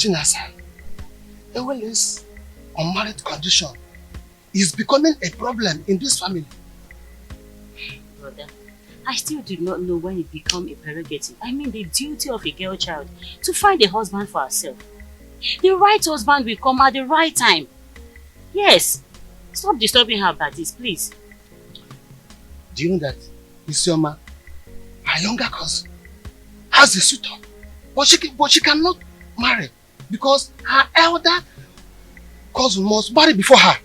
Chinasa, Ewe's unmarried condition is becoming a problem in this family. Brother, I still do not know when it becomes a prerogative. I mean the duty of a girl child to find a husband for herself. The right husband will come at the right time. Yes. Stop disturbing her about this, please. Do you know that Isioma, her younger cousin, has a suitor, but she cannot marry because her elder cousin must marry before her.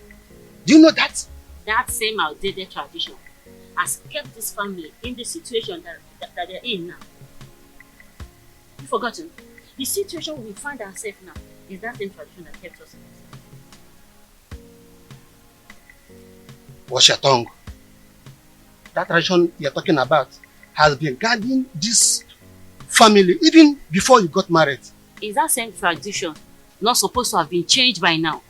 Do you know that? That same outdated tradition has kept this family in the situation that they're in now. You've forgotten? The situation we find ourselves now is that same tradition that kept us in this. Watch your tongue. That tradition you're talking about has been guiding this family even before you got married. Is that same tradition not supposed to have been changed by now?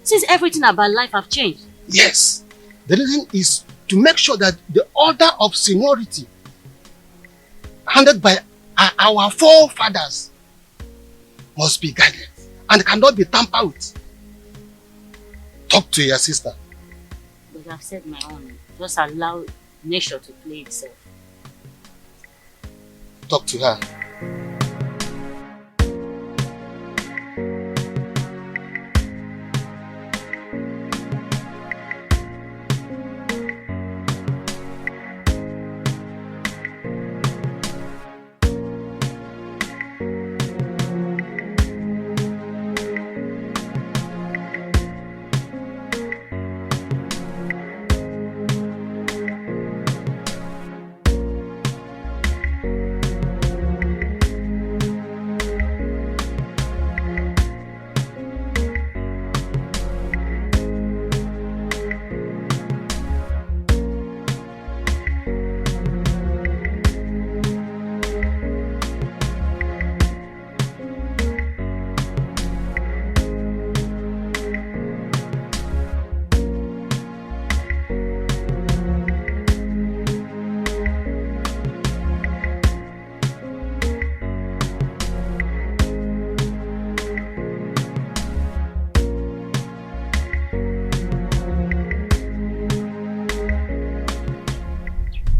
Since everything about life have changed. Yes. The reason is to make sure that the order of seniority handed by our forefathers must be guided and cannot be tampered with. Talk to your sister. But I've said my own. Just allow nature to play itself. Talk to her.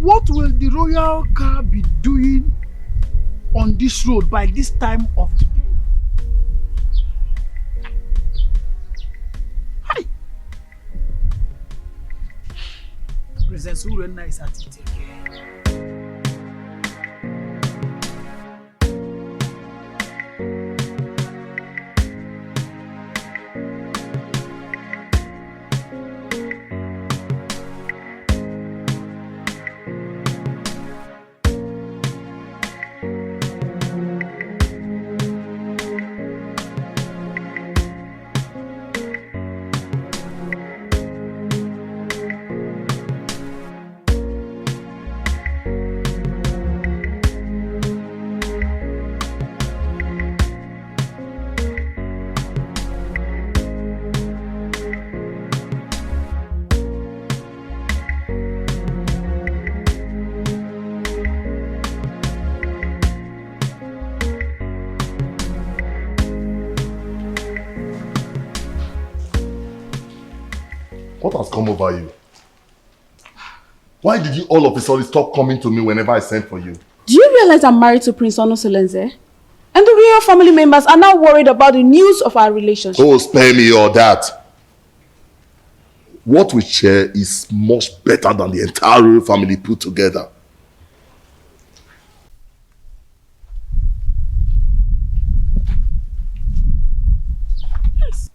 What will the royal car be doing on this road by this time of the day? Hi! Princess Uchenna is at it again. What has come over you? Why did you all of a sudden stop coming to me whenever I sent for you? Do you realize I'm married to Prince Onuigbo? And the real family members are now worried about the news of our relationship. Oh, spare me all that. What we share is much better than the entire royal family put together. Yes,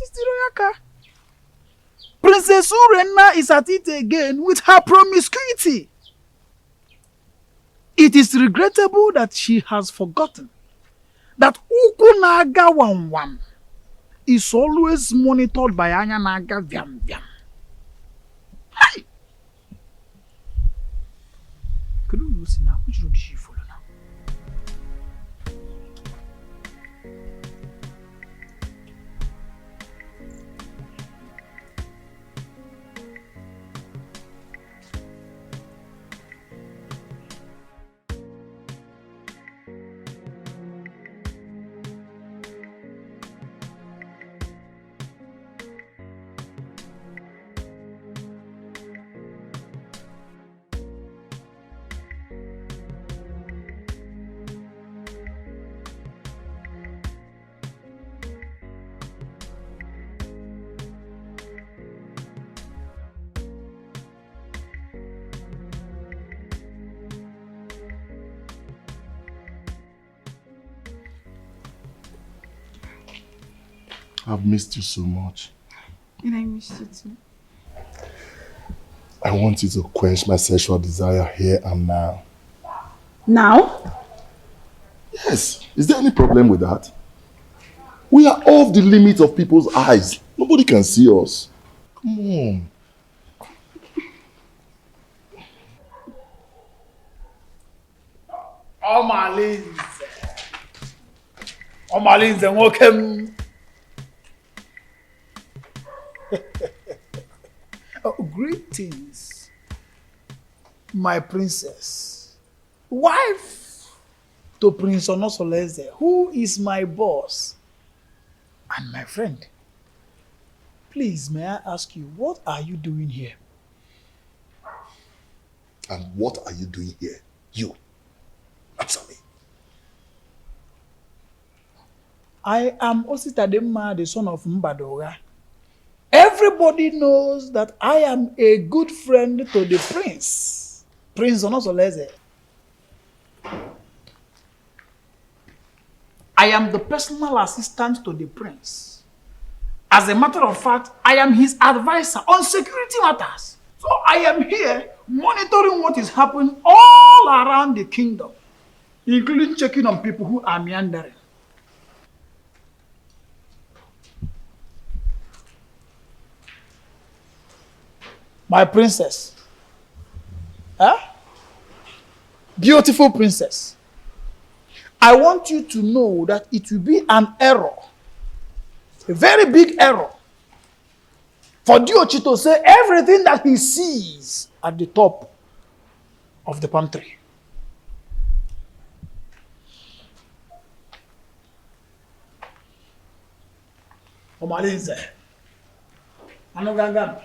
it's the royal car. Princess Uchenna is at it again with her promiscuity. It is regrettable that she has forgotten that Uku Naga Wam is always monitored by Anya Naga Vyam Vyam. Hi! Could you see now? Which road did she follow now? I've missed you so much. And I miss you too. I want you to quench my sexual desire here and now. Now? Yes. Is there any problem with that? We are off the limit of people's eyes. Nobody can see us. Come on. Omalinze, welcome. Greetings, my princess, wife to Prince Onosoleze, who is my boss and my friend. Please, may I ask you, what are you doing here? And what are you doing here? You. Answer me. I am Ositadema, the son of Mbadoga. Everybody knows that I am a good friend to the prince, Prince Onosoleze. I am the personal assistant to the prince. As a matter of fact, I am his advisor on security matters. So I am here monitoring what is happening all around the kingdom, including checking on people who are meandering. My princess. Huh? Beautiful princess. I want you to know that it will be an error, a very big error, for Diochi to say everything that he sees at the top of the palm tree. Omalinze. Anoganga.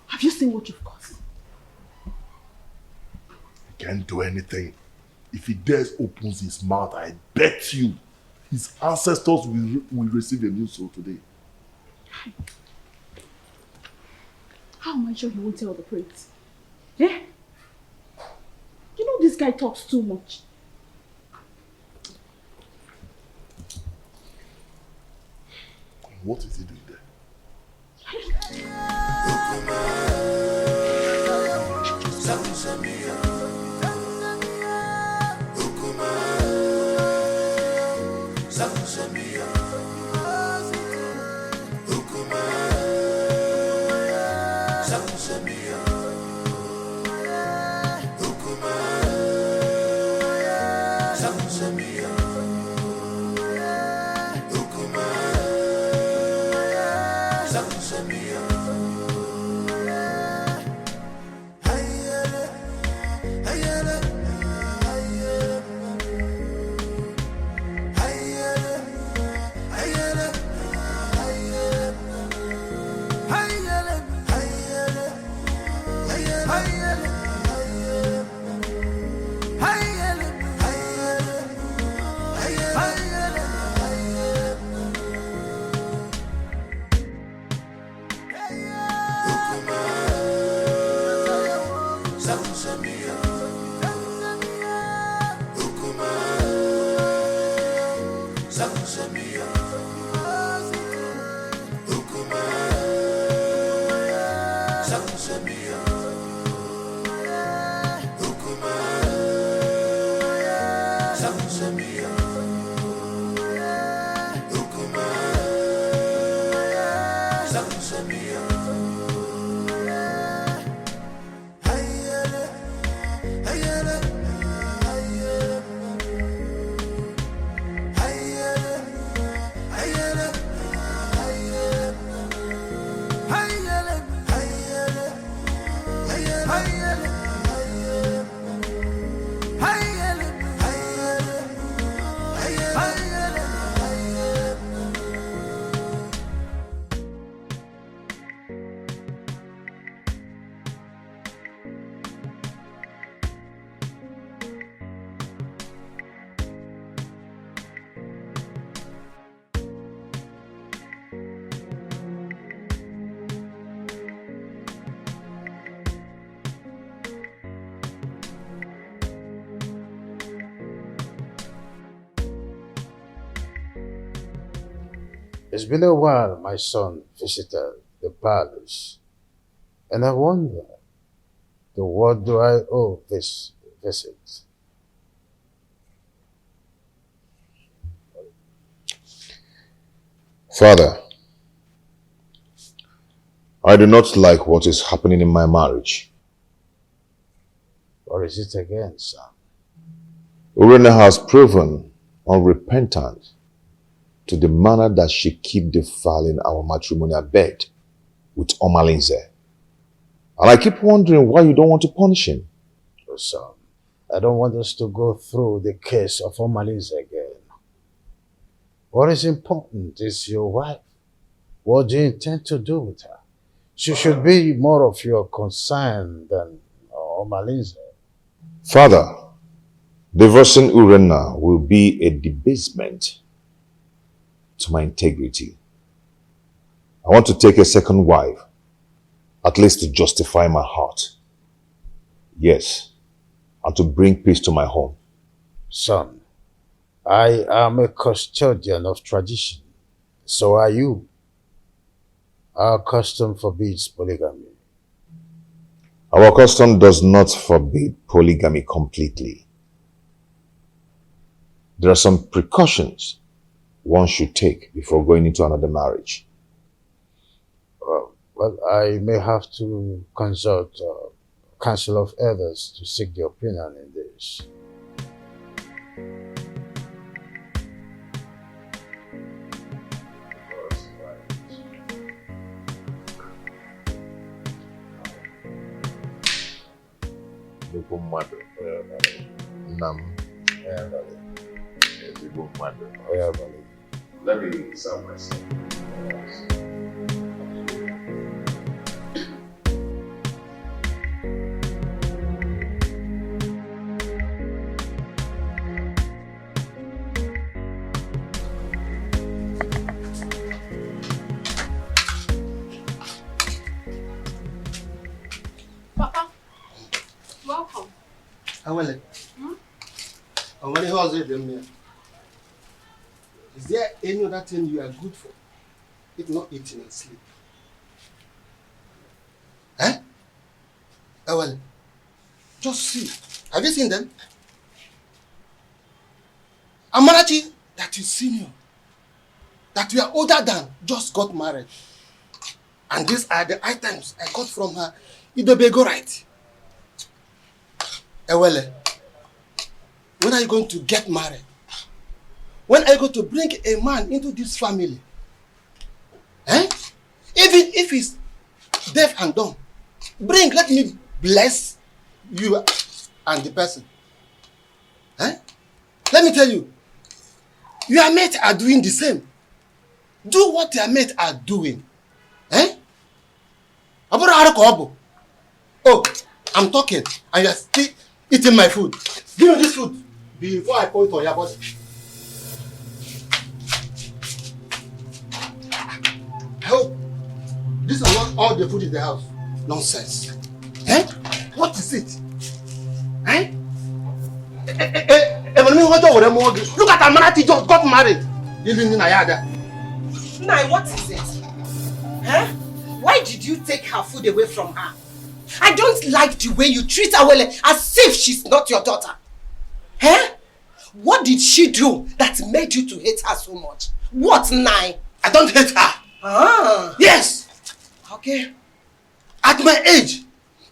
Have you seen what you've caused? He can't do anything. If he dares opens his mouth, I bet you his ancestors will receive a new soul today. How am I sure he won't tell the prince? Eh? You know this guy talks too much. What is he doing there? It's been a while my son visited the palace, and I wonder, to what do I owe this visit? Father, I do not like what is happening in my marriage. Or is it again, son? Uchenna has proven unrepentant to the manner that she keep defiling our matrimonial bed with Omalinze. And I keep wondering why you don't want to punish him. Oh, son, I don't want us to go through the case of Omalinze again. What is important is your wife. What do you intend to do with her? She should be more of your concern than Omalinze. Father, divorcing Uchenna will be a debasement to my integrity. I want to take a second wife, at least to justify my heart. Yes, and to bring peace to my home. Son, I am a custodian of tradition. So are you. Our custom forbids polygamy. Our custom does not forbid polygamy completely. There are some precautions one should take before going into another marriage. Well, I may have to consult Council of Elders to seek their opinion in this. Let me serve myself. Papa, welcome. How are you? How many hours are there? Is there any other thing you are good for? If not eating and sleep. Eh? Well, just see. Have you seen them? Amarachi, that is senior, that we are older than, just got married. And these are the items I got from her. Idobego right. Ewele, when are you going to get married? When are you going to bring a man into this family? Eh? Even if he's deaf and dumb, let me bless you and the person. Eh? Let me tell you, your mates are doing the same. Do what your mates are doing. Eh? Oh, I'm talking and you're still eating my food. Give me this food before I pour it on your body. I hope this is not all the food in the house. Nonsense. Eh? What is it? Eh? Look at Amarati just got married. Living in Ayada. Nai, what is it? Huh? Why did you take her food away from her? I don't like the way you treat her well, as if she's not your daughter. Huh? What did she do that made you to hate her so much? What, Nai? I don't hate her. Ah. Yes. Okay. At my age,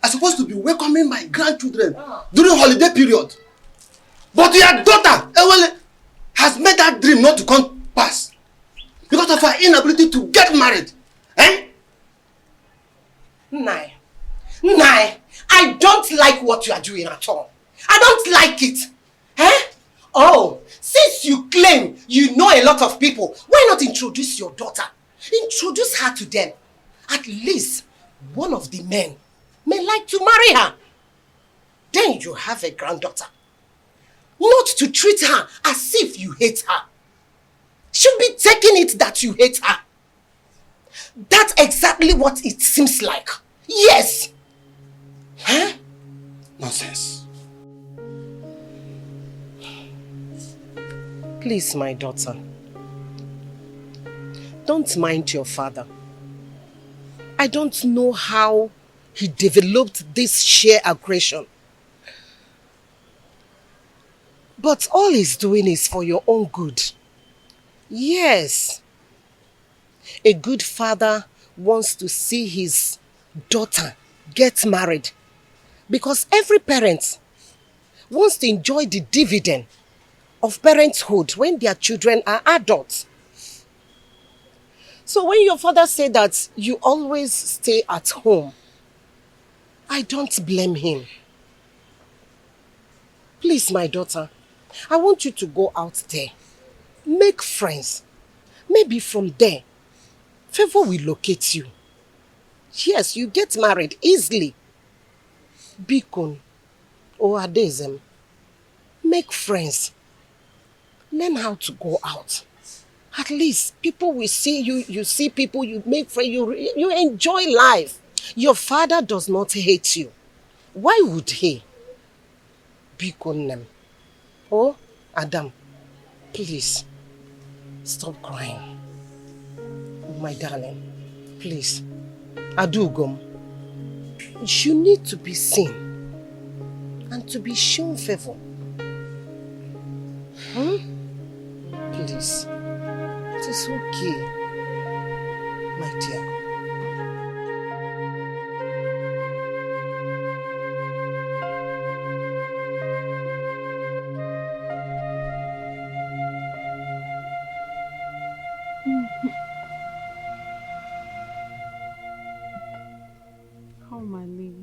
I'm supposed to be welcoming my grandchildren during holiday period. But your daughter, Ewele, has made that dream not to come pass because of her inability to get married. Eh? Nai, I don't like what you are doing at all. I don't like it. Eh? Oh, since you claim you know a lot of people, why not introduce your daughter? Introduce her to them. At least one of the men may like to marry her. Then you have a granddaughter. Not to treat her as if you hate her. She'll be taking it that you hate her. That's exactly what it seems like. Yes. Huh? Nonsense. Please, my daughter. don't mind your father. I don't know how he developed this sheer aggression. But all he's doing is for your own good. Yes. A good father wants to see his daughter get married. Because every parent wants to enjoy the dividend of parenthood when their children are adults. So when your father said that you always stay at home, I don't blame him. Please, my daughter, I want you to go out there. Make friends. Maybe from there, favor will locate you. Yes, you get married easily. Bikon or Adaeze, make friends. Learn how to go out. At least people will see you, you see people, you make friends, you enjoy life. Your father does not hate you. Why would he? Bikonem. Oh, Adam, please, stop crying. My darling, please. Adugom, you need to be seen and to be shown favor. Please. It is okay, my dear. Oh, my Lee.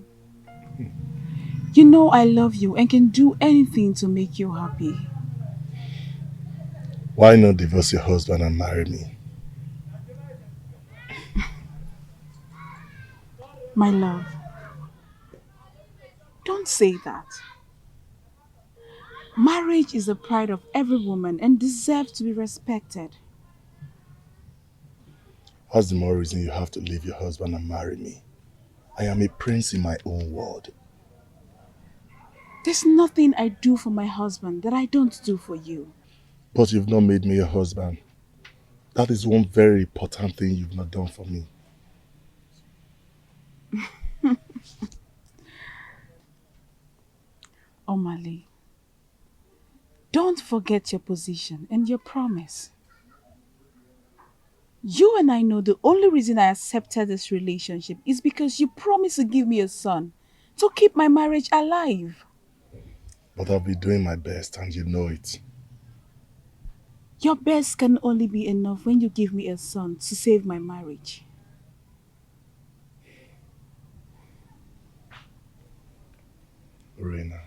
You know I love you and can do anything to make you happy. Why not divorce your husband and marry me? My love, don't say that. Marriage is the pride of every woman and deserves to be respected. What's the more reason you have to leave your husband and marry me? I am a prince in my own world. There's nothing I do for my husband that I don't do for you. But you've not made me your husband. That is one very important thing you've not done for me. Omali, don't forget your position and your promise. You and I know the only reason I accepted this relationship is because you promised to give me a son to keep my marriage alive. But I'll be doing my best and you know it. Your best can only be enough when you give me a son to save my marriage. Reina,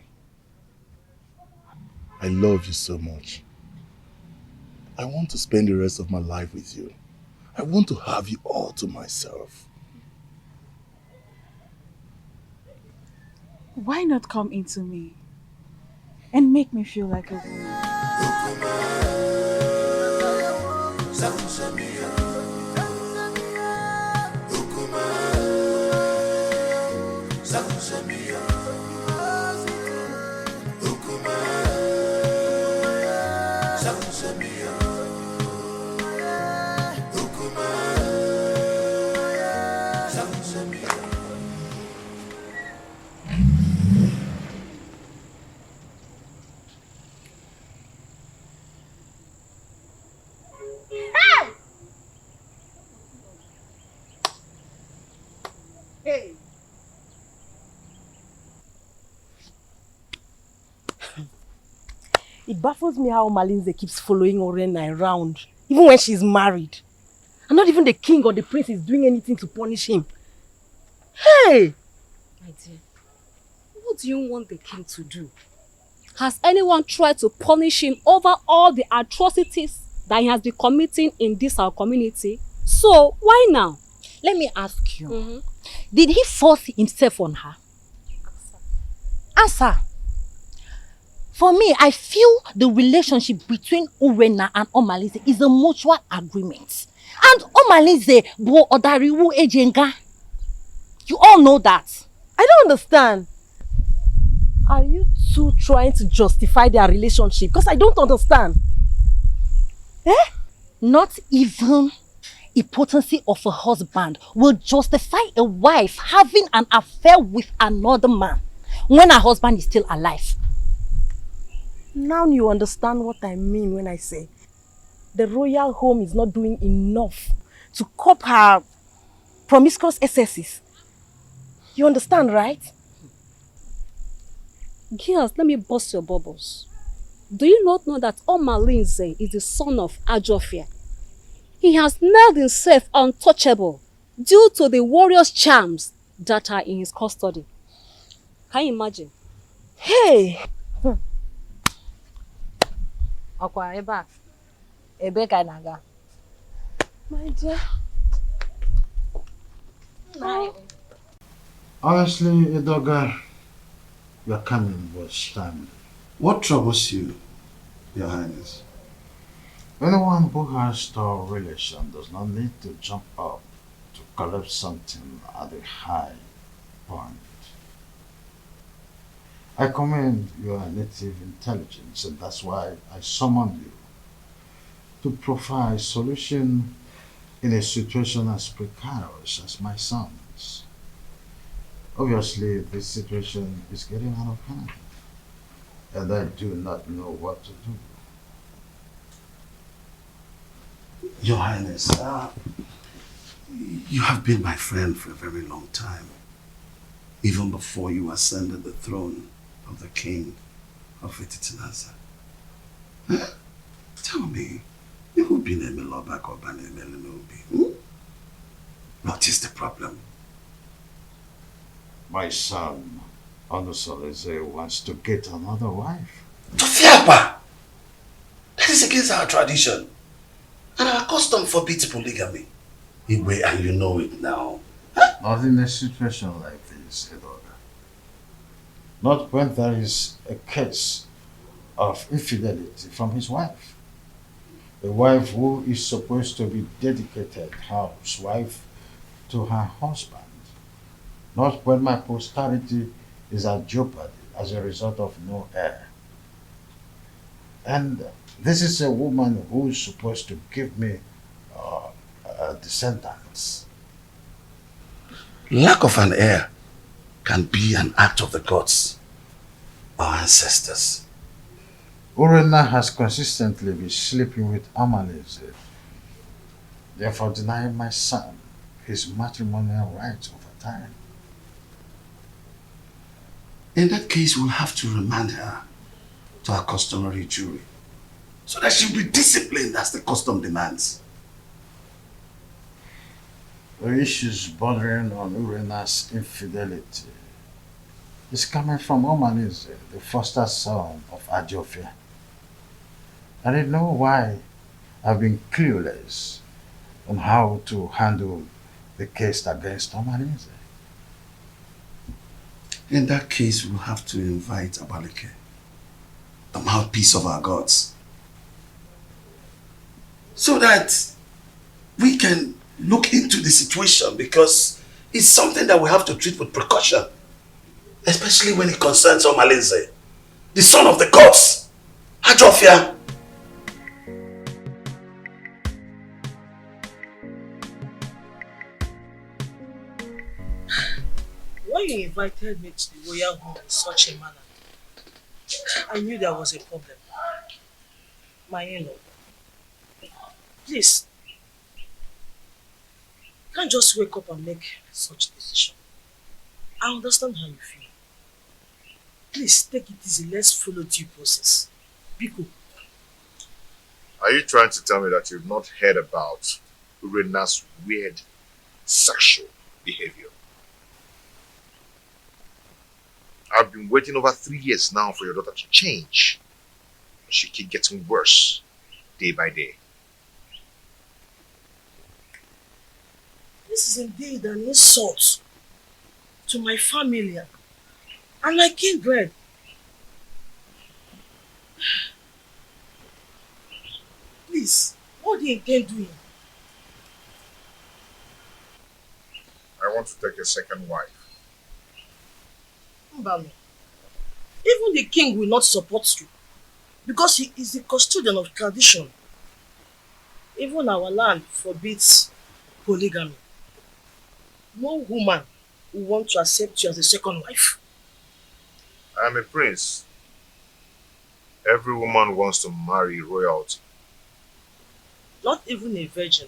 I love you so much. I want to spend the rest of my life with you. I want to have you all to myself. Why not come into me and make me feel like a woman? It baffles me how Malinze keeps following Orena around, even when she's married. And not even the king or the prince is doing anything to punish him. Hey! My dear, what do you want the king to do? Has anyone tried to punish him over all the atrocities that he has been committing in this our community? So, why now? Let me ask you, did he force himself on her? Answer. For me, I feel the relationship between Urena and Omalize is a mutual agreement. And Omalize bo odariwu ejenga. You all know that. I don't understand. Are you two trying to justify their relationship? Because I don't understand. Not even impotency of a husband will justify a wife having an affair with another man when her husband is still alive. Now you understand what I mean when I say the royal home is not doing enough to cope her promiscuous excesses. You understand, right? Girls, let me bust your bubbles. Do you not know that Omalinze is the son of Ajofia? He has nailed himself untouchable due to the warrior's charms that are in his custody. Can you imagine? Hey! Okwara, Emeka naga. My dear. Honestly, Idoga, your coming was timely. What troubles you, Your Highness? Anyone who has strong relation does not need to jump up to collect something at a high point. I commend your native intelligence, and that's why I summoned you to provide a solution in a situation as precarious as my son's. Obviously, this situation is getting out of hand, and I do not know what to do. Your Highness, you have been my friend for a very long time, even before you ascended the throne of the king of Etitinaza. Tell me, you've been a Melobak or Banemelinubi. What is the problem? My son, Onusoleze, wants to get another wife. Tofiapa! That is against our tradition. And our custom forbids polygamy. Igwe, and you know it now. Not in a situation like this, Edoga. Not when there is a case of infidelity from his wife. A wife who is supposed to be dedicated housewife to her husband. Not when my posterity is at jeopardy as a result of no heir. And this is a woman who is supposed to give me descendants. Lack of an heir can be an act of the gods, our ancestors. Urena has consistently been sleeping with Amaleze, therefore denying my son his matrimonial rights over time. In that case, we'll have to remand her to her customary jury, so that she'll be disciplined as the custom demands. The issues bordering on Urena's infidelity is coming from Omaleze, the foster son of Ajofia. I didn't know why I've been clueless on how to handle the case against Omaleze. In that case, we'll have to invite Abaleke, the mouthpiece of our gods, so that we can look into the situation, because it's something that we have to treat with precaution, especially when it concerns Omaleze, the son of the gods, Ajofia. When you invited me to the royal home in such a manner, I knew there was a problem. My in-law, please, you can't just wake up and make such a decision. I understand how you feel. Please take it easy, let's follow due process. Biko. Are you trying to tell me that you've not heard about Urena's weird sexual behavior? I've been waiting over 3 years now for your daughter to change. She keeps getting worse day by day. This is indeed an insult to my family and my kindred. Please, what do you intend doing? I want to take a second wife. Mbami, even the king will not support you because he is the custodian of tradition. Even our land forbids polygamy. No woman will want to accept you as a second wife. I am a prince. Every woman wants to marry royalty. Not even a virgin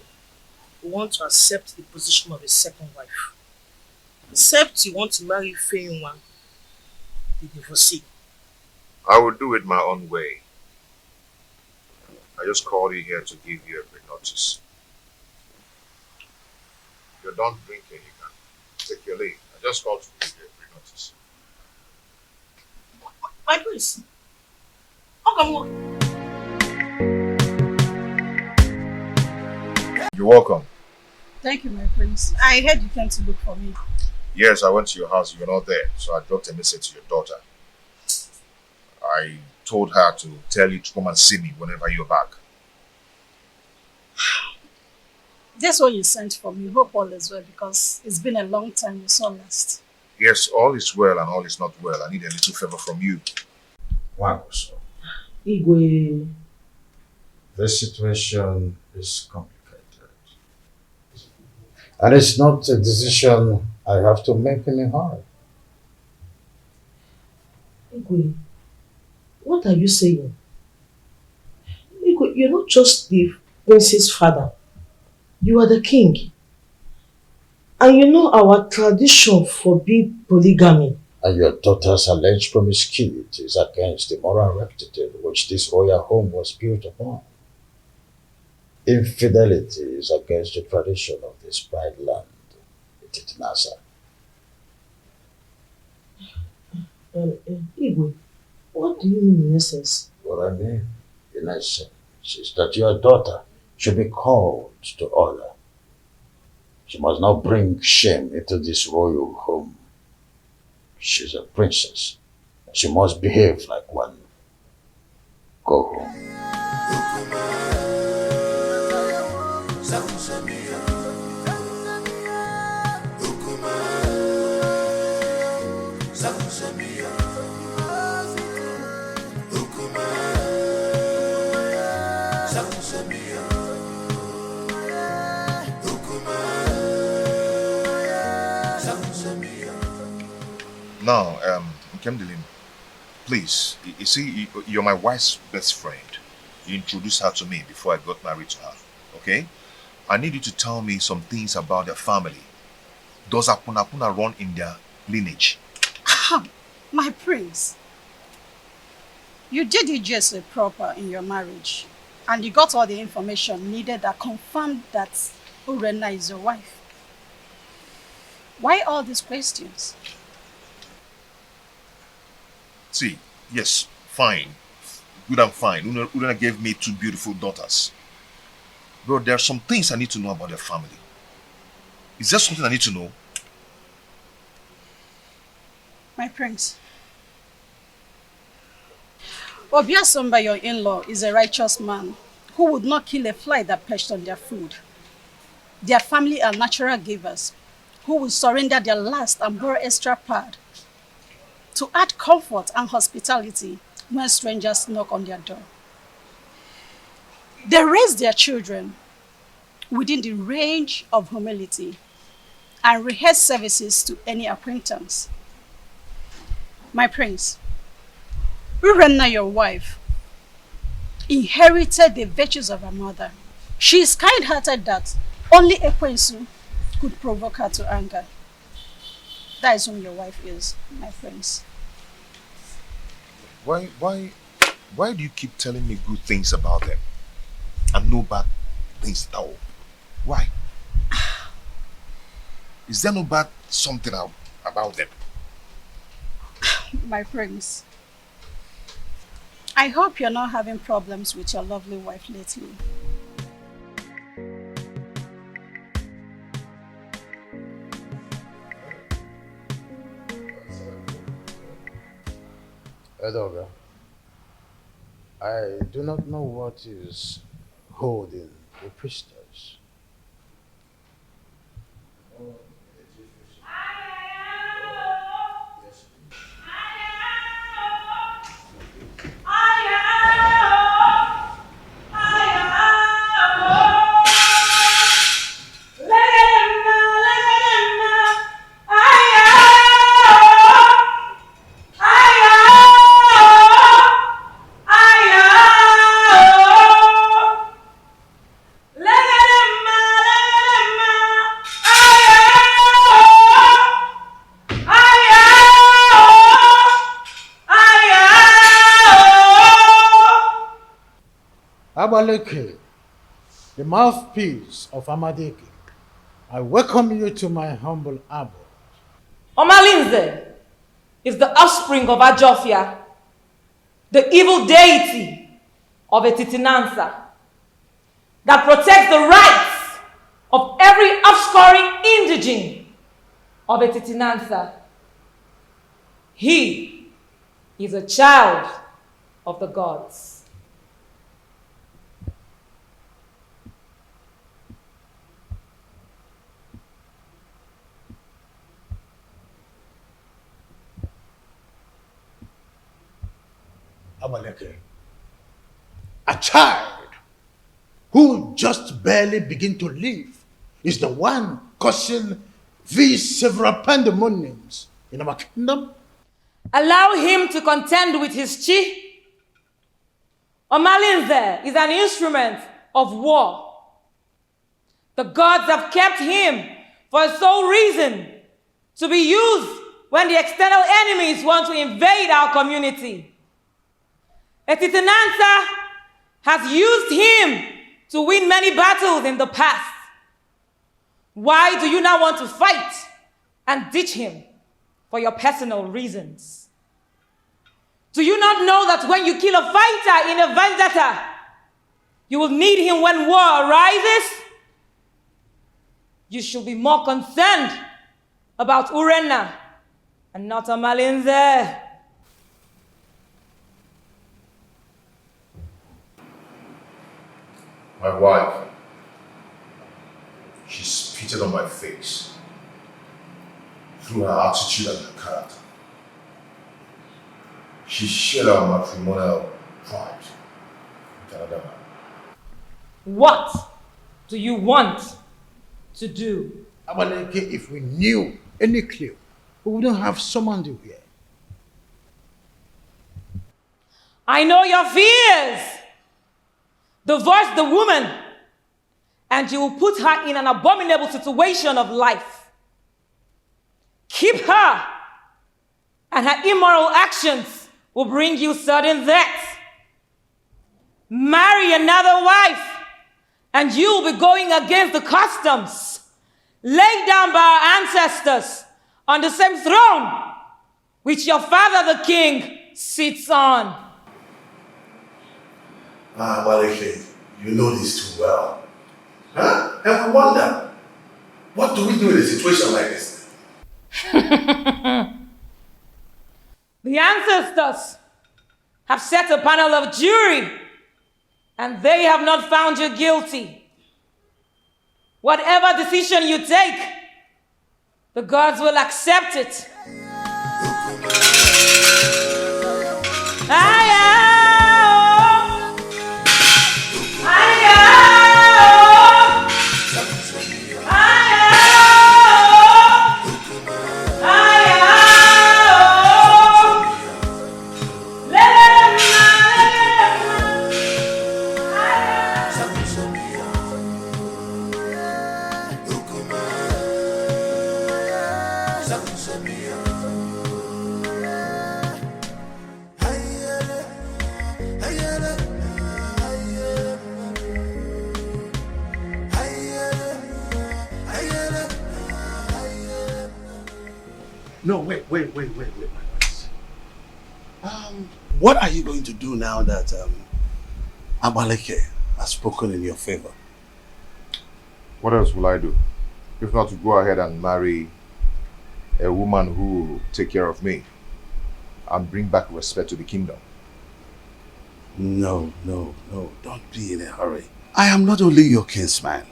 will want to accept the position of a second wife. Except you want to marry Feyinwa, the divorcee. I will do it my own way. I just called you here to give you a pre-notice. If you're done drinking, you can take your leave. I just called to give you a pre-notice. My prince. Ogunmola. You're welcome. Thank you, my prince. I heard you came to look for me. Yes, I went to your house. You were not there, so I dropped a message to your daughter. I told her to tell you to come and see me whenever you're back. That's what you sent for me. Hope all is well, because it's been a long time we saw last. Yes, all is well and all is not well. I need a little favor from you. Wow, so Igwe. this situation is complicated. And it's not a decision I have to make in a hurry. Igwe, what are you saying? Igwe, you're not just the prince's father. You are the king. And you know our tradition forbids polygamy. And your daughter's alleged promiscuity is against the moral rectitude which this royal home was built upon. Infidelity is against the tradition of this pride land, Nasa. Igwe, what do you mean in essence? What I mean, in essence, is that your daughter should be called to order. She must not bring shame into this royal home. She's a princess. She must behave like one. Go home. Now, Nkemdilim, please, you see, you're my wife's best friend. You introduced her to me before I got married to her, okay? I need you to tell me some things about their family. Does Apuna run in their lineage? My prince, you did it just proper in your marriage, and you got all the information needed that confirmed that Urenna is your wife. Why all these questions? See, yes, fine. Good and fine. Urenna gave me 2 beautiful daughters. Bro, there are some things I need to know about their family. Is there something I need to know? My prince, Obiasomba, your in-law, is a righteous man who would not kill a fly that perched on their food. Their family are natural givers who will surrender their last and borrow extra pad to add comfort and hospitality when strangers knock on their door. They raise their children within the range of humility and rehearse services to any acquaintance. My prince, Urenna, your wife, inherited the virtues of her mother. She is kind-hearted that only Ekwensu could provoke her to anger. That is whom your wife is, my prince. Why do you keep telling me good things about them and no bad things at all? Why? Is there no bad something about them? My prince, I hope you're not having problems with your lovely wife lately. Edoga, I do not know what is holding the priestess. Let Abaleke, the mouthpiece of Amadeke, I welcome you to my humble abode. Omalinze is the offspring of Ajofia, the evil deity of Etitinansa, that protects the rights of every offscoring indigene of Etitinansa. He is a child of the gods. Abaleke, a child who just barely begin to live is the one causing these several pandemoniums in our kingdom. Allow him to contend with his chi. Omalinze is an instrument of war. The gods have kept him for a sole reason, to be used when the external enemies want to invade our community. Etitinansa has used him to win many battles in the past. Why do you now want to fight and ditch him for your personal reasons? Do you not know that when you kill a fighter in a vendetta, you will need him when war arises? You should be more concerned about Urenna and not Omalinze. My wife, she spitted on my face through her attitude and her character. She shared our matrimonial pride with another man. What do you want to do? Abaleke, if we knew any clue, we wouldn't have summoned you here. I know your fears. Divorce the woman, and you will put her in an abominable situation of life. Keep her, and her immoral actions will bring you sudden death. Marry another wife, and you will be going against the customs laid down by our ancestors on the same throne which your father the king sits on. Abaleke, you know this too well. Huh? And we wonder, what do we do in a situation like this? The ancestors have set a panel of jury, and they have not found you guilty. Whatever decision you take, the gods will accept it. No, wait. What are you going to do now that Abaleke has spoken in your favor? What else will I do? If not to go ahead and marry a woman who will take care of me and bring back respect to the kingdom. No, don't be in a hurry. I am not only your kinsman.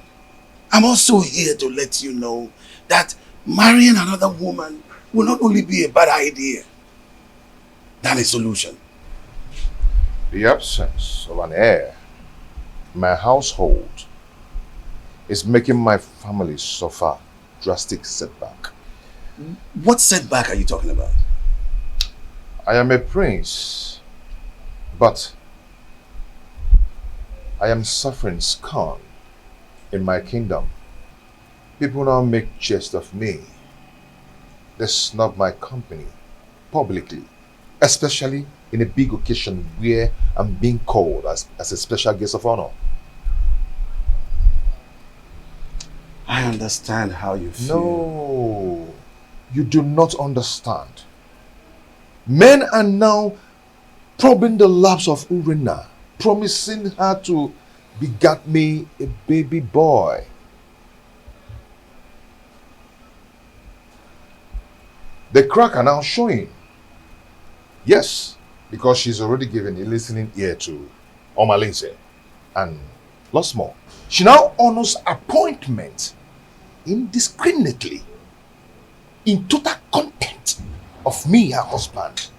I'm also here to let you know that marrying another woman will not only be a bad idea than a solution. The absence of an heir in my household is making my family suffer drastic setback. What setback are you talking about? I am a prince, but I am suffering scorn in my kingdom. People now make jest of me. They snub my company publicly. Especially in a big occasion where I'm being called as a special guest of honor. I understand how you feel. No, you do not understand. Men are now probing the laps of Urena, promising her to beget me a baby boy. The crack are now showing. Yes, because she's already given a listening ear to Omalinze and lots more. She now honors appointment indiscriminately in total contempt of me, her husband.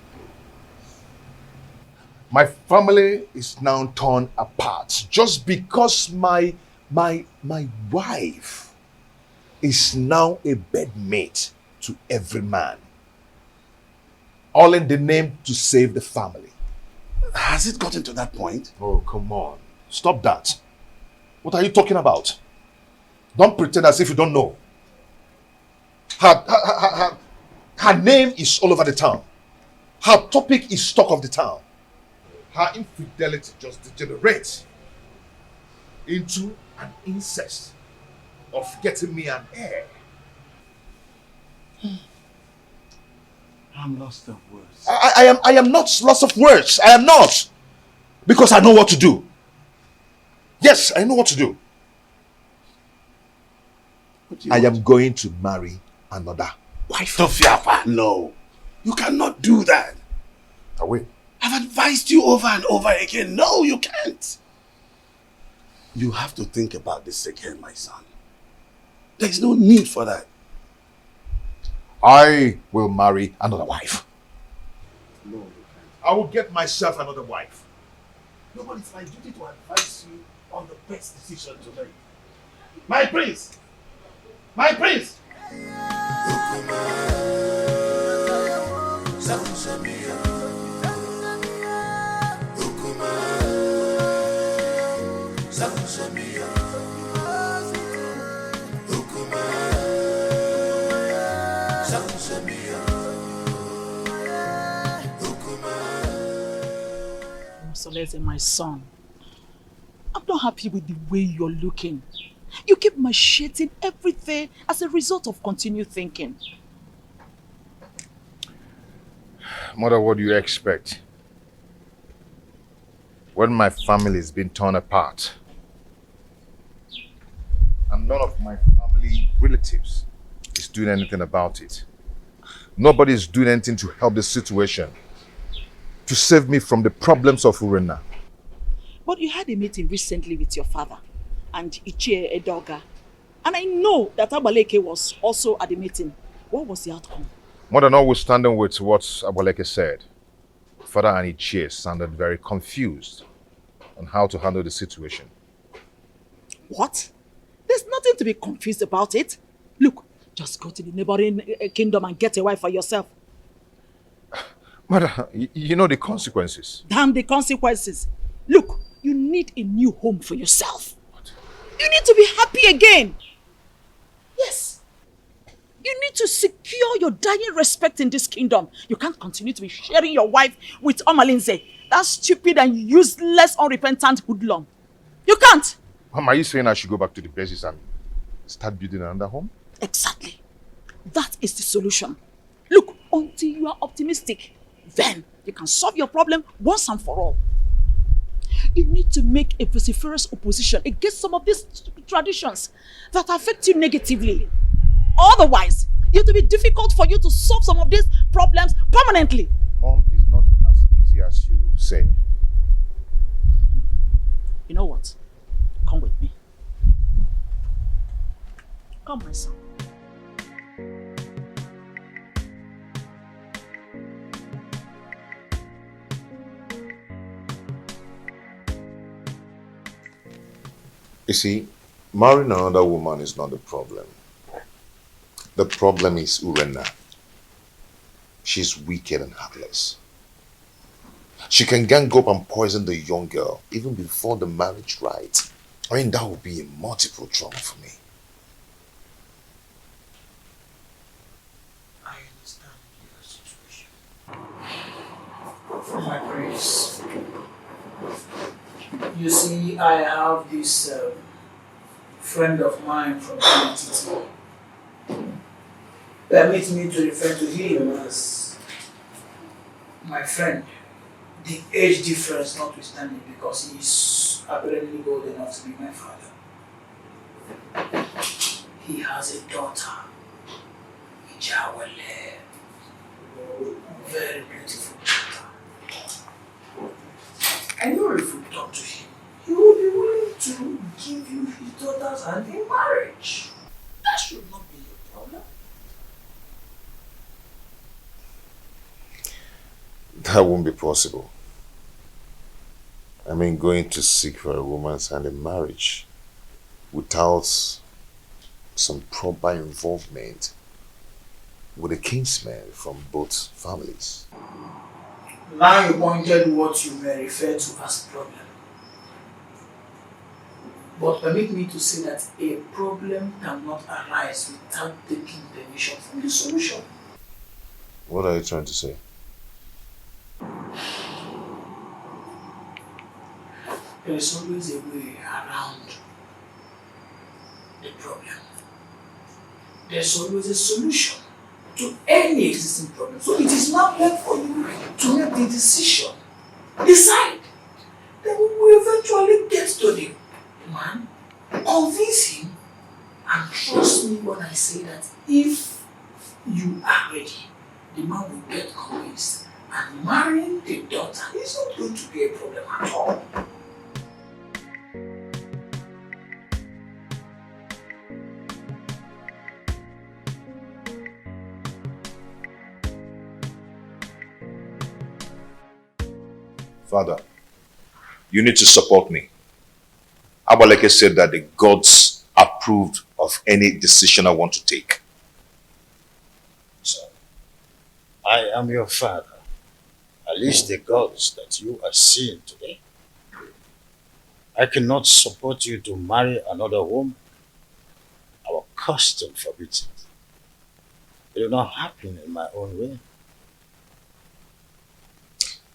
My family is now torn apart just because my wife is now a bedmate to every man. All in the name to save the family. Has it gotten to that point? Oh, come on. Stop that. What are you talking about? Don't pretend as if you don't know. Her name is all over the town. Her topic is talk of the town. Her infidelity just degenerates into an incest of getting me an heir. I'm lost of words. I am not lost of words. I am not. Because I know what to do. Yes, I know what to do. I am going to marry another wife. Tofiapa, no. You cannot do that. I will. I've advised you over and over again. No, you can't. You have to think about this again, my son. There's no need for that. I will marry another wife. No, you can't. I will get myself another wife. No, but it's my duty to advise you on the best decision to make. My prince! My prince! Soleze, my son, I'm not happy with the way you're looking. You keep macheting everything as a result of continued thinking. Mother, what do you expect? When my family is being torn apart, and none of my family relatives is doing anything about it. Nobody is doing anything to help the situation, to save me from the problems of Urena. But you had a meeting recently with your father and Ichie Edoga. And I know that Abaleke was also at the meeting. What was the outcome? Mother, notwithstanding with what Abaleke said, Father and Ichie sounded very confused on how to handle the situation. What? There's nothing to be confused about it. Look, just go to the neighboring kingdom and get a wife for yourself. Mother, you know the consequences. Damn the consequences. Look, you need a new home for yourself. What? You need to be happy again. Yes. You need to secure your dying respect in this kingdom. You can't continue to be sharing your wife with Omalinze. That stupid and useless, unrepentant hoodlum. You can't. Mom, are you saying I should go back to the basis and start building another home? Exactly. That is the solution. Look, until you are optimistic, then you can solve your problem once and for all. You need to make a vociferous opposition against some of these traditions that affect you negatively. Otherwise, it will be difficult for you to solve some of these problems permanently. Mom, is not as easy as you say. You know what? Come with me. Come, my son. You see, marrying another woman is not the problem. The problem is Urena. She's wicked and heartless. She can gang up and poison the young girl even before the marriage rite. I mean, that would be a multiple trauma for me. I understand your situation. You see, I have this friend of mine from NTT. Permit me to refer to him as my friend. The age difference notwithstanding, because he's apparently old enough to be my father. He has a daughter, Ijawale, very beautiful daughter. I know if we talk to him, he will be willing to give you his daughter's hand in marriage. That should not be your problem. That won't be possible. I mean, going to seek for a woman's hand in marriage without some proper involvement with a kinsman from both families. Now you pointed what you may refer to as problem. But permit me to say that a problem cannot arise without taking permission from the solution. What are you trying to say? There is always a way around the problem. There's always a solution to any existing problem. So it is not left for you to make the decision. Decide. Then we will eventually get to the man, convince him, and trust me when I say that if you are ready, the man will get convinced, and marrying the daughter is not going to be a problem at all. Father, you need to support me. Abaleke said that the gods approved of any decision I want to take. So, I am your father. At least the gods that you are seeing today. I cannot support you to marry another woman. Our custom forbids it. It will not happen in my own way.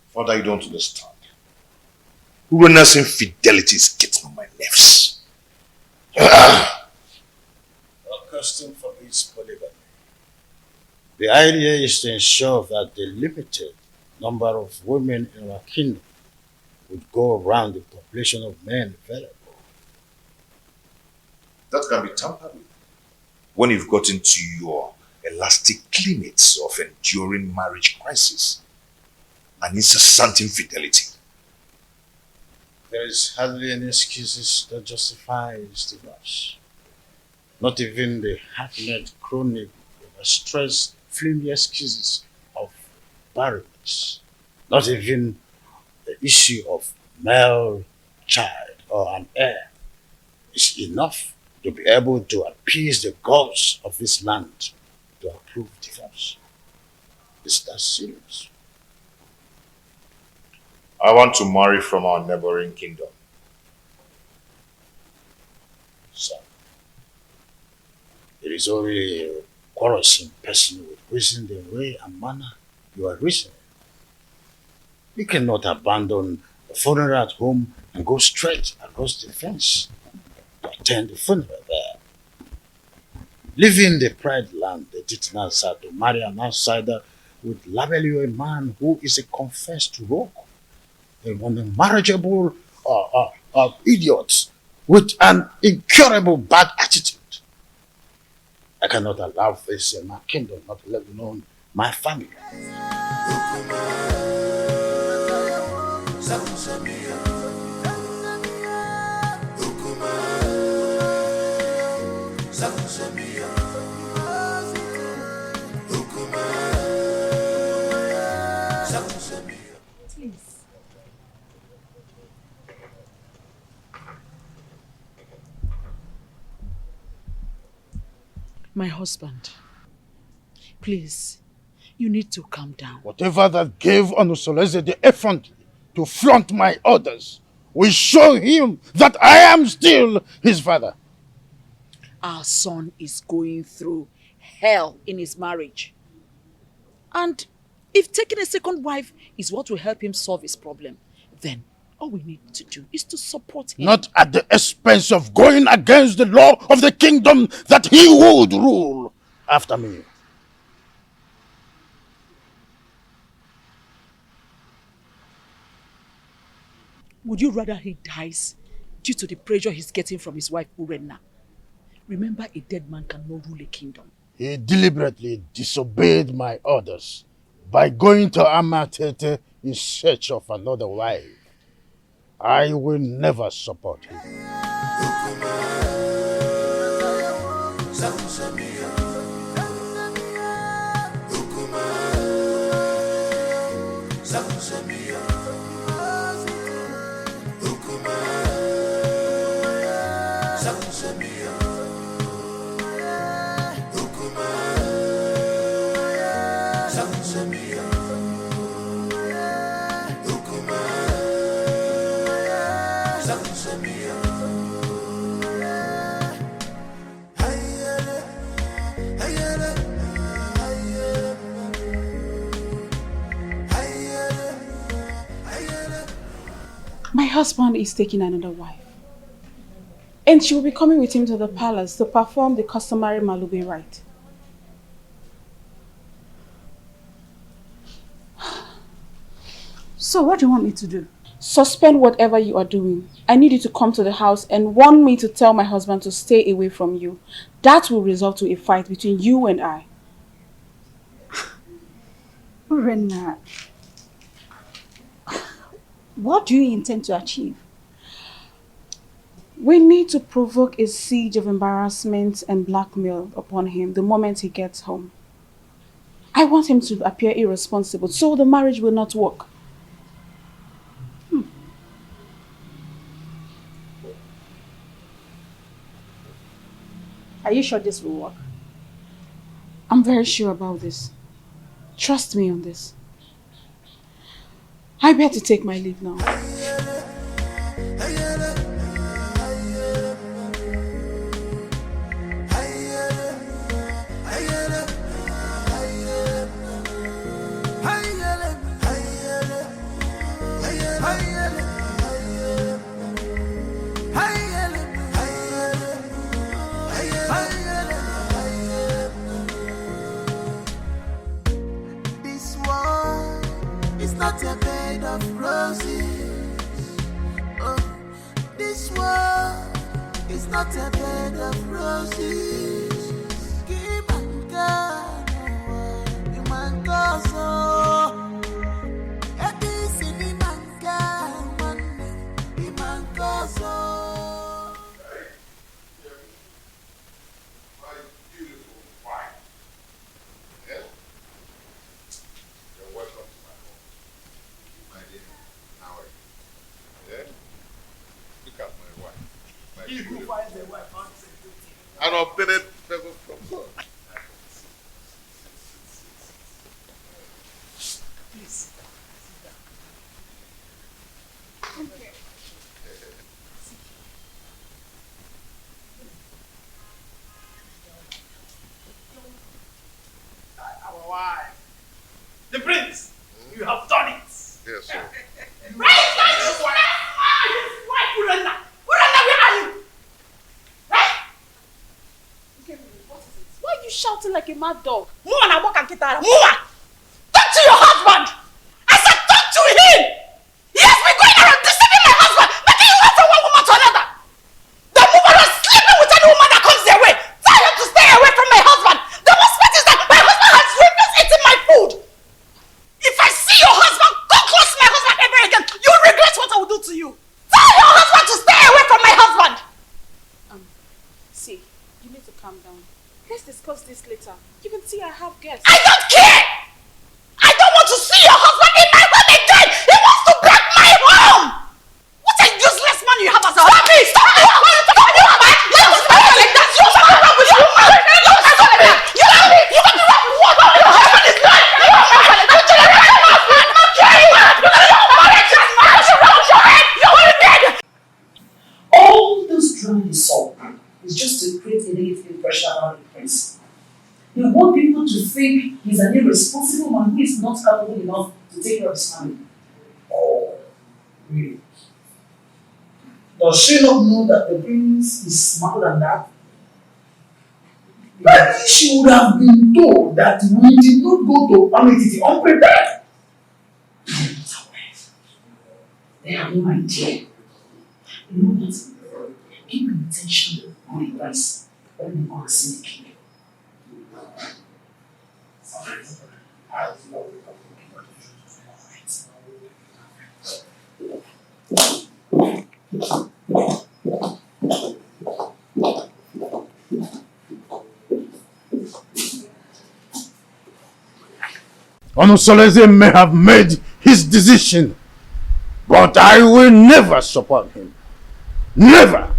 Father, you don't understand. Urena's infidelity is getting on my nerves. Our custom forbids polygamy. The idea is to ensure that the limited number of women in our kingdom would go around the population of men available. That can be tampered with when you've got into your elastic limits of enduring marriage crisis and incessant infidelity. There is hardly any excuses that justifies divorce. Not even the half-net chronic stress, flimsy excuses of barrenness. Not even the issue of male child or an heir is enough to be able to appease the gods of this land to approve divorce. Is that serious? I want to marry from our neighboring kingdom. So, it is only a quarrelsome person with reason the way and manner you are reasoning. You cannot abandon the funeral at home and go straight across the fence to attend the funeral there. Leaving the pride land, the Titanasa, to marry an outsider would label you a man who is a confessed rogue, an unmarriageable idiot with an incurable bad attitude. I cannot allow this in my kingdom, not let alone my family. Please. My husband, please, you need to calm down. Whatever that gave Onusoleze the effrontery to flaunt my orders will show him that I am still his father. Our son is going through hell in his marriage. And if taking a second wife is what will help him solve his problem, then All we need to do is to support him. Not at the expense of going against the law of the kingdom that he would rule after me. Would you rather he dies due to the pressure he's getting from his wife Uchenna? Remember, a dead man cannot rule a kingdom. He deliberately disobeyed my orders by going to Amatete in search of another wife. I will never support him. My husband is taking another wife. And she will be coming with him to the palace to perform the customary Malube rite. So what do you want me to do? Suspend whatever you are doing. I need you to come to the house and warn me to tell my husband to stay away from you. That will result to a fight between you and I. Rena, what do you intend to achieve? We need to provoke a siege of embarrassment and blackmail upon him the moment he gets home. I want him to appear irresponsible so the marriage will not work. Are you sure this will work? I'm very sure about this. Trust me on this. I better take my leave now. Not a bed of roses. Oh, this world is not a bed of roses. Give and God, you man go so. Every city man God, one man go so. My beautiful wife. Yeah? You're welcome. Look at my wife. He who finds a wife finds a good thing. An obtained favor from God. Please, sit down. Okay. Our wife. The prince, you have done it. Yes, sir. Why are you shouting like a mad dog? Move and walk and get out. Move! Talk to your husband! I said talk to him! He has been going around deceiving my husband, making you wait from one woman to another. The woman is sleeping with any woman that comes their way. Tell him to stay away from my husband. The worst part is that my husband has refused eating my food. If I see your husband, go close to my husband ever again, you'll regret what I will do to you. Tell your husband to stay away from my husband. See, you need to calm down. Let's discuss this later. You can see I have guests. I don't care! I don't want to see your husband in my home again! He wants to break my home! What a useless man you have as a husband! Stop me! Stop me! Stop me! You was married like that! You was wrong with you! You got me wrong with what? Your husband is lying! All this drama you saw is just to create a negative impression about the prince. They want people to think he's an irresponsible man who is not capable enough to take care of his family. Oh, really? Does she not know that the prince is smarter than that? Maybe she would have been told that we did not go to Pamititi unprepared. They have no idea. You know what? Give me attention on advice when you are seeing the king. Onusoleze may have made his decision, but I will never support him. Never!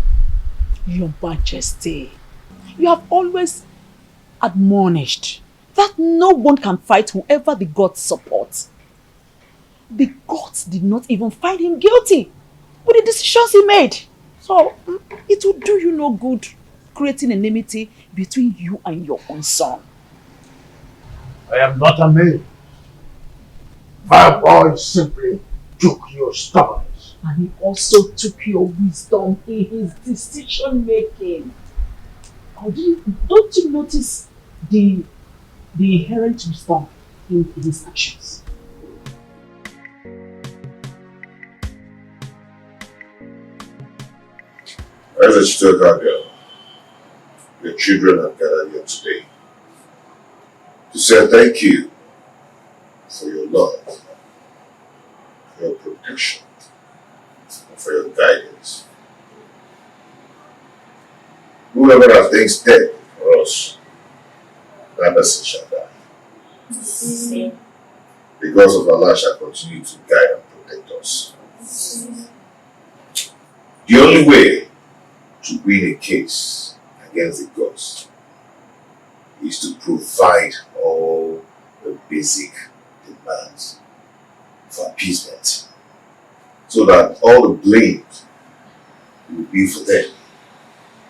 Your Majesty, you have always admonished that no one can fight whoever the gods support. The gods did not even find him guilty with the decisions he made. So, it will do you no good creating enmity between you and your own son. I am not a man. My boy simply took your stubbornness. And he also took your wisdom in his decision making. Don't you notice the inherent wisdom in his actions? As a still girl, your children have gathered here today to say thank you for your love, for your protection, and for your guidance. Whoever has things dead for us, that person shall die. Because of Allah shall continue to guide and protect us. The only way to win a case against the gods is to provide all the basic demands for appeasement, so that all the blame will be for them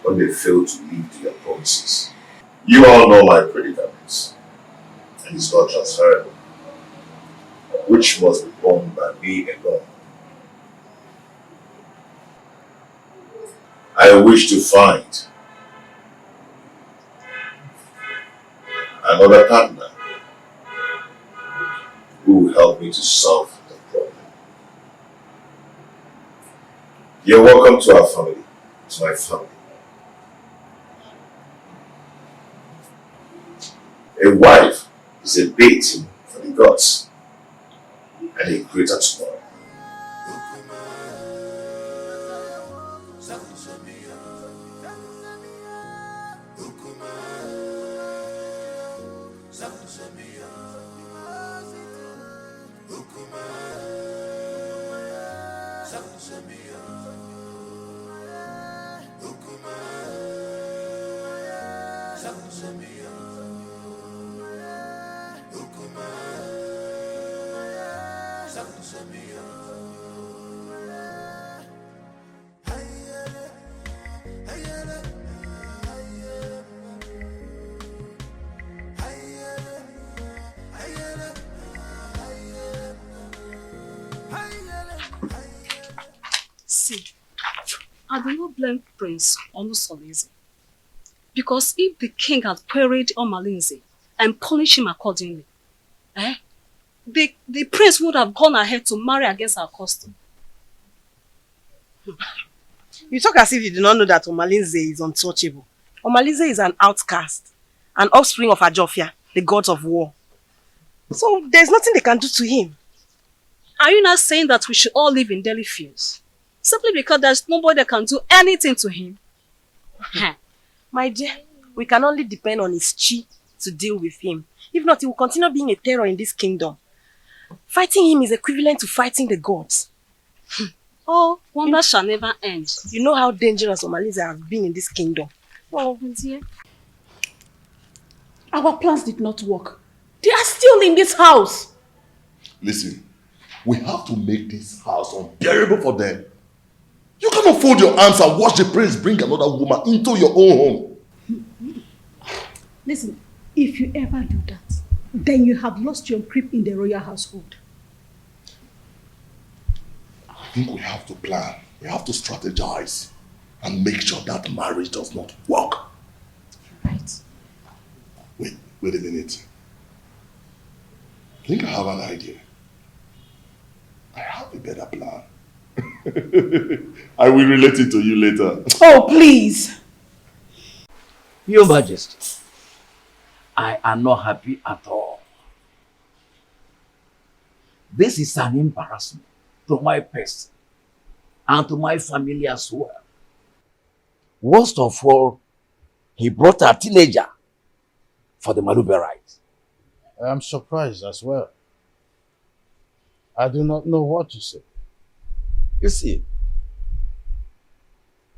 when they fail to live to their promises. You all know my predicaments, and it's not transferable, which must be borne by me alone. I wish to find another partner who will help me to solve the problem. You're welcome to our family, to my family. A wife is a bait for the gods and a greater tomorrow. See, I do not blame Prince Onusoleze, because if the king had queried Omalinze and punished him accordingly, the prince would have gone ahead to marry against our custom. You talk as if you do not know that Omalinze is untouchable. Omalinze is an outcast, an offspring of Ajofia, the gods of war. So there's nothing they can do to him. Are you not saying that we should all live in daily fears? Simply because there's nobody that can do anything to him? My dear, we can only depend on his chi to deal with him. If not, he will continue being a terror in this kingdom. Fighting him is equivalent to fighting the gods. Oh, wonder shall never end. You know how dangerous Omalinze has been in this kingdom. Oh, dear. Our plans did not work. They are still in this house. Listen, we have to make this house unbearable for them. You cannot fold your arms and watch the prince bring another woman into your own home. Listen, if you ever do that, then you have lost your grip in the royal household. I think we have to plan. We have to strategize and make sure that marriage does not work. Right. Wait a minute. I think I have an idea. I have a better plan. I will relate it to you later. Oh, please. Your Majesty, I am not happy at all. This is an embarrassment to my person and to my family as well. Worst of all, he brought a teenager for the Malube rite. I am surprised as well. I do not know what to say. You see,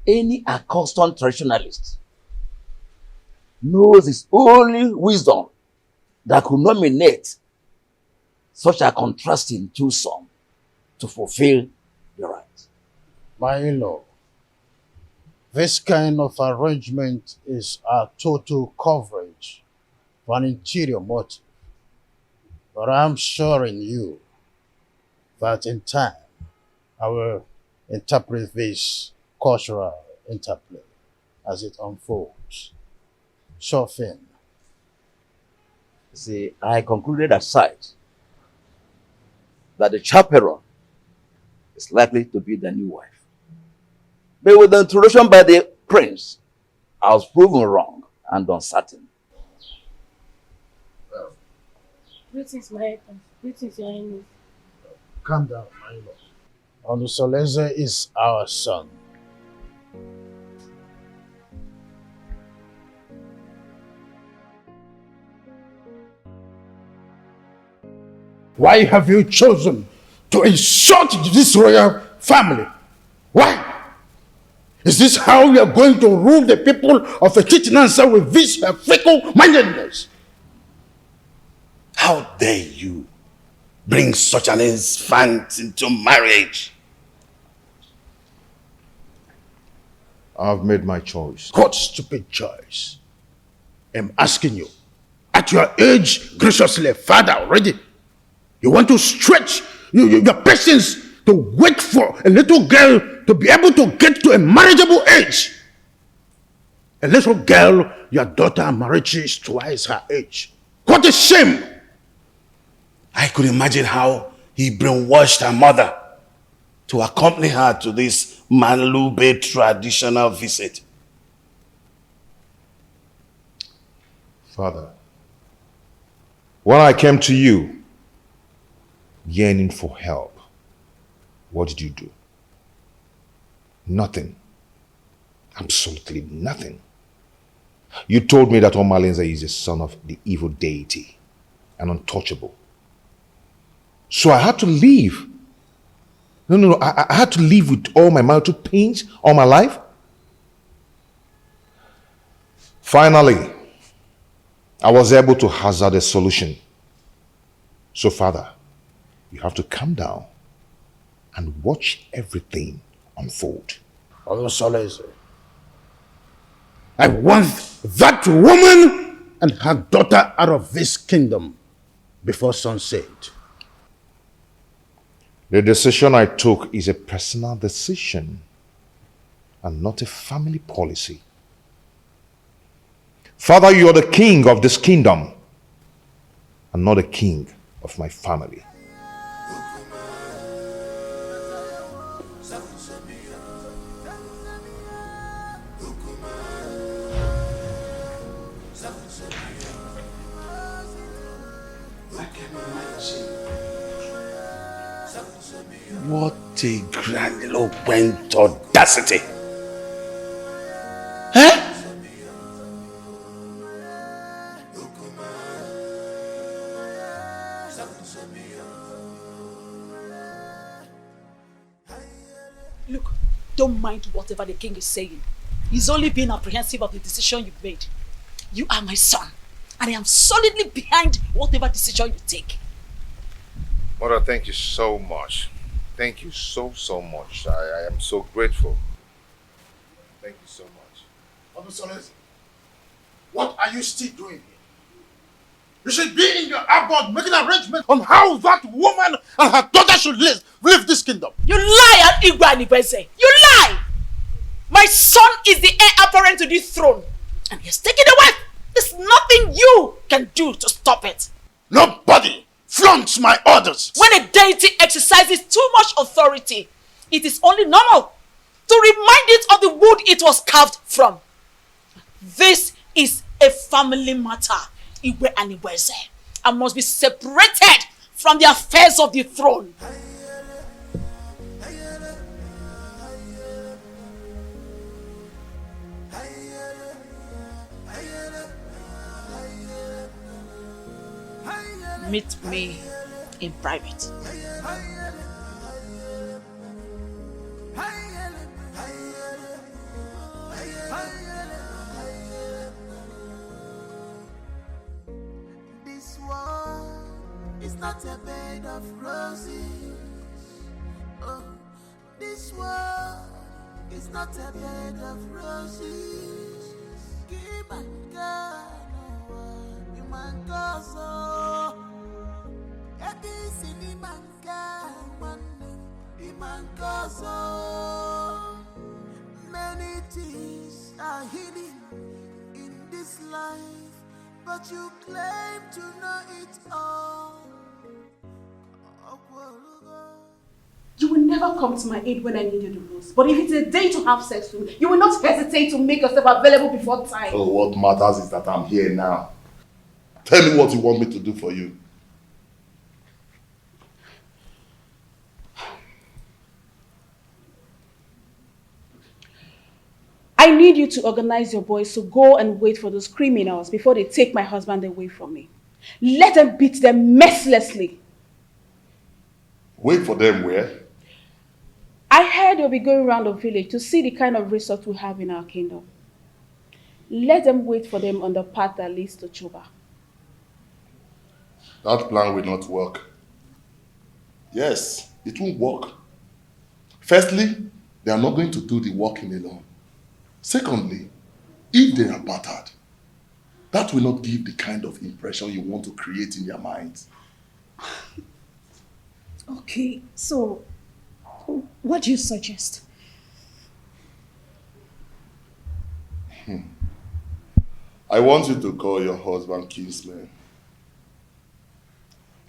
any accustomed traditionalist knows it's only wisdom that could nominate such a contrasting twosome to fulfill the right. My in-law, this kind of arrangement is a total coverage for an interior motive. But I'm assuring you that in time, I will interpret this cultural interplay as it unfolds. Sure thing. See, I concluded at sight that the chaperone is likely to be the new wife. But with the introduction by the prince, I was proven wrong and uncertain. Greetings, my husband. Greetings, your highness. Calm down, my lord. Onusoleze is our son. Why have you chosen to insult this royal family? Why? Is this how you are going to rule the people of Chinenye with this fickle-mindedness? How dare you bring such an infant into marriage? I've made my choice. What stupid choice? I'm asking you. At your age, graciously, father already, you want to stretch your patience to wait for a little girl to be able to get to a marriageable age. A little girl, your daughter Marichi, is twice her age. What a shame! I could imagine how he brainwashed her mother to accompany her to this Malube traditional visit. Father, when I came to you, yearning for help, what did you do? Nothing. Absolutely nothing. You told me that Omalinze is the son of the evil deity and untouchable. So I had to leave. No. I had to live with all my marital pains all my life. Finally, I was able to hazard a solution. So, Father, you have to calm down and watch everything unfold. Onusoleze, I want that woman and her daughter out of this kingdom before sunset. The decision I took is a personal decision and not a family policy. Father, you are the king of this kingdom and not the king of my family. What a grandiloquent audacity! Huh? Look, don't mind whatever the king is saying. He's only being apprehensive of the decision you've made. You are my son, and I am solidly behind whatever decision you take. Mother, thank you so much. Thank you so much. I am so grateful. Thank you so much. Onusoleze, what are you still doing here? You should be in your abode making arrangements on how that woman and her daughter should live this kingdom. You lie, Nnebe. You lie! My son is the heir apparent to this throne. And he has taken the wife. There's nothing you can do to stop it. Nobody flaunts my orders. When a deity exercises too much authority, it is only normal to remind it of the wood it was carved from. This is a family matter, Nnebe, and must be separated from the affairs of the throne. Meet me in private. This world is not a bed of roses. Oh, this world is not a bed of roses. Give my God, you my God, many things are hidden in this life, but you claim to know it all. You will never come to my aid when I need you the most. But if it's a day to have sex with me, you will not hesitate to make yourself available before time. Oh, what matters is that I'm here now. Tell me what you want me to do for you. I need you to organize your boys to go and wait for those criminals before they take my husband away from me. Let them beat them mercilessly. Wait for them where? I heard they'll be going around the village to see the kind of resource we have in our kingdom. Let them wait for them on the path that leads to Chuba. That plan will not work. Yes, it won't work. Firstly, they are not going to do the working alone. Secondly, if they are battered, that will not give the kind of impression you want to create in their minds. Okay, so what do you suggest? I want you to call your husband kinsman.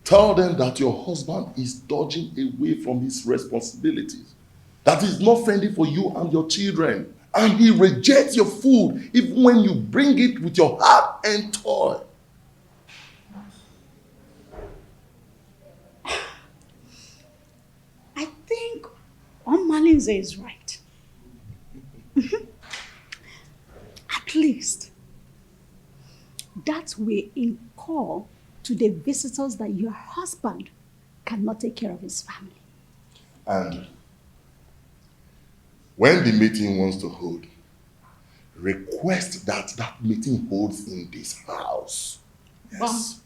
Tell them that your husband is dodging away from his responsibilities, that he's not friendly for you and your children, and he rejects your food even when you bring it with your heart and toil. I think Malinze is right. At least that will incur to the visitors that your husband cannot take care of his family. And when the meeting wants to hold, request that that meeting holds in this house. Yes.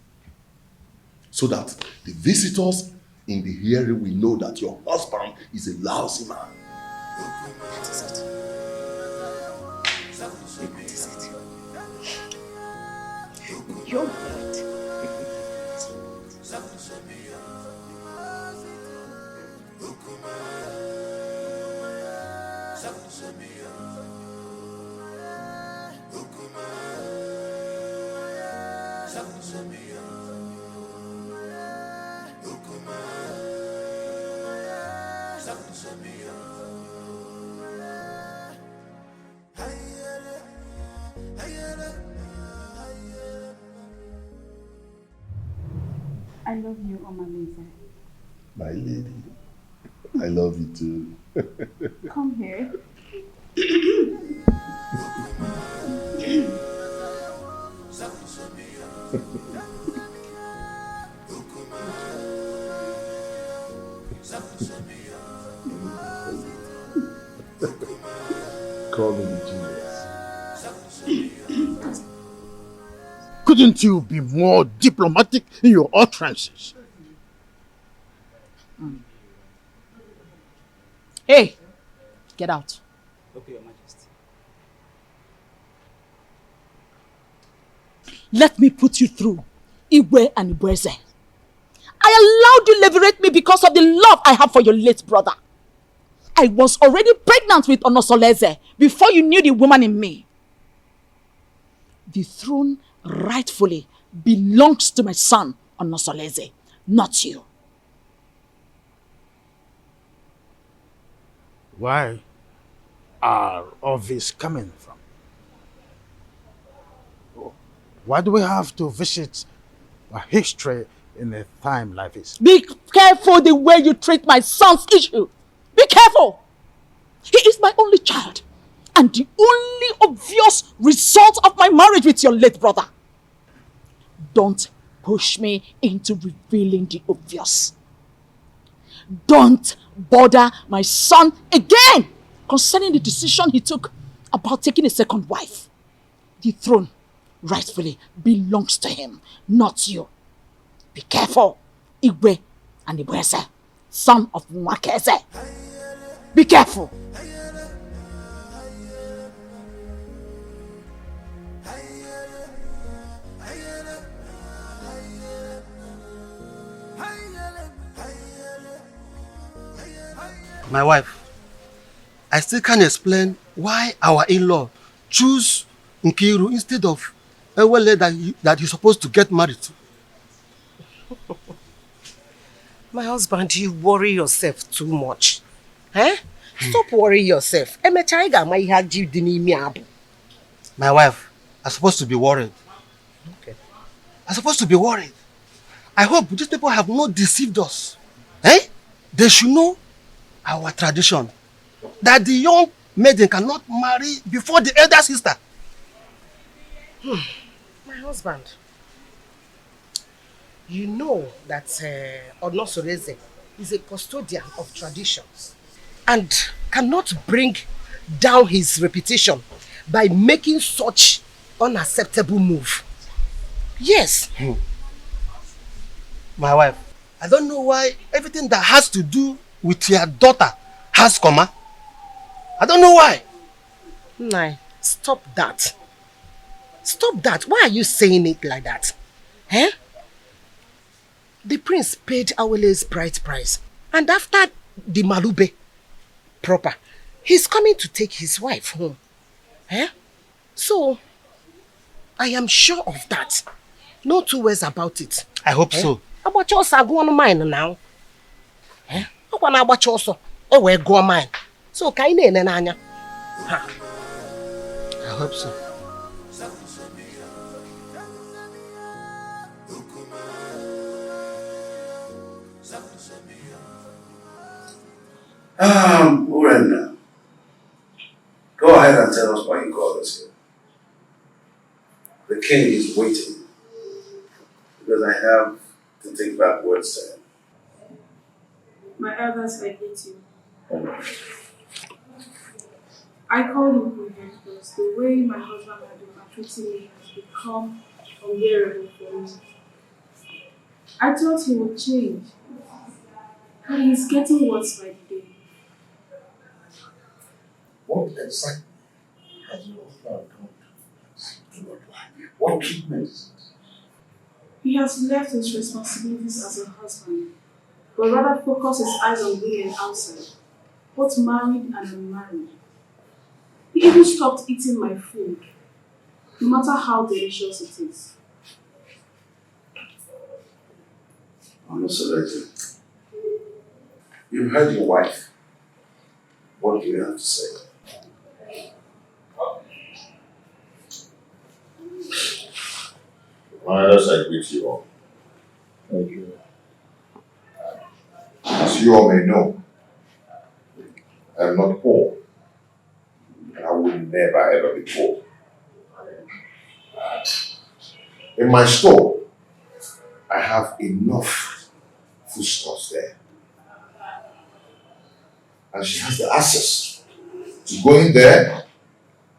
So that the visitors in the hearing will know that your husband is a lousy man. That is it. That is it. You're right. I love you, Malinze. My lady, I love you too. Come here. Call me genius. Couldn't you be more diplomatic in your utterances? Hey, get out. Okay, Your Majesty. Let me put you through Igwe and Ibueze. I allowed you liberate me because of the love I have for your late brother. I was already pregnant with Onosoleze before you knew the woman in me. The throne rightfully belongs to my son, Onosoleze, not you. Where are all this coming from? Why do we have to visit a history in a time like this? Be careful the way you treat my son's issue. Be careful. He is my only child and the only obvious result of my marriage with your late brother. Don't push me into revealing the obvious. Don't bother my son again concerning the decision he took about taking a second wife. The throne rightfully belongs to him, not you. Be careful, Igwe and Ibueze, son of Mwakeze. Be careful. My wife, I still can't explain why our in-law choose Nkiru instead of Ewele that he's supposed to get married to. My husband, you worry yourself too much. Eh? Stop worrying yourself. My wife, I'm supposed to be worried. Okay. I'm supposed to be worried. I hope these people have not deceived us. Eh? They should know our tradition. That the young maiden cannot marry before the elder sister. My husband, you know that Onosoleze is a custodian of traditions and cannot bring down his reputation by making such unacceptable move. Yes. My wife, I don't know why everything that has to do with your daughter has comma. I don't know why. Nah, stop that. Stop that. Why are you saying it like that? Eh? The prince paid Awele's bride price. And after the Malube proper, he's coming to take his wife home. Eh? So, I am sure of that. No two ways about it. I hope so. About yours are going mine now. Eh? I want to watch also. Oh, we're going mine. So, Kaine Nanya. I hope so. Urenna, go ahead and tell us why you called us here. The king is waiting because I have to take back words to him. My elders, I hate you. I called him here because the way my husband had been maltreating me has become unbearable for me. I thought he would change, but he's getting worse by the day. What exactly has your husband done? What treatment is it? He has left his responsibilities as a husband, but rather focus his eyes on women outside, both married and unmarried. He even stopped eating my food, no matter how delicious it is. Onosoleze, you've heard your wife. What do you have to say? My elders, I greet you all. Thank you. As you all may know, I am not poor. And I will never ever be poor. In my store, I have enough foodstuffs there. And she has the access to go in there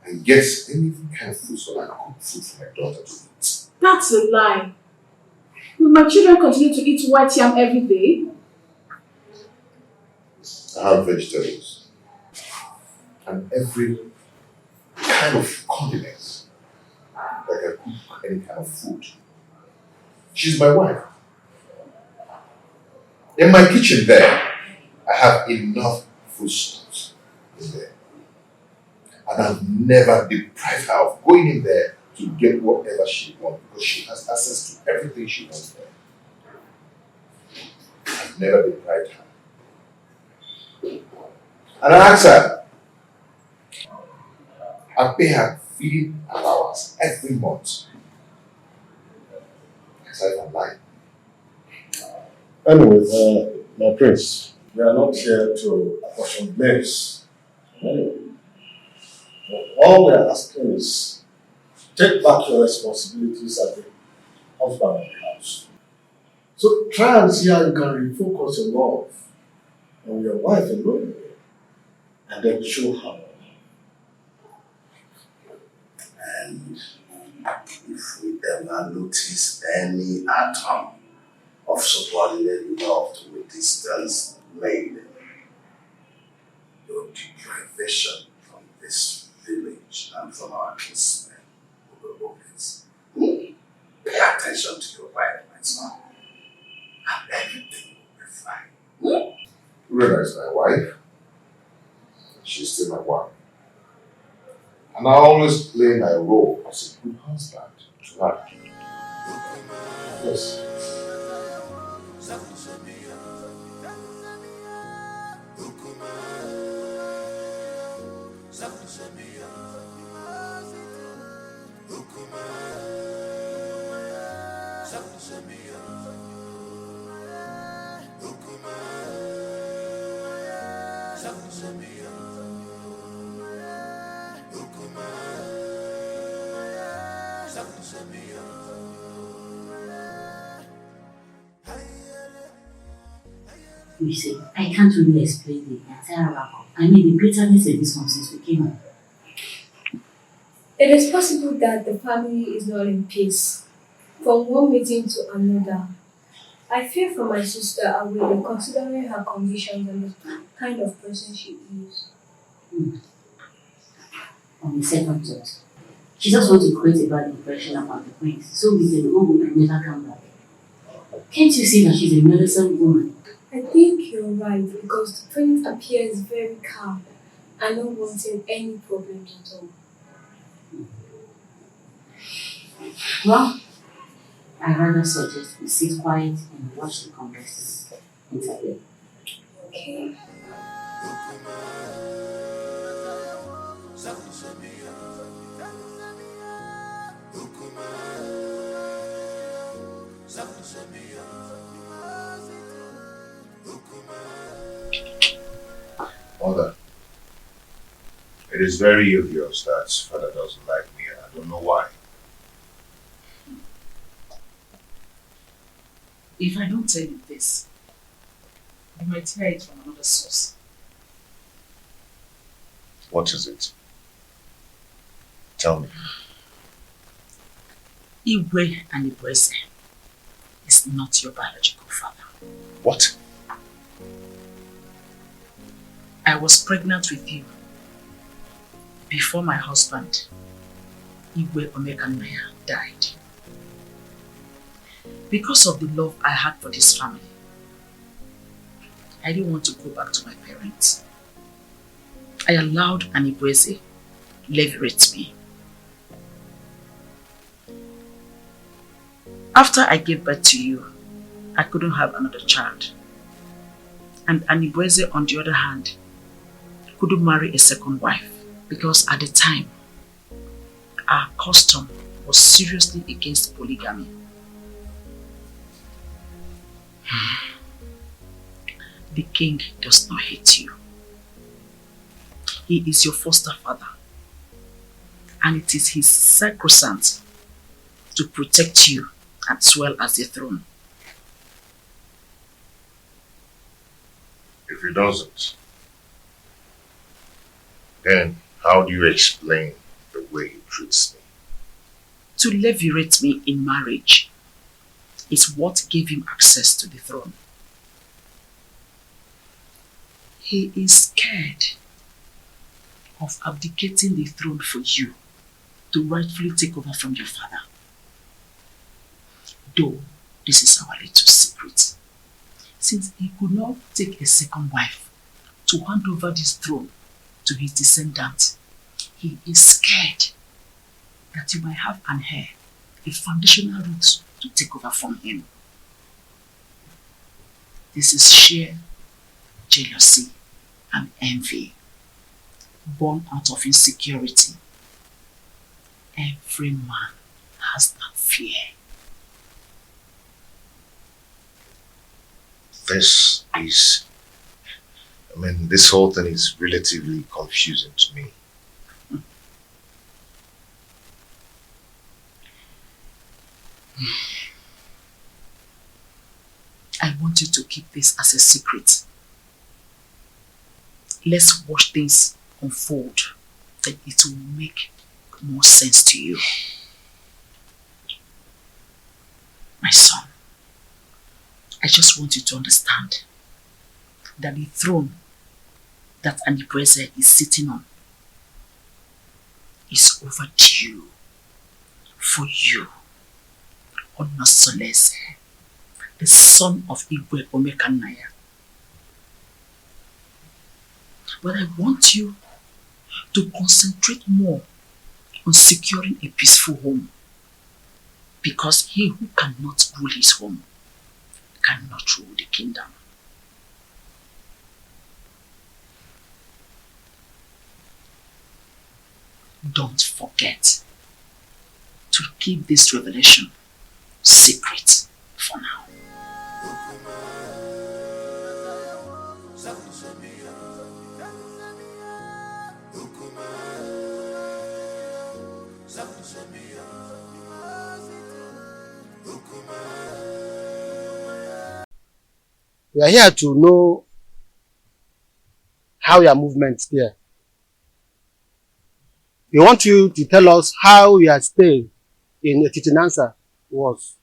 and get any kind of food so I can cook food for my daughter to eat. That's a lie. Will my children continue to eat white yam every day? I have vegetables and every kind of condiments that can cook any kind of food She's my wife. In my kitchen there, I have enough foodstuffs in there. And I've never deprived her of going in there to get whatever she wants because she has access to everything she wants there. I've never deprived her. And I asked her, I pay her feeding allowance every month. Aside from life. Anyway, my prince, we are not here to apportion blames. All we are asking is take back your responsibilities as the husband of the house. So try and see how you can refocus your love on your wife alone and then show her. And if we ever notice any atom of subordinate love to a distance made, your deprivation from this village and from our kinsmen will be obvious. Pay attention to your wife, my son, and everything will be fine. Urena is my wife. She's still my wife. And I always play my role as a good husband to her. Yes. You see, I can't really explain the entire outcome. I mean, the bitterness in this one since we came home. It is possible that the family is not in peace. From one meeting to another, I fear for my sister and will be considering her conditions and the kind of person she is. On the second thought, she just wants to create a bad impression about the prince so we can go home and never come back. Can't you see that she's a meddlesome woman? I think you're right because the prince appears very calm and not wanting any problems at all. Well, I rather suggest we sit quiet and watch the Congress interview. Okay. Mother, it is very obvious that father doesn't like me and I don't know why. If I don't tell you this, you might hear it from another source. What is it? Tell me. Igwe and Adaeze is not your biological father. What? I was pregnant with you before my husband, Igwe Emeka, died. Because of the love I had for this family, I didn't want to go back to my parents. I allowed Adaeze leverage me. After I gave birth to you, I couldn't have another child. And Adaeze, on the other hand, couldn't marry a second wife because at the time, our custom was seriously against polygamy. The king does not hate you. He is your foster father, and it is his sacrosanct to protect you as well as the throne. If he doesn't, then how do you explain the way he treats me? To levirate me in marriage is what gave him access to the throne. He is scared of abdicating the throne for you to rightfully take over from your father. Though This is our little secret. Since he could not take a second wife to hand over this throne to his descendants, he is scared that he might have an heir, a foundational root to take over from him. This is sheer jealousy and envy, born out of insecurity. Every man has that fear. This whole thing is relatively confusing to me. I want you to keep this as a secret. Let's watch things unfold, then it will make more sense to you. My son, I just want you to understand that the throne that Adaeze is sitting on is overdue for you, Onuigbo, the son of Igwe Omeka. But I want you to concentrate more on securing a peaceful home, because he who cannot rule his home cannot rule the kingdom. Don't forget to keep this revelation secret for now. We are here to know how your movements there. We want you to tell us how your stay in Etitinansa was.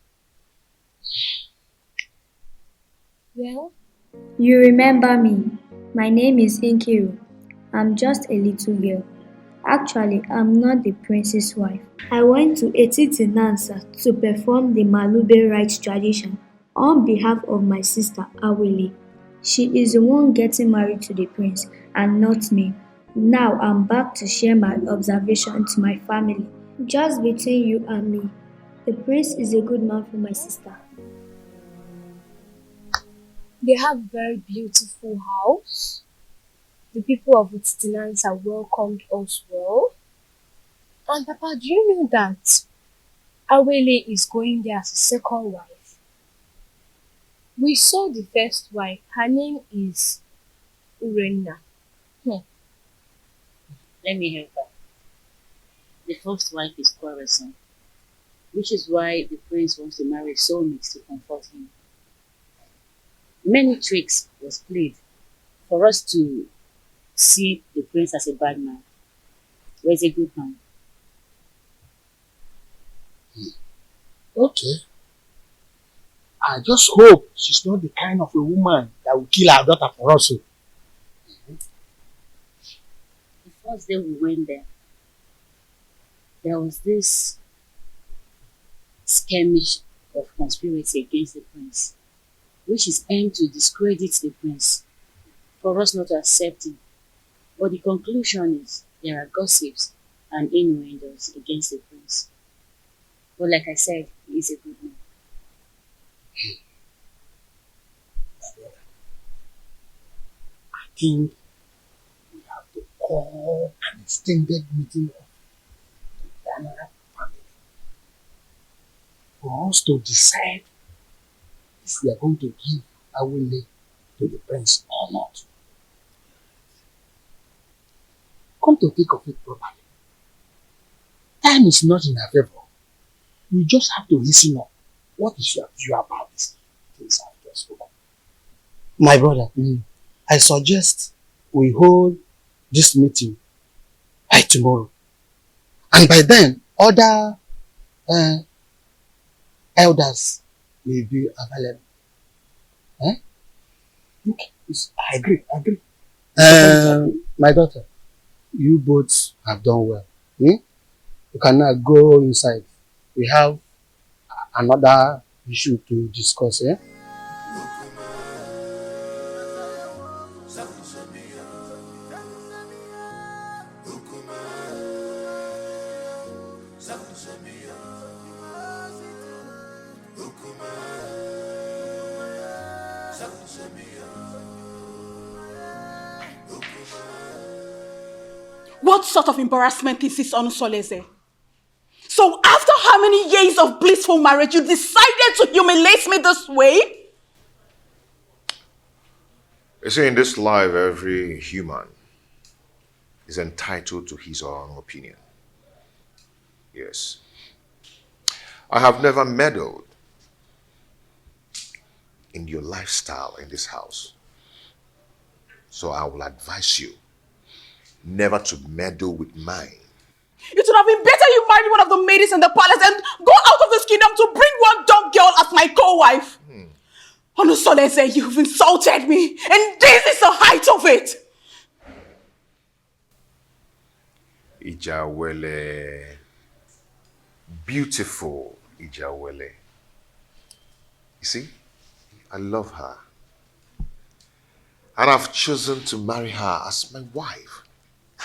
Well, you remember me. My name is Nkiru. I'm just a little girl. Actually, I'm not the prince's wife. I went to Etitinansa to perform the Malube rites tradition on behalf of my sister Awele. She is the one getting married to the prince and not me. Now I'm back to share my observation to my family. Just between you and me, the prince is a good man for my sister. They have a very beautiful house. The people of Etitinansa welcomed us well. And Papa, do you know that Awele is going there as a second wife? We saw the first wife. Her name is Urenna. Let me help her. The first wife is quarrelsome, which is why the prince wants to marry soulmates to comfort him. Many tricks was played for us to see the prince as a bad man, but he's a good man. Okay. I just hope she's not the kind of a woman that will kill her daughter for us. The first day we went there was this skirmish of conspiracy against the prince, which is aimed to discredit the prince, for us not to accept him. But the conclusion is there are gossips and innuendos against the prince. But like I said, he is a good man. I think we have to call an extended meeting of the Pamela family for us to decide if we are going to give Awele to the prince or not. Come to think of it properly, time is not in our favor. We just have to listen up. What is your view about these things I've just spoken? My brother, I suggest we hold this meeting by tomorrow. And by then, other elders will be available. Okay, I agree. My daughter, you both have done well. You can now go inside. We have another issue to discuss, eh? What sort of embarrassment is this, Onusoleze? So after how many years of blissful marriage, you decided to humiliate me this way? You see, in this life, every human is entitled to his or her own opinion. Yes. I have never meddled in your lifestyle in this house. So I will advise you never to meddle with mine. It would have been better you married one of the maids in the palace and go out of this kingdom to bring one dumb girl as my co-wife. Onusoleze, you've insulted me, and this is the height of it. Ijawele. Beautiful Ijawele. You see, I love her. And I've chosen to marry her as my wife.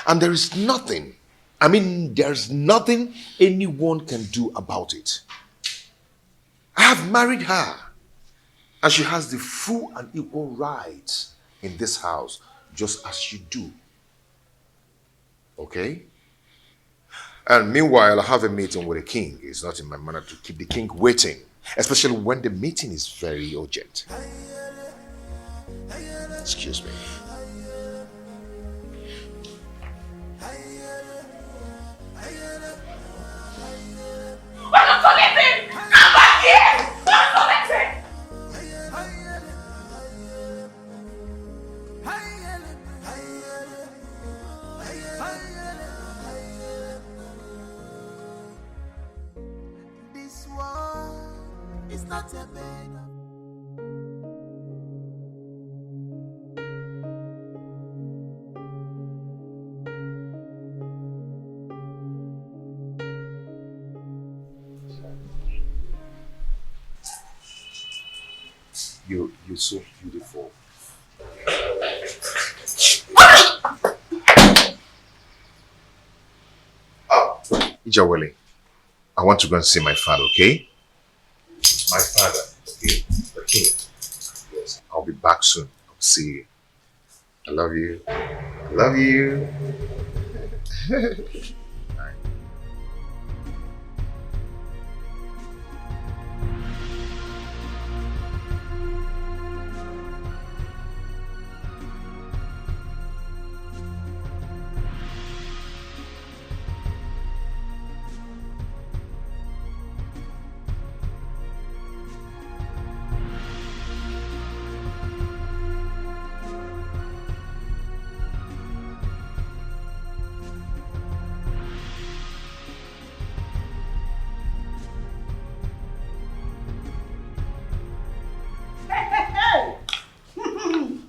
And there is nothing, there's nothing anyone can do about it. I have married her. And she has the full and equal rights in this house, just as you do. Okay? And meanwhile, I have a meeting with the king. It's not in my manner to keep the king waiting, especially when the meeting is very urgent. Excuse me. Come back here! This one is not a bed. You're so beautiful. Ijawele, I want to go and see my father, okay? My father, okay? The king. Yes, I'll be back soon. I'll see you. I love you. I love you.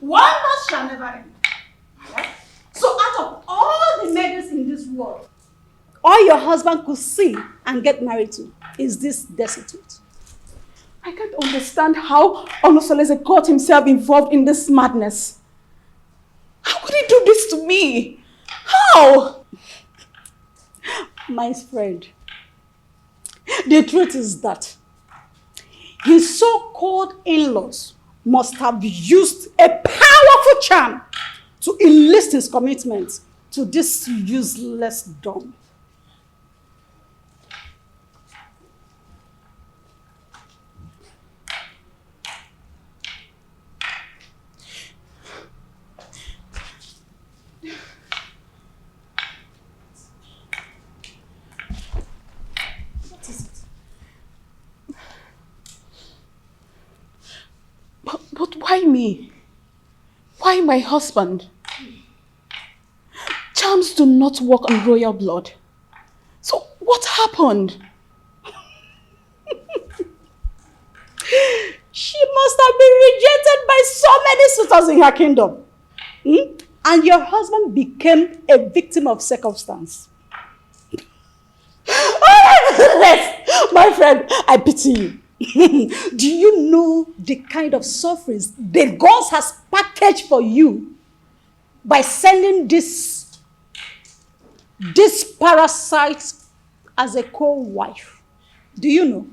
Wonders shall never end. So out of all the maidens in this world, all your husband could see and get married to is this destitute. I can't understand how Onusoleze got himself involved in this madness. How could he do this to me? How? My friend, the truth is that his so-called in-laws must have used a powerful charm to enlist his commitment to this useless dumb. But why me? Why my husband? Charms do not work on royal blood. So what happened? She must have been rejected by so many suitors in her kingdom. And your husband became a victim of circumstance. My friend, I pity you. Do you know the kind of sufferings the gods has packaged for you by sending this parasite as a co-wife? Do you know?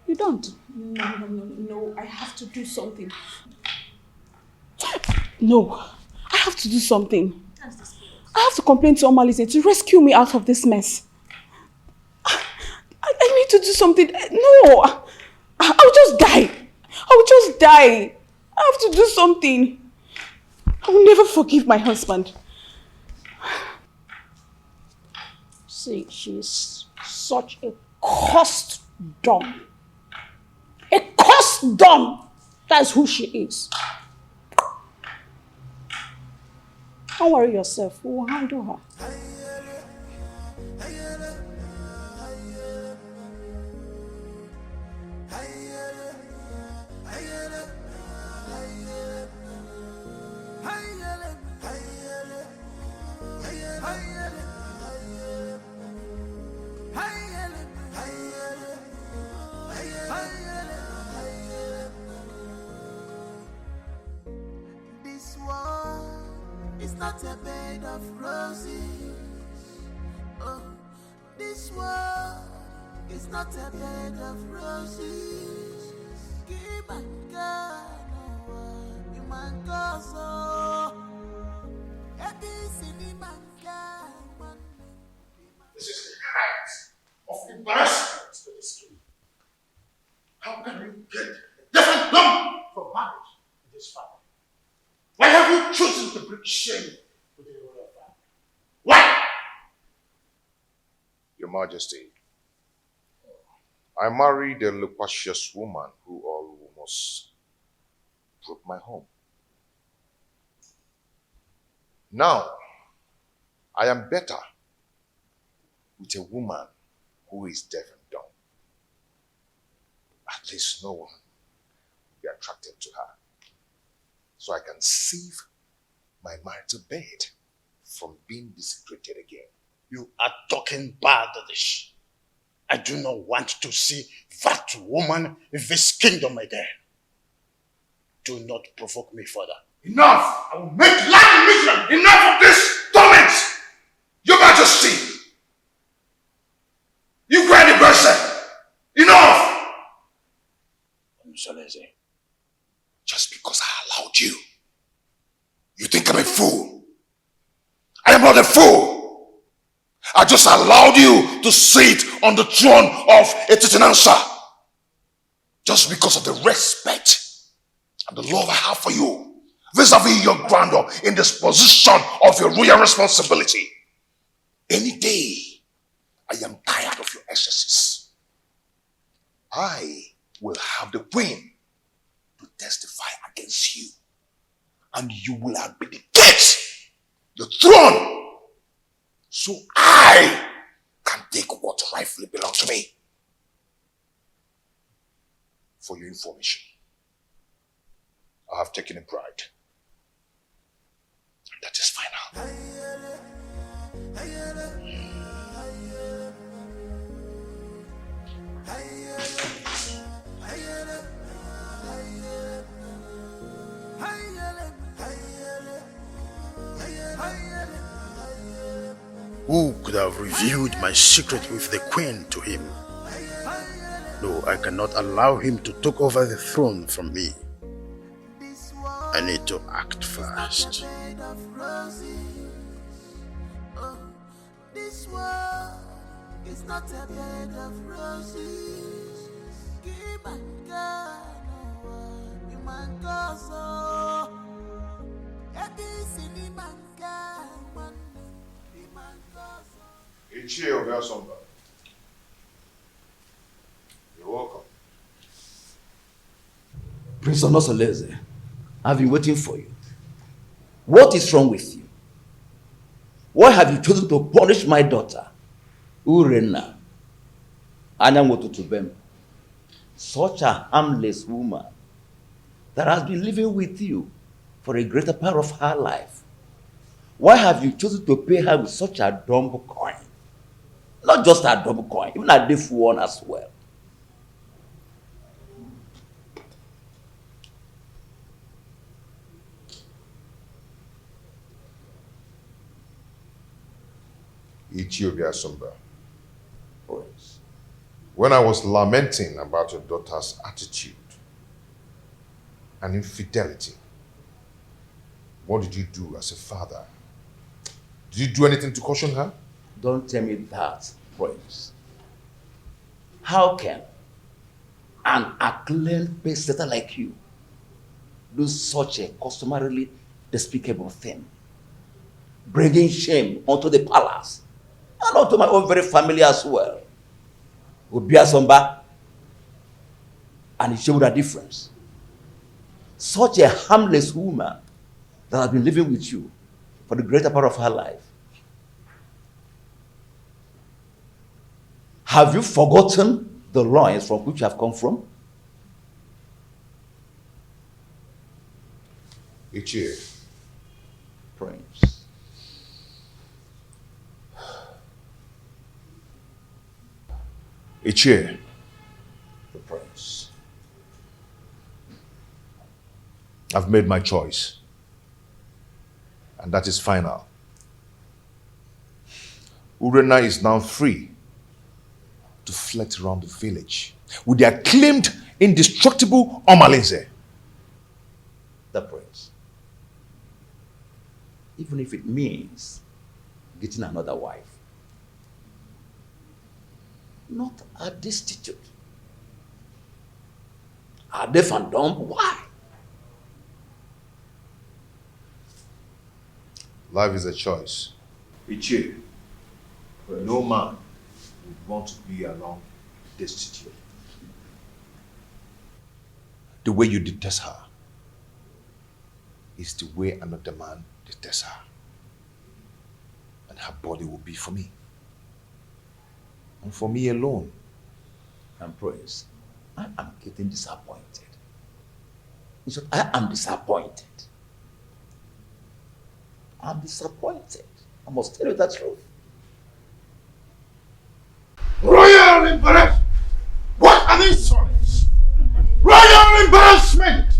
You don't. No, I have to do something. No, I have to do something. I have to complain to Omalize to rescue me out of this mess. I need to do something. No, I'll just die. I'll just die. I have to do something. I will never forgive my husband. See, she's such a cursed dumb. A cursed dumb. That's who she is. Don't worry yourself. We will handle her. This world is not a bed of roses. Oh, this world is not a bed of roses. Give my God, you man gozo. This is the height of embarrassment to this street. How can you get a different number from marriage in this family? Why have you chosen to bring shame to the royal family? Why? Your Majesty, I married a loquacious woman who almost broke my home. Now, I am better with a woman who is deaf and dumb. At least no one will be attracted to her. So I can save my marital bed from being desecrated again. You are talking bad, Doris. I do not want to see that woman in this kingdom again. Do not provoke me further. Enough! I will make life miserable! Enough of this torment! Your Majesty! You cry the person! Enough! Just because I allowed you, you think I'm a fool? I am not a fool! I just allowed you to sit on the throne of a Titanansa just because of the respect and the love I have for you vis-a-vis your grandeur in this position of your royal responsibility. Any day, I am tired of your excesses. I will have the queen to testify against you, and you will abdicate the throne so I can take what rightfully belongs to me. For your information, I have taken a bride. That is final. Who could have revealed my secret with the queen to him? No, I cannot allow him to take over the throne from me. I need to act fast. This world is not a bed of roses. Give my God, you man gozo. You're welcome. Prince Onosoleze, I've been waiting for you. What is wrong with you? Why have you chosen to punish my daughter, Uchenna Mbunabo Tv, such a harmless woman that has been living with you for a greater part of her life? Why have you chosen to pay her with such a dumb coin? Not just a dumb coin, even a deaf one as well. Ethiopia Sumba. When I was lamenting about your daughter's attitude and infidelity, what did you do as a father? Did you do anything to caution her? Don't tell me that, Prince. How can an acclaimed pace-setter like you do such a customarily despicable thing? Bringing shame onto the palace and onto my own very family as well. Obia Somba, and it showed a difference. Such a harmless woman that has been living with you for the greater part of her life. Have you forgotten the loins from which you have come from? Ichie. Prince. Ichie. The Prince. I've made my choice. And that is final. Urena is now free to flit around the village with the acclaimed, indestructible Omalinze. The Prince. Even if it means getting another wife. Not a destitute. A deaf and dumb? Why? Life is a choice. Ichie, no man would want to be alone destitute. The way you detest her is the way another man detests her. And her body will be for me. And for me alone. And Prince, I am getting disappointed. In short, I am disappointed. I'm disappointed. I must tell you the truth. Royal embarrassment! What an insolence! Royal embarrassment!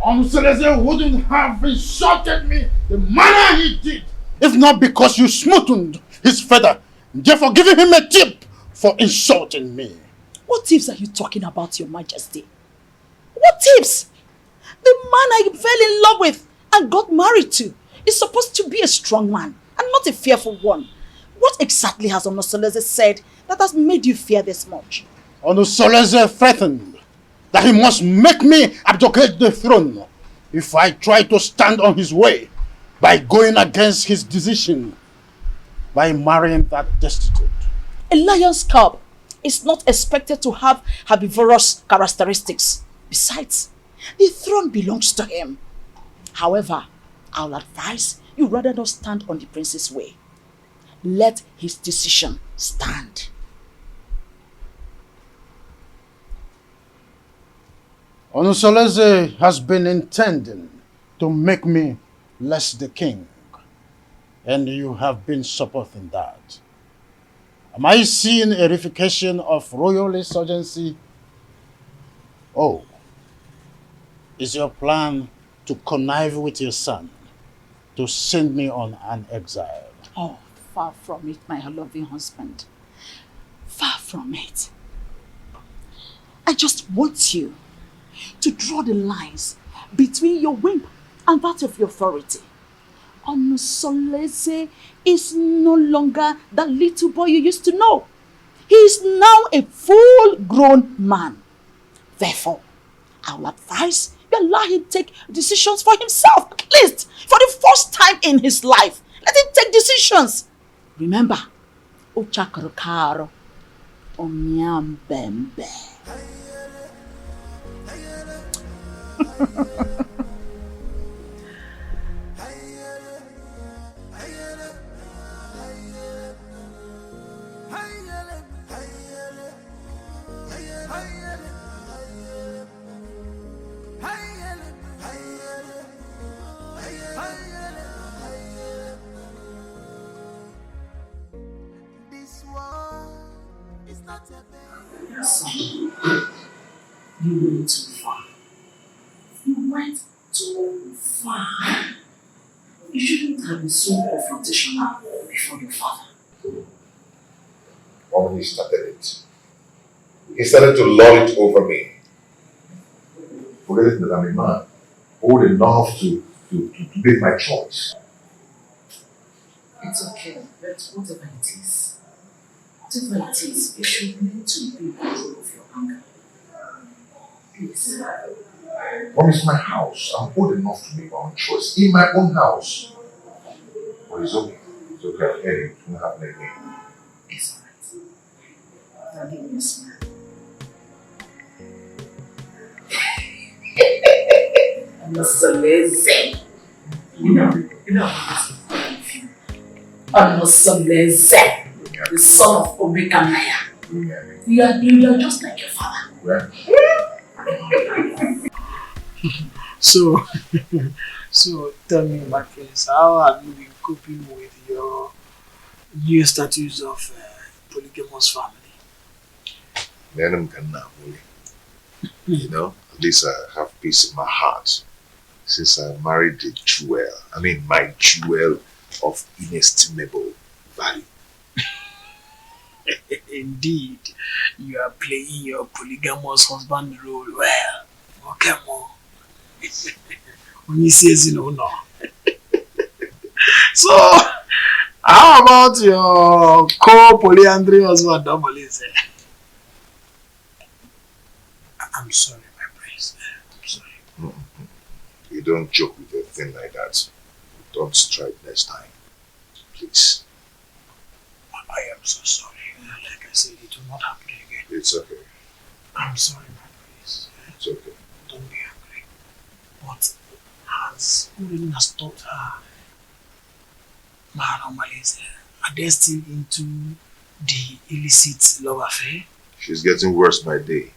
Onuseleze wouldn't have insulted me the manner he did if not because you smoothened his feather, therefore giving him a tip for insulting me. What tips are you talking about, Your Majesty? What tips? The man I fell in love with and got married to is supposed to be a strong man and not a fearful one. What exactly has Onusoleze said that has made you fear this much? Onusoleze threatened that he must make me abdicate the throne if I try to stand on his way by going against his decision by marrying that destitute. A lion's cub is not expected to have herbivorous characteristics. Besides, the throne belongs to him. However, I'll advise you rather not stand on the prince's way. Let his decision stand. Onusoleze has been intending to make me less the king, and you have been supporting that. Am I seeing a reification of royal insurgency? Oh, is your plan to connive with your son to send me on an exile? Oh, far from it, my loving husband. Far from it. I just want you to draw the lines between your whim and that of your authority. Onusoleze is no longer that little boy you used to know. He is now a full-grown man. Therefore, I will advise you allow him take decisions for himself, at least for the first time in his life. Let him take decisions. Remember, Uchakarokaro, Onyambembe. You went too far. You went too far. You shouldn't have been so confrontational before your father. When he started it, he started to lord it over me. Forgetting that I'm a man, old enough to make my choice. It's okay, but whatever it is, you should learn to be in control of your anger. Please. Mom, it's my house. I'm old enough to make my own choice in my own house. But it's okay. It's okay. I'll hear you. It won't happen again. It's alright. Now give me a smile. I'm so lazy. You know I'm so lazy. The son of Emeka. You are just like your father. So tell me, my friends, how have you been coping with your new status of polygamous family? You know, at least I have peace in my heart since I married the jewel. I mean, my jewel of inestimable value. Indeed, you are playing your polygamous husband role well. Okay, more. When he says no. So, how about your co-polyandry husband, Ademoye? I'm sorry, my prince. I'm sorry. You don't joke with a thing like that. Don't strike next time. Please. I am so sorry. Like I said, it will not happen again. It's okay. I'm sorry, my prince. It's okay. Don't be angry. But has Urena taught her Maurice Adaeze into the illicit love affair? She's getting worse by day.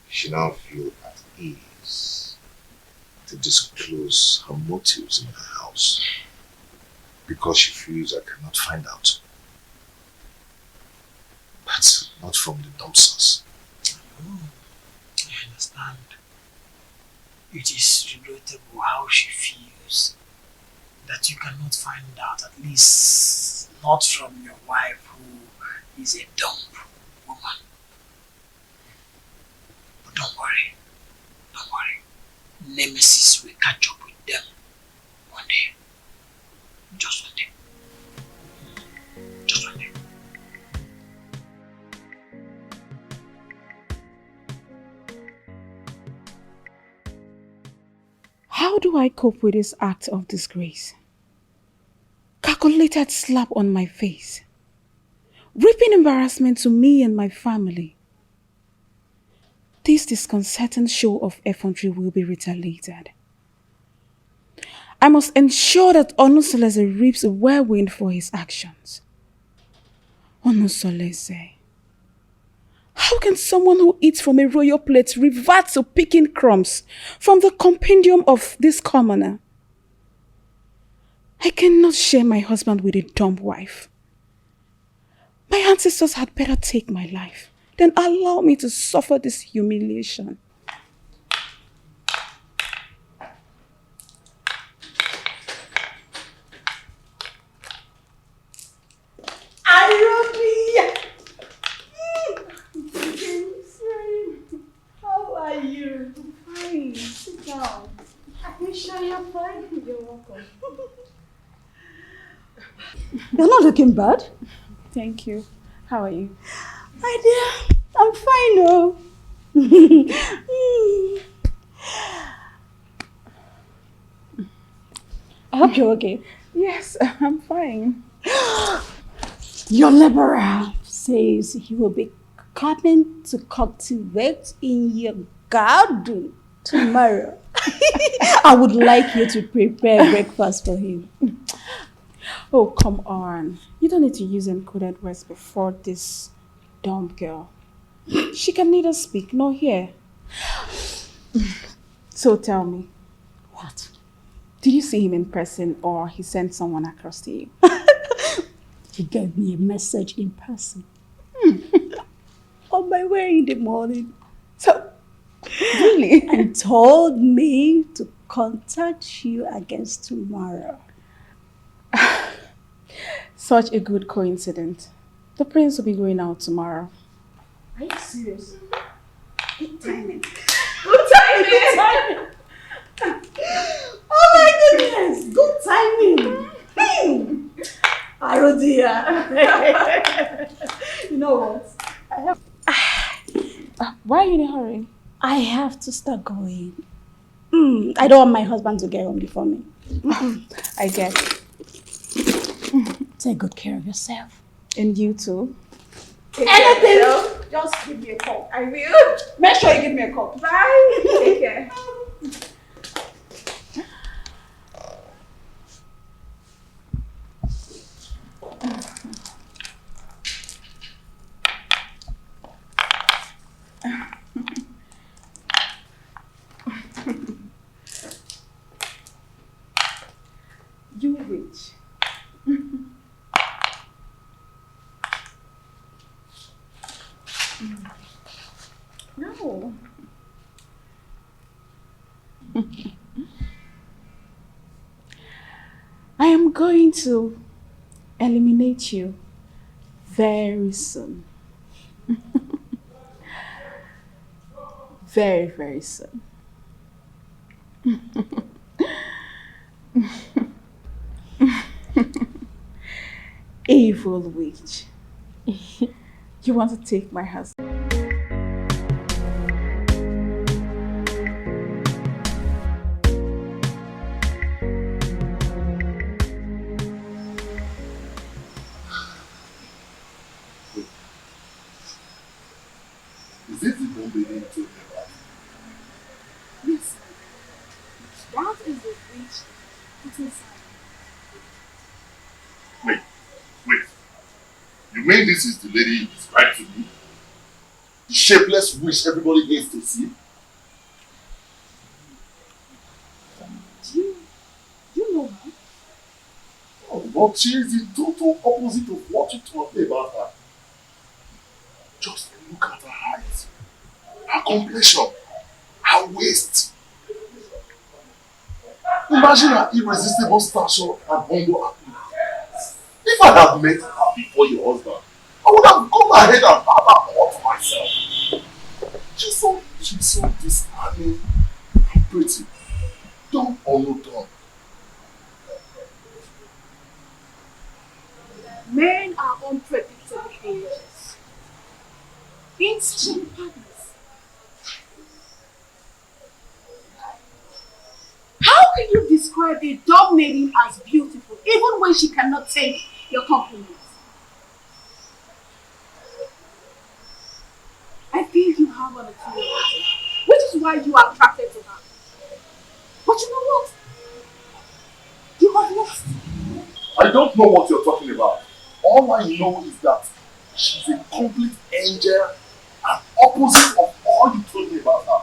She now feels at ease to disclose her motives in her house because she feels I cannot find out. But not from the dump source. Oh, I understand. It is regrettable how she feels that you cannot find out, at least not from your wife who is a dumb woman. But don't worry. Nemesis will catch up with them one day. Just one day. Just one day. How do I cope with this act of disgrace? Calculated slap on my face. Reaping embarrassment to me and my family. This disconcerting show of effrontery will be retaliated. I must ensure that Onusolese reaps a whirlwind for his actions. Onusolese. How can someone who eats from a royal plate revert to picking crumbs from the compendium of this commoner? I cannot share my husband with a dumb wife. My ancestors had better take my life than allow me to suffer this humiliation. How are you? Fine. Sit down. Are you sure you're fine? You're welcome. You're not looking bad. Thank you. How are you? My dear, I'm fine, oh. I hope you're okay. Yes, I'm fine. Your laborer says he will be coming to cultivate in your garden tomorrow. I would like you to prepare breakfast for him. Oh, come on. You don't need to use encoded words before this dumb girl. She can neither speak nor hear. So tell me. What? Did you see him in person or he sent someone across to you? He gave me a message in person. On my way in the morning. So, Really? And told me to contact you against tomorrow. Such a good coincidence. The prince will be going out tomorrow. Are you serious? Good timing. Good timing! Oh my goodness! Good timing! Oh dear. You know what? Why are you in a hurry? I have to start going. I don't want my husband to get home before me. I get. Take good care of yourself. And you too. Anything, just give me a call. I will. Make sure you give me a call. Bye. Take care. You rich. No. I am going to eliminate you very soon. Very, very soon. Evil witch. You want to take my husband? Is it the bomb baby you told me about? Yes. That is the witch put inside. Wait. You mean this is the lady you described to me? The shapeless witch everybody needs to see? Do you know her? Oh, but she is the total opposite of what you told me about her. Just look at her height, her complexion, her waist. Imagine her irresistible stature and humble appearance. If I had met her before your husband, I would have gone ahead and had her all to myself. She's so disarming and pretty. Dumb or no dumb. Men are unpredictable creatures. Instant partners. How can you describe a dumb maiden as beautiful, even when she cannot take your compliments? I feel you have an inferiority, which is why you are attracted to her. But you know what? You have lost. I don't know what you're talking about. All I know is that she's a complete angel and opposite of all you told me about her.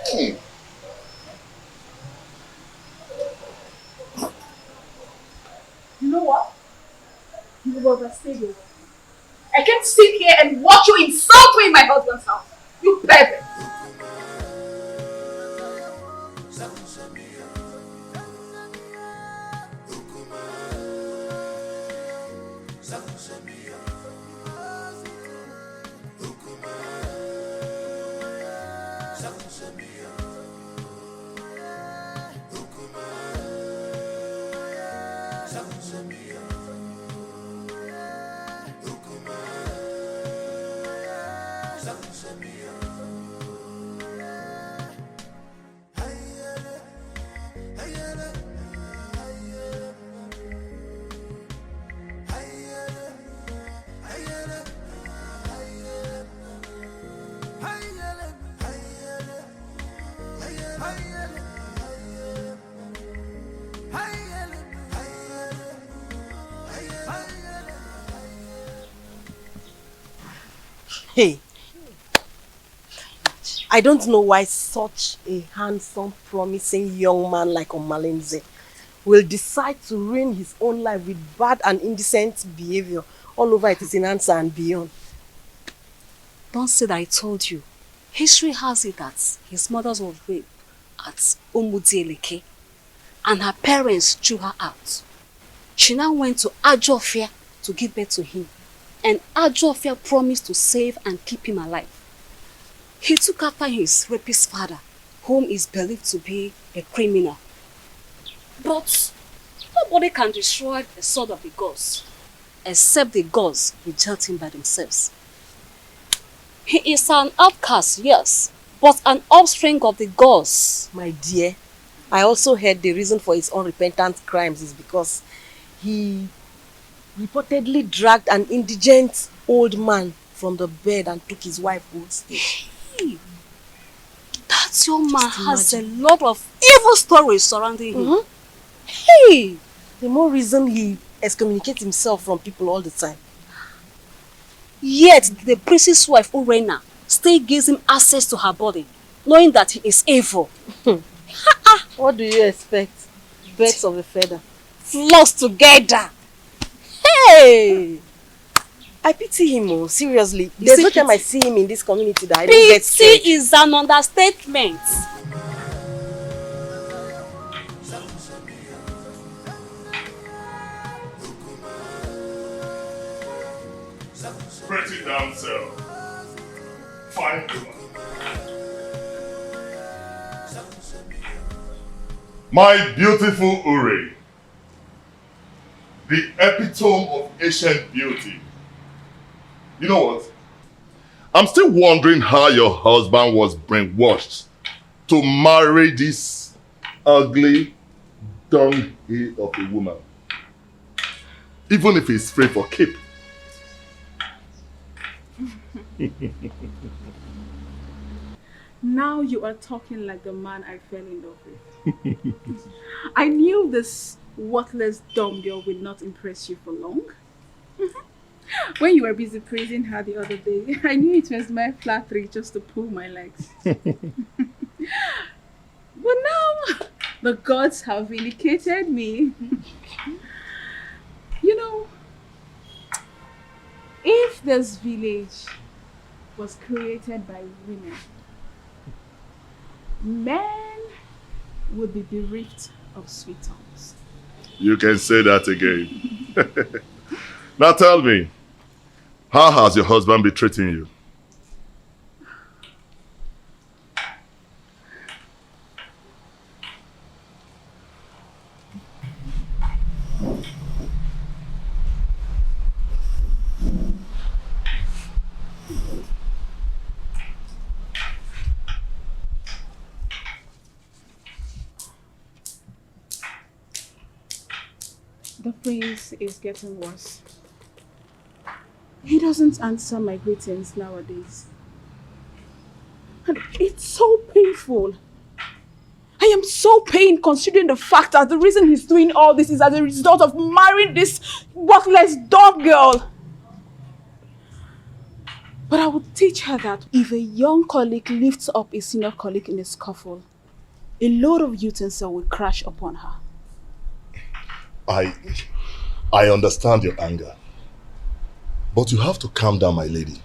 Hey. You know what? You have overstayed your welcome. I can't sit here and watch you insult me in my husband's house. You pervert. Hey, I don't know why such a handsome, promising young man like Omalinze will decide to ruin his own life with bad and indecent behavior all over his answer and beyond. Don't say that I told you. History has it that his mother was raped at Umudieleke and her parents threw her out. She now went to Ajofia to give birth to him, and Ajofia promised to save and keep him alive. He took after his rapist father, whom is believed to be a criminal. But nobody can destroy the sword of the gods, except the gods reject him by themselves. He is an outcast, yes, but an offspring of the gods. My dear, I also heard the reason for his unrepentant crimes is because he reportedly dragged an indigent old man from the bed and took his wife hostage. Hey, that young man has a lot of evil stories surrounding him. Hey, the more reason he excommunicates himself from people all the time. Yet the priest's wife, Urena, still gives him access to her body, knowing that he is evil. What do you expect? Birds of a feather. Floss together. Hey! I pity him, oh, seriously. There's no time I see him in this community that I don't get scared. Pity is an understatement. Pretty damsel, fine woman. My beautiful Uri, the epitome of ancient beauty. You know what? I'm still wondering how your husband was brainwashed to marry this ugly dunghill of a woman, even if he's free for keep. Now you are talking like the man I fell in love with. I knew this worthless dumb girl would not impress you for long. When you were busy praising her the other day, I knew it was my flattery just to pull my legs. But now, the gods have vindicated me. You know, if this village was created by women, men would be bereft of sweet tongues. You can say that again. Now tell me, how has your husband been treating you? The prince is getting worse. He doesn't answer my greetings nowadays. And it's so painful. I am so pained considering the fact that the reason he's doing all this is as a result of marrying this worthless dog girl. But I will teach her that if a young colleague lifts up a senior colleague in a scuffle, a load of utensil will crash upon her. I understand your anger. But you have to calm down, my lady.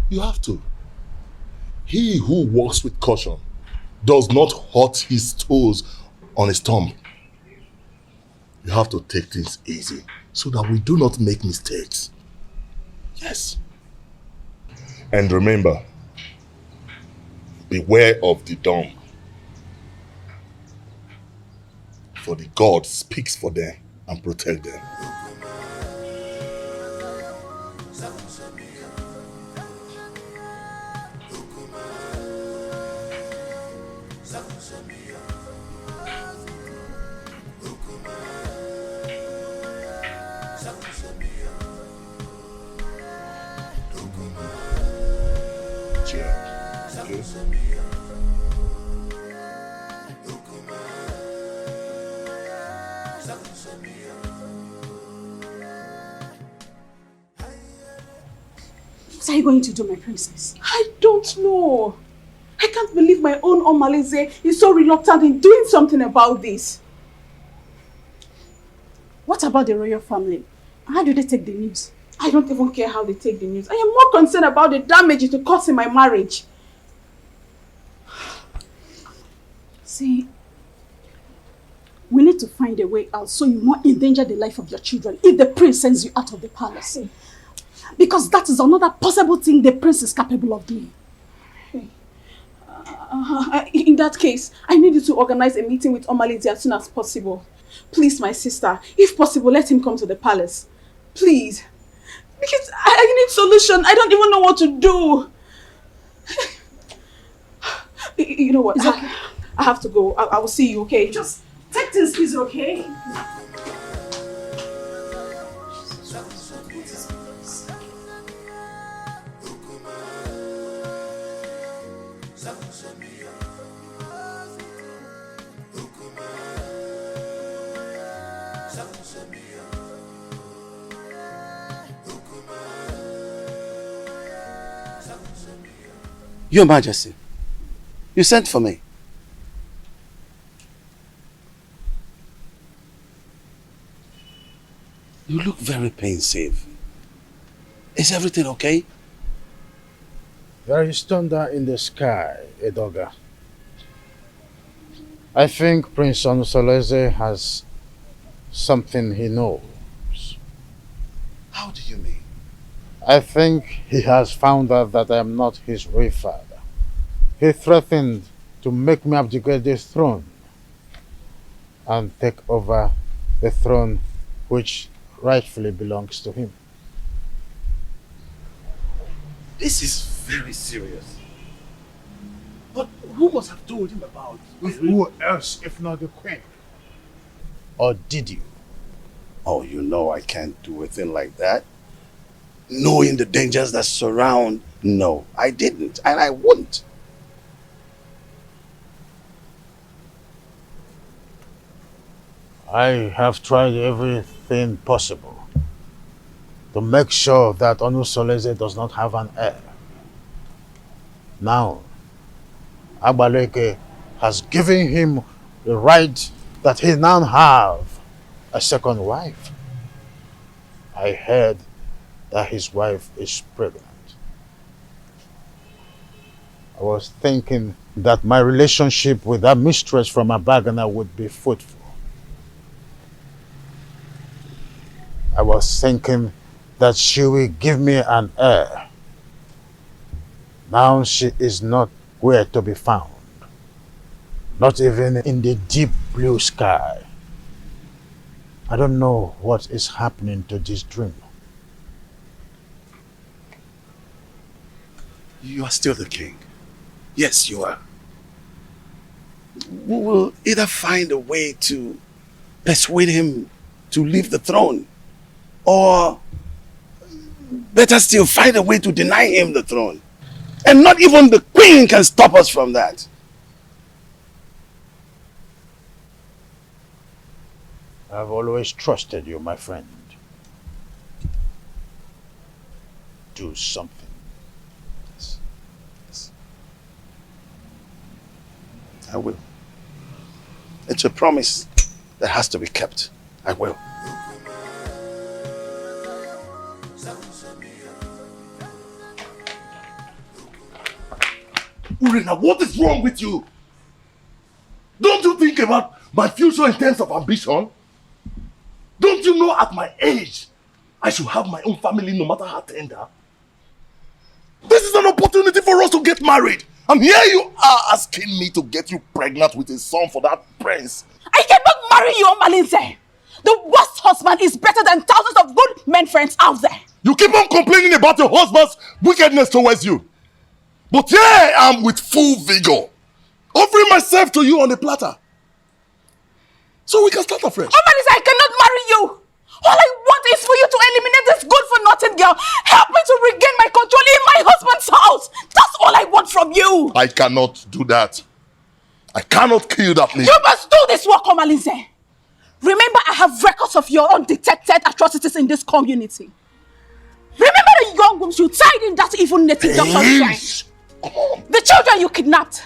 You have to. He who walks with caution does not hurt his toes on his thumb. You have to take things easy so that we do not make mistakes. Yes. And remember, beware of the dumb. For the God speaks for them and protect them. What are you going to do, my princess? I don't know. I can't believe my own Omaleze is so reluctant in doing something about this. What about the royal family? How do they take the news? I don't even care how they take the news. I am more concerned about the damage it will cause in my marriage. See, we need to find a way out so you won't endanger the life of your children if the prince sends you out of the palace. Because that is another possible thing the prince is capable of doing. In that case, I need you to organize a meeting with Omalinze as soon as possible. Please, my sister, if possible, let him come to the palace. Please. Because I need solution. I don't even know what to do. You know what? Okay. I have to go. I will see you, okay? Just take things easy, okay? Your Majesty, you sent for me. You look very pensive. Is everything okay? There is thunder in the sky, Edoga. I think Prince Onusoleze has something he knows. How do you mean? I think he has found out that I am not his real father. He threatened to make me abdicate the throne and take over the throne which rightfully belongs to him. This is very serious. But who must have told him about it? Who else if not the queen? Or did you? Oh, you know I can't do a thing like that. Knowing the dangers that surround, no, I didn't, and I wouldn't. I have tried everything possible to make sure that Onusoleze does not have an heir. Now, Agbaleke has given him the right that he now have a second wife. I heard that his wife is pregnant. I was thinking that my relationship with that mistress from Apga would be fruitful. I was thinking that she will give me an heir. Now she is not where to be found. Not even in the deep blue sky. I don't know what is happening to this dream. You are still the king. Yes, you are. We will either find a way to persuade him to leave the throne, or better still, find a way to deny him the throne. And not even the queen can stop us from that. I've always trusted you, my friend. Do something. Yes. Yes. I will. It's a promise that has to be kept. I will. Urena, what is wrong with you? Don't you think about my future in terms of ambition? Don't you know at my age, I should have my own family no matter how tender? This is an opportunity for us to get married. And here you are asking me to get you pregnant with a son for that prince. I cannot marry you, Omalinze. The worst husband is better than thousands of good men friends out there. You keep on complaining about your husband's wickedness towards you. But here I am with full vigor, offering myself to you on a platter. So we can start afresh. Omalinze, I cannot marry you. All I want is for you to eliminate this good-for-nothing girl. Help me to regain my control in my husband's house. That's all I want from you. I cannot do that. I cannot kill that lady. You must do this work, Omalinze. Remember, I have records of your undetected atrocities in this community. Remember the young wombs you tied in that evil native doctor's shrine. The children you kidnapped.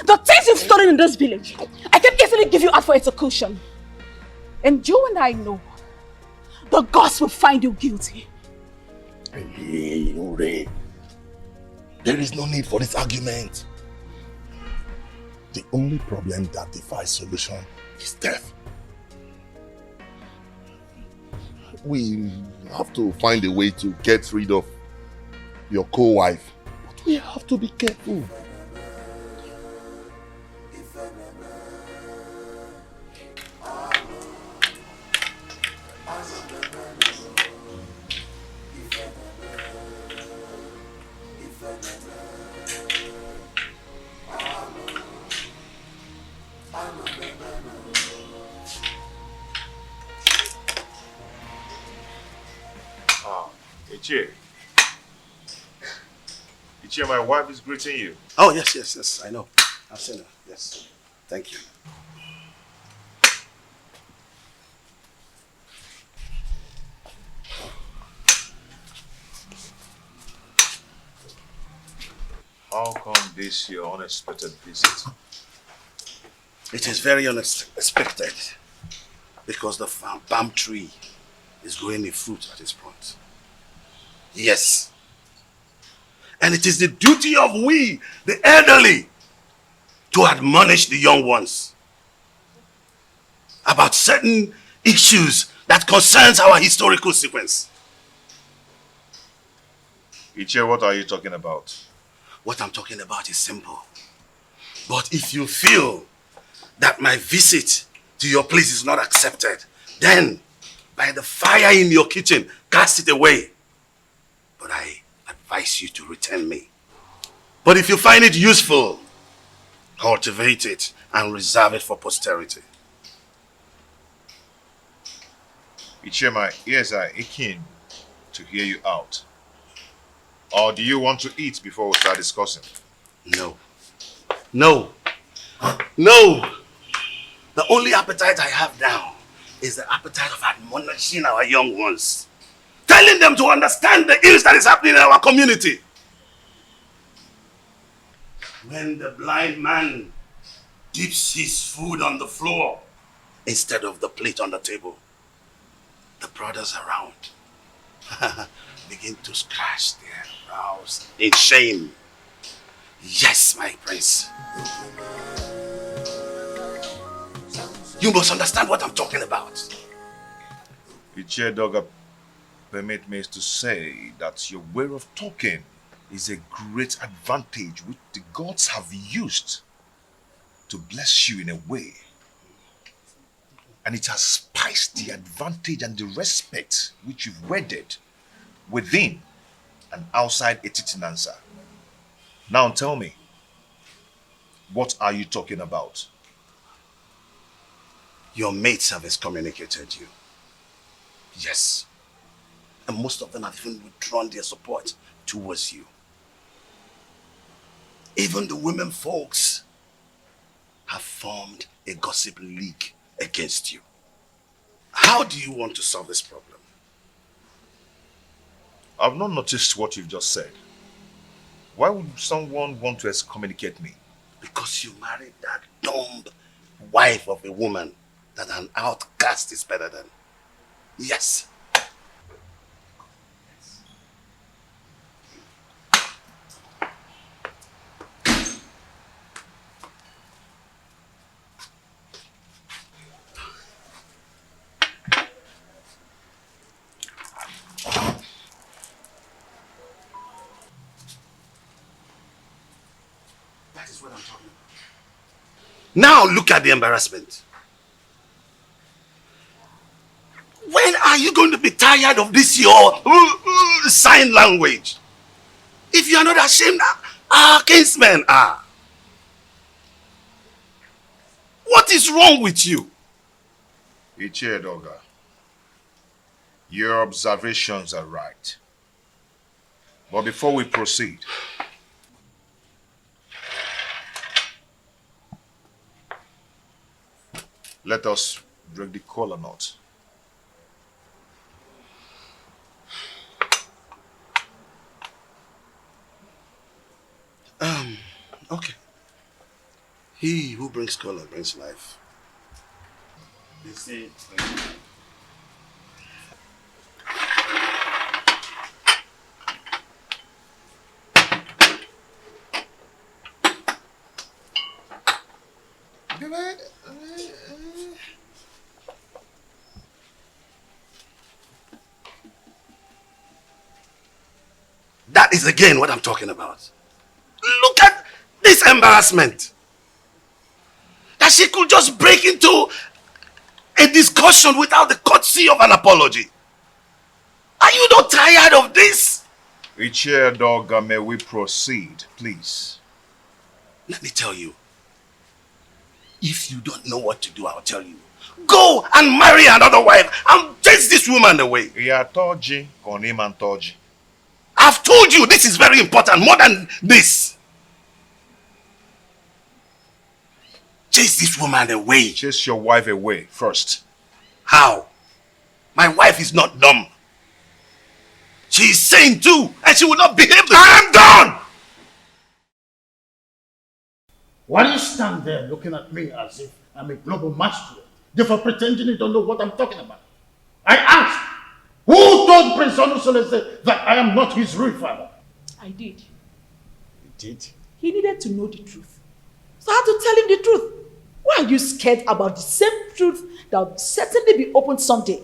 The things you've stolen in this village. I can easily give you out for execution. And you and I know the gods will find you guilty. Hey, Ure. There is no need for this argument. The only problem that defies solution is death. We have to find a way to get rid of your co-wife. But we have to be careful. Ichie. Ichie, my wife is greeting you. Oh, yes, I know. I've seen her, yes. Thank you. How come this your unexpected visit? It is very unexpected because the palm tree is growing a fruit at this point. Yes. And it is the duty of we, the elderly, to admonish the young ones about certain issues that concerns our historical sequence. Ichie, what are you talking about? What I'm talking about is simple. But if you feel that my visit to your place is not accepted, then by the fire in your kitchen, cast it away. But I advise you to return me. But if you find it useful, cultivate it and reserve it for posterity. Ichie, my ears are aching to hear you out. Or do you want to eat before we start discussing? No. No. No. The only appetite I have now is the appetite of admonishing our young ones. Telling them to understand the ills that is happening in our community. When the blind man dips his food on the floor instead of the plate on the table, the brothers around begin to scratch their brows in shame. Yes, my prince. You must understand what I'm talking about. Ichie Doga, permit me to say that your way of talking is a great advantage which the gods have used to bless you in a way. And it has spiced the advantage and the respect which you've wedded within and outside Etitinansa. Now tell me, what are you talking about? Your mates have excommunicated you. Yes. And most of them have even withdrawn their support towards you. Even the women folks have formed a gossip league against you. How do you want to solve this problem? I've not noticed what you've just said. Why would someone want to excommunicate me? Because you married that dumb wife of a woman that an outcast is better than. Yes. That is what I'm talking about. Now look at the embarrassment. When are you going to be tired of this your sign language? If you are not ashamed, our kinsmen are. What is wrong with you? Ichie Doga, your observations are right. But before we proceed, let us break the kola nut. Okay. He who brings color brings life. They say. That is again what I'm talking about. Look at this embarrassment. That she could just break into a discussion without the courtesy of an apology. Are you not tired of this? Ichie Doga, may we proceed, please? Let me tell you. If you don't know what to do, I'll tell you. Go and marry another wife and chase this woman away. I've told you this is very important, more than this. Chase this woman away. Chase your wife away first. How? My wife is not dumb. She is sane too, and she will not behave the I am done! Why do you stand there looking at me as if I'm a global masquerade, therefore pretending you don't know what I'm talking about? I asked, who told Prince Onusolese that I am not his real father? I did. You did? He needed to know the truth. So I had to tell him the truth. Why are you scared about the same truth that will certainly be opened someday?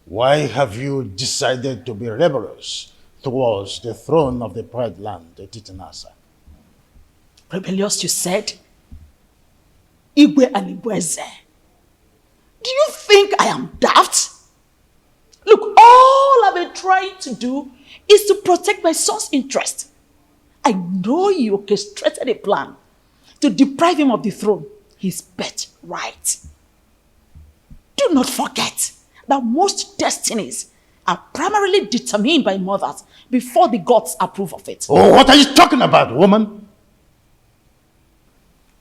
Why have you decided to be rebellious towards the throne of the Pride Land, the Titanasa? Rebellious, you said? Igwe and Igweze. Do you think I am daft? Look, all I've been trying to do is to protect my son's interest. I know you orchestrated a plan to deprive him of the throne, his birthright. Do not forget that most destinies are primarily determined by mothers before the gods approve of it. Oh, what are you talking about, woman?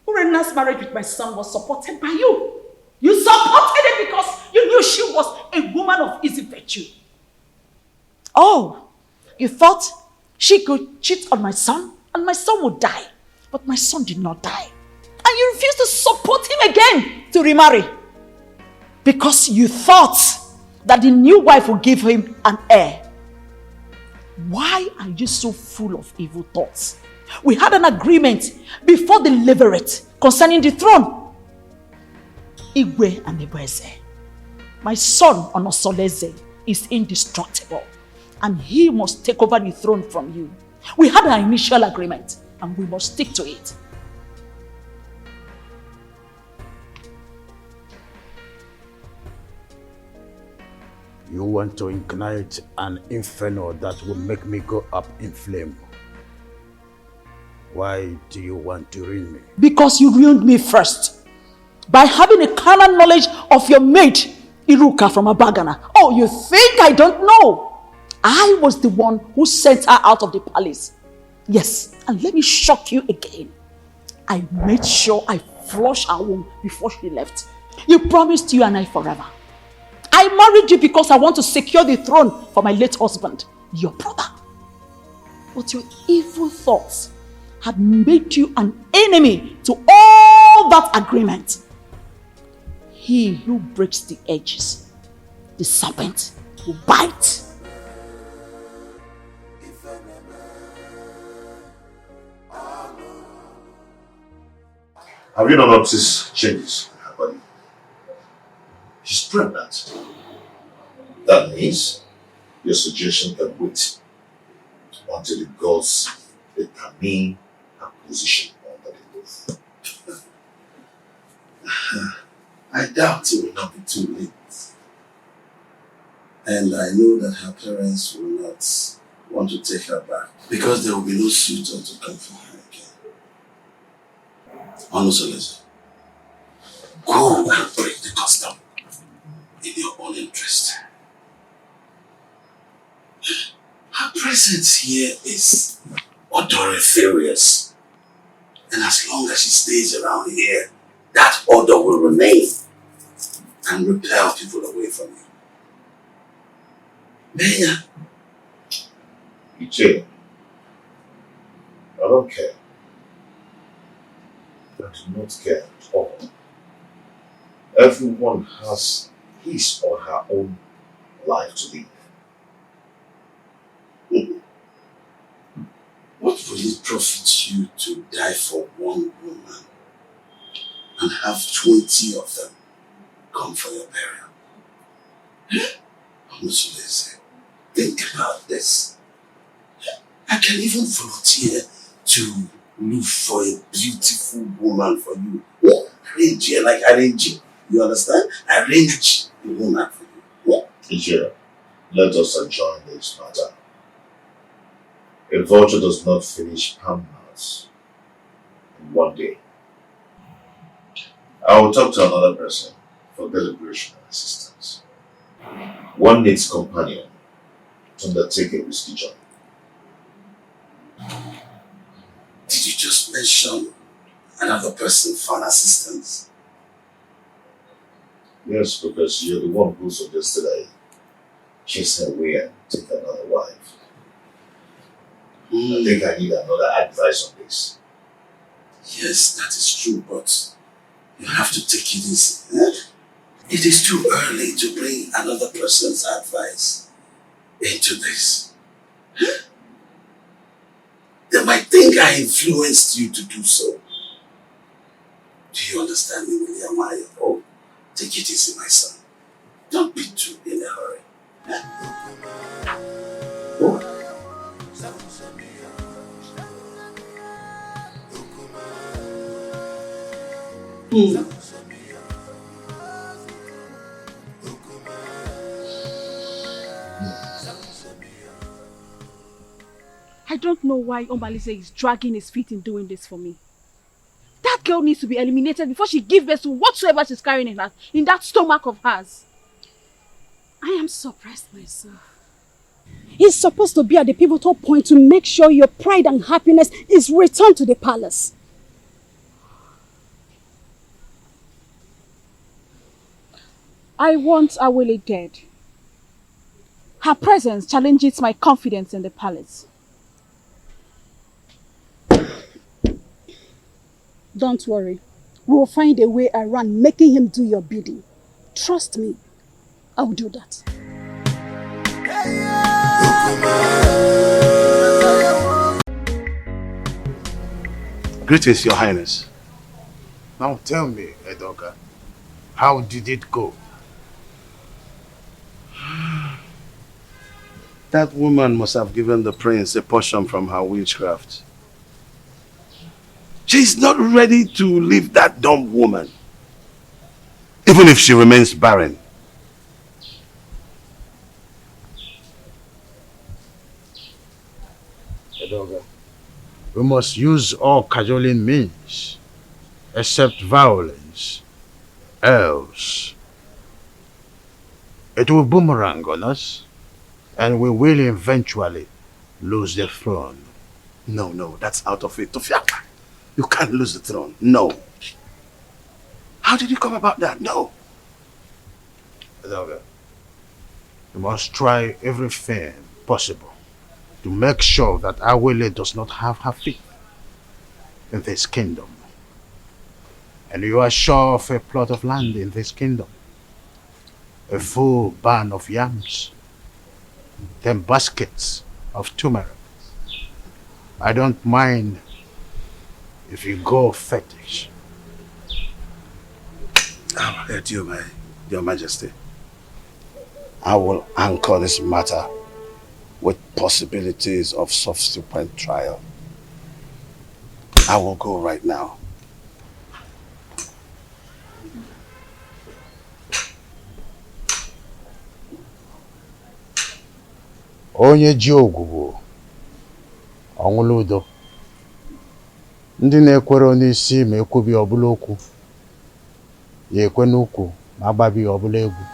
Urenna's marriage with my son was supported by you. You supported it because you knew she was a woman of easy virtue. Oh, you thought she could cheat on my son and my son would die. But my son did not die. And you refused to support him again to remarry. Because you thought that the new wife would give him an heir. Why are you so full of evil thoughts? We had an agreement before the levirate concerning the throne. Igwe and Igweze. My son Onosoleze is indestructible and he must take over the throne from you. We had an initial agreement and we must stick to it. You want to ignite an inferno that will make me go up in flame. Why do you want to ruin me? Because you ruined me first. By having a carnal knowledge of your maid, Iruka from Abagana. Oh, you think I don't know? I was the one who sent her out of the palace. Yes, and let me shock you again. I made sure I flushed her womb before she left. You promised you and I forever. I married you because I want to secure the throne for my late husband, your brother. But your evil thoughts had made you an enemy to all that agreement. He who breaks the edges, the serpent will bite. Have you not noticed changes in her body? She's pregnant. That means your suggestion can wait until the gods determine her position under the roof. I doubt it will not be too late. And I know that her parents will not want to take her back because there will be no suitor to come for her again. Onusolese, go and break the custom in your own interest. Her presence here is odoriferous. And as long as she stays around here, that odor will remain and repel people away from you. Maya. Ichie, I don't care. I do not care at all. Everyone has his or her own life to live. What will it profit you to die for one woman and have 20 of them come for your burial. Honestly, think about this. I can even volunteer to look for a beautiful woman for you. Arrange it. You understand? Arrange the woman for you. Teacher, let us adjourn this matter. A vulture does not finish Pamela's in one day. I will talk to another person for deliberation and assistance. One needs companion to undertake a risky journey. Did you just mention another person for assistance? Yes, because you're the one who suggested I chase her away and take another wife. I think I need another advice on this. Yes, that is true, but you have to take it easy. It is too early to bring another person's advice into this. They might think I influenced you to do so. Do you understand me, William? Oh, take it easy, my son. Don't be too in a hurry. Oh. I don't know why Omalize is dragging his feet in doing this for me. That girl needs to be eliminated before she gives birth to whatsoever she's carrying in that stomach of hers. I am surprised myself. He's supposed to be at the pivotal point to make sure your pride and happiness is returned to the palace. I want Awele dead. Her presence challenges my confidence in the palace. Don't worry. We will find a way around making him do your bidding. Trust me. I will do that. Greetings, Your Highness. Now tell me, Edoga, how did it go? That woman must have given the prince a portion from her witchcraft. She's not ready to leave that dumb woman, even if she remains barren. Edoga, we must use all cajoling means, except violence, else it will boomerang on us, and we will eventually lose the throne. No, that's out of it. Ifeka, you can't lose the throne. No. How did you come about that? No. Edoga, we must try everything possible to make sure that Awele does not have her feet in this kingdom. And you are sure of a plot of land in this kingdom, a full barn of yams, 10 baskets of turmeric. I don't mind if you go fetish. Your Majesty, I will anchor this matter with possibilities of subsequent trial. I will go right now. Onye ji ogwugwu ọṅụlụ udo. Ndị na-ekwere n'isi ma ekwubi ọbụla okwu, ya ekwe n'ukwu ma agbabi ọbụla egwu.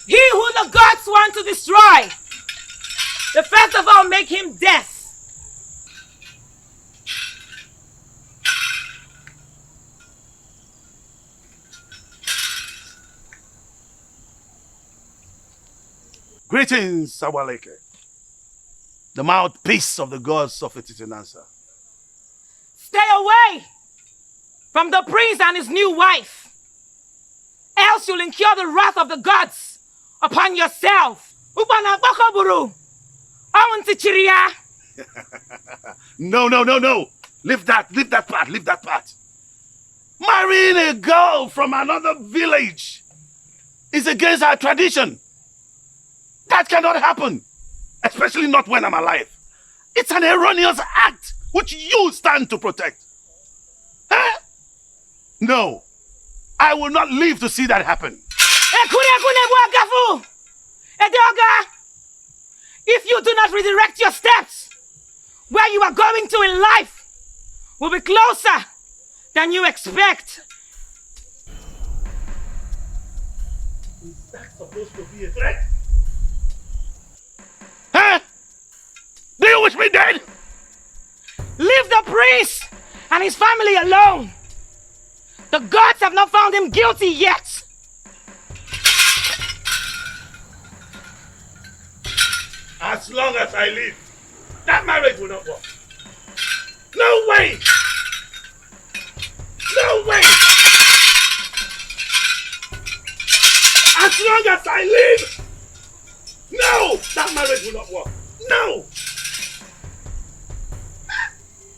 He who the gods want to destroy, the first of all make him death. Greetings, Awaleke, the mouthpiece of the gods of Etitinansa. Stay away from the prince and his new wife, else you'll incur the wrath of the gods upon yourself. No. Leave that part. Marrying a girl from another village is against our tradition. That cannot happen, especially not when I'm alive. It's an erroneous act which you stand to protect. Huh? No, I will not live to see that happen. If you do not redirect your steps, where you are going to in life will be closer than you expect. Is that supposed to be a threat? Huh? Do you wish me dead? Leave the priest and his family alone. The gods have not found him guilty yet. As long as I live, that marriage will not work. No way! No way! As long as I live, no! That marriage will not work. No!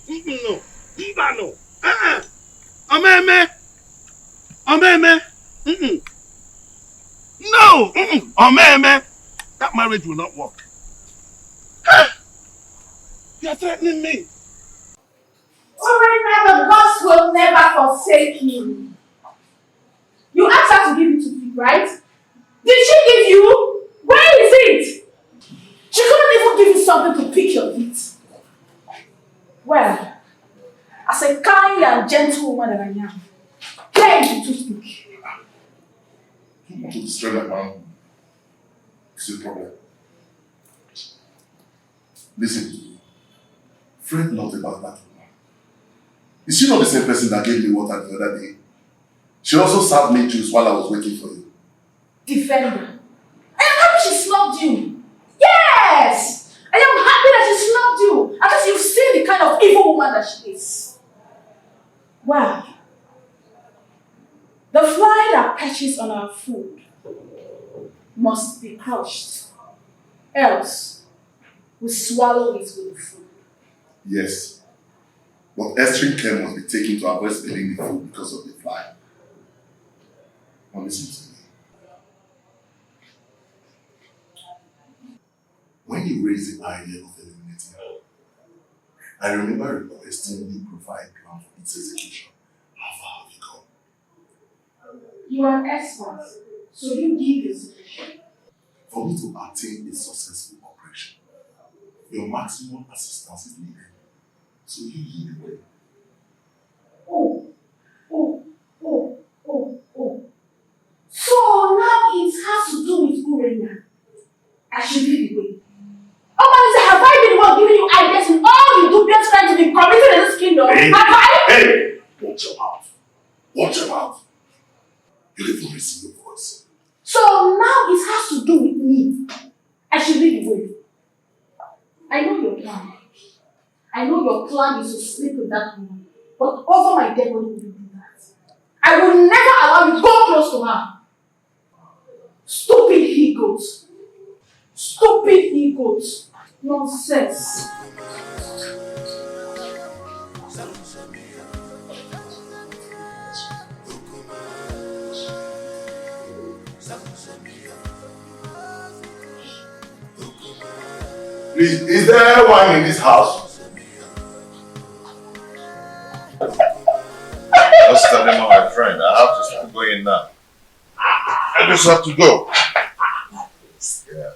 No. No. Ameme. No! Ameme. That marriage will not work. You are threatening me. Alright, now the gods will never forsake you. You asked her to give it to me, right? Did she give you? Where is it? She couldn't even give you something to pick your feet. Well, as a kind and gentle woman that I am, here is to speak. You want to destroy that man? It's a problem. Listen to me. Fret not about that woman. Is she not the same person that gave me water the other day? She also served me juice while I was waiting for you. Defender. I am happy she snubbed you. Yes! I am happy that she snubbed you. Because you've seen the kind of evil woman that she is. Well, the fly that perches on our food must be crushed. Else, we swallow it with the food. Yes. But extreme care must be taken to avoid spilling the food because of the fly. Now listen to me. When you raised the idea of eliminating her, I remember requesting you provide plan for its execution. How far have you gone? You are an expert, so you give your suggestion. For me to attain a successful operation, your maximum assistance is needed. So you lead the way. Oh. So now it has to do with Urena. I should lead the way. Oh, man, have I been the one giving you ideas in all you do just trying to be committed in this kingdom? Hey, have I? Hey! Watch your mouth. Watch your mouth. You'll even receive your voice. So now it has to do with me. I should lead the way. I know your plan. I know your plan is to sleep with that woman. But over my dead body, will you do that? I will never allow you to go close to her. Stupid he-goat. Stupid he-goat. Nonsense. Please, is there wine in this house? Just tell them, my friend, I have to start going now. I just have to go. Yeah.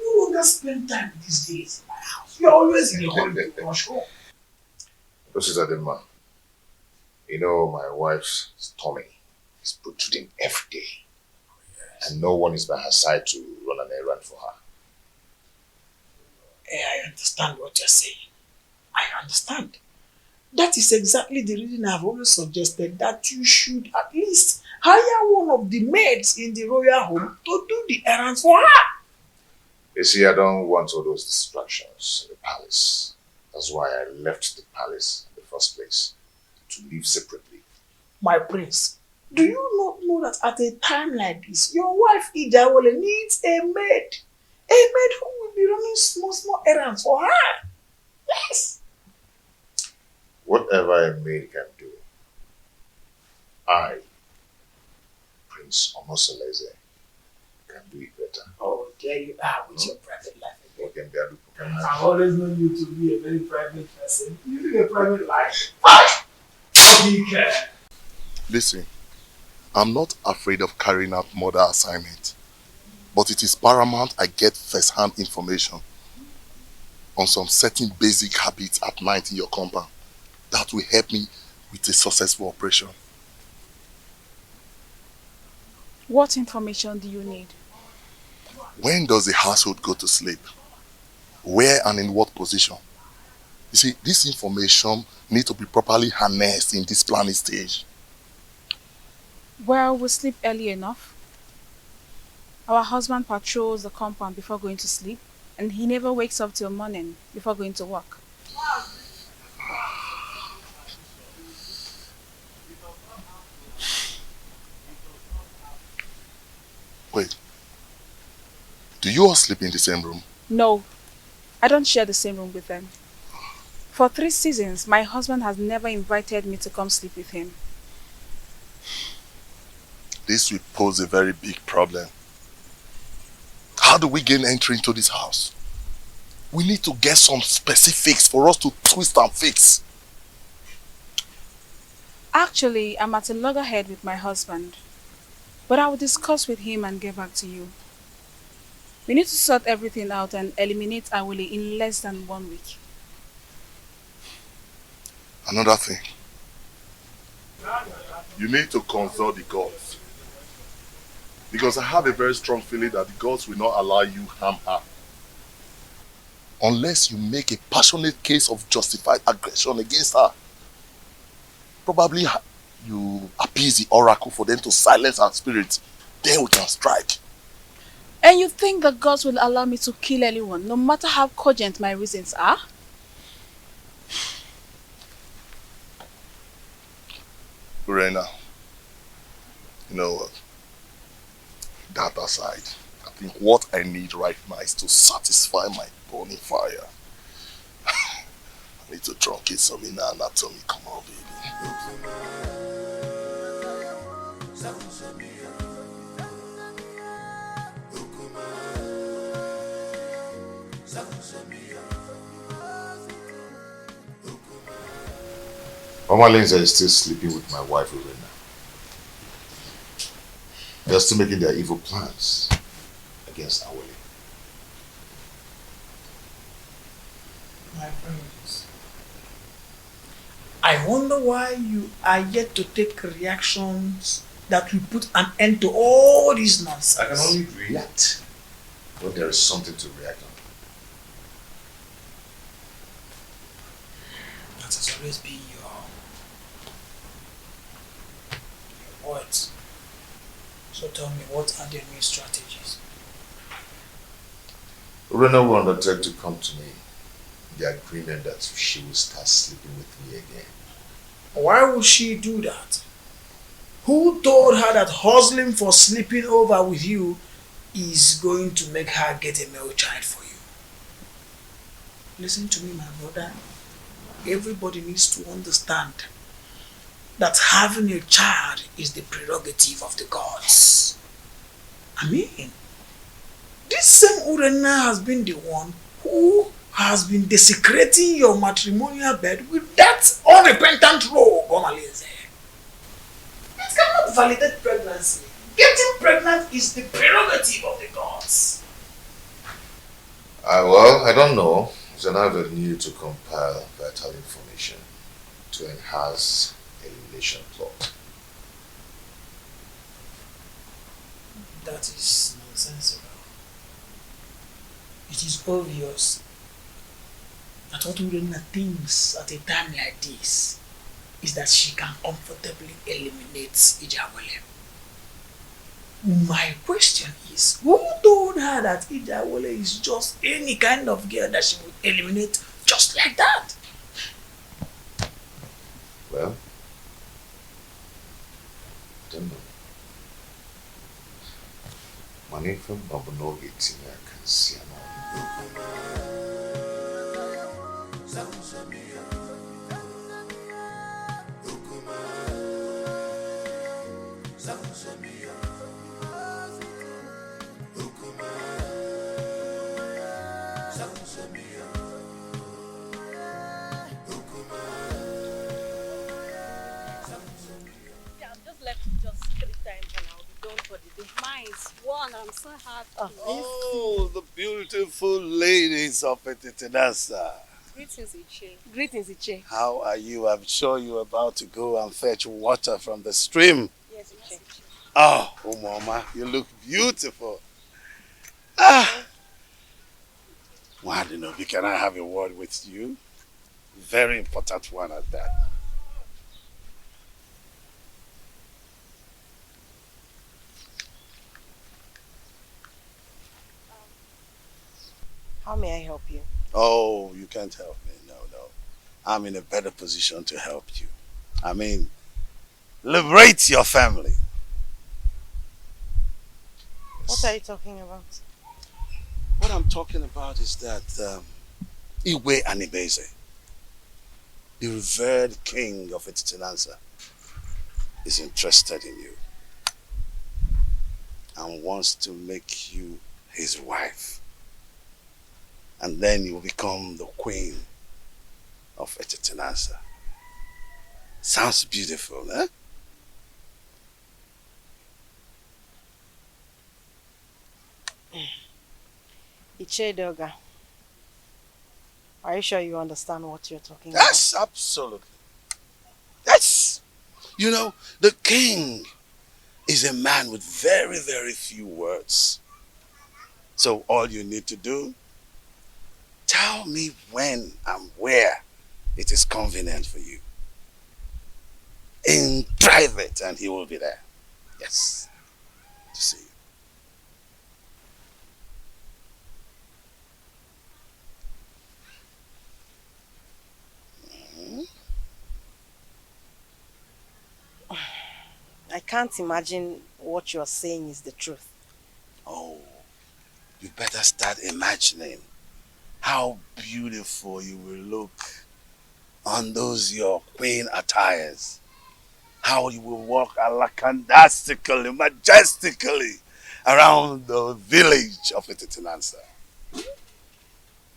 You longer spend time these days in my house. You're always in the holiday rush home. This is Ademoye. You know, my wife's tummy is protruding every day. Yes. And no one is by her side to run an errand for her. I understand what you're saying. I understand. That is exactly the reason I've always suggested that you should at least hire one of the maids in the royal home to do the errands for her. You see, I don't want all those distractions in the palace. That's why I left the palace in the first place, to live separately. My prince, do you not know that at a time like this, your wife Ijawole needs a maid? A maid who will be running small errands for her. Yes. Whatever a maid can do, I, Prince Omosoleze, can do it better. Oh, there you are with your private life. I've always known you to be a very private person. You live a private life. Listen, I'm not afraid of carrying out murder assignment, but it is paramount I get first-hand information on some certain basic habits at night in your compound that will help me with a successful operation. What information do you need? When does the household go to sleep? Where and in what position? You see, this information needs to be properly harnessed in this planning stage. Well, we sleep early enough. Our husband patrols the compound before going to sleep, and he never wakes up till morning before going to work. Wait, do you all sleep in the same room? No, I don't share the same room with them. For 3 seasons, my husband has never invited me to come sleep with him. This will pose a very big problem. How do we gain entry into this house? We need to get some specifics for us to twist and fix. Actually, I'm at a loggerhead with my husband, but I will discuss with him and get back to you. We need to sort everything out and eliminate Awole in less than 1 week. Another thing. You need to consult the gods. Because I have a very strong feeling that the gods will not allow you harm her. Unless you make a passionate case of justified aggression against her. Probably you appease the oracle for them to silence her spirit. Then we can strike. And you think the gods will allow me to kill anyone, no matter how cogent my reasons are? Urena, you know what? That aside, I think what I need right now is to satisfy my burning fire. I need to truncate some inner anatomy. Come on, baby. Mama Lindsay is still sleeping with my wife, Urena. They're still making their evil plans against Awole. My friends, I wonder why you are yet to take reactions that will put an end to all this nonsense. I can only react when there is something to react on. That has always been your words. So tell me, what are the new strategies? Urena will undertake to come to me in the agreement that she will start sleeping with me again. Why would she do that? Who told her that hustling for sleeping over with you is going to make her get a male child for you? Listen to me, my brother. Everybody needs to understand that having a child is the prerogative of the gods. I mean, this same Urena has been the one who has been desecrating your matrimonial bed with that unrepentant rogue, Omalinze. It cannot validate pregnancy. Getting pregnant is the prerogative of the gods. Well, I don't know. It's an avenue to compile vital information to enhance elimination plot. That is nonsensical. It is obvious that what Urena thinks at a time like this is that she can comfortably eliminate Ijawole. My question is, who told her that Idawole is just any kind of girl that she would eliminate just like that? Well, I don't know. Money from Babuno eating, I can see Nice one, I'm so happy. Oh, the beautiful ladies of Etitinasa. Greetings, Iche. Greetings, Iche. How are you? I'm sure you're about to go and fetch water from the stream. Yes, Iche. Oh, Mama, you look beautiful. Ah. Wadinobi, can I have a word with you? Very important one at that. How may I help you? Oh, you can't help me. No. I'm in a better position to help you. I mean, liberate your family. What are you talking about? What I'm talking about is that Iwe Adaeze, the revered king of Etitinansa, is interested in you and wants to make you his wife. And then you will become the queen of Etitinansa. Sounds beautiful, eh? Iche Doga, are you sure you understand what you're talking about? Yes, absolutely. Yes. You know, the king is a man with very, very few words. So all you need to do, tell me when and where it is convenient for you. In private, and he will be there. Yes. To see you. I can't imagine what you're saying is the truth. Oh, you better start imagining how beautiful you will look on those your queen attires. How you will walk alakandastically, majestically around the village of Etitinansa.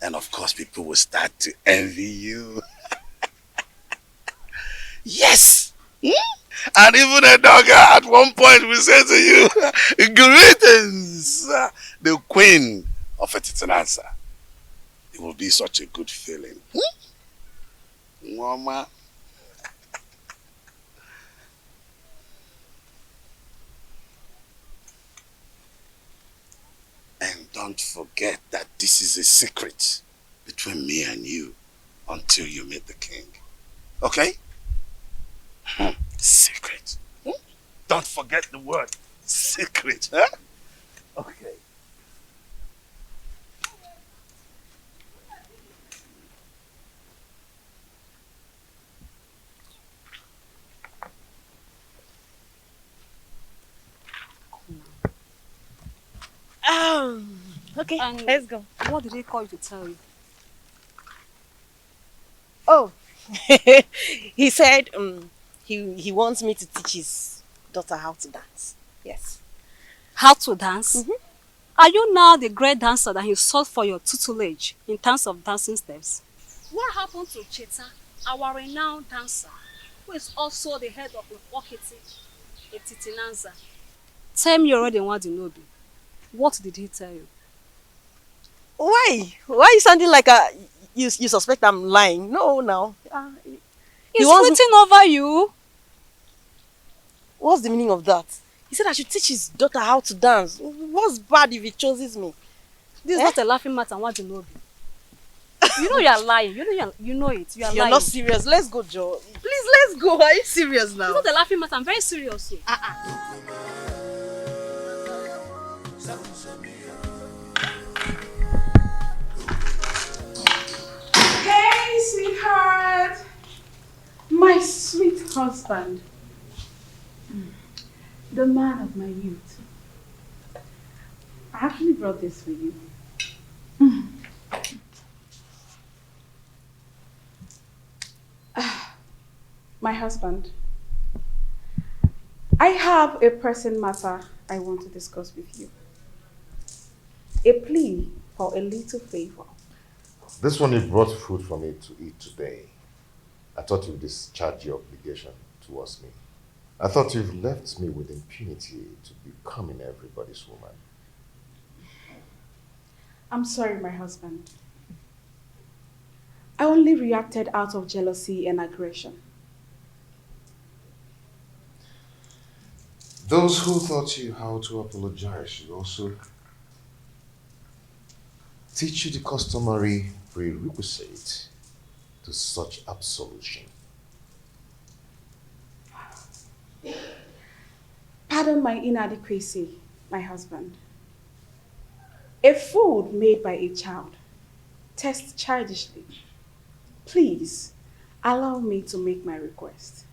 And of course, people will start to envy you. Yes! And even a dog at one point will say to you, greetings, the queen of Etitinansa. It will be such a good feeling. Mama. And don't forget that this is a secret between me and you until you meet the king. Okay? Secret. Don't forget the word secret. Huh? Okay. Okay, and let's go. What did he call you to tell you? Oh, he said he wants me to teach his daughter how to dance. Yes. How to dance? Are you now the great dancer that he sought for your tutelage in terms of dancing steps? What happened to Cheta, our renowned dancer, who is also the head of Etitinansa? Tell me already what you know. What did he tell you? Why? Why are you sounding like you suspect I'm lying? No, now. He's flirting over you. What's the meaning of that? He said I should teach his daughter how to dance. What's bad if he chooses me? This is not a laughing matter. What do you know? You know you're lying. You know it. You're lying. Not serious. Let's go, Joe. Please, let's go. Are you serious now? It's not a laughing matter. I'm very serious. husband, the man of my youth, I actually brought this for you. My husband, I have a pressing matter I want to discuss with you. A plea for a little favor. This one, you brought food for me to eat today. I thought you'd discharge your obligation towards me. I thought you've left me with impunity to becoming everybody's woman. I'm sorry, my husband. I only reacted out of jealousy and aggression. Those who taught you how to apologize should also teach you the customary prerequisite to such absolution. Pardon my inadequacy, my husband. A food made by a child tastes childishly. Please, allow me to make my request.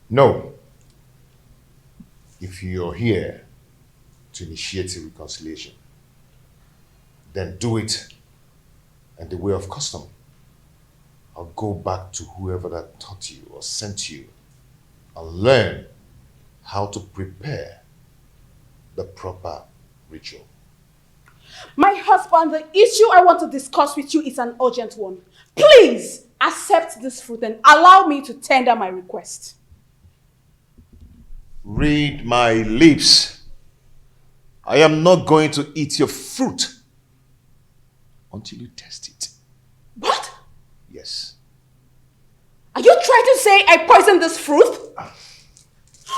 No. If you're here to initiate a reconciliation, then do it in the way of custom. I'll go back to whoever that taught you or sent you and learn how to prepare the proper ritual. My husband, the issue I want to discuss with you is an urgent one. Please accept this fruit and allow me to tender my request. Read my lips. I am not going to eat your fruit until you test it. What? Yes. Are you trying to say I poisoned this fruit? Oh,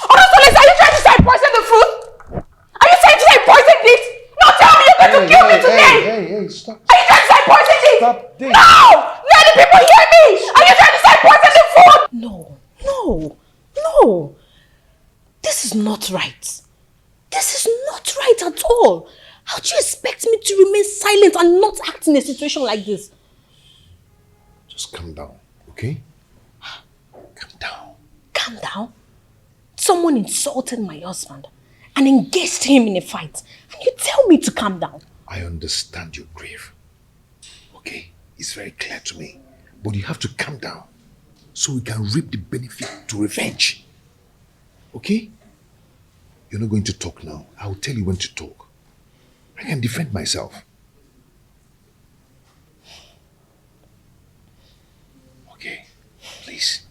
Solis, are you trying to say I poisoned the fruit? Are you trying to say I poisoned it? No, tell me you're going to kill me today! Hey, stop. Are you trying to say I poisoned it? Stop this. No! Let the people hear me! Are you trying to say I poisoned the food? No. This is not right. This is not right at all. How do you expect me to remain silent and not act in a situation like this? Just calm down, okay? Calm down. Calm down? Someone insulted my husband and engaged him in a fight. And you tell me to calm down. I understand your grief. Okay? It's very clear to me. But you have to calm down so we can reap the benefit to revenge. Okay? You're not going to talk now. I'll tell you when to talk. I can defend myself. Okay, please.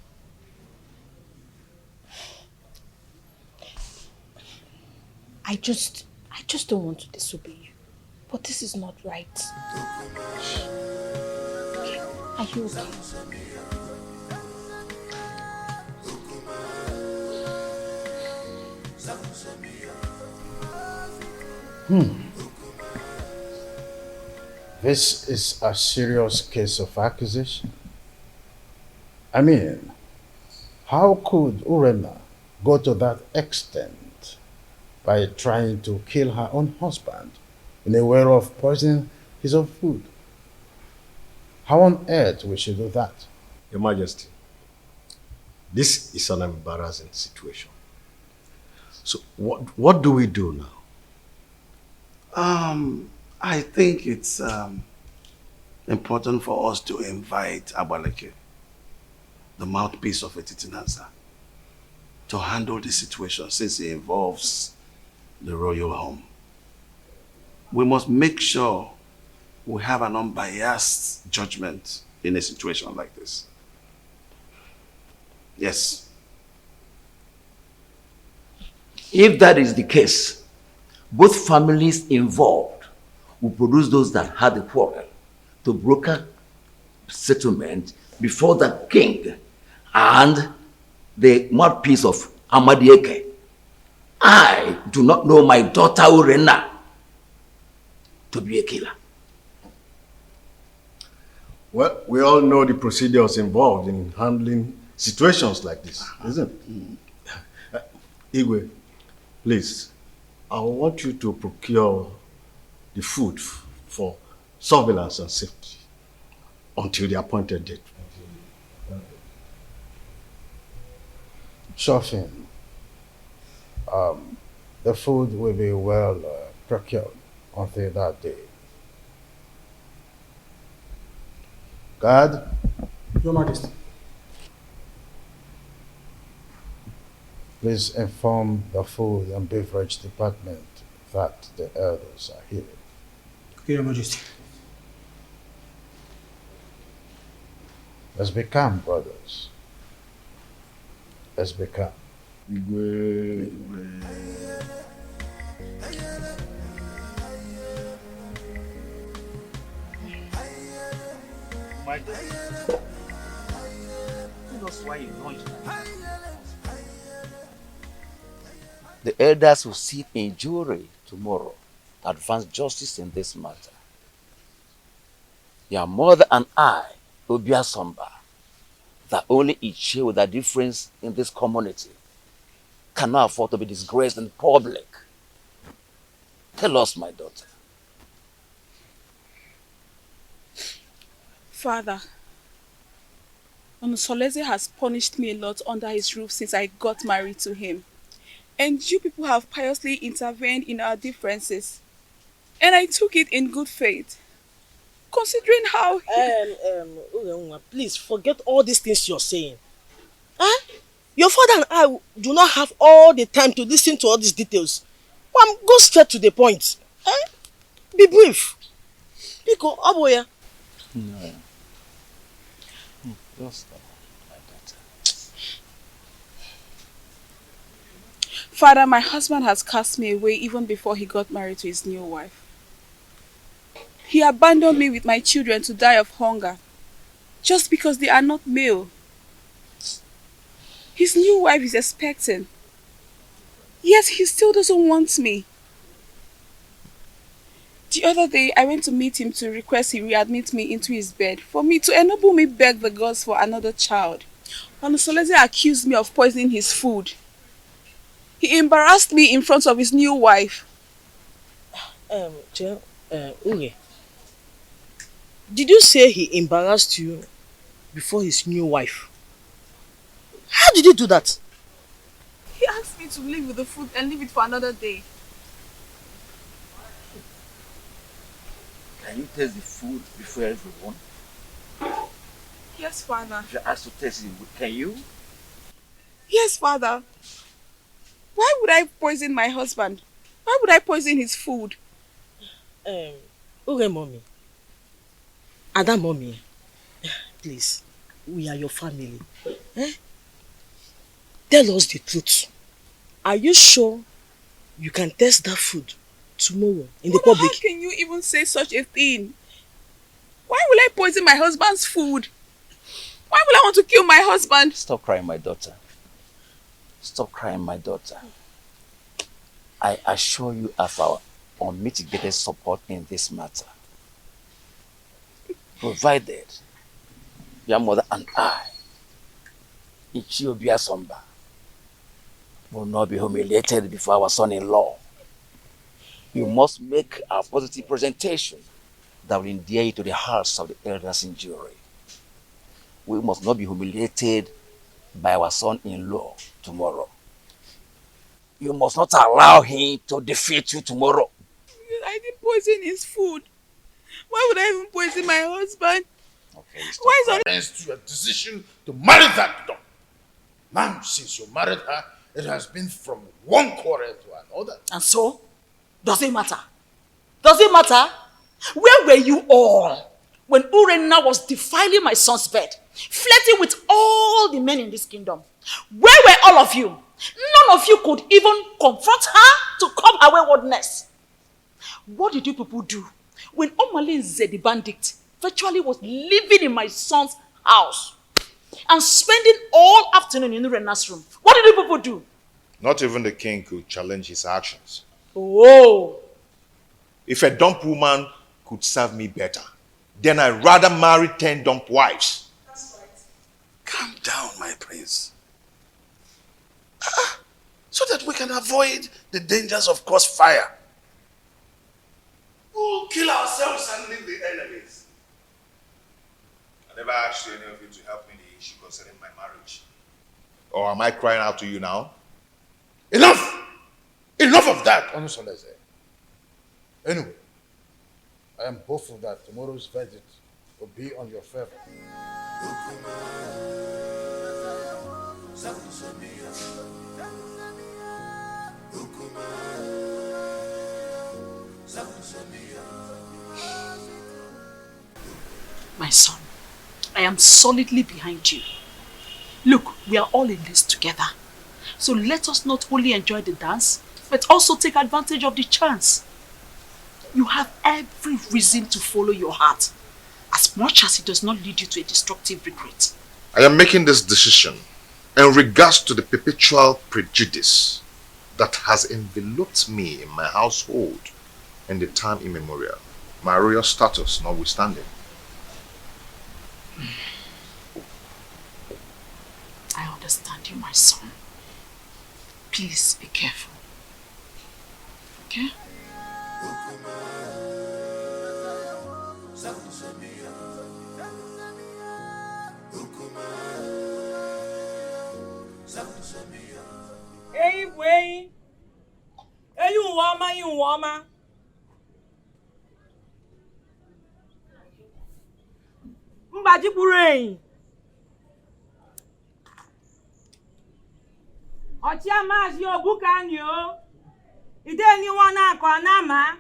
I just don't want to disobey you. But this is not right. Okay. Are you okay? This is a serious case of accusation. I mean, how could Urena go to that extent by trying to kill her own husband in a way of poisoning his own food? How on earth will she do that? Your Majesty, this is an embarrassing situation. So what do we do now? I think it's important for us to invite Abaleke, the mouthpiece of Etitinanza, to handle the situation since it involves the royal home. We must make sure we have an unbiased judgment in a situation like this. Yes. If that is the case, both families involved will produce those that had the quarrel to broker settlement before the king and the mouthpiece of Amadieke. I do not know my daughter Urena to be a killer. Well, we all know the procedures involved in handling situations like this, isn't it? Igwe, please, I want you to procure the food for surveillance and safety. until the appointed date. Sure thing. The food will be well procured until that day. Guard. Your Majesty. Please inform the food and beverage department that the elders are here. Okay, Your Majesty. Let's be calm, brothers. Let's be calm. My God. Tell us why you launched that. The elders will sit in jury tomorrow to advance justice in this matter. Your mother and I will be somber that only each year with a difference in this community cannot afford to be disgraced in public. Tell us, my daughter. Father, Onusoleze has punished me a lot under his roof since I got married to him. And you people have piously intervened in our differences. And I took it in good faith. Considering how... Please forget all these things you're saying. Huh? Your father and I do not have all the time to listen to all these details. Go straight to the point. Huh? Be brief. Pico, Aboya. No. Just my daughter. Father, my husband has cast me away even before he got married to his new wife. He abandoned me with my children to die of hunger, just because they are not male. His new wife is expecting, yet he still doesn't want me. The other day, I went to meet him to request he readmit me into his bed for me to enable me beg the gods for another child. Onusoleze accused me of poisoning his food. He embarrassed me in front of his new wife. Uge, did you say he embarrassed you before his new wife? How did he do that? He asked me to leave with the food and leave it for another day. Can you taste the food before everyone? Yes, Father. If you're asked to taste it, can you? Yes, Father. Why would I poison my husband? Why would I poison his food? Uge mommy. Ada mommy. Please, we are your family. Tell us the truth. Are you sure you can taste that food tomorrow in the public? How can you even say such a thing? Why will I poison my husband's food? Why will I want to kill my husband? Stop crying, my daughter. Stop crying, my daughter. I assure you of our unmitigated support in this matter. Provided your mother and I, Ichiobia Somba, will not be humiliated before our son-in-law. You must make a positive presentation that will endear you to the hearts of the elders in jury. We must not be humiliated by our son-in-law tomorrow. You must not allow him to defeat you tomorrow. I didn't poison his food. Why would I even poison my husband? Okay, why is against your decision to marry that dog. Now, since you married her, it has been from one quarrel to another. And so, does it matter? Does it matter? Where were you all when Uchenna was defiling my son's bed, flirting with all the men in this kingdom? Where were all of you? None of you could even confront her to curb her waywardness. What did you people do when Omalinze the bandit virtually was living in my son's house and spending all afternoon in Uchenna's room? What did you people do? Not even the king could challenge his actions. Oh. If a dump woman could serve me better, then I'd rather marry 10 dump wives. That's right. Calm down, my prince. So that we can avoid the dangers of crossfire. We'll kill ourselves and leave the enemies. I never asked any of you to help me in the issue concerning my marriage. Or am I crying out to you now? Enough! Enough of that! Onusoleze. Anyway, I am hopeful that tomorrow's verdict will be on your favor. My son, I am solidly behind you. Look, we are all in this together. So let us not only enjoy the dance, but also take advantage of the chance. You have every reason to follow your heart, as much as it does not lead you to a destructive regret. I am making this decision in regards to the perpetual prejudice that has enveloped me in my household in the time immemorial, my royal status notwithstanding. I understand you, my son. Please be careful. Okay? Hey, way. Hey, you woman. Mbaji Burain. Ochia mas yo bukan yo. Ide ni wana kwa nama.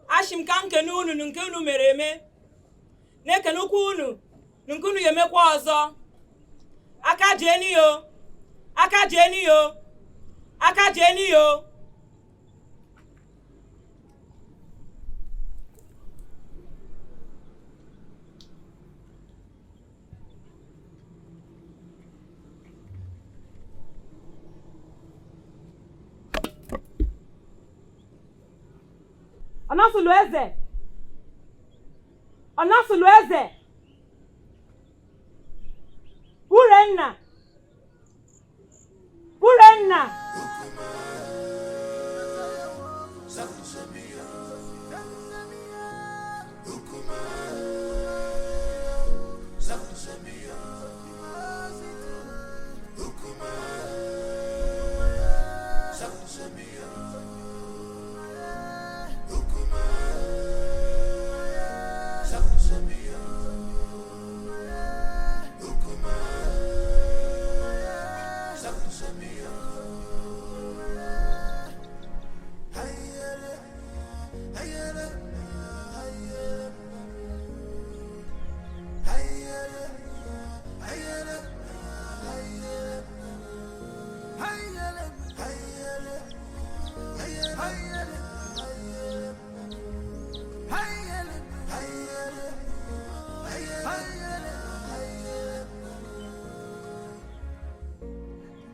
Ashim kam kenunu nkunu mereme. Ne kenukunu nkunu yemekwa ọzọ. Aka jeni yo. Aka jeni yo. Aka jeni yo. Onasulueze. Urenna.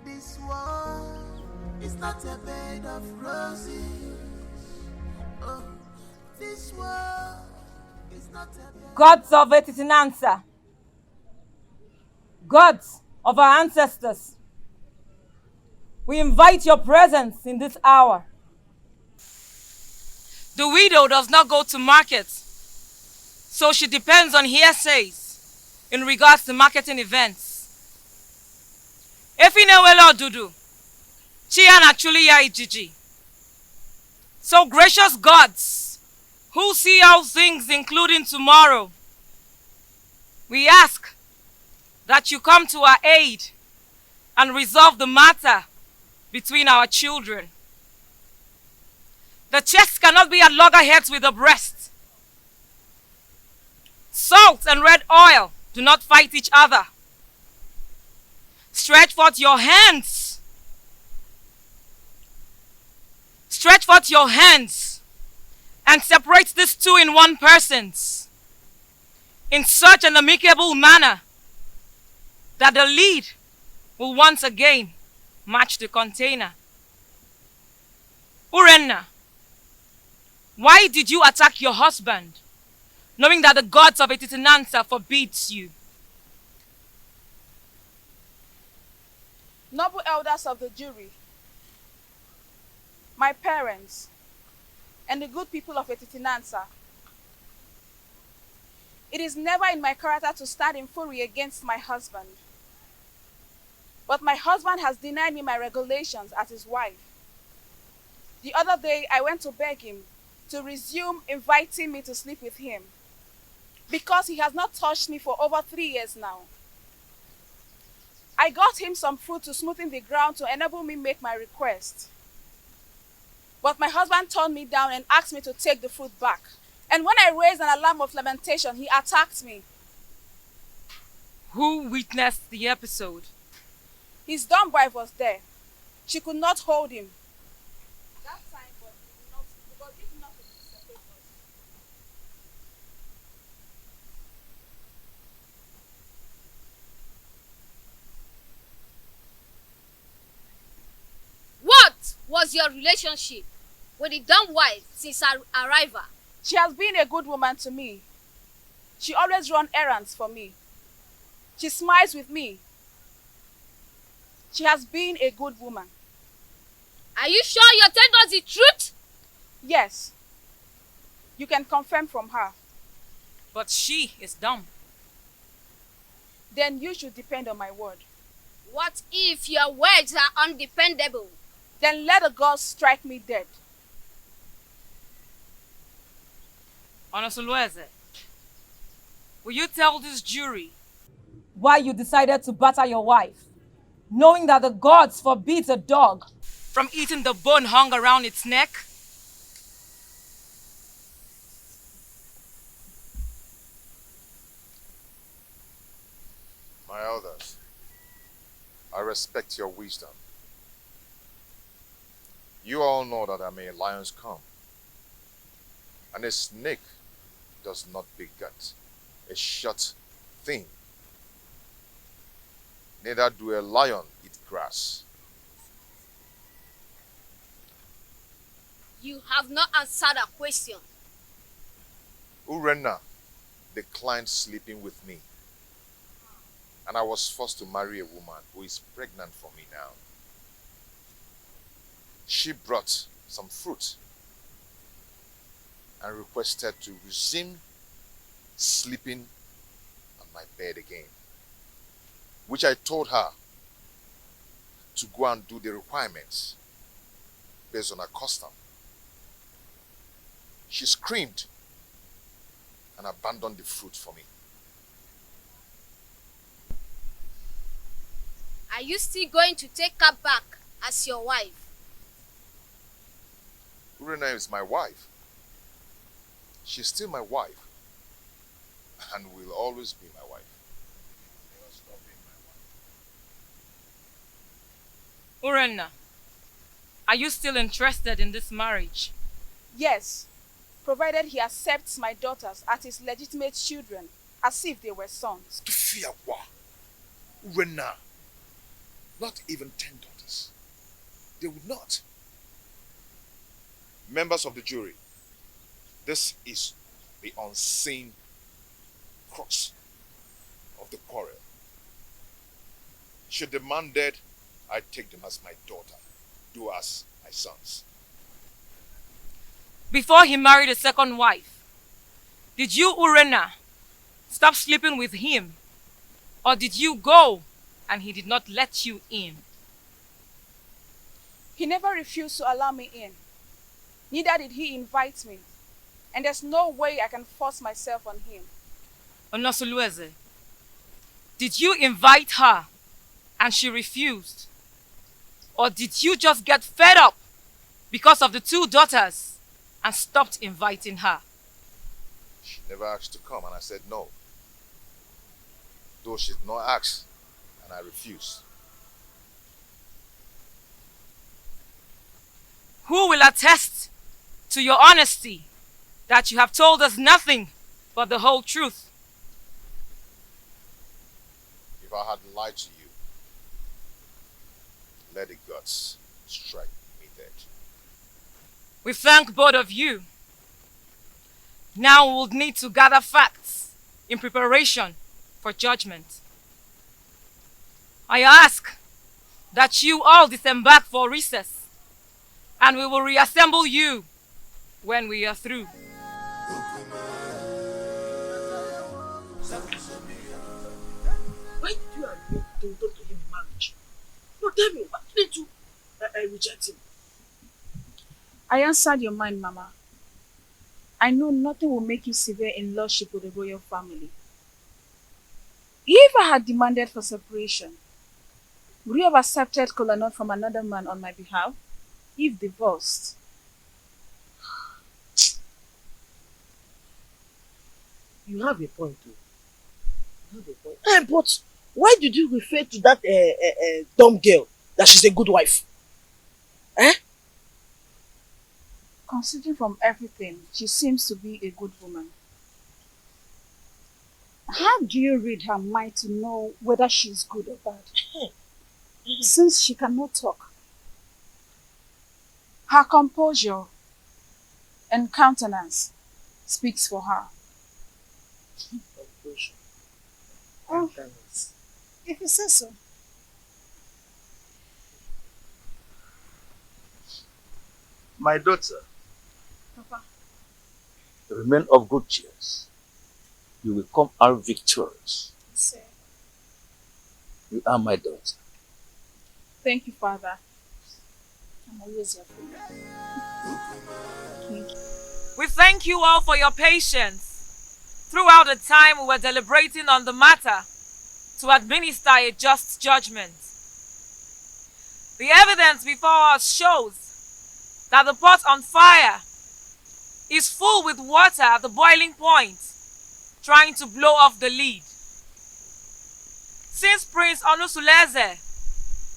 This world is not a bed of roses. Oh, this world is not a bed. Gods of Etitinansa. Gods of our ancestors. We invite your presence in this hour. The widow does not go to market, so she depends on hearsays in regards to marketing events. Efinewelo Dudu, Chia Nachuli ya Ijiji. So gracious gods, who see all things including tomorrow, we ask that you come to our aid and resolve the matter between our children. The chest cannot be at loggerheads with the breast. Salt and red oil do not fight each other. Stretch forth your hands. Stretch forth your hands and separate these two in one persons in such an amicable manner that the lead will once again match the container. Urenna, why did you attack your husband, knowing that the gods of Etitinansa forbids you? Noble elders of the jury, my parents, and the good people of Etitinansa. It is never in my character to stand in fury against my husband. But my husband has denied me my regulations as his wife. The other day, I went to beg him to resume inviting me to sleep with him because he has not touched me for over 3 years now. I got him some food to smoothen the ground to enable me make my request. But my husband turned me down and asked me to take the food back. And when I raised an alarm of lamentation, he attacked me. Who witnessed the episode? His dumb wife was there. She could not hold him. That time, but he did not separate us. What was your relationship with the dumb wife since her arrival? She has been a good woman to me. She always runs errands for me. She smiles with me. She has been a good woman. Are you sure you're telling us the truth? Yes. You can confirm from her. But she is dumb. Then you should depend on my word. What if your words are undependable? Then let the gods strike me dead. Onosulueze, will you tell this jury why you decided to batter your wife, knowing that the gods forbid a dog from eating the bone hung around its neck? My elders, I respect your wisdom. You all know that I'm a lion's come, and a snake does not beget a short thing. Neither do a lion eat grass. You have not answered a question. Uchenna declined sleeping with me, and I was forced to marry a woman who is pregnant for me now. She brought some fruit and requested to resume sleeping on my bed again, which I told her to go and do the requirements based on her custom. She screamed and abandoned the fruit for me. Are you still going to take her back as your wife? Uchenna is my wife. She's still my wife and will always be my wife. Never stop being my wife. Uchenna, are you still interested in this marriage? Yes, provided he accepts my daughters as his legitimate children, as if they were sons. Uchenna, not even 10 daughters. They would not. Members of the jury, this is the unseen crux of the quarrel. Should the man dead, I take them as my daughter, do as my sons. Before he married a second wife, did you, Uchenna, stop sleeping with him? Or did you go and he did not let you in? He never refused to allow me in. Neither did he invite me. And there's no way I can force myself on him. Onosulueze, did you invite her and she refused? Or did you just get fed up because of the 2 daughters and stopped inviting her? She never asked to come and I said no. Though she did not ask and I refused. Who will attest to your honesty that you have told us nothing but the whole truth? If I had lied to you, let the gods strike me dead. We thank both of you. Now we'll need to gather facts in preparation for judgment. I ask that you all disembark for recess, and we will reassemble you when we are through. Why did you agree to talk to him in marriage? No, tell me, why didn't you reject him? I answered your mind, Mama. I know nothing will make you severe in lordship with the royal family. If I had demanded for separation, would you have accepted Kolanut from another man on my behalf? If divorced? You have a point, too. You have a point. But why did you refer to that dumb girl that she's a good wife? Eh? Considering from everything, she seems to be a good woman. How do you read her mind to know whether she's good or bad? Since she cannot talk. Her composure and countenance speaks for her. Composure. Oh, if you say so. My daughter, Papa. remain of good cheer. You will come out victorious. Sir. You are my daughter. Thank you, Father. I'm always your friend. Thank you. We thank you all for your patience throughout the time we were deliberating on the matter to administer a just judgment. The evidence before us shows that the pot on fire is full with water at the boiling point, trying to blow off the lid. Since Prince Onusuleze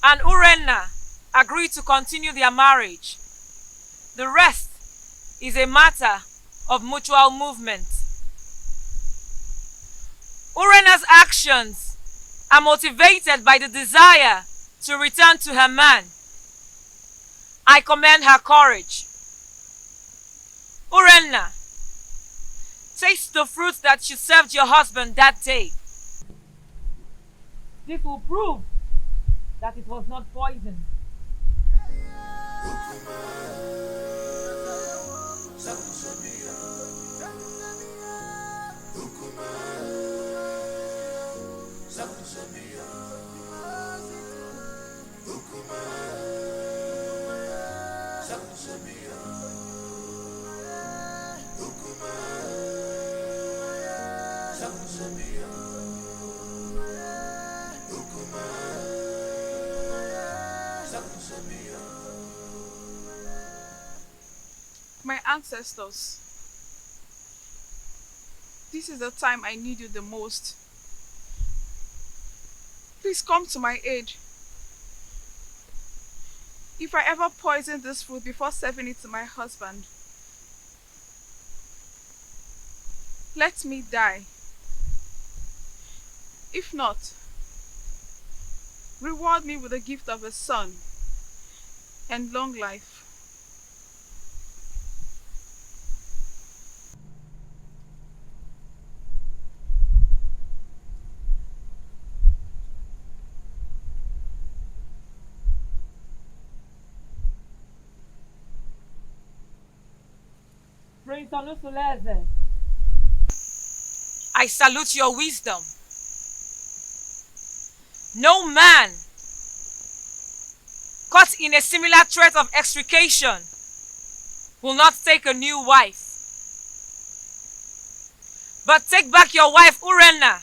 and Uchenna agreed to continue their marriage, the rest is a matter of mutual movement. Uchenna's actions are motivated by the desire to return to her man. I commend her courage. Uchenna, taste the fruit that you served your husband that day. This will prove that it was not poison. My ancestors, this is the time I need you the most. Please come to my aid. If I ever poison this food before serving it to my husband, let me die. If not, reward me with the gift of a son and long life. Prince Onusuleze, I salute your wisdom. No man caught in a similar threat of extrication will not take a new wife. But take back your wife Uchenna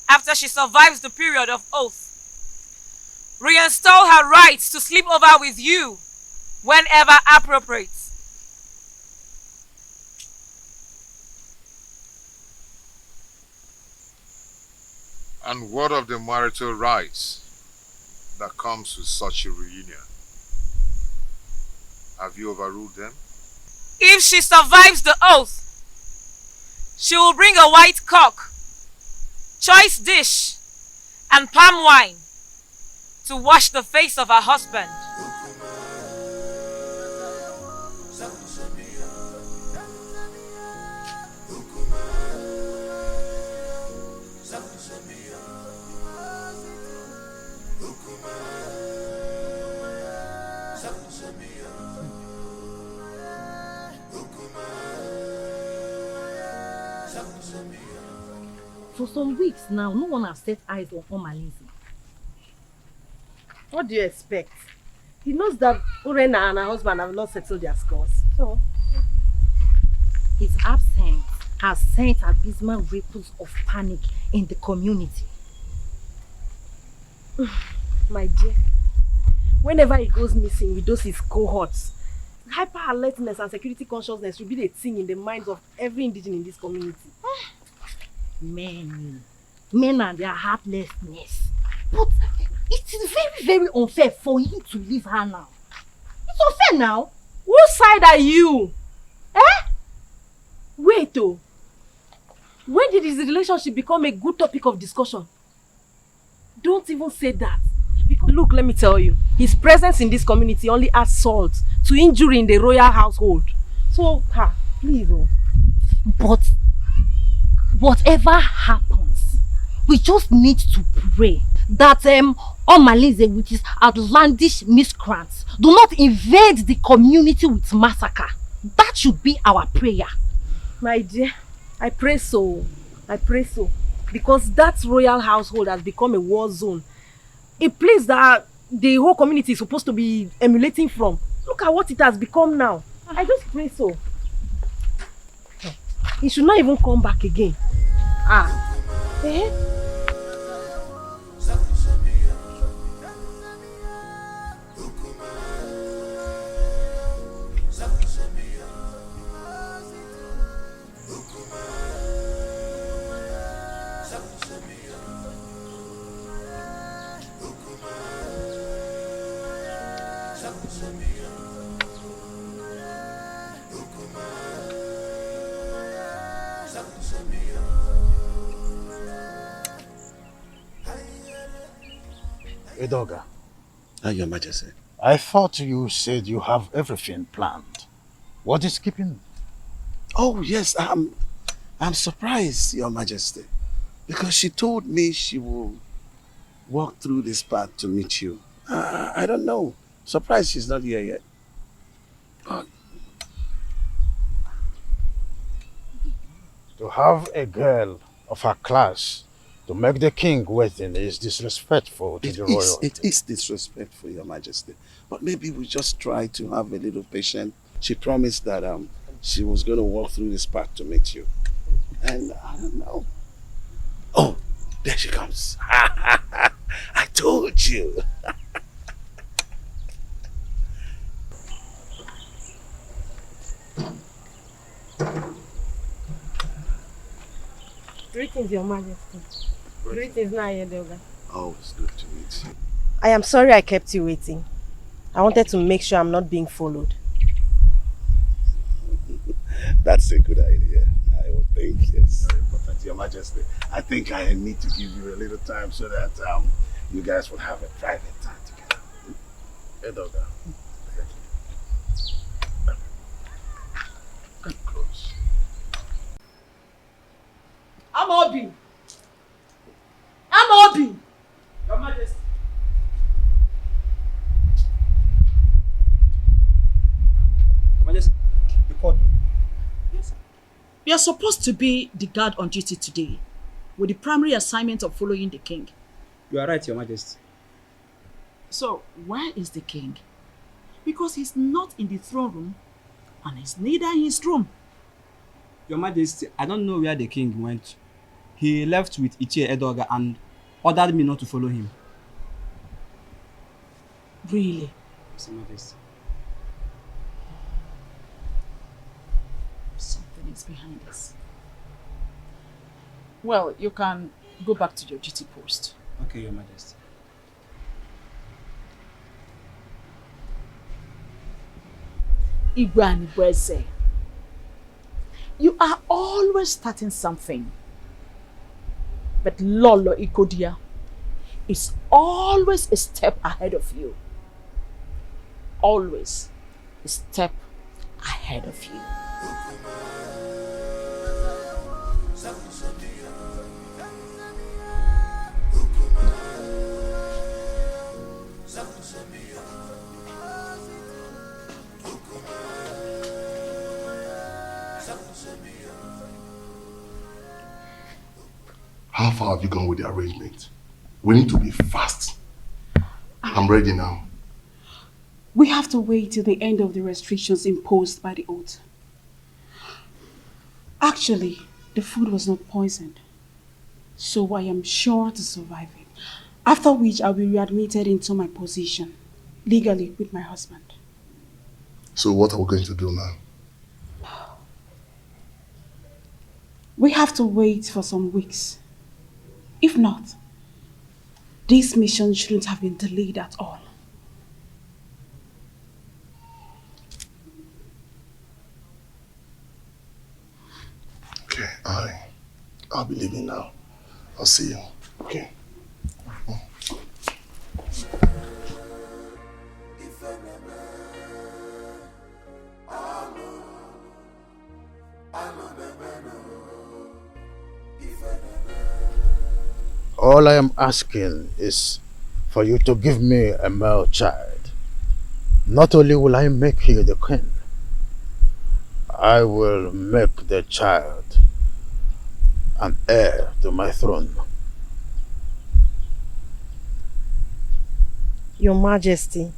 after she survives the period of oath. Reinstall her rights to sleep over with you whenever appropriate. And what of the marital rights that comes with such a reunion? Have you overruled them? If she survives the oath, she will bring a white cock, choice dish, and palm wine to wash the face of her husband. For some weeks now, no one has set eyes on Omalinze. What do you expect? He knows that Urena and her husband have not settled their scores. So, his absence has sent abysmal ripples of panic in the community. My dear, whenever he goes missing with those his cohorts, hyper alertness and security consciousness will be the thing in the minds of every indigenous in this community. Men and their heartlessness. But it is very, very unfair for him to leave her now. It's unfair now. Whose side are you? Wait oh. When did his relationship become a good topic of discussion? Don't even say that. Because look, let me tell you, his presence in this community only adds salt to injury in the royal household. So, please oh. But whatever happens, we just need to pray that Omalinze with his outlandish miscreants do not invade the community with massacre. That should be our prayer. My dear, I pray so. I pray so. Because that royal household has become a war zone. A place that the whole community is supposed to be emulating from. Look at what it has become now. I just pray so. He should not even come back again. Edoga. Your Majesty. I thought you said you have everything planned. What is keeping? Oh yes, I'm surprised, Your Majesty, because she told me she will walk through this path to meet you. I don't know. Surprised she's not here yet. To have a girl of her class to make the king waiting is disrespectful to the royal. It is disrespectful, Your Majesty. But maybe we just try to have a little patience. She promised that she was going to walk through this path to meet you. And I don't know. Oh, there she comes. I told you. Greetings, Your Majesty. Greetings, Edoga. Oh, it's good to meet you. I am sorry I kept you waiting. I wanted to make sure I'm not being followed. That's a good idea. I would think, yes. Very important, Your Majesty. I think I need to give you a little time so that you guys will have a private time together. Edoga. Come close. Amobi! Your Majesty. Your Majesty, you called me. Yes, sir. You are supposed to be the guard on duty today, with the primary assignment of following the king. You are right, Your Majesty. So, where is the king? Because he's not in the throne room, and he's neither in his room. Your Majesty, I don't know where the king went. He left with Ichie Edoga and ordered me not to follow him. Really? Yes, Your Majesty. Something is behind this. Well, you can go back to your duty post. Okay, Your Majesty. Igwe Anibweze, you are always starting something. But Lolo Ikodia is always a step ahead of you. Always a step ahead of you. How far have you gone with the arrangement? We need to be fast. I'm ready now. We have to wait till the end of the restrictions imposed by the oath. Actually, the food was not poisoned, so I am sure to survive it. After which I'll be readmitted into my position, legally with my husband. So what are we going to do now? We have to wait for some weeks. If not, this mission shouldn't have been delayed at all. Okay, I'll be leaving now. I'll see you. Okay. All I am asking is for you to give me a male child. Not only will I make you the queen, I will make the child an heir to my throne. Your Majesty,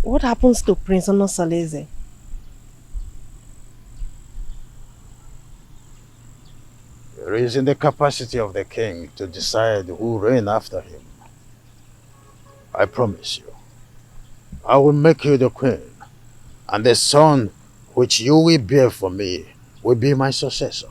what happens to Prince Onosaleze? It is in the capacity of the king to decide who reign after him. I promise you, I will make you the queen, and the son which you will bear for me will be my successor.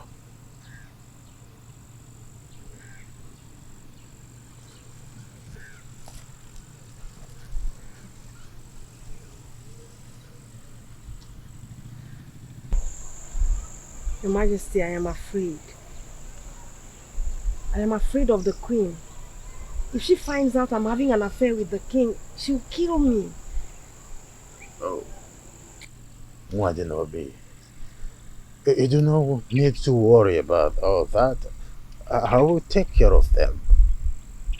Your Majesty, I am afraid. I am afraid of the queen. If she finds out I'm having an affair with the king, she'll kill me. Oh. Mwadinobi, you do not need to worry about all that. I will take care of them.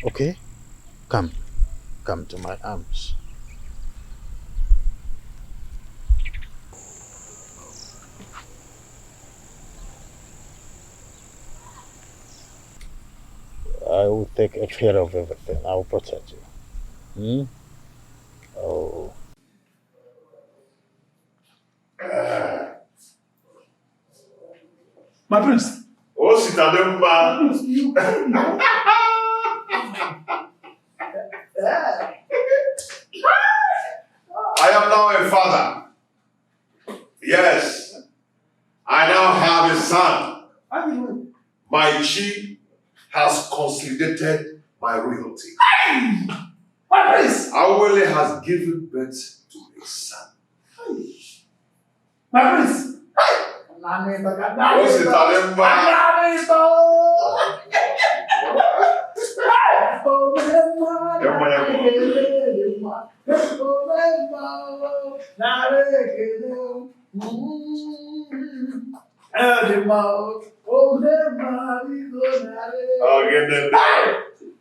Okay? Come to my arms. I will take care of everything. I will protect you. Oh. My prince. Oh, Sitademba. I am now a father. Yes. I now have a son. My chi has consolidated my royalty. My prince. Awole has given birth to a son. My prince. Oh, Sitademba.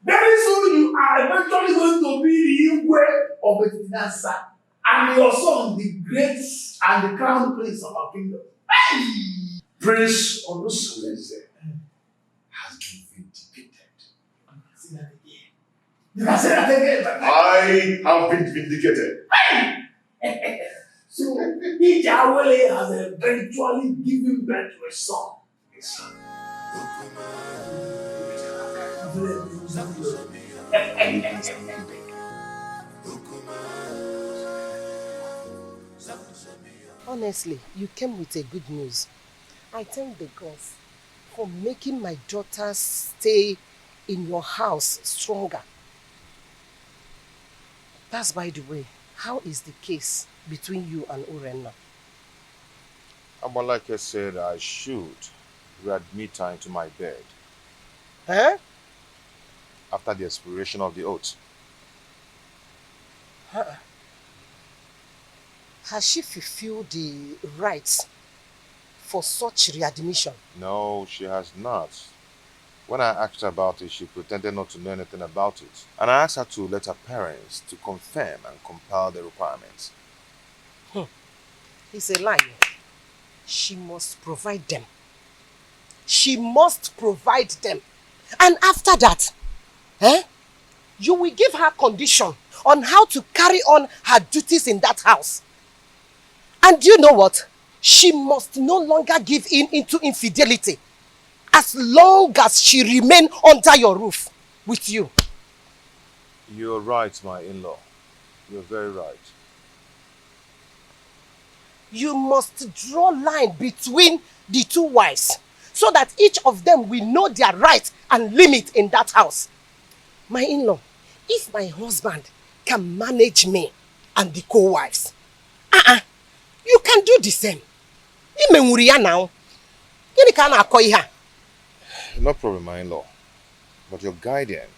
Very soon you are eventually going to be the Igwe of Etinasa, and your son, the great and the crown prince of our kingdom. Prince Onosaleze has been vindicated. Say that again. You can say that again. I have been vindicated. So, Ijawole has eventually given birth to a son. A son. Honestly, you came with a good news. I thank the gods for making my daughter's stay in your house stronger. That's by the way, how is the case between you and Urenna? Amalake said I should readmit her into my bed. Huh? After the expiration of the oath. Has she fulfilled the rights for such readmission? No, she has not. When I asked her about it, she pretended not to know anything about it. And I asked her to let her parents to confirm and compile the requirements. He's a liar. She must provide them. She must provide them. And after that, you will give her condition on how to carry on her duties in that house. And you know what? She must no longer give in into infidelity as long as she remain under your roof with you. You're right, my in-law. You're very right. You must draw line between the two wives so that each of them will know their right and limit in that house. My in-law, if my husband can manage me and the co-wives, you can do the same. Now. No problem, my in-law. But your guidance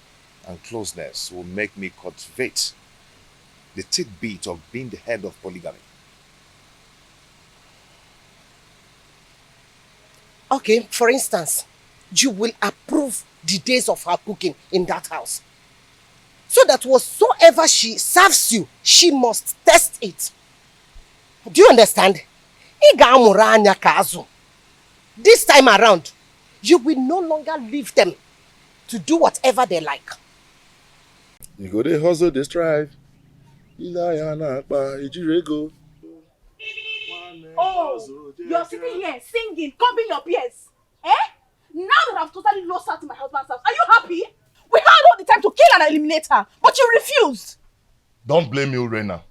and closeness will make me cultivate the tidbit of being the head of polygamy. Okay, for instance, you will approve the days of her cooking in that house. So that whatsoever she serves you, she must test it. Do you understand? This time around, you will no longer leave them to do whatever they like. You go there hustle, they strive. Oh, you're sitting here singing, combing your ears. Now that I've totally lost her to my husband's house, are you happy? We had all the time to kill and eliminate her, but you refused. Don't blame me, Urena.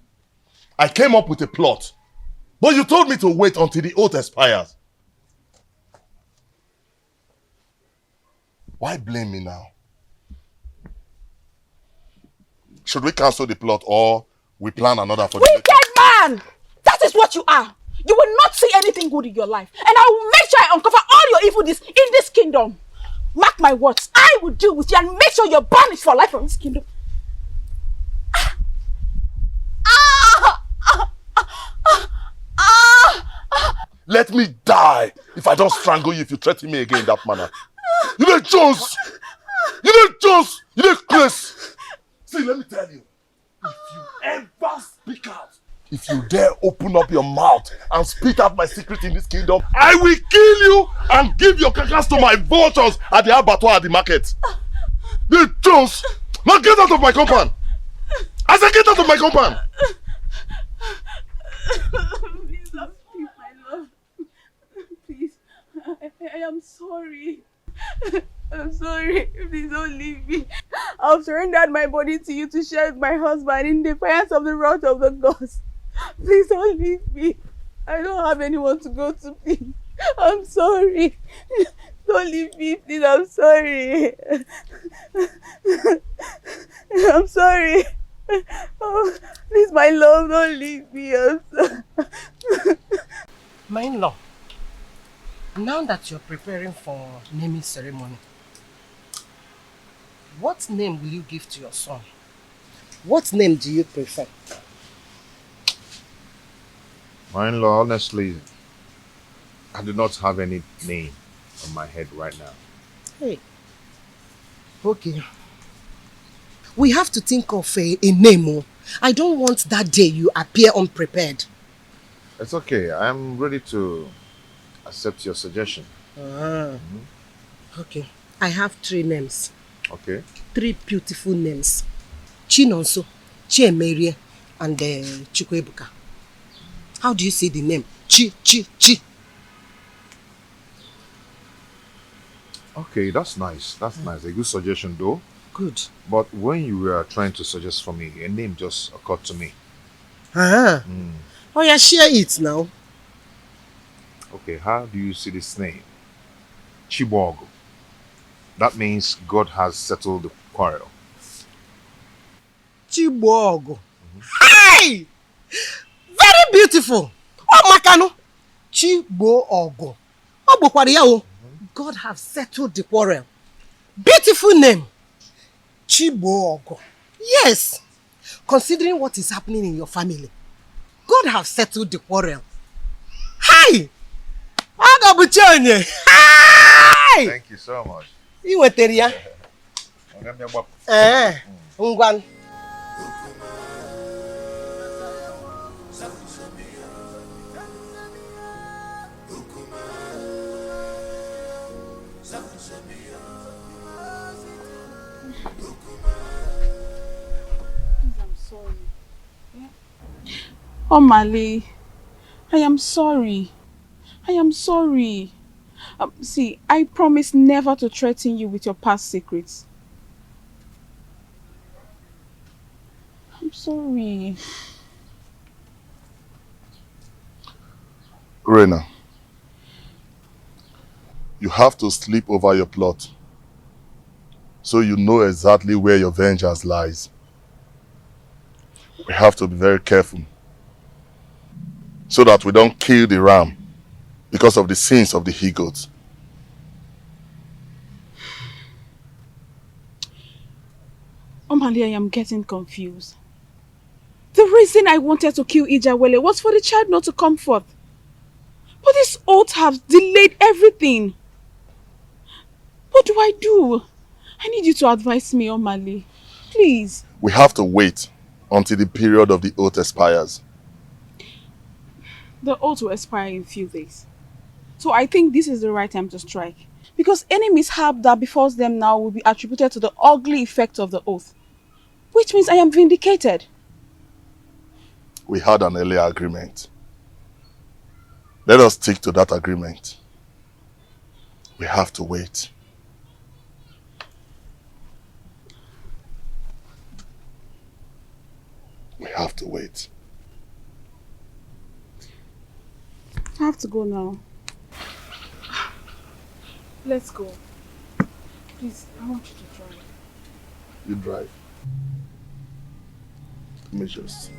I came up with a plot, but you told me to wait until the oath expires. Why blame me now? Should we cancel the plot or we plan another for the wicked man! That is what you are. You will not see anything good in your life. And I will make sure I uncover all your evil deeds in this kingdom. Mark my words. I will deal with you and make sure you're banished for life from this kingdom. Let me die if I don't strangle you if you threaten me again in that manner. You don't choose! You don't choose! You don't Chris! See, let me tell you. If you ever speak out, if you dare open up your mouth and spit out my secret in this kingdom, I will kill you and give your carcass to my vultures at the abattoir at the market. You choose! Now get out of my compound! I said get out of my compound! Please don't leave, my love. Please, I am sorry. I'm sorry. Please don't leave me. I've surrendered my body to you to share with my husband in defiance of the wrath of the gods. Please don't leave me. I don't have anyone to go to, please. I'm sorry. Don't leave me, please. I'm sorry. I'm sorry. Oh, please, my love, don't leave me. I'm sorry. My in-law, now that you're preparing for naming ceremony, what name will you give to your son? What name do you prefer? My in-law, honestly, I do not have any name on my head right now. Hey. Okay. We have to think of a name. I don't want that day you appear unprepared. It's okay. I'm ready to accept your suggestion. Okay. I have 3 names. Okay. 3 beautiful names. Chinonso, Chiemerie, and Chukwebuka. How do you say the name? Chi. Okay, that's nice. That's nice. A good suggestion though. Good. But when you were trying to suggest for me, a name just occurred to me. Oh yeah, share it now. Okay, how do you see this name? Chibogo. That means God has settled the quarrel. Chibogo. Hey! Very beautiful. Oh, Makano. Chibogo. Oh, Bokwariao. God have settled the quarrel. Beautiful name. Chibogo. Yes. Considering what is happening in your family, God have settled the quarrel. Hi! Hi! Thank you so much. You were there. Ngwan. Omali, I am sorry. I am sorry. See, I promise never to threaten you with your past secrets. I'm sorry. Rena, you have to sleep over your plot so you know exactly where your vengeance lies. We have to be very careful so that we don't kill the ram because of the sins of the he-goats. Omali, I am getting confused. The reason I wanted to kill Ijawele was for the child not to come forth. But this oath has delayed everything. What do I do? I need you to advise me, Omali. Please. We have to wait until the period of the oath expires. The oath will expire in a few days. So I think this is the right time to strike. Because any mishap that befalls them now will be attributed to the ugly effect of the oath. Which means I am vindicated. We had an earlier agreement. Let us stick to that agreement. We have to wait. We have to wait. I have to go now. Let's go. Please, I want you to drive. You drive. Let me just...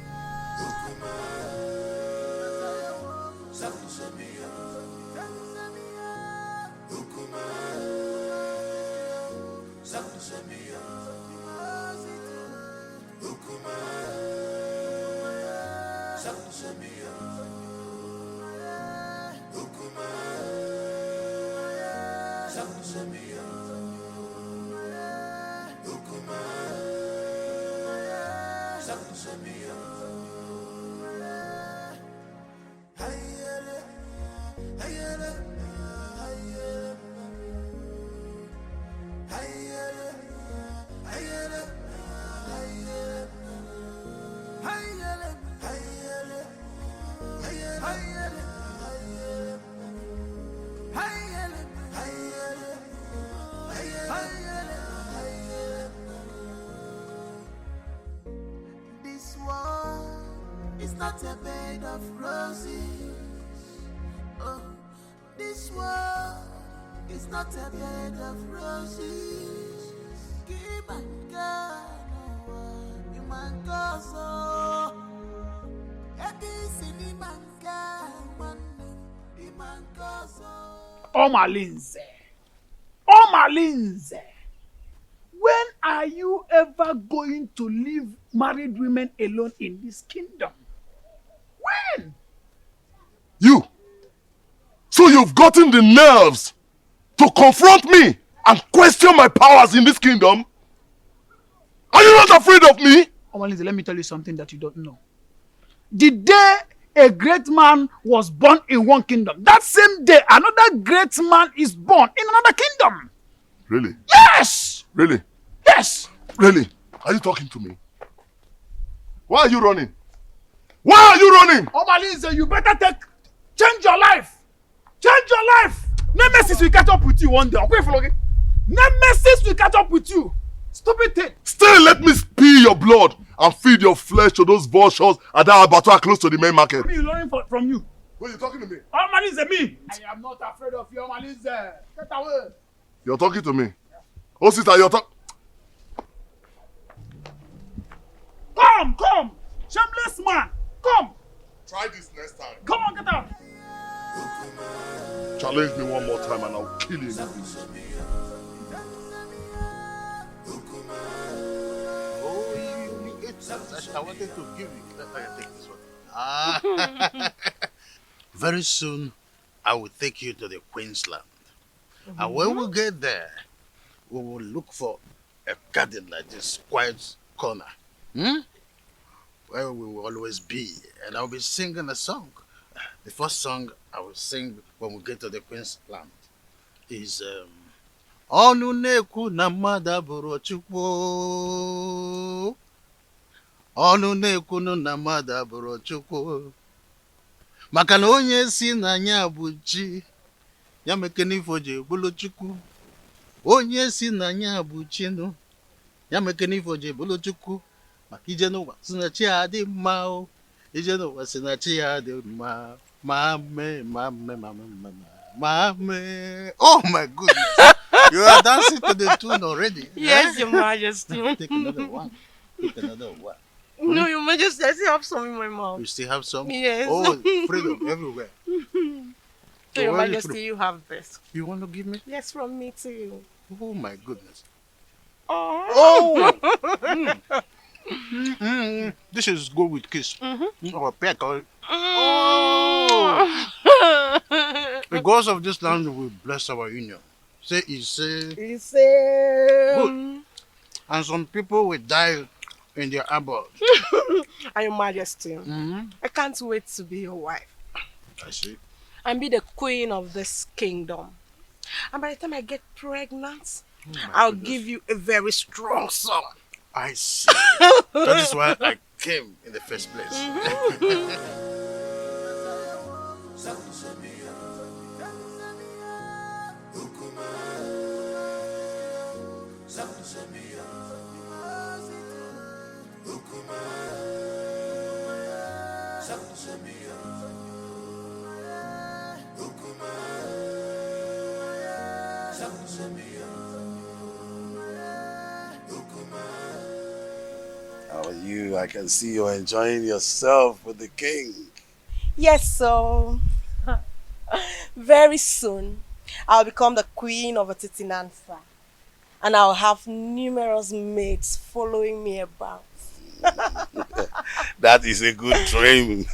This world is not a bed of roses. Oh, this world is not a bed of roses. Keep on going, you man go so. Omalinze. Omalinze. When are you ever going to leave married women alone in this kingdom? When? You! So you've gotten the nerves to confront me and question my powers in this kingdom? Are you not afraid of me? Omalinze, let me tell you something that you don't know. The day a great man was born in one kingdom, that same day another great man is born in another kingdom. Really? Yes! Really? Yes! Really? Are you talking to me? Why are you running? Why are you running? Omalinze, you better change your life. Change your life. Nemesis will catch up with you one day. Okay, Nemesis will catch up with you. Stupid thing. Still let me spill your blood and feed your flesh to those vultures at that abattoir close to the main market. What are you learning from you? Who are you talking to me? Omalinze, me. I am not afraid of you, Omalinze. Get away. You're talking to me. Oh, sister, you're talking. Come. Shameless man. Come. Try this next time. Come on, get out. Challenge me one more time and I'll kill you. I wanted to give you. Let me take this one. Very soon, I will take you to the Queensland. And when we get there, we will look for a garden like this, quiet corner. Where we will always be. And I'll be singing a song. The first song I will sing when we get to the Queensland is Onu neku na mada buru chukwu. Ọnụ na-ekwunu na mmadụ abụrụ Chukwu. Maka na onye si na ya bụ chi, ya mekene ifo ji bụrụ Chukwu. Onye si na ya bụ chinu, ya mekene ifo ji bụrụ Chukwu. Maka ije n'ụwa si na chi ya dị mma o. Ije n'ụwa si na chi ya dị mma. Mame. Oh my goodness. You are dancing to the tune already. Yes, Your Majesty. Take another one. No, Your Majesty, I still have some in my mouth. You still have some? Yes. Oh, freedom everywhere. So, Your Majesty, you have this. You want to give me? Yes, from me to you. Oh my goodness. Oh! This is good with kiss. Or peck. Oh! The gods of this land will bless our union. Say, good. And some people will die in their abode. And Your Majesty, I can't wait to be your wife. I see. And be the queen of this kingdom. And by the time I get pregnant, I'll give you a very strong son. I see. That is why I came in the first place. How are you? I can see you're enjoying yourself with the king. Yes, so very soon I'll become the queen of Atitinansa, and I'll have numerous maids following me about. That is a good dream.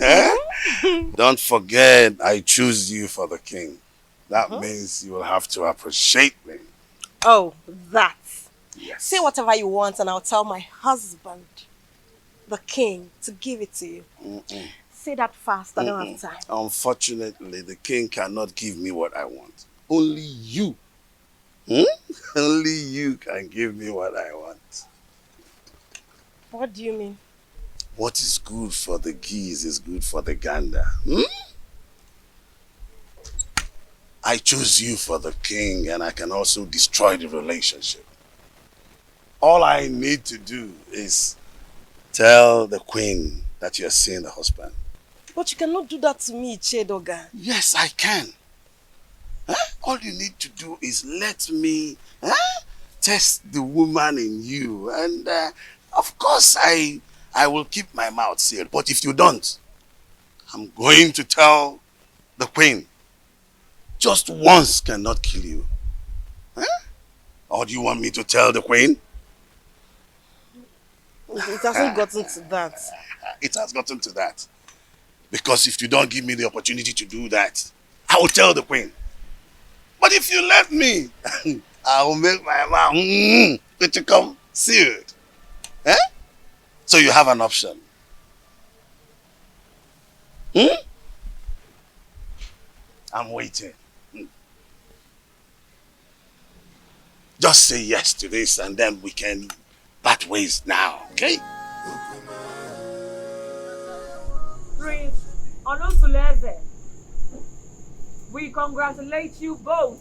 Don't forget, I choose you for the king. That means you will have to appreciate me. Oh, that. Yes. Say whatever you want and I'll tell my husband, the king, to give it to you. Say that fast, I don't have time. Unfortunately, the king cannot give me what I want. Only you. Only you can give me what I want. What do you mean? What is good for the geese is good for the gander. I choose you for the king, and I can also destroy the relationship. All I need to do is tell the queen that you're seeing the husband. But you cannot do that to me, Chedoga. Yes, I can. All you need to do is let me test the woman in you. And of course, I will keep my mouth sealed. But if you don't, I'm going to tell the queen. Just once cannot kill you. Or do you want me to tell the queen? It hasn't gotten to that. It has gotten to that. Because if you don't give me the opportunity to do that, I will tell the queen. But if you let me, I will make my mouth to come sealed. So you have an option. I'm waiting. Just say yes to this and then we can part ways now, okay? Prince Onusuleze, we congratulate you both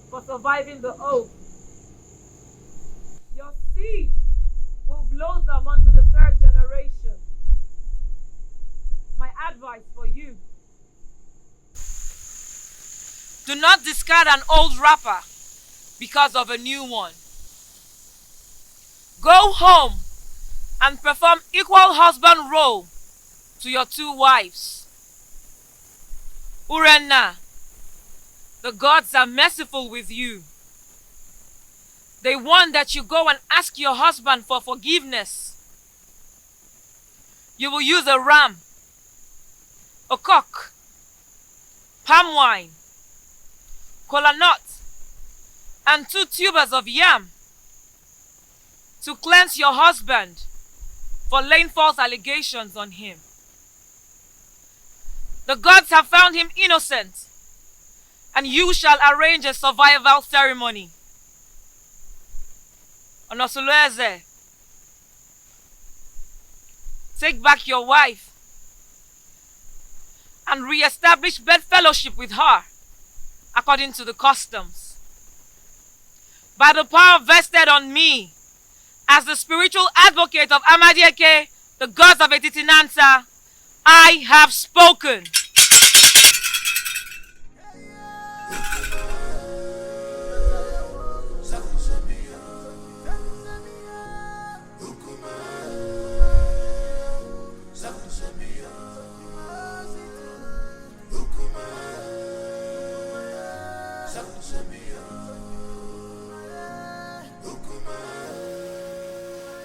for surviving the oath. Your seed will blossom unto the 3rd generation. My advice for you: do not discard an old wrapper because of a new one. Go home and perform equal husband role to your 2 wives. Uchenna, the gods are merciful with you. They want that you go and ask your husband for forgiveness. You will use a ram, a cock, palm wine, kola nut, and 2 tubers of yam to cleanse your husband for laying false allegations on him. The gods have found him innocent, and you shall arrange a survival ceremony. Onusuleze, take back your wife and re-establish bedfellowship with her according to the customs. By the power vested on me as the spiritual advocate of Amadieke, the gods of Etitinansa, I have spoken.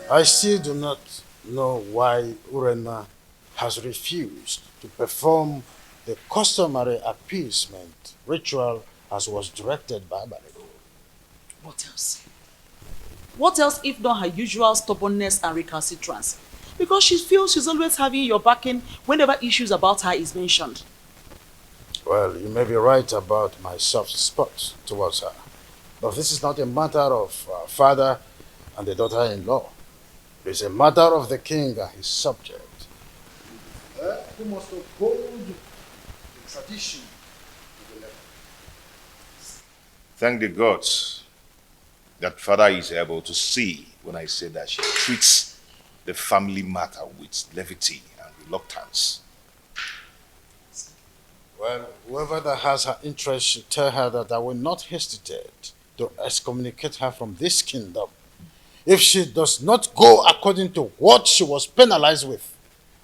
I still do not know why Urena has refused to perform the customary appeasement ritual as was directed by Abale. What else? What else if not her usual stubbornness and recalcitrance? Because she feels she's always having your backing whenever issues about her is mentioned. Well, you may be right about my soft spot towards her. But this is not a matter of father and the daughter-in-law. It is a matter of the king and his subject. Who must uphold the tradition to the letter. Thank the gods that father is able to see when I say that she treats the family matter with levity and reluctance. Well, whoever that has her interest should tell her that I will not hesitate to excommunicate her from this kingdom if she does not go according to what she was penalized with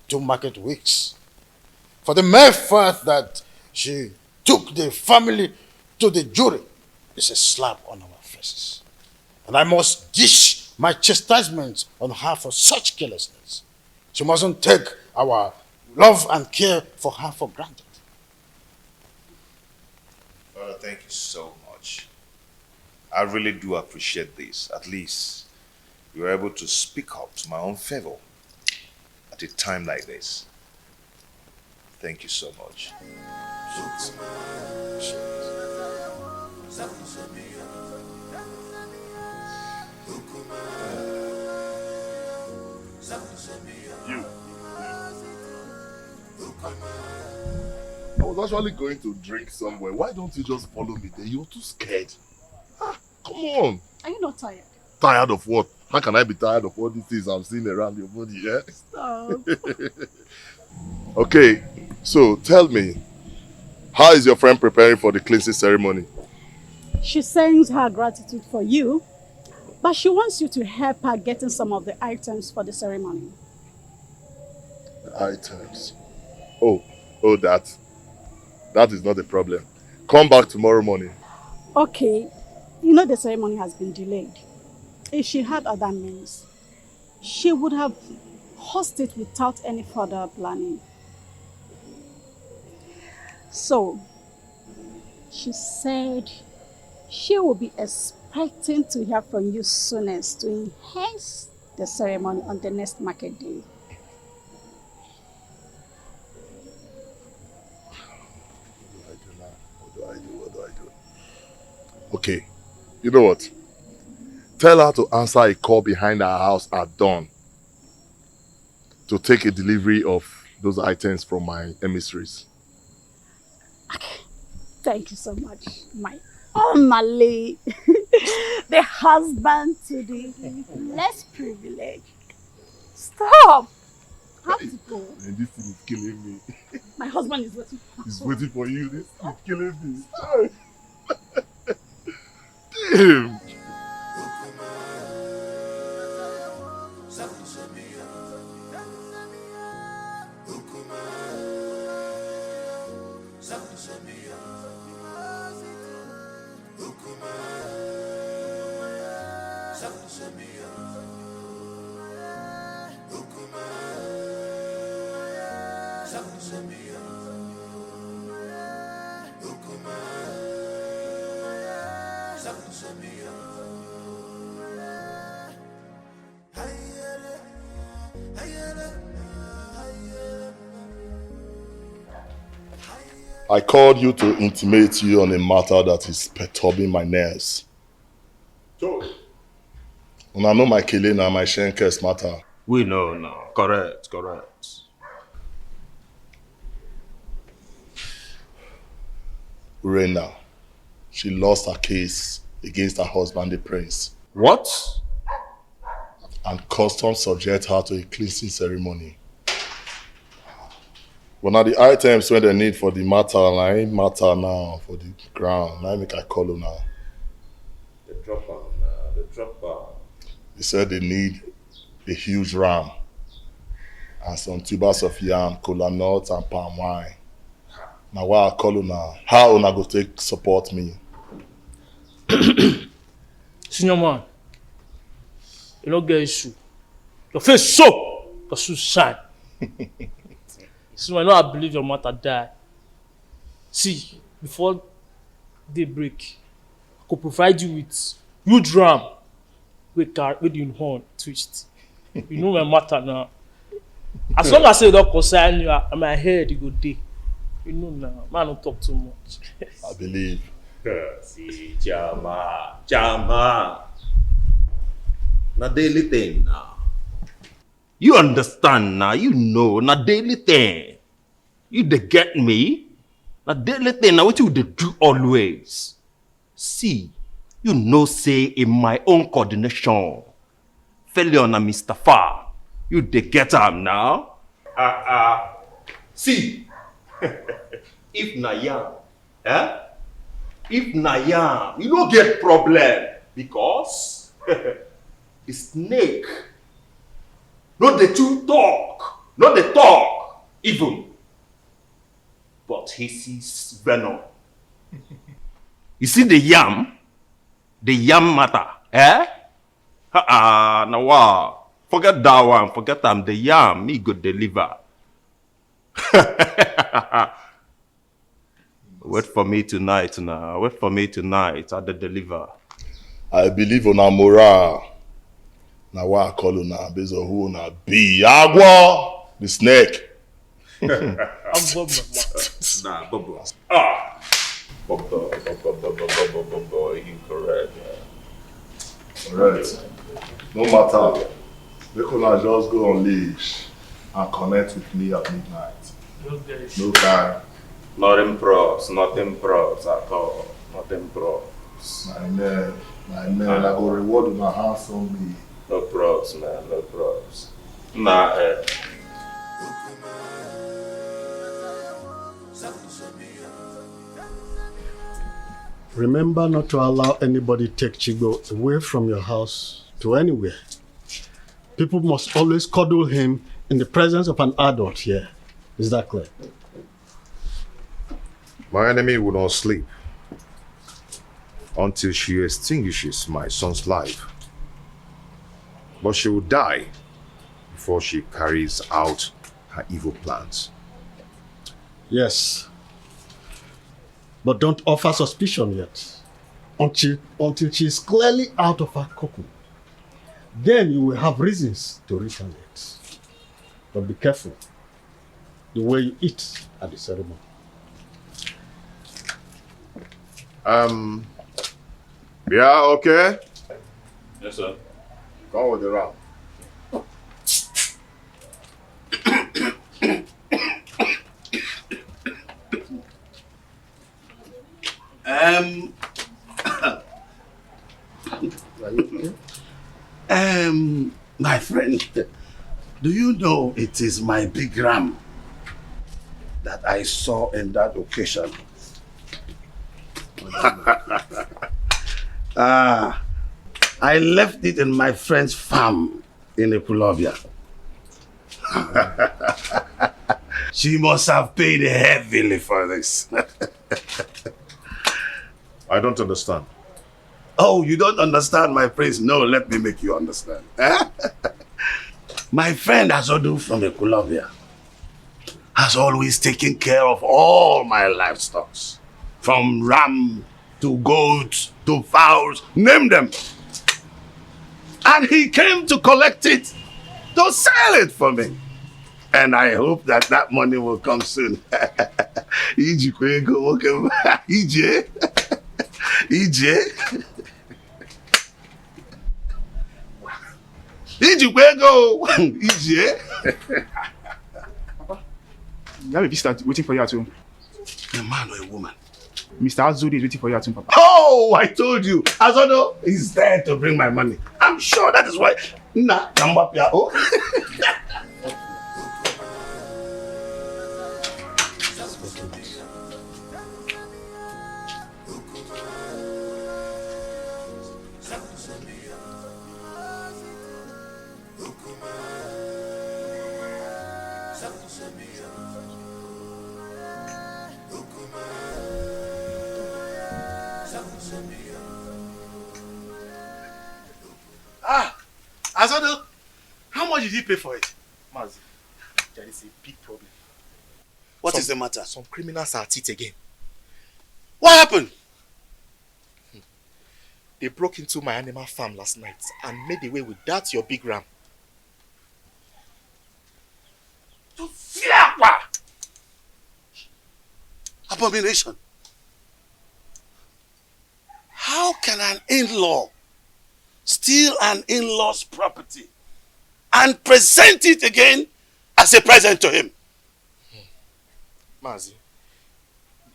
2 market weeks. For the mere fact that she took the family to the jury is a slap on our faces. And I must dish my chastisement on her for such carelessness. She mustn't take our love and care for her for granted. Father, thank you so much. I really do appreciate this. At least you were able to speak up to my own favor at a time like this. Thank you so much. You. I was actually going to drink somewhere. Why don't you just follow me there? You're too scared. Come on. Are you not tired? Tired of what? How can I be tired of all these things I'm seeing around your body, yeah? Stop. Okay, so tell me, how is your friend preparing for the cleansing ceremony? She sends her gratitude for you, but she wants you to help her getting some of the items for the ceremony. The items? Oh, that. That is not a problem. Come back tomorrow morning. Okay, you know the ceremony has been delayed. If she had other means, she would have hosted it without any further planning. So, she said she will be expecting to hear from you soonest to enhance the ceremony on the next market day. What do I do? Okay, you know what? Tell her to answer a call behind our house at dawn to take a delivery of those items from my emissaries. Thank you so much, my Omale, the husband to the less privileged. Stop! I have to go. And this thing is killing me. My husband is waiting. He's waiting for you. This is killing me. Damn! I called you to intimate you on a matter that is perturbing my nerves. And I know my killing and my Shenker's matter. We know now. Correct. Urena, she lost her case against her husband, the prince. What? And customs subject her to a cleansing ceremony. But now the items when they need for the matter, now for the ground. I make I call her now. The dropper. They said they need a huge ram and some tubers of yam, cola nuts and palm wine. Now why I call you now? How una go take support me? Senior man, you don't get issue. Your face so, your shoes shine. So I know I believe your mother die. See, before daybreak, I could provide you with huge ram with the horn twist. You know my matter now. As long as I don't concern you, my head you go day. You know now, man don't talk too much. I believe. See, Jama. Na daily thing now. You understand now, you know, na daily thing. You dey get me? Na daily thing, now what you dey do always. See, you know say in my own coordination, failure na Mr. Far. You dey get am now? See, if na yam, if na yam, you don't get problem because the snake, not the two talk, not the talk even, but he sees venom. You see the yam matter, now wow, forget that one, forget them. The yam, me go deliver. Wait for me tonight now. Wait for me tonight at the deliver. I believe on a morale. Now why I call you now based on who na be Agua, the snake. Nah, Bobo. Bobo, incorrect. Alright. No matter. They could not just go on leash and connect with me at midnight. No time. Nothing pros at all. Nothing pros. My man, I go reward my handsomely. No pros, man, no pros. Nah, Remember not to allow anybody take Chigo away from your house to anywhere. People must always cuddle him in the presence of an adult here. Is that clear? My enemy will not sleep until she extinguishes my son's life. But she will die before she carries out her evil plans. Yes. But don't offer suspicion yet. Until she is clearly out of her cocoon. Then you will have reasons to retaliate. But be careful the way you eat at the ceremony. Yeah, okay? Yes, sir. Go with the round. My friend, do you know it is my big ram that I saw in that occasion? I left it in my friend's farm in Epulovia. She must have paid heavily for this. I don't understand. Oh, you don't understand, my prince? No, let me make you understand. My friend Azodu from Epulovia has always taken care of all my livestock. From ram to goats to fowls, name them. And he came to collect it, to sell it for me. And I hope that that money will come soon. Did you go? Easy, eh? You have a visitor waiting for you at home. A man or a woman? Mr. Azudi is waiting for you at home, Papa. Oh, I told you. Azodo is there to bring my money. I'm sure that is why. Nah, come up here. Oh. Azodo, how much did he pay for it? Mazi, there is a big problem. What is the matter? Some criminals are at it again. What happened? They broke into my animal farm last night and made away with that your big ram. Abomination. How can an in-law steal an in-law's property and present it again as a present to him? Mazi,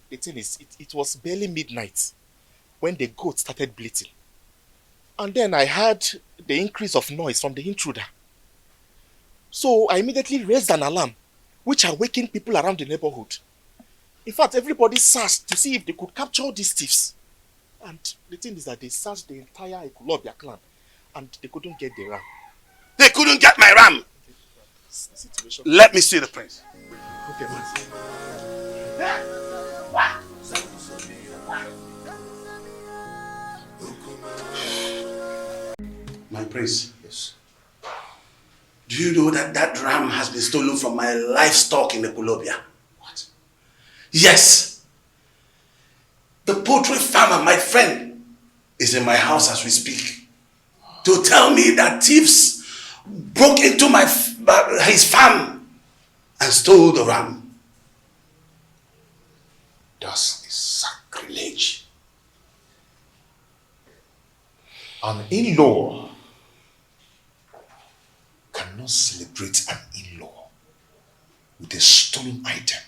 the thing is, it was barely midnight when the goat started bleating. And then I heard the increase of noise from the intruder. So I immediately raised an alarm, which awakened people around the neighborhood. In fact, everybody searched to see if they could capture these thieves. And the thing is that they searched the entire Ekulobia clan and they couldn't get the ram. They couldn't get my ram! Let me see the prince. Okay, Mazi. My prince. Yes. Do you know that that ram has been stolen from my livestock in the Ekulobia? What? Yes. The poultry farmer, my friend, is in my house as we speak to tell me that thieves broke into his farm and stole the ram. That's a sacrilege. An in-law cannot celebrate an in-law with a stolen item.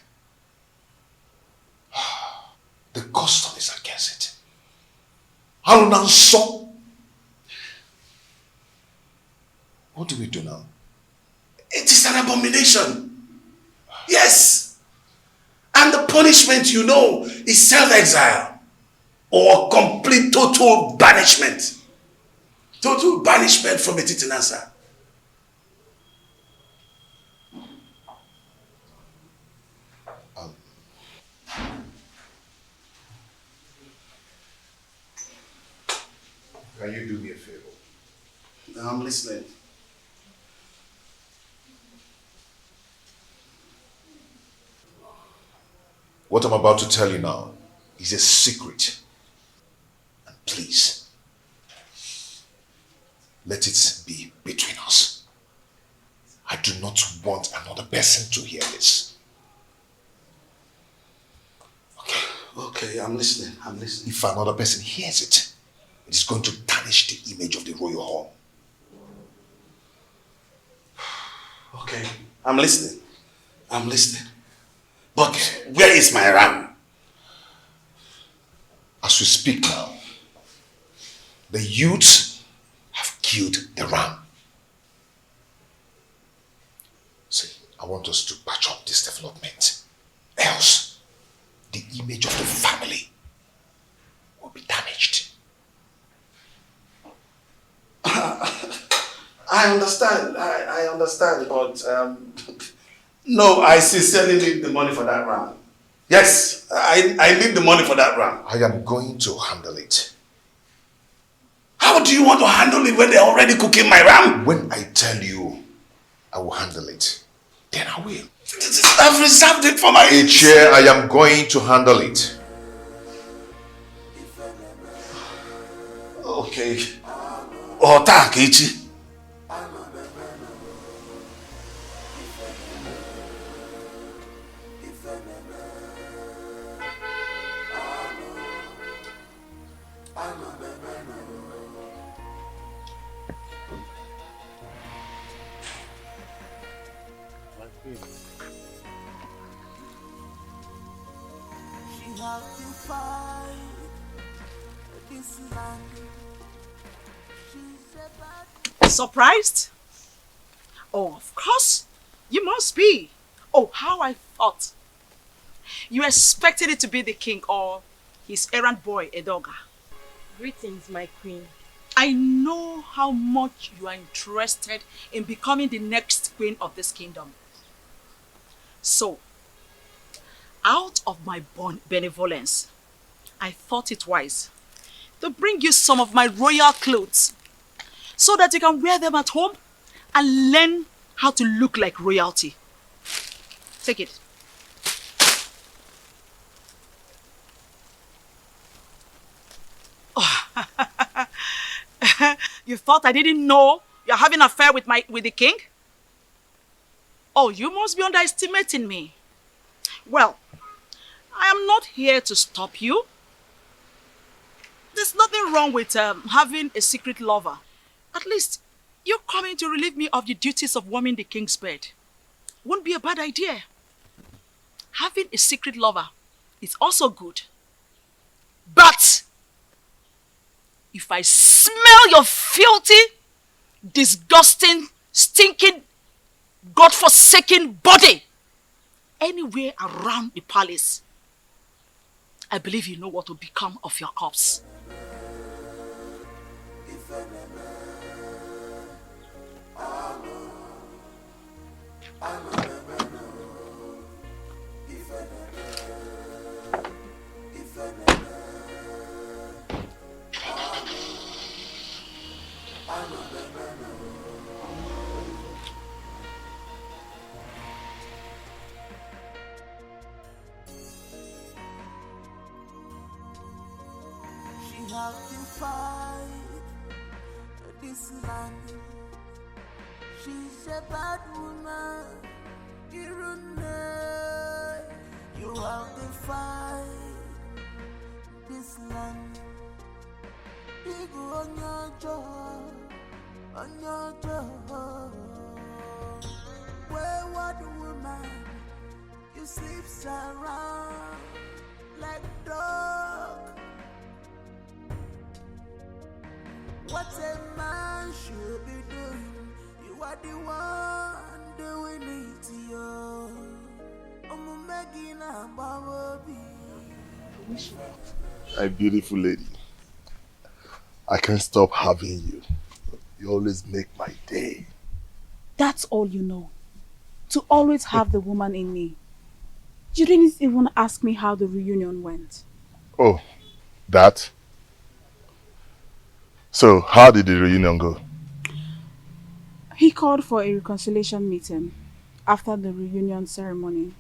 The custom is against it. So, what do we do now? It is an abomination. Yes. And the punishment, you know, is self-exile or complete total banishment. Total banishment from Etitinansa. Can you do me a favor? I'm listening. What I'm about to tell you now is a secret. And please, let it be between us. I do not want another person to hear this. Okay, I'm listening. If another person hears it, it is going to tarnish the image of the royal home. Okay, I'm listening. But where is my ram? As we speak now, the youths have killed the ram. See, I want us to patch up this development. Else, the image of the family will be damaged. I understand. I understand, but no, I sincerely need the money for that ram. Yes, I need the money for that ram. I am going to handle it. How do you want to handle it when they're already cooking my ram? When I tell you I will handle it, then I will. I've reserved it for my... Chair, I am going to handle it. Okay. Ota Kechi. She has to fight this land. She's a bad. Surprised? Oh, of course. You must be. Oh, how I thought. You expected it to be the king or his errand boy, Edoga. Greetings, my queen. I know how much you are interested in becoming the next queen of this kingdom. So, out of my benevolence, I thought it wise to bring you some of my royal clothes so that you can wear them at home and learn how to look like royalty. Take it. Oh. You thought I didn't know you're having an affair with the king? Oh, you must be underestimating me. Well, I am not here to stop you. There's nothing wrong with having a secret lover. At least, you're coming to relieve me of the duties of warming the king's bed. Won't be a bad idea. Having a secret lover is also good. But if I smell your filthy, disgusting, stinking, God-forsaken body anywhere around the palace, I believe you know what will become of your corpse. She has to fight this land. She's a bad woman. You have to fight this land. Big on your job, on your job. Wayward woman, you sleeps around like dog. What a man should be doing, you are the one doing it to you. My beautiful lady, I can't stop having you. You always make my day. That's all you know. To always have the woman in me. You didn't even ask me how the reunion went. Oh, that? So, how did the reunion go? He called for a reconciliation meeting after the reunion ceremony.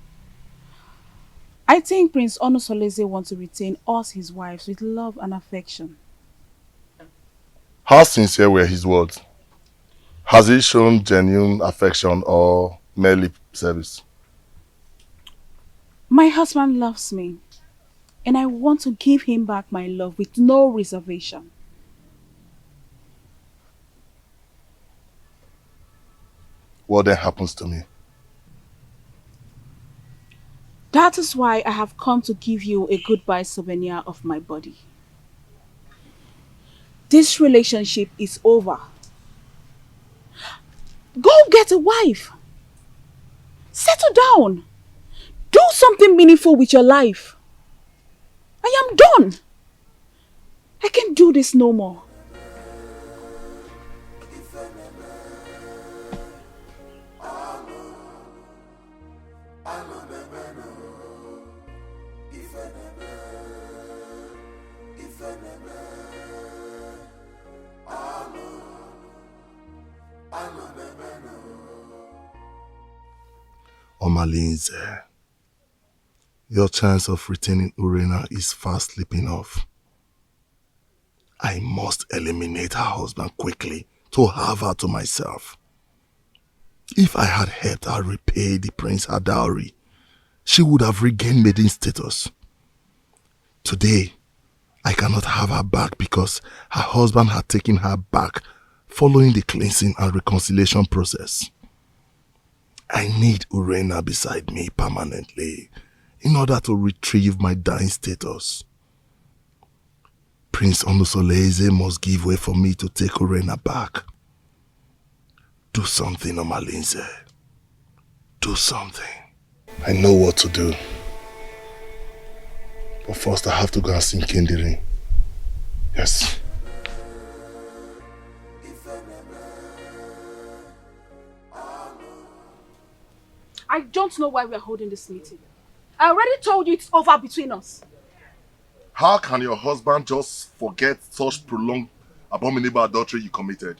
I think Prince Onusoleze wants to retain us, his wives, with love and affection. How sincere were his words? Has he shown genuine affection or mere lip service? My husband loves me, and I want to give him back my love with no reservation. What then happens to me? That is why I have come to give you a goodbye souvenir of my body. This relationship is over. Go get a wife. Settle down. Do something meaningful with your life. I am done. I can't do this no more. Omalinze, your chance of retaining Urena is fast slipping off. I must eliminate her husband quickly to have her to myself. If I had helped her repay the prince her dowry, she would have regained maiden status. Today, I cannot have her back because her husband had taken her back following the cleansing and reconciliation process. I need Uchenna beside me permanently in order to retrieve my dying status. Prince Onusoleze must give way for me to take Uchenna back. Do something, Omalinze. Do something. I know what to do. But first I have to go and see Kadiri. Yes. I don't know why we are holding this meeting. I already told you it's over between us. How can your husband just forget such prolonged abominable adultery you committed?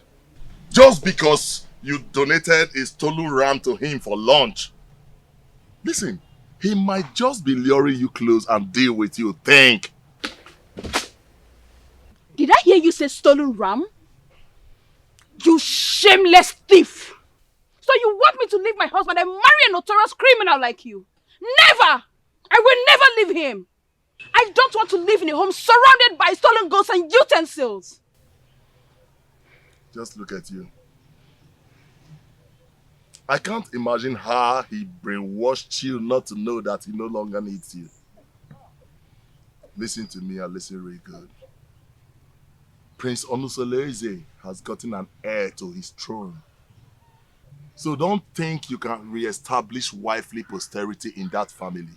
Just because you donated a stolen ram to him for lunch. Listen, he might just be luring you close and deal with you. Think. Did I hear you say stolen ram? You shameless thief! So you want me to leave my husband and marry a notorious criminal like you? Never! I will never leave him! I don't want to live in a home surrounded by stolen goods and utensils! Just look at you. I can't imagine how he brainwashed you not to know that he no longer needs you. Listen to me and listen really good. Prince Onusoleze has gotten an heir to his throne. So don't think you can re-establish wifely posterity in that family.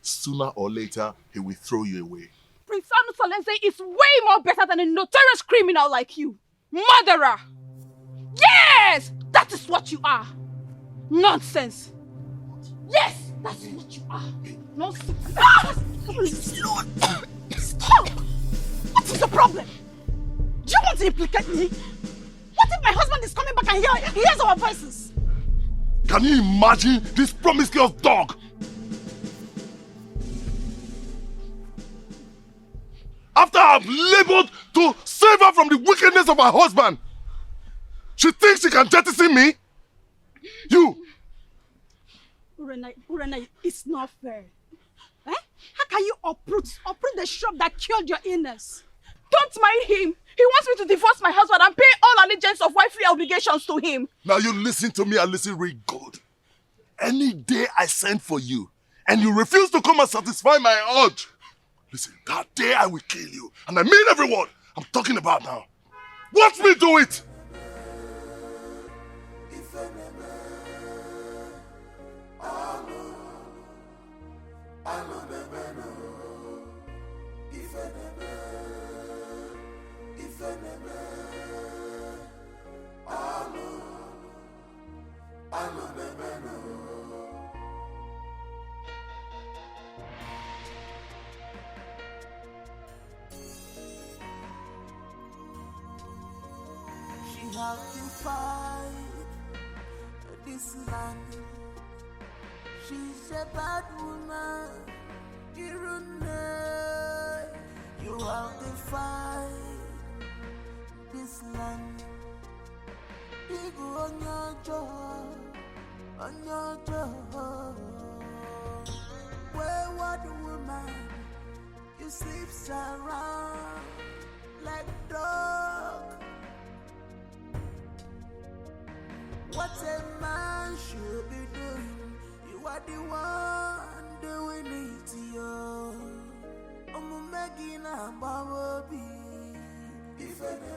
Sooner or later, he will throw you away. Prince Onusoleze is way more better than a notorious criminal like you. Murderer! Yes! That is what you are. Nonsense. Yes, that's what you are. Nonsense. Lord. Stop! What is the problem? Do you want to implicate me? What if my husband is coming back and he hears our voices? Can you imagine this promiscuous dog? After I've labored to save her from the wickedness of her husband, she thinks she can jettison me? You! Uchenna, it's not fair. Eh? How can you uproot the shrub that killed your illness? Don't marry him. He wants me to divorce my husband and pay all allegiance of wifely obligations to him. Now you listen to me and listen really good. Any day I send for you and you refuse to come and satisfy my urge, listen, that day I will kill you. And I mean every word I'm talking about now. Watch me do it! She has to fight this land. She's a bad woman. You have to fight this land. Big on your job, wayward woman, you sleeps around like dog. What a man should be doing, you are the one doing it to you. Regina Babobi, Ifeka,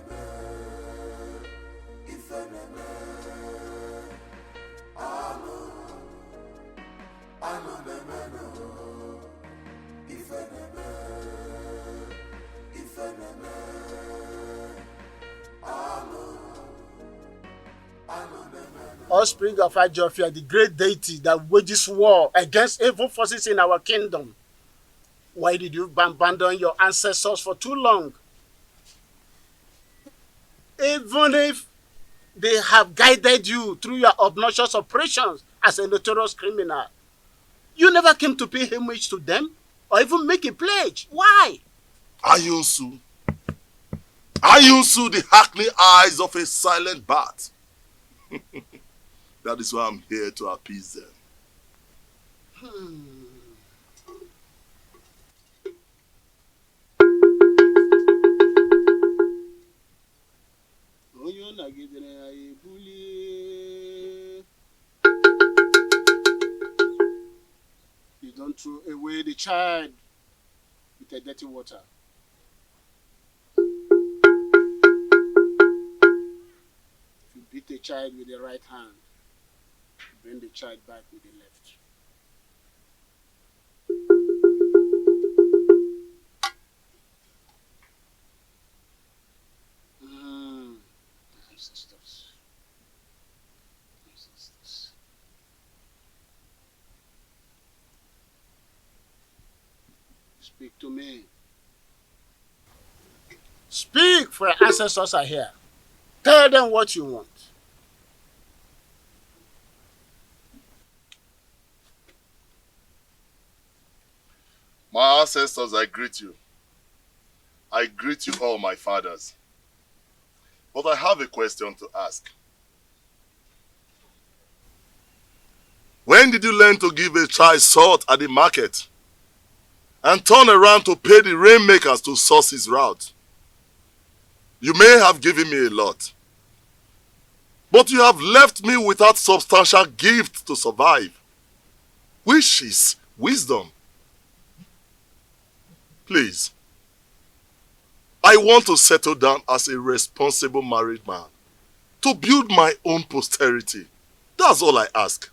Offspring of Ajofia, the great deity that wages war against evil forces in our kingdom. Why did you abandon your ancestors for too long? Even if they have guided you through your obnoxious operations as a notorious criminal, you never came to pay homage to them or even make a pledge. Why? Ayusu, the hackney eyes of a silent bat. That is why I'm here to appease them. Don't throw away the child with the dirty water. If you beat the child with the right hand, bring the child back with the left. Ancestors. Speak to me. Speak, for your ancestors are here. Tell them what you want. My ancestors, I greet you. I greet you all, my fathers. But I have a question to ask. When did you learn to give a child salt at the market and turn around to pay the rainmakers to source his route? You may have given me a lot, but you have left me without substantial gift to survive, which is wisdom. Please, I want to settle down as a responsible married man to build my own posterity. That's all I ask.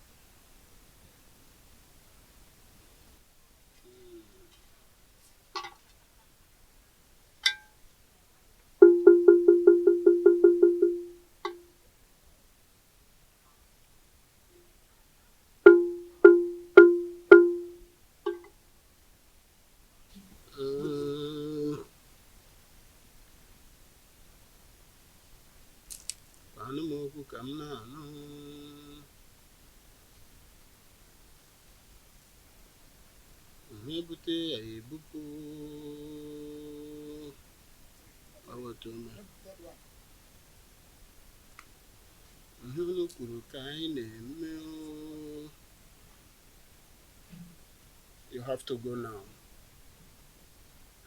You have to go now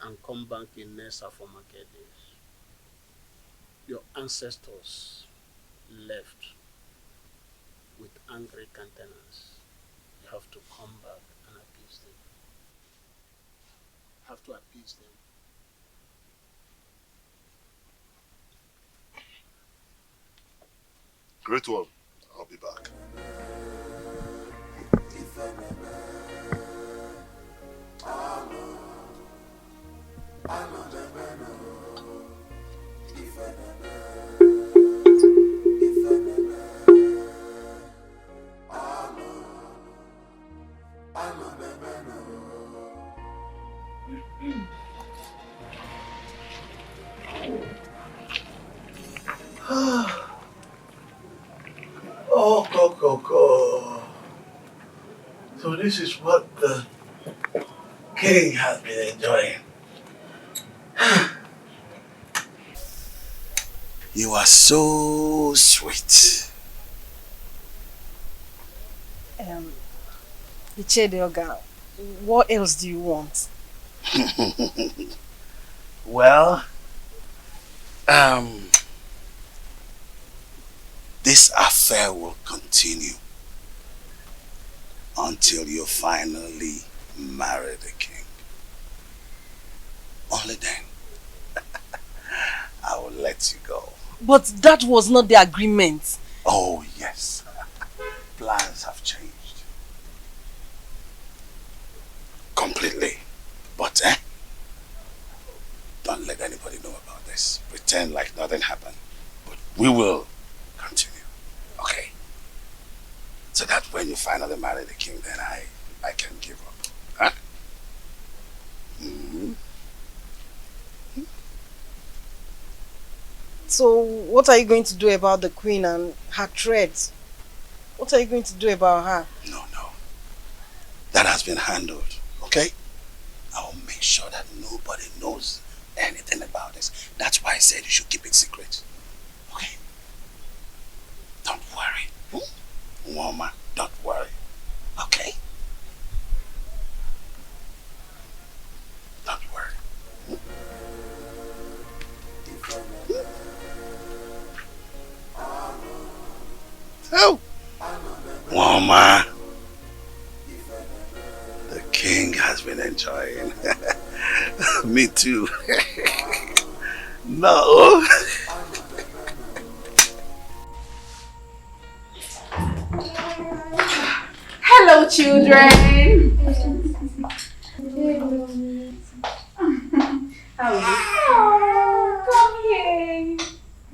and come back in Nessa for market days. Your ancestors left with angry countenance. You have to come back and appease them. You have to appease them. Great one. I'll be back. Oh, go. So this is what the king has been enjoying. You are so sweet. Ichedioga, what else do you want? Well, this affair will continue until you finally marry the king. Only then I will let you go. But that was not the agreement. Oh yes, plans have changed completely. But don't let anybody know about this. Pretend like nothing happened. But we will continue, okay? So that when you finally marry the king, then I can give up. Huh? Mm-hmm. So what are you going to do about the queen and her threats? What are you going to do about her? No. That has been handled, okay? I will make sure that nobody knows anything about this. That's why I said you should keep it secret. Okay? Don't worry. Woman, don't worry. Okay? Don't worry. Oh! Woman, the king enjoying. Me too. No. Hello, children. How are you? Oh, come here.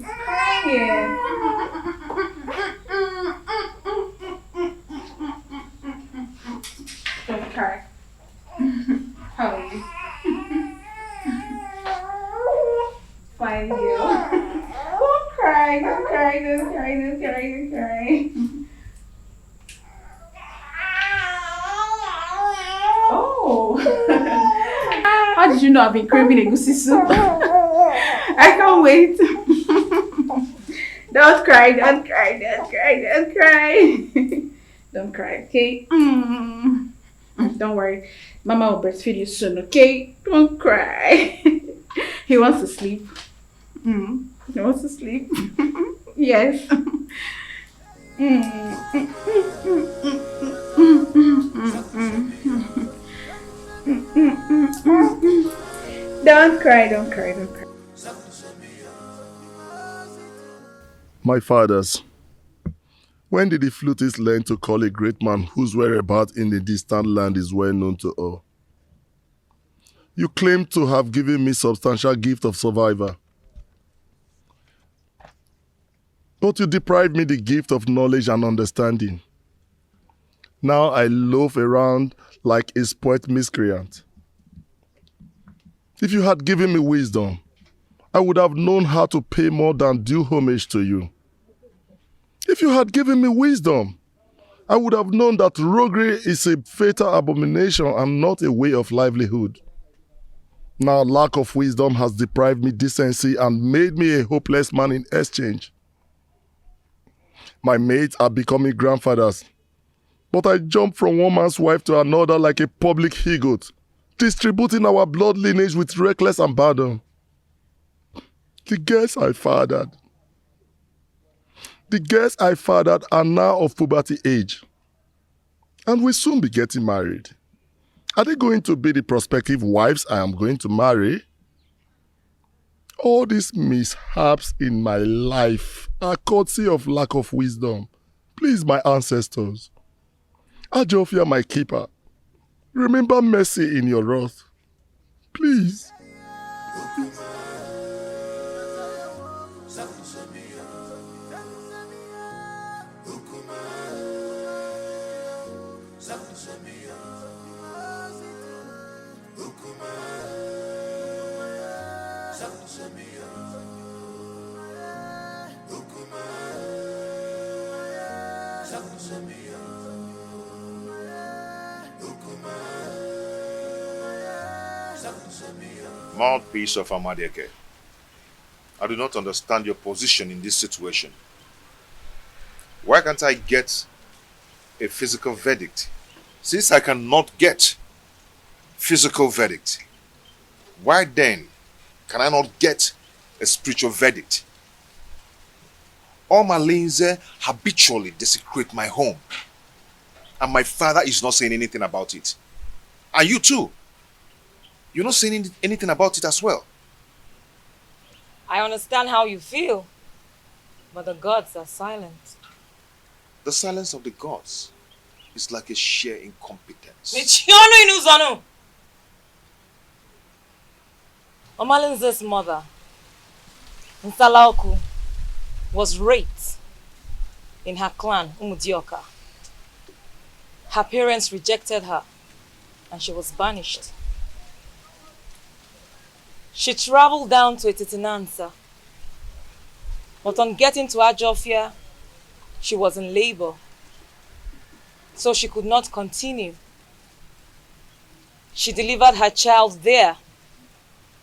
Come here. Don't cry. How are you? Fine, girl. Don't cry, don't cry, don't cry, don't cry, don't cry. Oh. How did you know I've been craving egusi soup? I can't wait. Don't cry, don't cry, don't cry, don't cry. Don't cry, okay? Don't worry. Mama will breastfeed you soon, okay? Don't cry. He wants to sleep. He wants to sleep. Yes. Don't cry, don't cry, don't cry. My fathers, when did the flutist learn to call a great man whose whereabouts in the distant land is well known to all? You claim to have given me substantial gift of survivor. But you deprived me the gift of knowledge and understanding. Now I loaf around like a spoilt miscreant. If you had given me wisdom, I would have known how to pay more than due homage to you. If you had given me wisdom, I would have known that roguery is a fatal abomination and not a way of livelihood. Now lack of wisdom has deprived me decency and made me a hopeless man in exchange. My mates are becoming grandfathers, but I jump from one man's wife to another like a public he-goat, distributing our blood lineage with reckless abandon. The girls I fathered are now of puberty age and will soon be getting married. Are they going to be the prospective wives I am going to marry? All these mishaps in my life are courtesy of lack of wisdom. Please, my ancestors, Ajofia, my keeper, remember mercy in your wrath. Please. Mouthpiece of Amadeke, I do not understand your position in this situation. Why can't I get a physical verdict? Since I cannot get physical verdict, why then can I not get a spiritual verdict? All my Linze habitually desecrate my home, and my father is not saying anything about it. And you too. You're not saying anything about it as well. I understand how you feel, but the gods are silent. The silence of the gods is like a sheer incompetence. Omalinze's mother, Nsalaoku, was raped in her clan, Umudioka. Her parents rejected her and she was banished. She traveled down to Etitinansa, but on getting to Ajofia, she was in labor, so she could not continue. She delivered her child there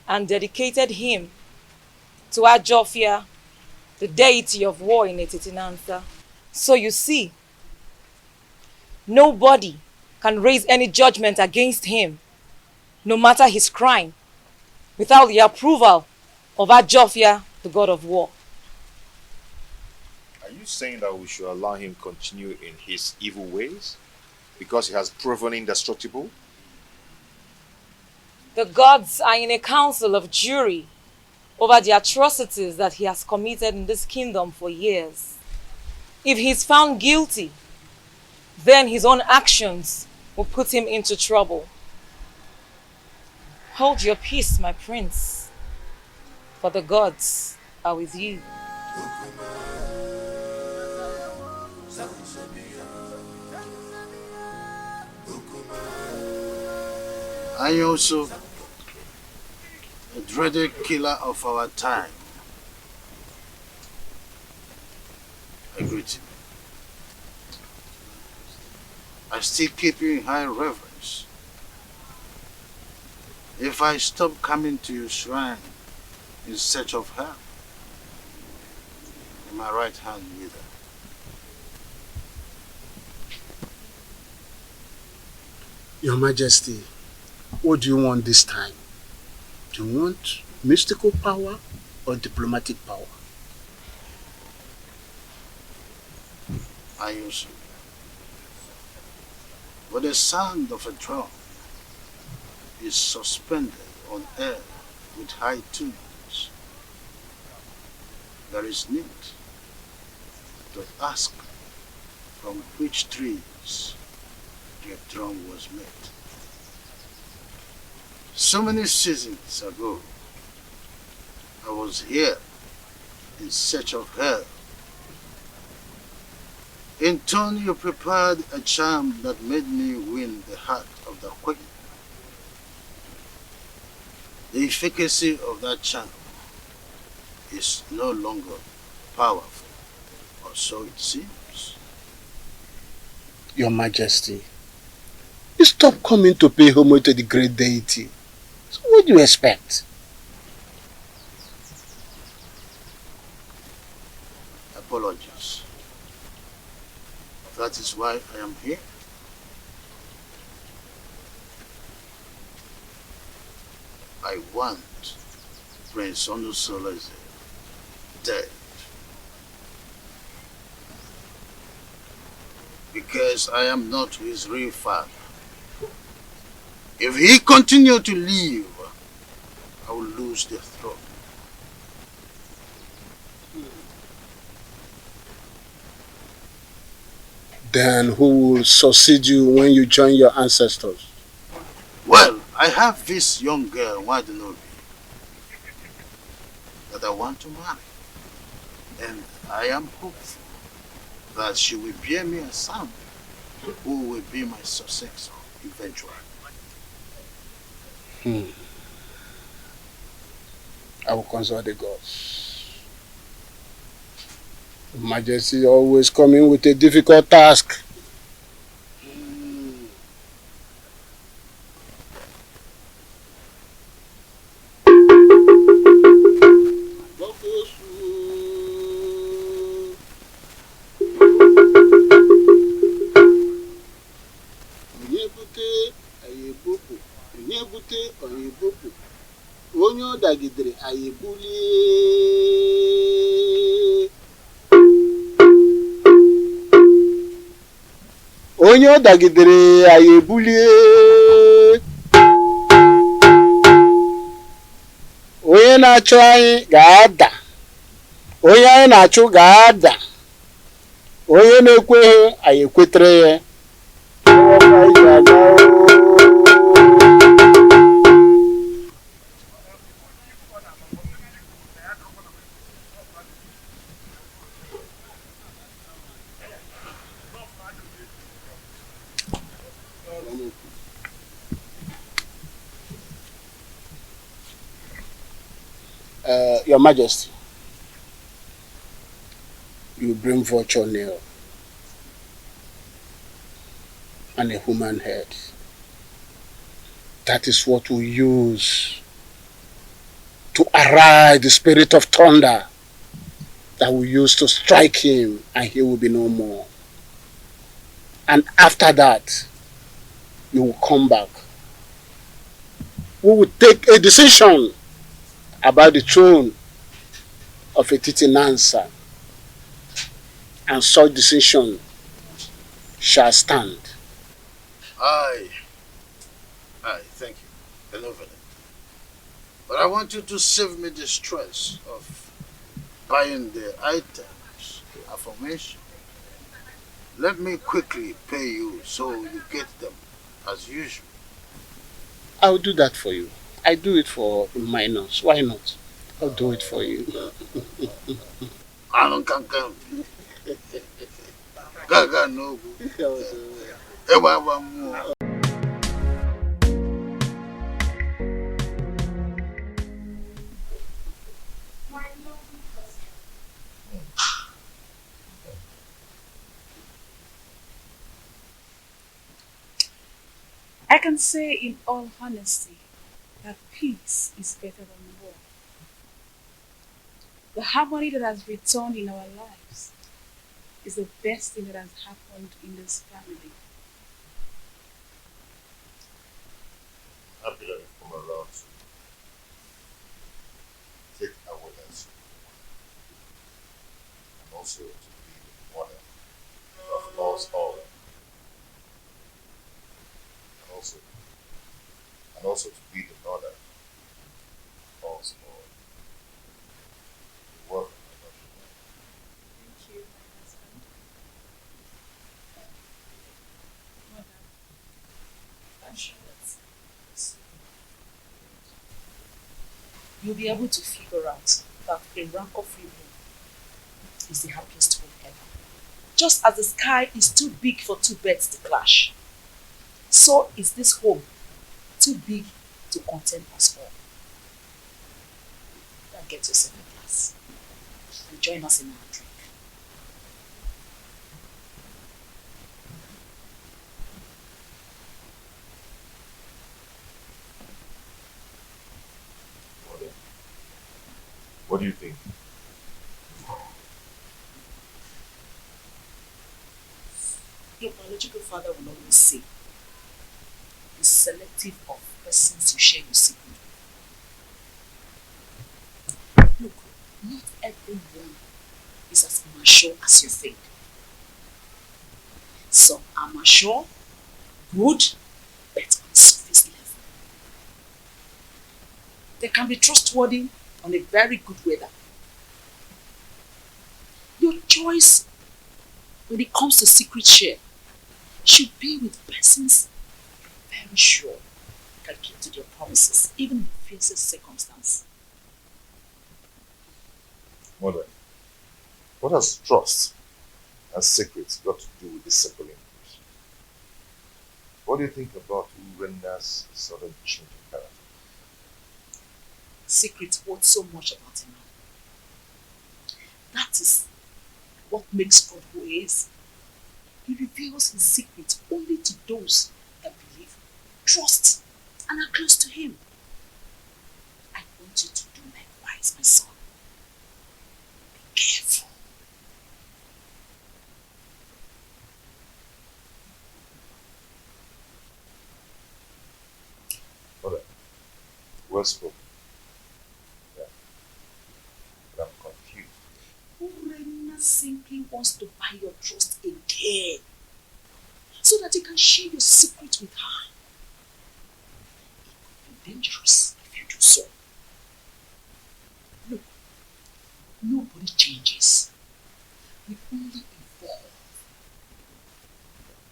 and dedicated him to Ajofia, the deity of war in Etitinansa. So you see, nobody can raise any judgment against him, no matter his crime, without the approval of Ajofia, the god of war. Are you saying that we should allow him continue in his evil ways because he has proven indestructible? The gods are in a council of jury over the atrocities that he has committed in this kingdom for years. If he is found guilty, then his own actions will put him into trouble. Hold your peace, my prince, for the gods are with you. I also, a dreaded killer of our time, I greet you. I still keep you in high reverence. If I stop coming to your shrine in search of help, in my right hand neither. Your Majesty, what do you want this time? Do you want mystical power or diplomatic power? I also. But the sound of a drum is suspended on air with high tunes. There is need to ask from which trees the drum was made. So many seasons ago, I was here in search of her. In turn, you prepared a charm that made me win the heart of the queen. The efficacy of that charm is no longer powerful, or so it seems. Your Majesty, you stop coming to pay homage to the great deity. So what do you expect? Apologies. That is why I am here. I want Prince Onusoleze dead. Because I am not his real father. If he continues to live, I will lose the throne. Then who will succeed you when you join your ancestors? Well, I have this young girl, Wadenobi, that I want to marry. And I am hopeful that she will bear me a son who will be my successor eventually. I will consult the gods. Majesty always coming with a difficult task. onye ọ dagidere anyị ebulie. Onye ọ dagidere anyị ebulie. Onye na-achụ anyị ga-ada. Onye anyị na-achụ ga-ada. Onye na-ekweghị anyị ekwetere ya. Your Majesty, you bring vulture nail and a human head. That is what we use to arise the spirit of thunder that we use to strike him, and he will be no more. And after that, you will come back. We will take a decision about the throne of Etiti Nansa, and such decision shall stand. Aye, thank you. Benevolent. But I want you to save me the stress of buying the items, the affirmation. Let me quickly pay you so you get them as usual. I'll do that for you. I do it for minors. Why not? I'll do it for you. I don't come. Gaga no. I can say in all honesty that peace is better than war. The harmony that has returned in our lives is the best thing that has happened in this family. Happy that you've come around to take away as and also to be the mother of us all. And also to be the mother of us all. You're welcome, my love. Thank you, my husband. Mother, I'm sure you'll be able to figure out that a rancor-free home is the happiest home ever. Just as the sky is too big for two birds to clash, so is this home too big to contain us all. Now get yourself a glass and join us in our drink. What do you think? Your biological father will always say, be selective of persons you share your secret with. Look, not everyone is as mature as you think. Some are mature, good, but on surface level. They can be trustworthy on a very good weather. Your choice when it comes to secret share should be with persons you're very sure can keep to their promises, even in the fiercest circumstance. Mother, what has trust and secrets got to do with this simple English? What do you think about Urenna's sudden change of character? Secrets worth so much about him. That is what makes God who he is. He reveals his secrets only to those that believe, trust, and are close to him. I want you to do likewise, my son. Be careful. Mother, well spoken. Yeah. But I'm confused. Urenna simply wants to buy your trust again, so that you can share your secret with her. It could be dangerous if you do so. Look, nobody changes. We only evolve.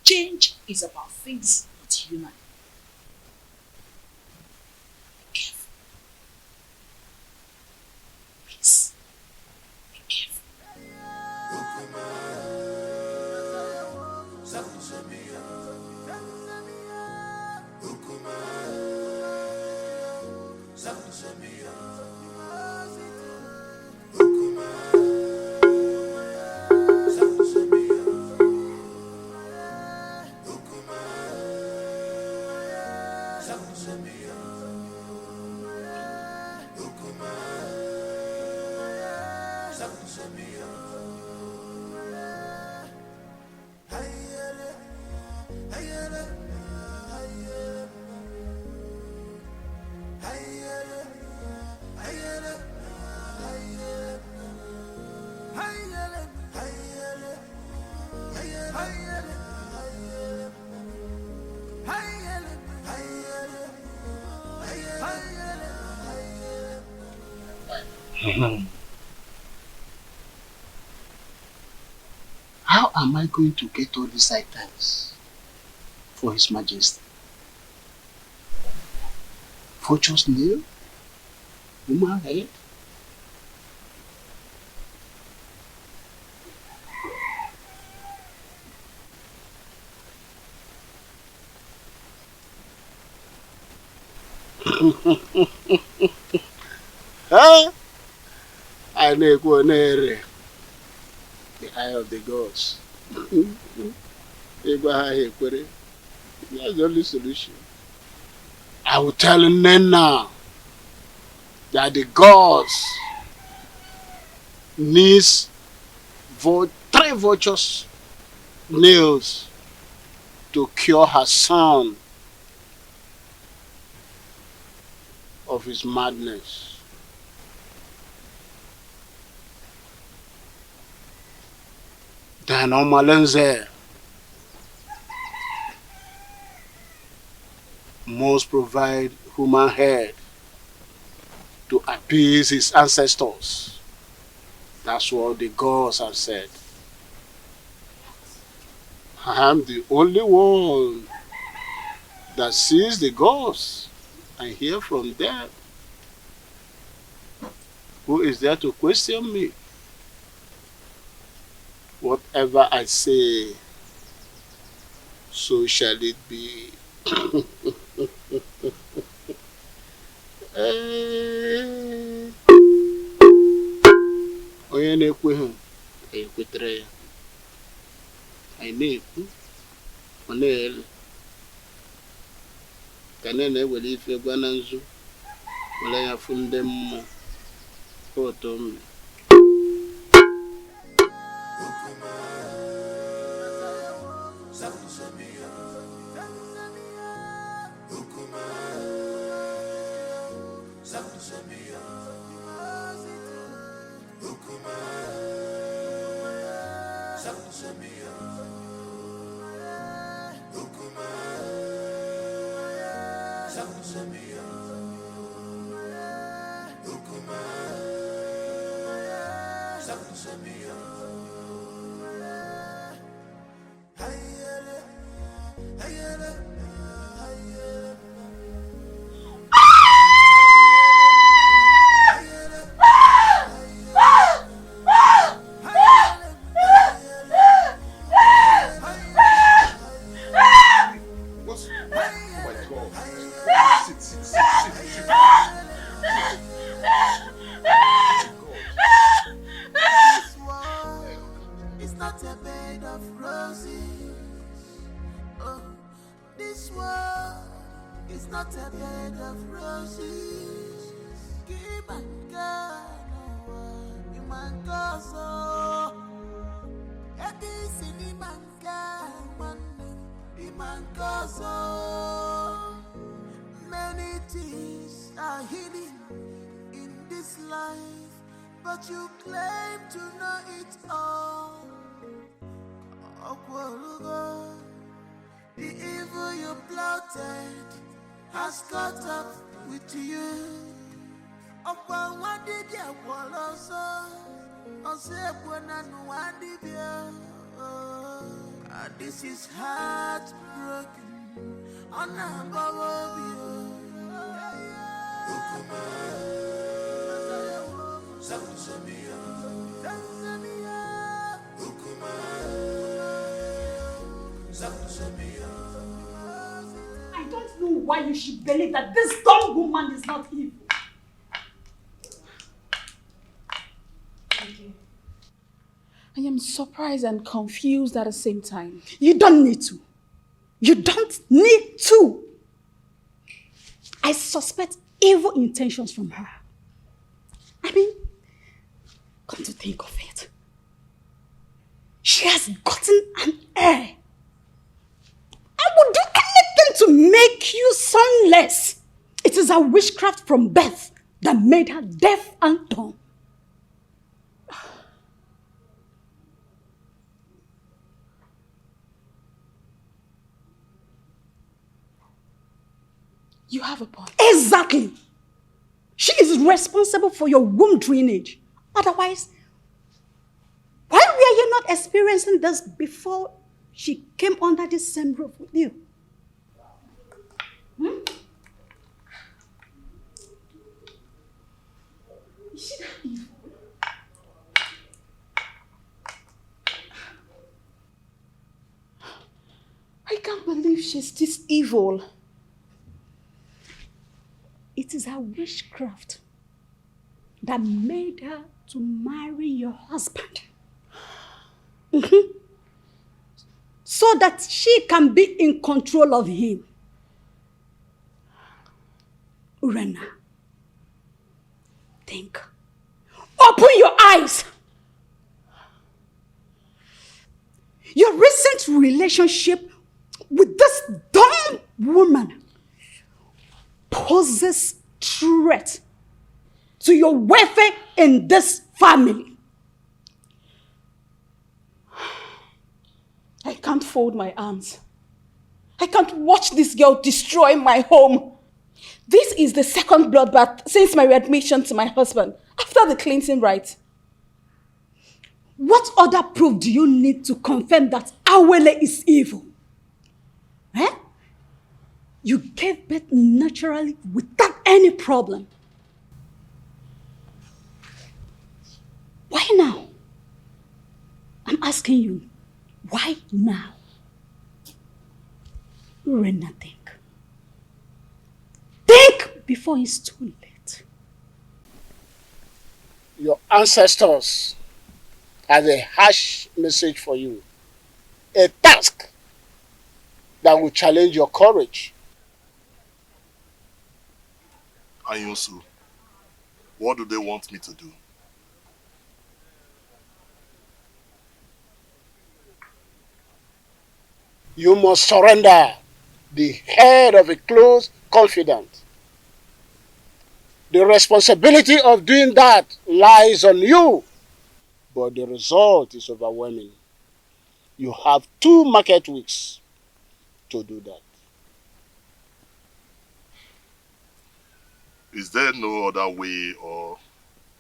Change is about things not human. Be careful. Please, be careful. How am I going to get all these items for His Majesty? Vulture's nail? Woman head? Huh? I go the eye of the gods. That's the only solution. I will tell Nena that the gods needs 3 vultures nails to cure her son of his madness. Then Omalenze must provide human head to appease his ancestors. That's what the gods have said. I am the only one that sees the gods and hear from them. Who is there to question me? Whatever I say, so shall it be. Onye na-ekwe ha, ekwetere ya. Anyị na-ekwu, ọ na-ele. Ka na-ewere ife gwa na nzu, were ya fụ ndị mmụọ. Oto mme. This is heartbroken. I don't know why you should believe that this dumb woman is not evil. I am surprised and confused at the same time. You don't need to. You don't need to. I suspect evil intentions from her. I mean, come to think of it, she has gotten an heir. I would do anything to make you sonless. It is a witchcraft from birth that made her deaf and dumb. You have a point. Exactly. She is responsible for your womb drainage. Otherwise, why were you not experiencing this before she came under the same roof with you? Hmm? Is she that evil? I can't believe she's this evil. It is her witchcraft that made her to marry your husband. So that she can be in control of him. Urena, think. Open your eyes. Your recent relationship with this dumb woman poses threat to your welfare in this family. I can't fold my arms. I can't watch this girl destroy my home. This is the second bloodbath since my readmission to my husband after the cleansing rite. What other proof do you need to confirm that Awele is evil? Eh? You gave birth naturally without any problem. Why now? I'm asking you, why now? Urena, think. Think before it's too late. Your ancestors has a harsh message for you. A task that will challenge your courage. Anyosu, what do they want me to do? You must surrender the head of a close confidant. The responsibility of doing that lies on you, but the result is overwhelming. You have 2 market weeks to do that. Is there no other way or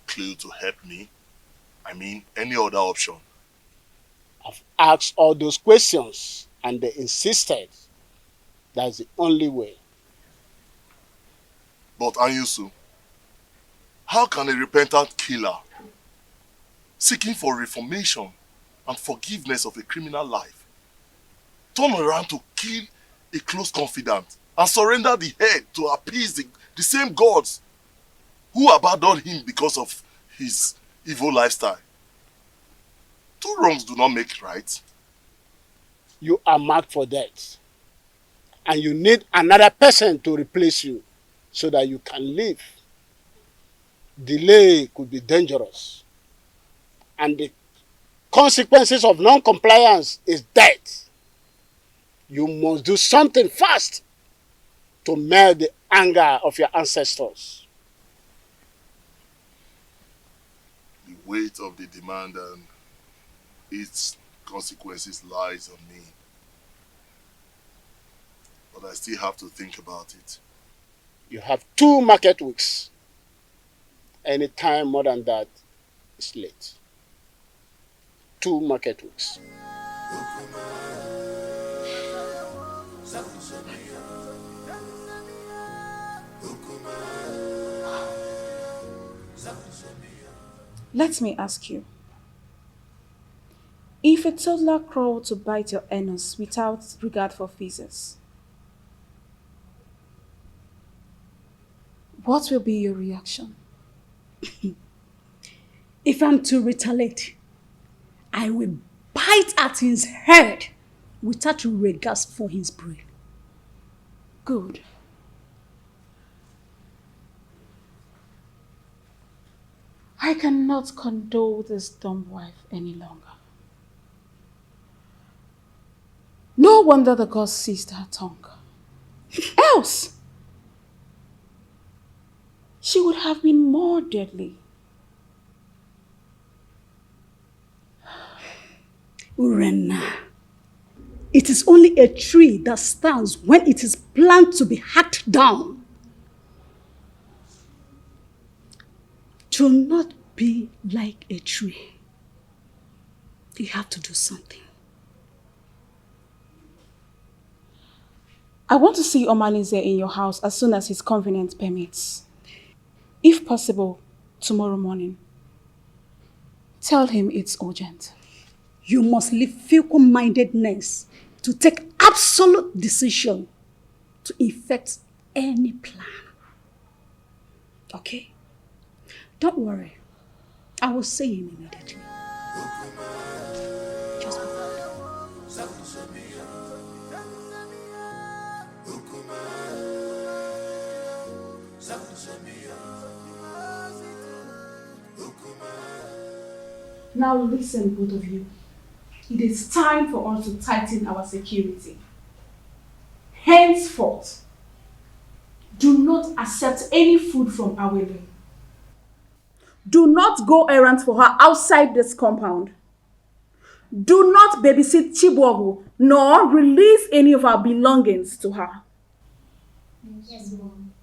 clue to help me? I mean, any other option? I've asked all those questions and they insisted that's the only way. But Anyusu, how can a repentant killer seeking for reformation and forgiveness of a criminal life turn around to kill a close confidant and surrender the head to appease the same gods who abandoned him because of his evil lifestyle? 2 wrongs do not make right. You are marked for death. And you need another person to replace you so that you can live. Delay could be dangerous. And the consequences of non-compliance is death. You must do something fast to melt the anger of your ancestors. The weight of the demand and its consequences lies on me. But I still have to think about it. You have 2 market weeks. Any time more than that is late. 2 market weeks. Let me ask you. If a toddler crawled to bite your anus without regard for physics, what will be your reaction? If I'm to retaliate, I will bite at his head without regard for his brain. Good. I cannot condole this dumb wife any longer. No wonder the gods seized her tongue. Else, she would have been more deadly. Urena, it is only a tree that stands when it is planned to be hacked down. Do not be like a tree. You have to do something. I want to see Omalize in your house as soon as his convenience permits. If possible, tomorrow morning. Tell him it's urgent. You must leave fickle-mindedness to take absolute decision to effect any plan. Okay? Don't worry. I will see him immediately. Just Now listen, both of you. It is time for us to tighten our security. Henceforth, do not accept any food from Awele. Do not go errands for her outside this compound. Do not babysit Chibuogu, nor release any of our belongings to her. Yes, Mom.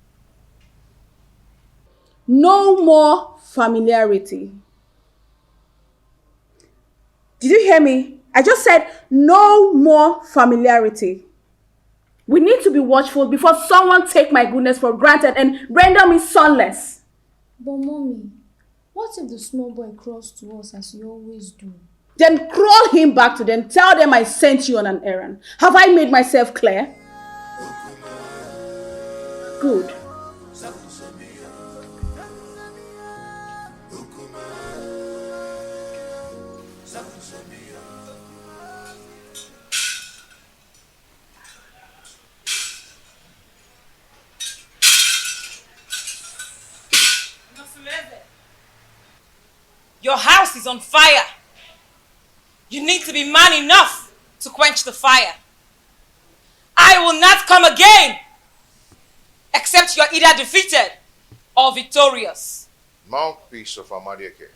No more familiarity. Did you hear me? I just said no more familiarity. We need to be watchful before someone take my goodness for granted and render me sonless. But Mommy, what if the small boy crawls to us as you always do? Then crawl him back to them. Tell them I sent you on an errand. Have I made myself clear? Good. Your house is on fire. You need to be man enough to quench the fire. I will not come again, except you are either defeated or victorious. Mouthpiece of Amadeke.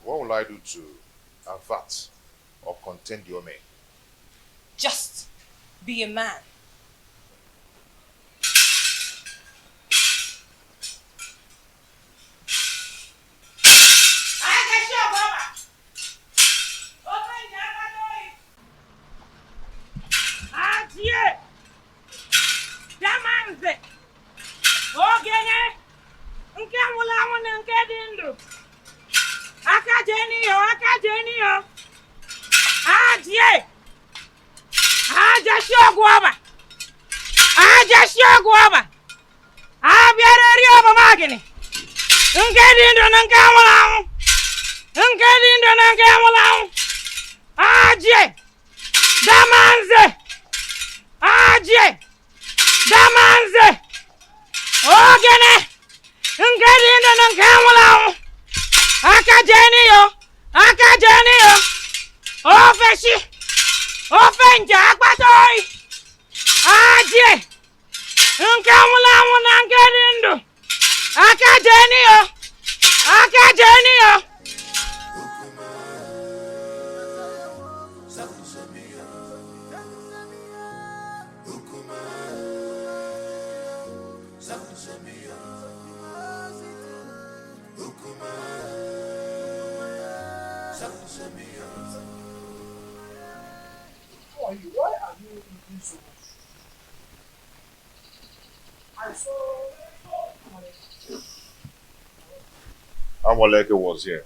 What will I do to avert or contend your men? Just be a man. Amoleke was here.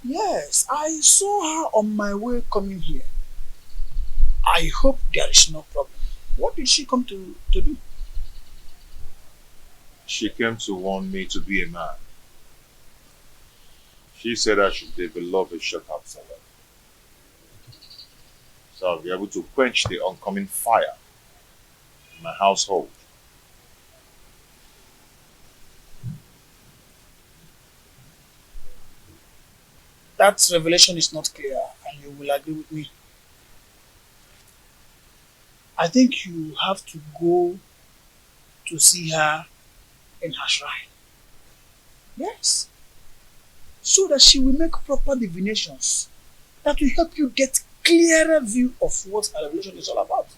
Yes, I saw her on my way coming here. I hope there is no problem. What did she come to do? She came to warn me to be a man. She said I should develop a shut-up salad, so I'll be able to quench the oncoming fire in my household. That revelation is not clear, and you will agree with me. I think you have to go to see her in her shrine. Yes. So that she will make proper divinations that will help you get clearer view of what her revelation is all about.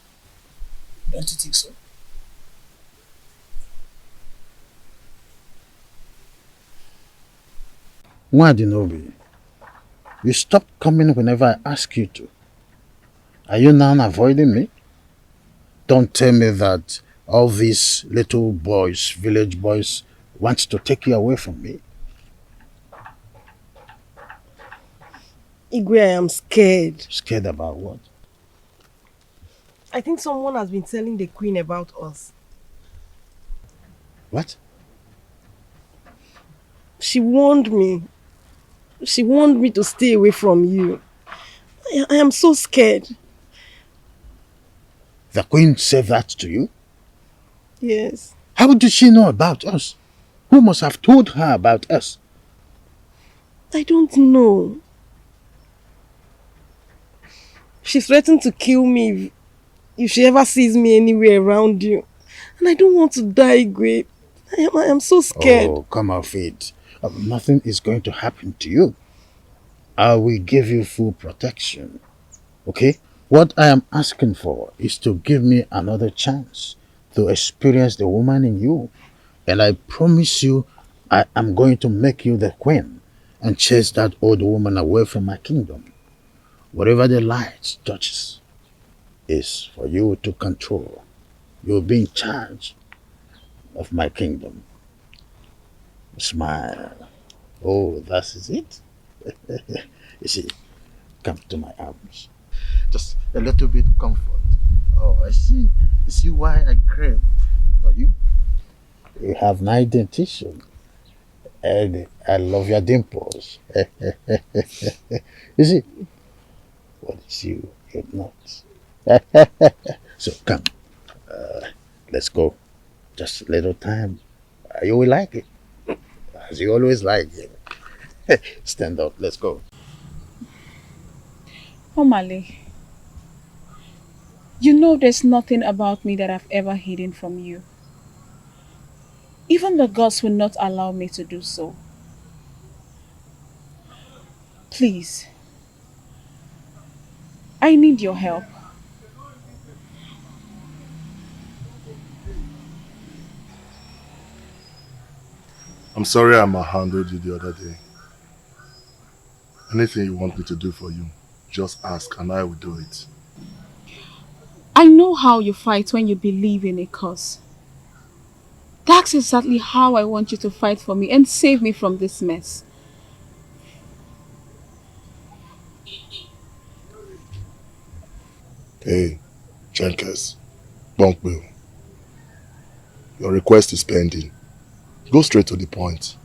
Don't you think so? Nwadinobi, you stop coming whenever I ask you to. Are you now avoiding me? Don't tell me that all these little boys, village boys, want to take you away from me. Igwe, I am scared. Scared about what? I think someone has been telling the queen about us. What? She warned me. She warned me to stay away from you. I am so scared. The queen said that to you? Yes. How did she know about us? Who must have told her about us? I don't know. She threatened to kill me if she ever sees me anywhere around you. And I don't want to die, Igwe. I am so scared. Oh, come off it. Nothing is going to happen to you. I will give you full protection. Okay? What I am asking for is to give me another chance to experience the woman in you. And I promise you, I am going to make you the queen and chase that old woman away from my kingdom. Whatever the light touches is for you to control. You'll be in charge of my kingdom. Smile. Oh, that is it? You see, come to my arms. Just a little bit comfort. Oh, I see. You see why I crave for you? You have nice dentition. And I love your dimples. You see, what is you? You're not. So come. Let's go. Just a little time. You will like it. As you always like it. Stand up. Let's go. Omale, you know there's nothing about me that I've ever hidden from you. Even the gods will not allow me to do so. Please, I need your help. I'm sorry I handled you the other day. Anything you want me to do for you, just ask and I will do it. I know how you fight when you believe in a cause. That's exactly how I want you to fight for me and save me from this mess. Hey, Chenkers, Bonkbill. Your request is pending. Go straight to the point.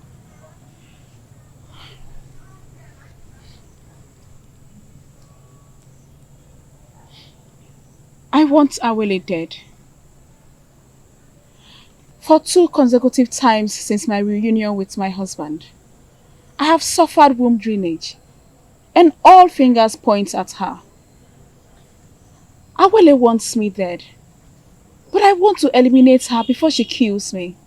I want Awele dead. For 2 consecutive times since my reunion with my husband, I have suffered womb drainage, and all fingers point at her. Awele wants me dead, but I want to eliminate her before she kills me.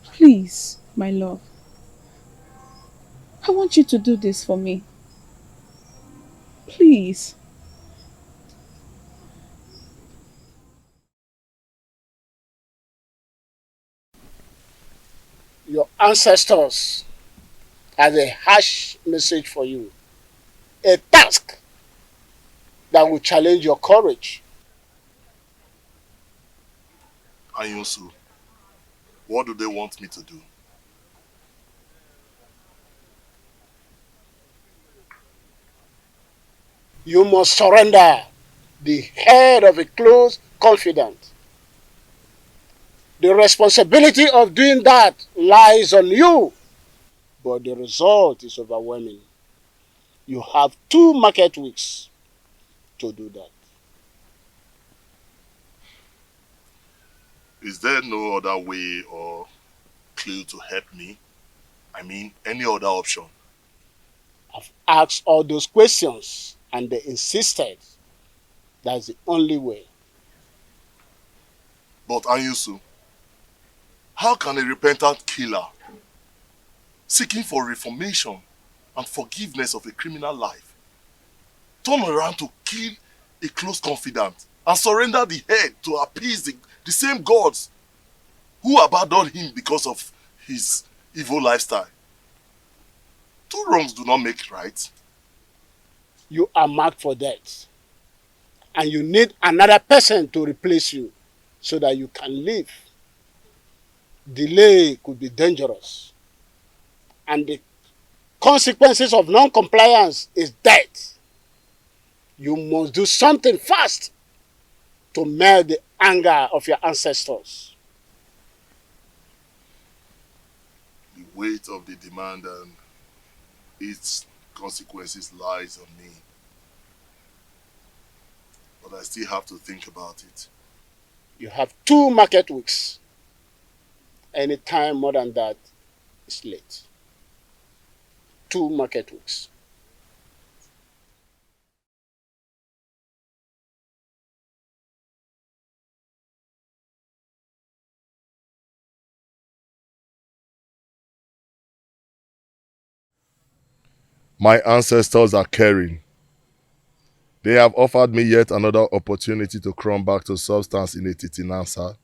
Please, my love, I want you to do this for me. Please. Your ancestors had a harsh message for you. A task that will challenge your courage. Anyusu, what do they want me to do? You must surrender the head of a close confidant. The responsibility of doing that lies on you, but the result is overwhelming. You have 2 market weeks to do that. Is there no other way or clue to help me? I mean, any other option? I've asked all those questions and they insisted that's the only way. But Anyusu, how can a repentant killer seeking for reformation and forgiveness of a criminal life turn around to kill a close confidant and surrender the head to appease the same gods who abandoned him because of his evil lifestyle. 2 wrongs do not make right. You are marked for death. And you need another person to replace you so that you can live. Delay could be dangerous. And the consequences of non-compliance is death. You must do something fast to melt the anger of your ancestors. The weight of the demand and its consequences lies on me. But I still have to think about it. You have 2 market weeks. Any time more than that is late. 2 market weeks. My ancestors are caring. They have offered me yet another opportunity to come back to substance in a titinansa.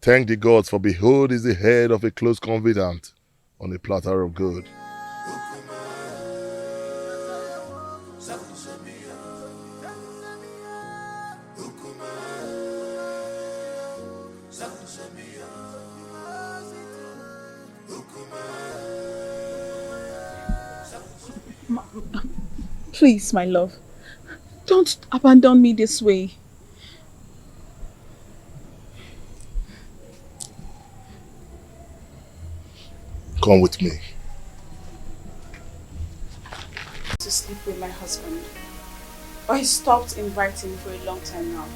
Thank the gods, for behold is the head of a close confidant on a platter of gold. Please, my love, don't abandon me this way. Come with me. To sleep with my husband. But he stopped inviting me for a long time now.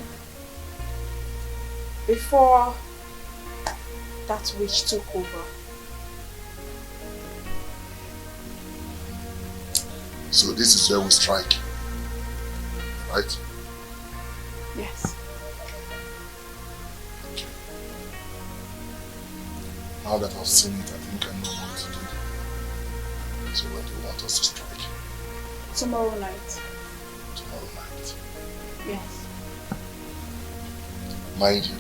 Before that witch took over. So this is where we strike, right? Yes. Okay. Now that I've seen it, I think I know what to do. So when do you want us to strike? Tomorrow night. Tomorrow night. Yes. Mind you,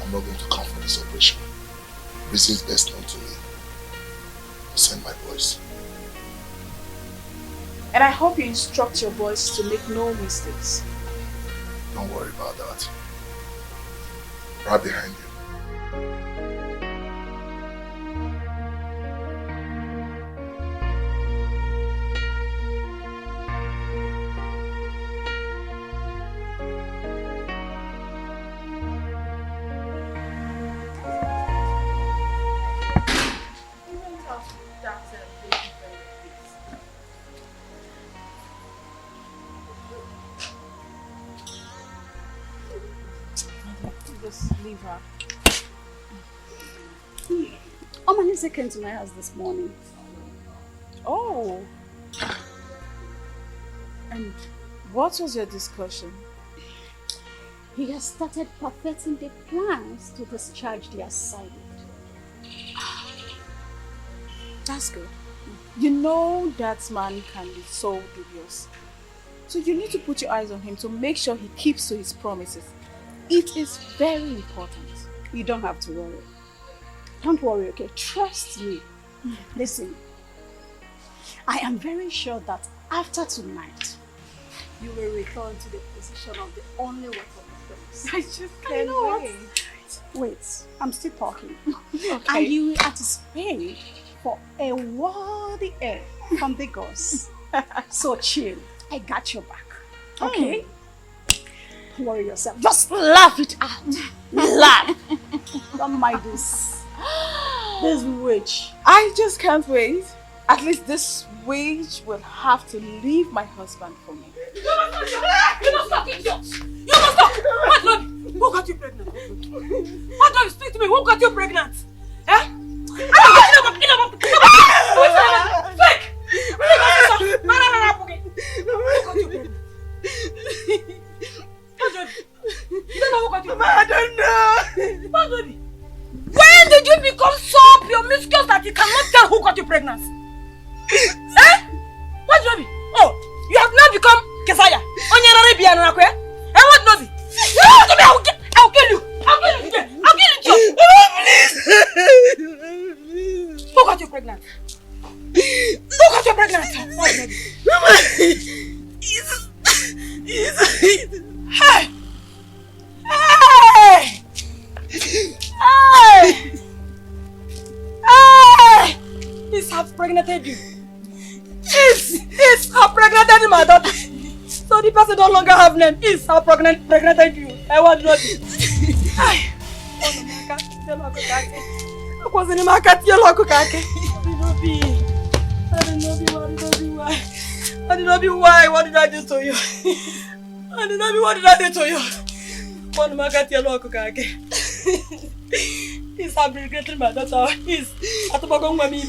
I'm not going to come for this operation. Reasons best known to me. I'll send my boys. And I hope you instruct your boys to make no mistakes. Don't worry about that. Right behind you. Leave her. Omalise came to my house this morning. Oh. And what was your discussion? He has started perfecting the plans to discharge the assignment. That's good. You know that man can be so dubious. So you need to put your eyes on him to make sure he keeps to his promises. It is very important. You don't have to worry. Don't worry, okay? Trust me. Listen, I am very sure that after tonight, you will return to the position of the only one for the I just can't wait. Wait, I'm still talking. Okay. And you will anticipate for a worthy heir from the gods. So chill. I got your back. Okay? Don't worry yourself. Just laugh it out. Laugh. Don't mind this. This witch. I just can't wait. At least this witch will have to leave my husband for me. You must stop, idiot! You must stop! What, Lord? Who got you pregnant? What, Lord? Speak to me. Who got you pregnant? Eh? Fake! You don't know who got you pregnant? I don't know. What, baby? When did you become so promiscuous that you cannot tell who got you pregnant? Eh? What, baby? Oh, you have now become Kesaya. And what, Nozi? I'll kill you. I'll kill you. I'll kill you. Please. pregnant. Mama! Hey! Hey! Hey! Hey! He's half pregnanted you. He's half pregnanted my daughter. So the person no longer have name. He's half pregnanted you. I want to know this. Hey! I was in my cat yellow cocaine. I don't know why. What did I do to you? I don't know what did I do to you? One my cat yellow cocaine. He's fabricating my daughter. He's at the bottom of me.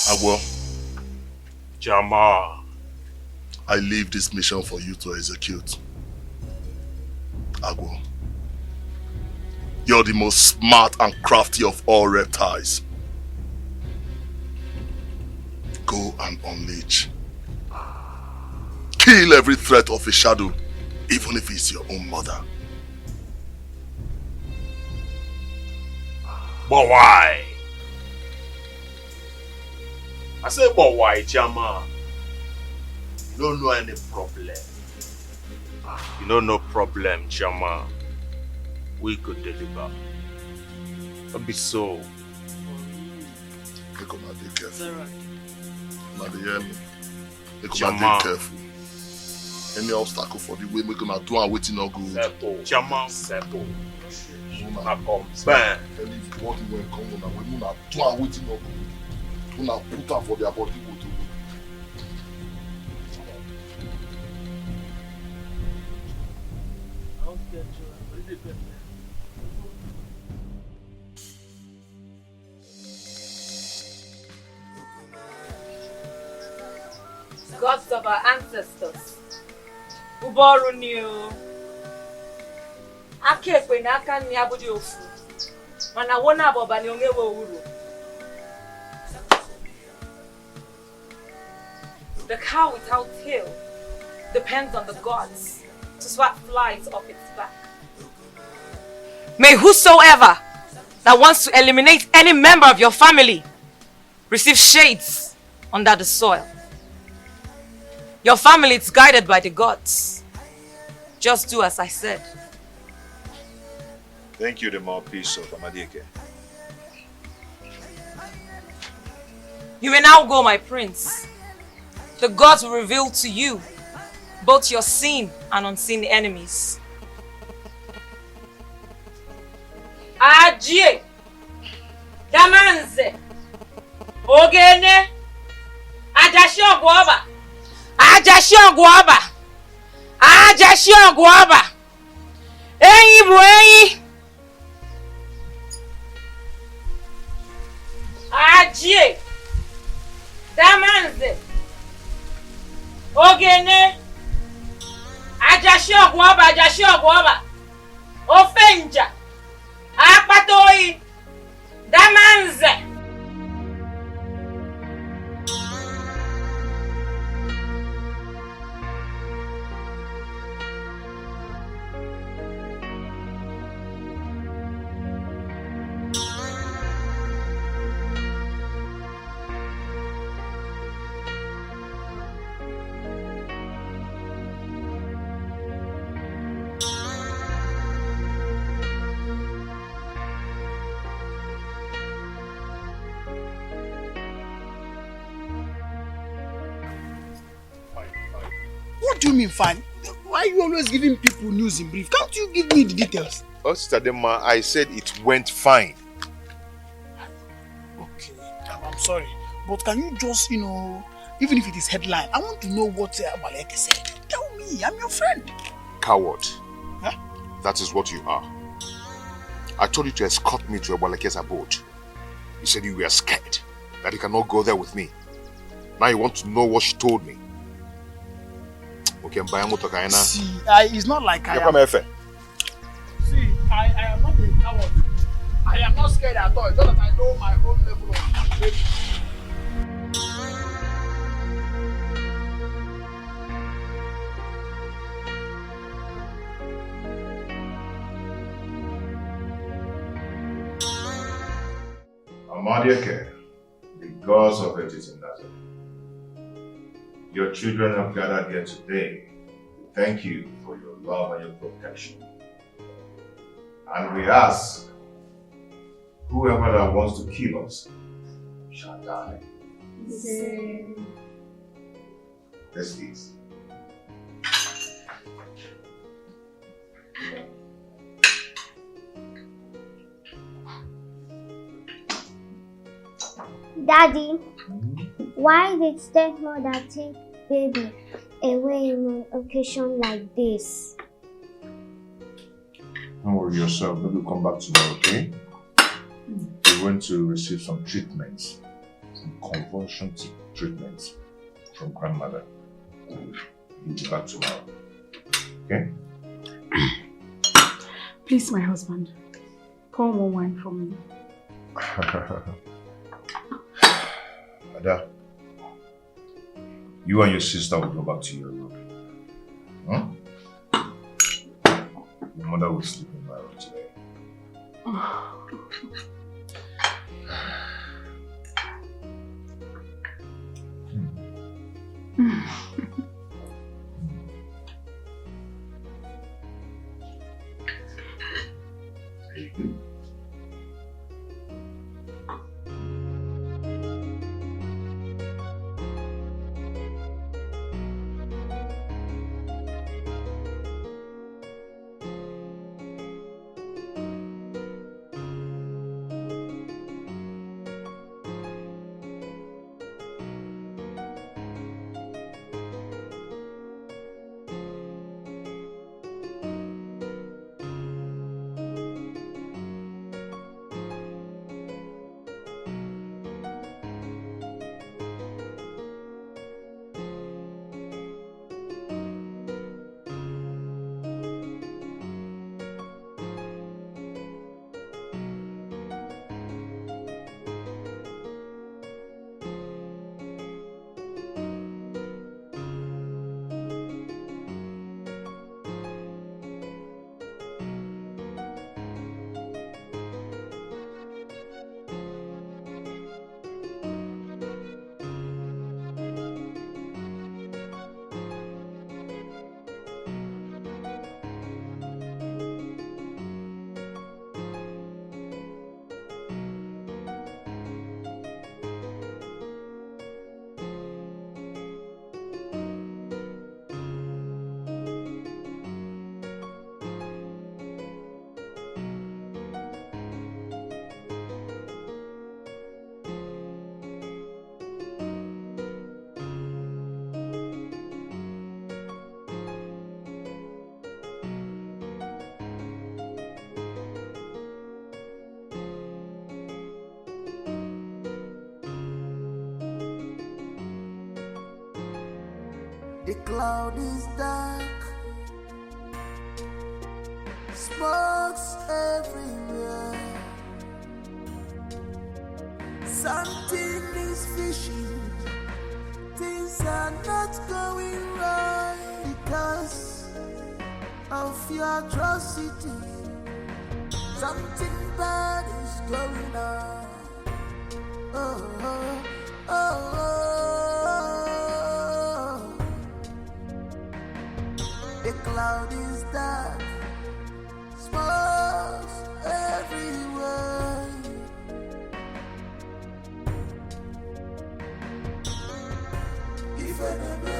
Agwo. Jama. I leave this mission for you to execute. Agwo. You're the most smart and crafty of all reptiles. Go and unleash. Kill every threat of a shadow, even if it's your own mother. But why? I say, but why, Jama? You don't know any problem. You know no problem, Jama. We could deliver. Don't be so. They come and be careful. Now they hear me. They come and Jama. be careful. Any obstacle for the way we're gonna do and waiting not good. Settle. Jama, settle. Una come. Bang. Tell you what you want come on. When you do and waiting not good. Una put am for their body go to. Gods of our ancestors, Uboru new. Akekwe na aka nni abụdị ofu. Mana wona abọba ni onwe uru. The cow without tail depends on the gods to swat flies off its back. May whosoever that wants to eliminate any member of your family receive shades under the soil. Your family is guided by the gods. Just do as I said. Thank you, the mouthpiece of Amadike. You may now go, my prince. The gods will reveal to you both your seen and unseen enemies. Ajie, Damanze, Ogene, Ajashio Guaba, Ajashio Guaba, Ajashio Guaba, Eyi Bueyi, Ajie, Damanze, Ogene, Ajashio Guaba, Ofenja, Akpatoyi, Damanze. What do you mean fine? Why are you always giving people news in brief? Can't you give me the details? Oh, Sister Dema, I said it went fine. Okay, I'm sorry. But can you just, even if it is headline, I want to know what Abaleke said. Tell me, I'm your friend. Coward. Huh? That is what you are. I told you to escort me to Abaleke's abode. You said you were scared, that you cannot go there with me. Now you want to know what she told me. Okay, see, it's not like I am... See, I am not a coward. I am not scared at all. Just that I know my own level of capability. Amadiake, the gods of it is in that. Your children have gathered here today. We thank you for your love and your protection. And we ask, whoever that wants to kill us shall die. Let's eat. Daddy, why did stepmother take baby away in an occasion like this? Don't worry yourself, maybe we'll come back tomorrow, okay? We're going to receive some treatments, some conversion treatments from grandmother. We'll be back tomorrow, okay? Please, my husband, pour more wine for me. Ada, you and your sister will go back to your room. Huh? Your mother will sleep in my room today. The cloud is dark, smokes everywhere. Something is fishing, things are not going right because of your atrocity. Something bad is going on. Oh, oh, oh, oh. The cloud is dark, smokes everywhere. Ifeka,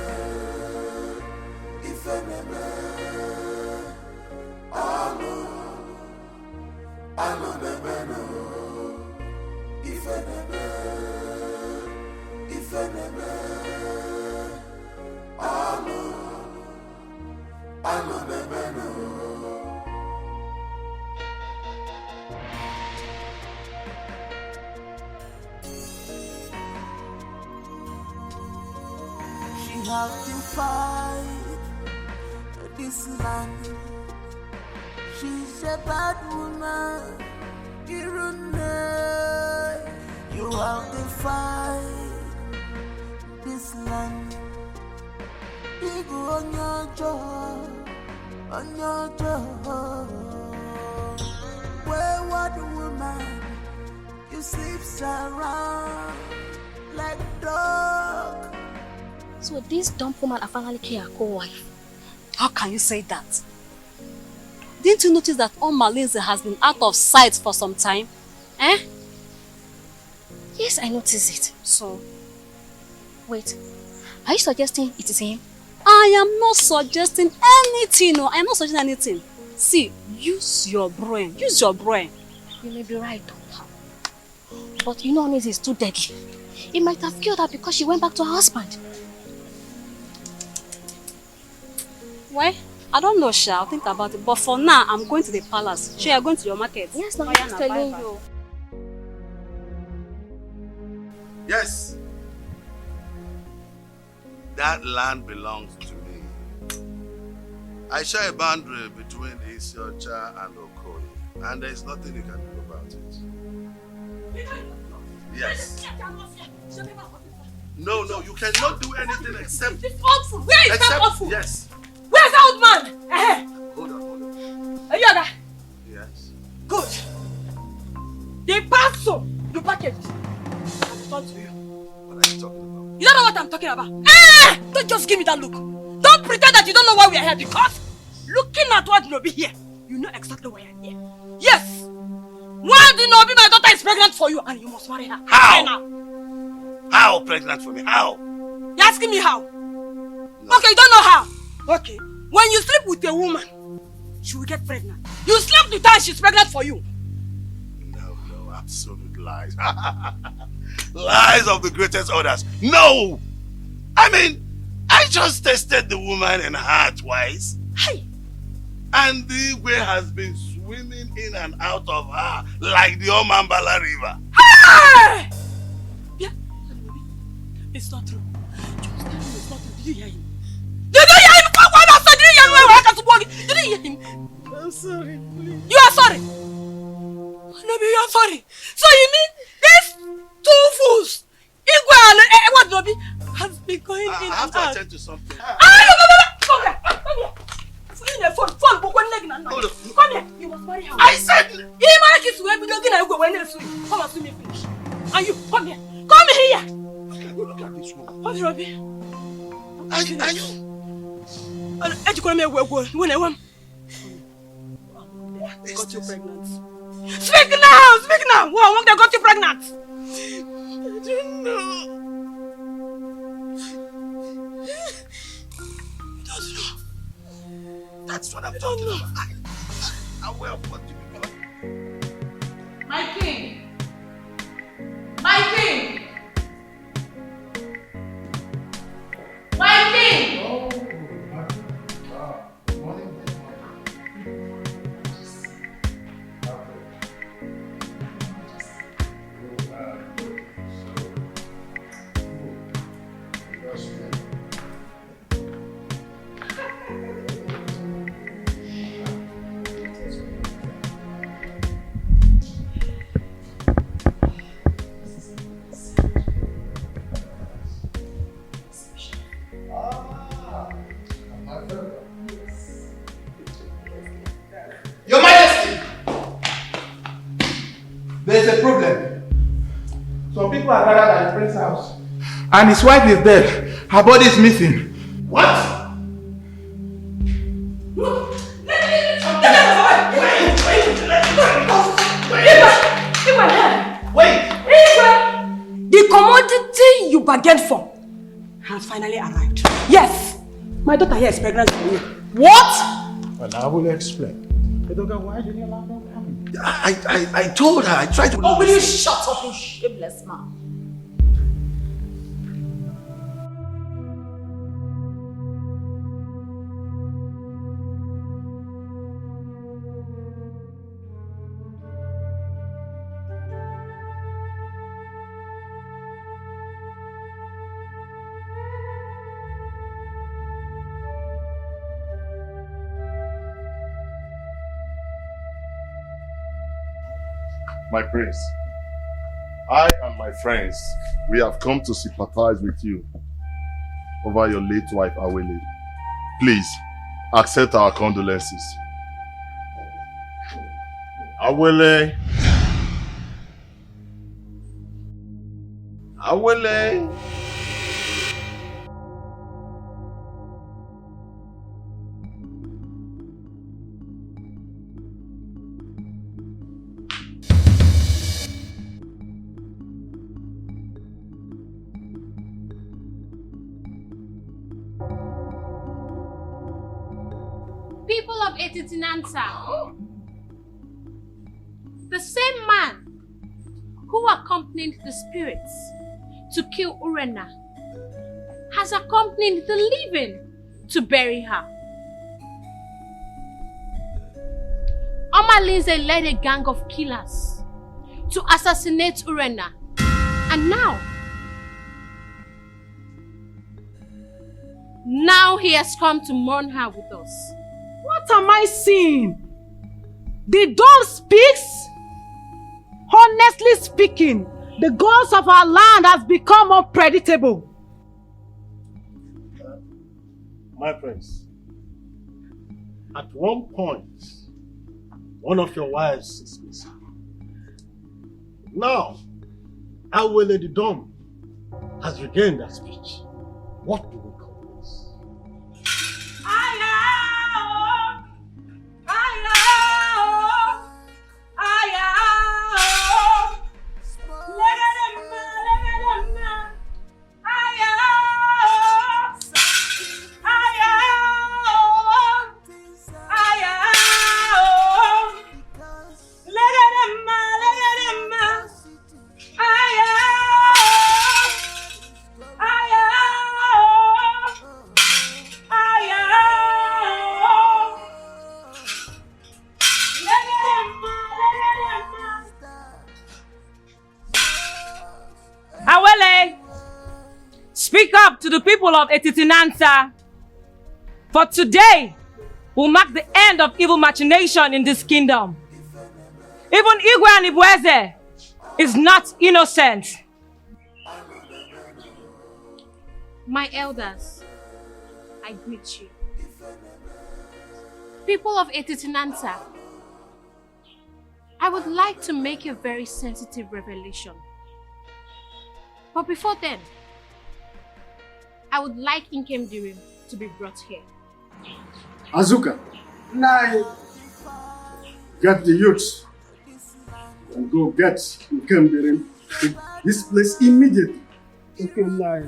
she have to fight this land. She's a bad woman. You have to fight this land. Big on your job, on your job. Wayward woman, You sleep around like dog. So this dumb woman are finally her co-wife. How can you say that? Didn't you notice that Omalinze has been out of sight for some time? Eh? Yes, I noticed it. So? Wait, are you suggesting it is him? I am not suggesting anything. No, I am not suggesting anything. See, use your brain. Use your brain. You may be right. But you know Onis is too deadly. He might have killed her because she went back to her husband. Well, I don't know, Sha. I'll think about it. But for now, I'm going to the palace. Sure, you're going to your market. Yes, no, I'm telling you. Yes. That land belongs to me. I share a boundary between Isiocha and Okoye, and there's nothing you can do about it. Yes. No, you cannot do anything except... This awful! Where is that awful? Yes. Where's that old man? Hold on. Are you there? Yes. Good. The parcel you packaged. I'll respond to you. What are you talking about? You don't know what I'm talking about. Don't just give me that look. Don't pretend that you don't know why we are here, because looking at what Nobi here, you know exactly why I'm here. Yes! Why did Nobi, my daughter is pregnant for you and you must marry her? How? Right now. How pregnant for me? How? You're asking me how? No. Okay, you don't know how. Okay. When you sleep with a woman, she will get pregnant. You slept with her and she's pregnant for you. No, absolute lies. Lies of the greatest orders. No! I mean, I just tested the woman in her twice. Hey! And the way has been swimming in and out of her like the Omambala River. Hey! Yeah. It's not true. It's not true. Did you hear him? Did you hear him? Did you hear him? I'm sorry, please. You are sorry? Maybe you are sorry. So you mean these two fools, Igwe and what Nobi, has been going in and out? I have to attend to something. Come here. Come here. You must marry her. I said... You marry kiss when you go when you come and see me finish. And you, come here. Come here. Look at this woman. What's Robbie? Are you? When I want. Got you pregnant. Speak now! Who among them got you pregnant? I don't know. You don't know. That's what I'm talking about. I will put you because... My king! My king! My king! Oh. Your Majesty! There's a problem. Some people are gathered at the prince's house. And his wife is dead. Her body is missing. What? The commodity you bargained for has finally arrived. Yes! My daughter here is pregnant for you. What? Well, I will explain. Why did you allow them coming? I told her, I tried to... Oh, will you shut up, you shameless man? My prince, I and my friends, we have come to sympathize with you over your late wife, Awele. Please, accept our condolences. Awele, Awele. People of Etitinanta, the same man who accompanied the spirits to kill Urena has accompanied the living to bury her. Omalinze led a gang of killers to assassinate Urena, and now he has come to mourn her with us. What am I seeing? The doll speaks? Honestly speaking, the gods of our land has become unpredictable. My friends, at one point, one of your wives is missing. Now, Awele the Dom has regained her speech. What do we call this? Speak up to the people of Etitinanta. For today will mark the end of evil machination in this kingdom. Even Igwe and Ibueze is not innocent. My elders, I greet you. People of Etitinanta, I would like to make a very sensitive revelation. But before then, I would like Nkem Dirim to be brought here. Azuka, get the youths and go get Nkem Dirim to this place immediately. Okay, Nai.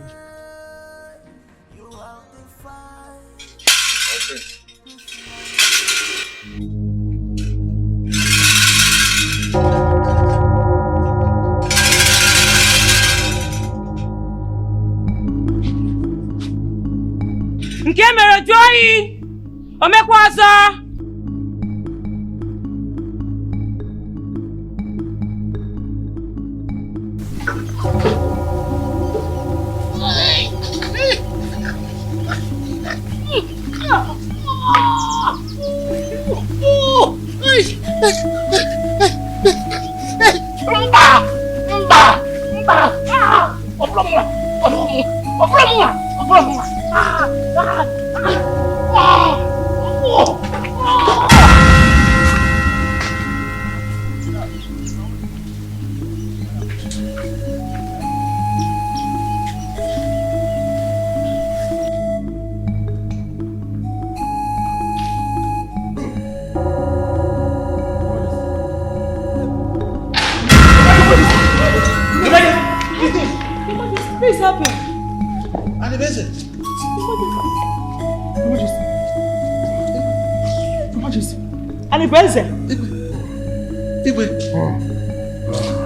Nke mere joyi omekwazo.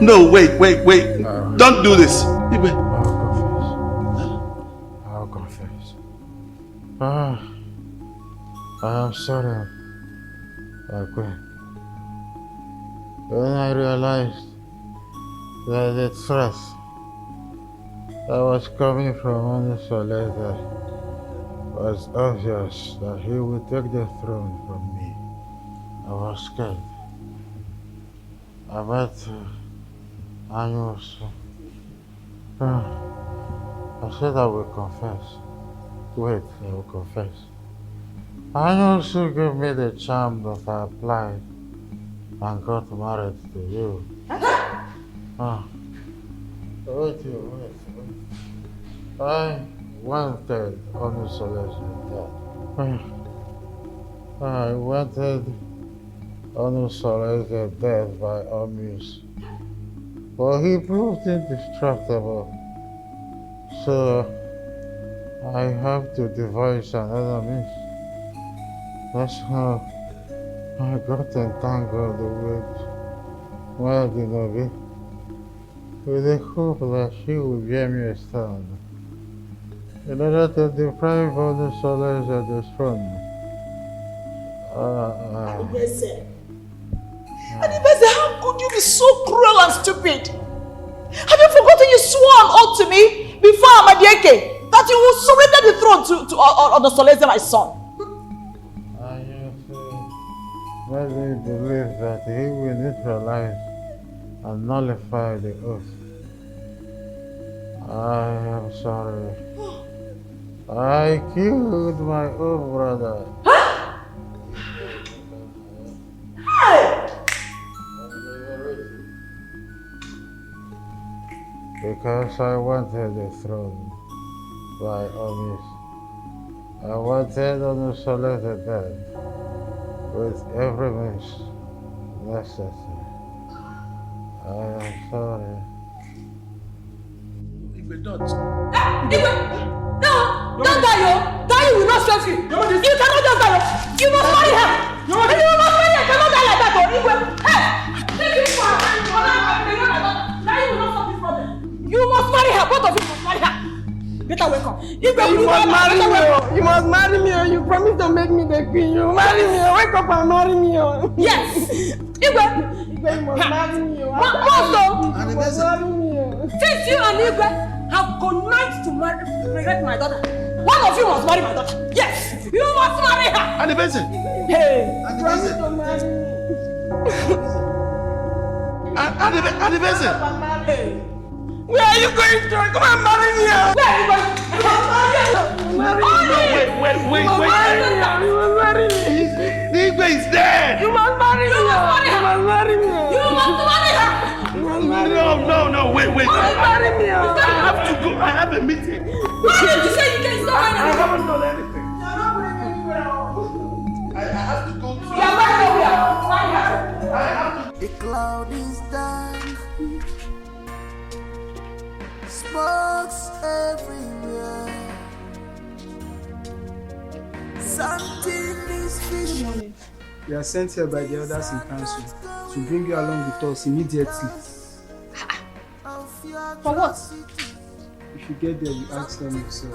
No, wait. Don't do this. I'll confess. I am sorry. When I realized that the threat that was coming from Onuigbo was obvious that he would take the throne from me, I was scared. About Anyusu. I said I will confess. Wait, I will confess. Anyusu gave me the charm that I applied and got married to you. I wanted Onusole's death. I wanted Onusole's death by all means. But he proved indestructible. So I have to devise another means. That's how I got entangled with Nnebe, with the hope that she would bear me a stand, in order to deprive Onusoles of the throne. Adaeze, how could you be so cruel and stupid? Have you forgotten you swore an oath to me before Amadieke that you will surrender the throne to Onusoles, my son? Let me believe that he will neutralize and nullify the oath. I am sorry. I killed my own brother. Because I wanted the throne by all means. I wanted Onusoles dead with every means necessary. I am sorry. Igwe, don't. Igwe! No! Don't die, yo! Die will not save you! You cannot just die! You must marry her! You must marry her! You cannot die like that, oh! Igwe! Hey! Take you for her! Die will not solve this problem! You must marry her! Both of you must marry her! Better wake up! Igwe, you must marry me! You must marry me! You promise to make me the queen! You marry me! Wake up and marry me! Yes! Igwe! You must marry me! You must marry me! Since you and Igwe have connived to regret my daughter, one of you must marry my daughter. Yes! You must marry her! Adaeze! Hey! Promise to marry me! Adaeze! Where are you going to? Come and marry me! Where are you going? Wait. You must marry me! Igwe is dead! You must marry me! You must marry her! You must marry her! No, wait. Marry me! I have to go. I have a meeting. Why did you say you can stop I marrying? haven't done anything. You're not bringing me well. I have to go to... You're married over. Marry her. I have to... The cloud is dark, smokes everywhere. Something is fishy. We are sent here by the elders in council to bring you along with us immediately. For what? If you get there, you ask them yourself.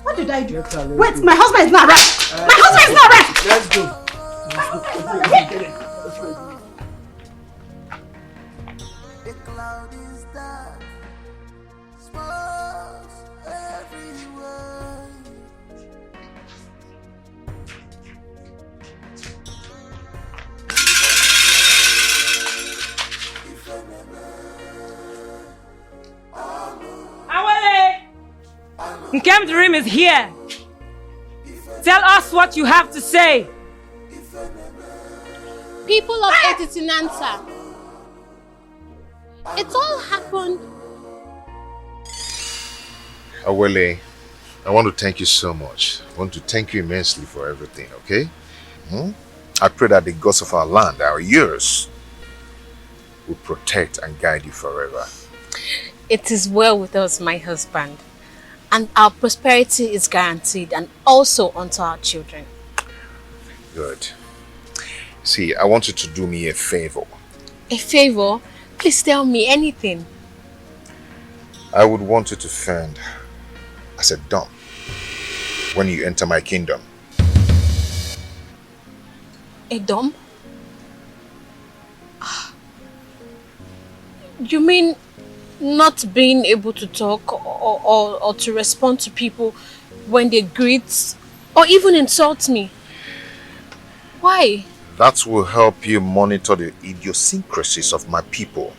What did I do? Wait, my husband is not right. My husband is not right. Let's go. The cloud is dark, smokes everywhere. Nkem Dream is here. Tell us what you have to say. People of Etitinansa, it all happened. Awele, I want to thank you so much. I want to thank you immensely for everything, okay? I pray that the gods of our land, our years, will protect and guide you forever. It is well with us, my husband. And our prosperity is guaranteed, and also unto our children. Good. See, I want you to do me a favor. A favor? Please tell me anything. I would want you to fend as a dumb when you enter my kingdom. A dumb? You mean not being able to talk or to respond to people when they greet or even insult me? Why? That will help you monitor the idiosyncrasies of my people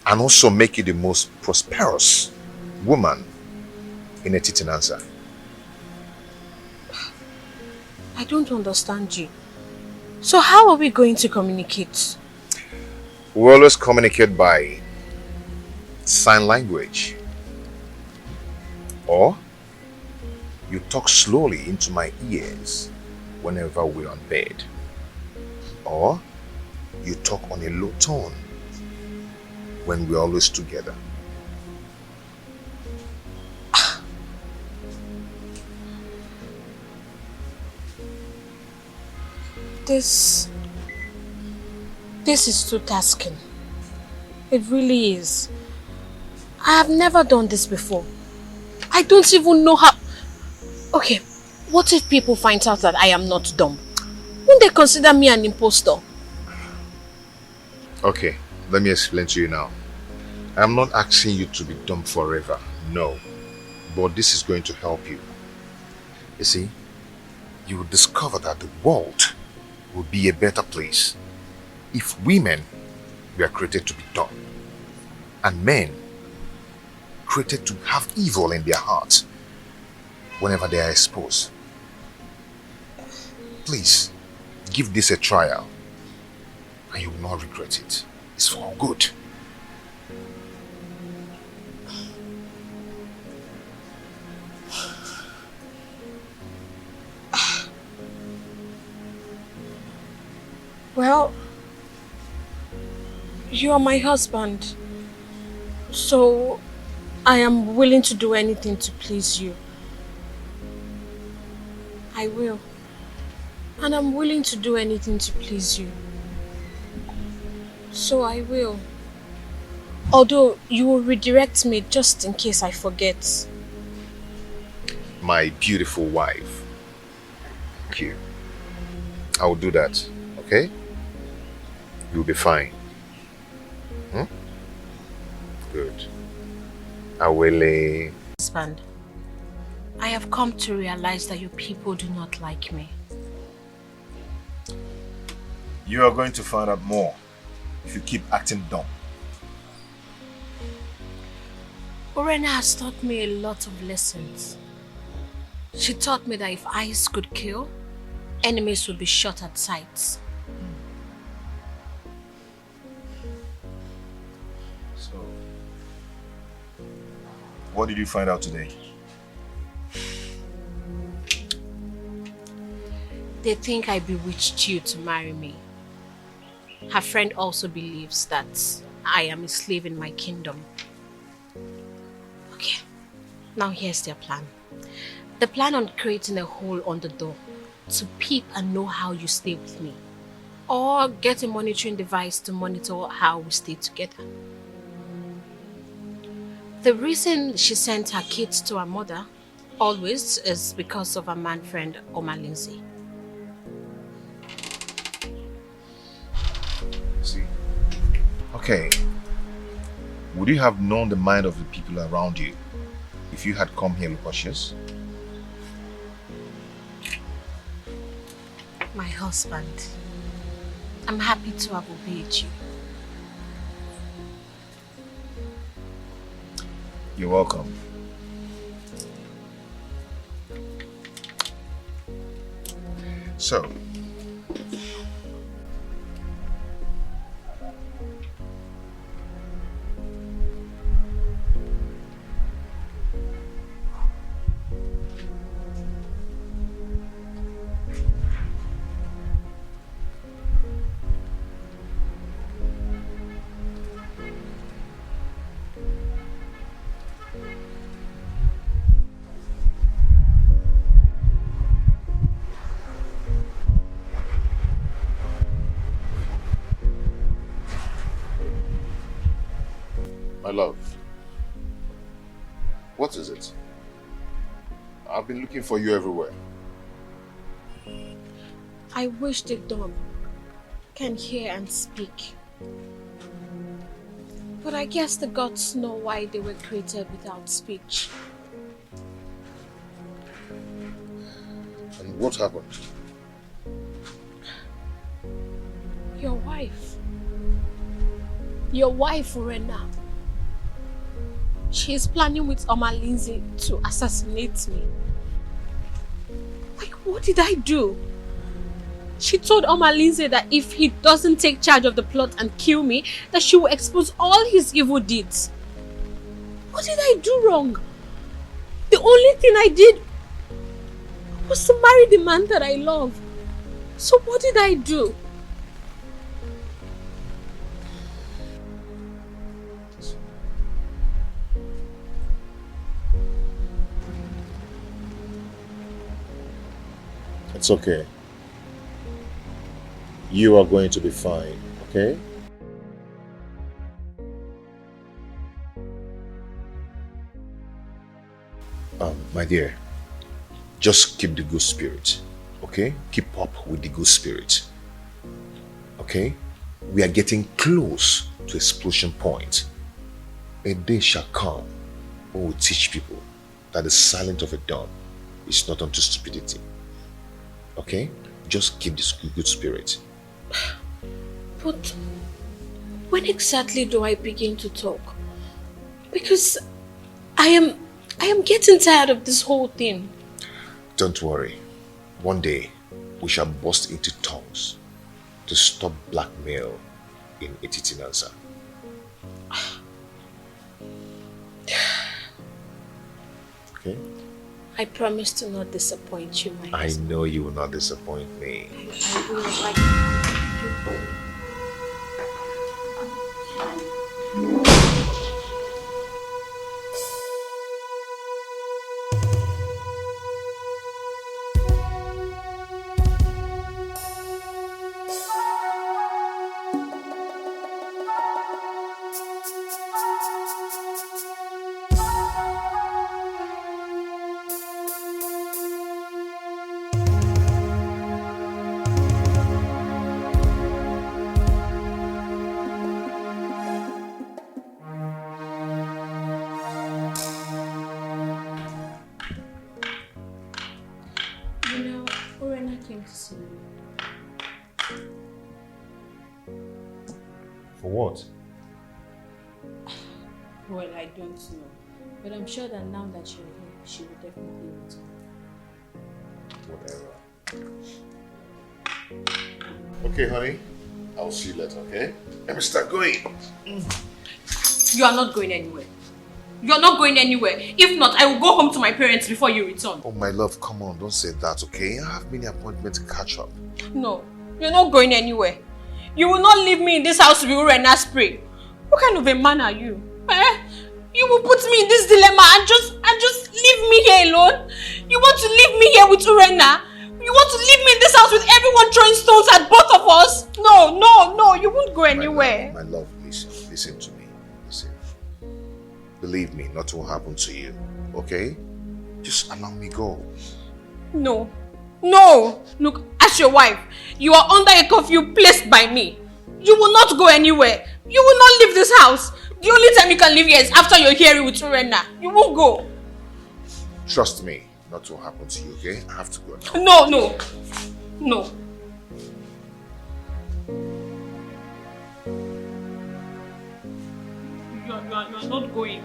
and also make you the most prosperous woman in Etitinansa. I don't understand you. So how are we going to communicate? We always communicate by sign language. Or you talk slowly into my ears whenever we're on bed. Or you talk on a low tone when we're always together. This is too tasking. It really is. I have never done this before. I don't even know how... Okay, what if people find out that I am not dumb? Won't they consider me an impostor? Okay, let me explain to you now. I'm not asking you to be dumb forever, no. But this is going to help you. You see, you will discover that the world will be a better place if women were created to be dumb and men created to have evil in their hearts whenever they are exposed. Please, give this a trial and you will not regret it. It's for good. Well, you are my husband, so I am willing to do anything to please you. I will. And I'm willing to do anything to please you. So I will. Although you will redirect me just in case I forget. My beautiful wife. Thank you. I will do that, okay? You'll be fine. Hmm? Good. I will... Husband, I have come to realize that you people do not like me. You are going to find out more if you keep acting dumb. Urena has taught me a lot of lessons. She taught me that if eyes could kill, enemies would be shot at sight. So, what did you find out today? They think I bewitched you to marry me. Her friend also believes that I am a slave in my kingdom. Okay, now here's their plan. They plan on creating a hole on the door to peep and know how you stay with me. Or get a monitoring device to monitor how we stay together. The reason she sent her kids to her mother always is because of her man friend Omalinze. See? Okay. Would you have known the mind of the people around you if you had come here cautious? My husband, I'm happy to have obeyed you. You're welcome. So, my love, what is it? I've been looking for you everywhere. I wish the dumb can hear and speak. But I guess the gods know why they were created without speech. And what happened? Your wife. Your wife, Urena. She is planning with Omalinze to assassinate me. Like, what did I do? She told Omalinze that if he doesn't take charge of the plot and kill me, that she will expose all his evil deeds. What did I do wrong? The only thing I did was to marry the man that I love. So what did I do? It's okay. You are going to be fine, okay? My dear, just keep the good spirit, okay? Keep up with the good spirit, okay? We are getting close to explosion point. A day shall come when we teach people that the silence of a dawn is not unto stupidity, okay? Just keep this good spirit. But when exactly do I begin to talk? Because I am getting tired of this whole thing. Don't worry. One day, we shall burst into tongues to stop blackmail in Etitinanza. Okay? I promise to not disappoint you, my husband. I know you will not disappoint me. I will. For what? Well, I don't know. But I'm sure that now that you're here, she will definitely return. Whatever. Okay, honey. I'll see you later, okay? Let me start going. You are not going anywhere. You are not going anywhere. If not, I will go home to my parents before you return. Oh, my love, come on. Don't say that, okay? I have many appointments to catch up. No, you're not going anywhere. You will not leave me in this house to be Urenna spray. What kind of a man are you? You will put me in this dilemma and just leave me here alone? You want to leave me here with Urenna? You want to leave me in this house with everyone throwing stones at both of us? No, you won't go anywhere. My love, listen to me. Listen. Believe me, nothing will happen to you, okay? Just allow me go. No. Look, as your wife, you are under a curfew placed by me. You will not go anywhere. You will not leave this house. The only time you can leave here is after you're here with Urenna. You won't go. Trust me, nothing will happen to you, okay? I have to go now. No. You are not going.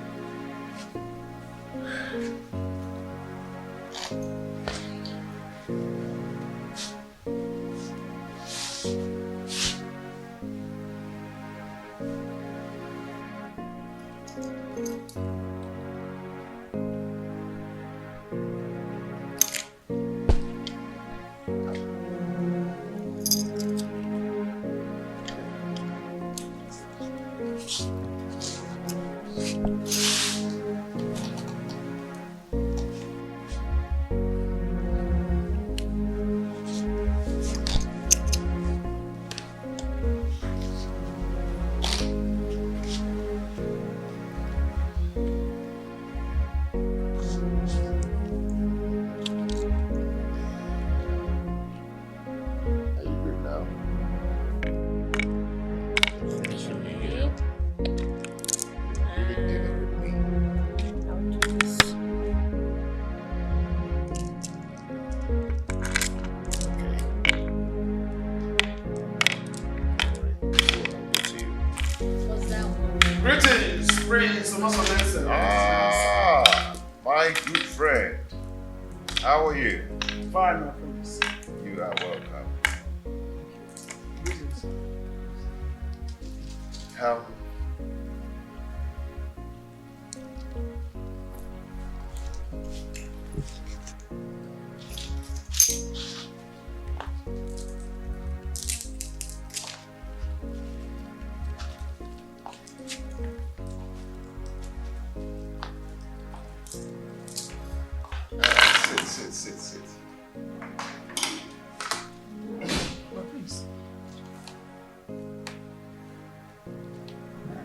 My good friend. How are you? Fine, my friends. You are welcome. sit. Please.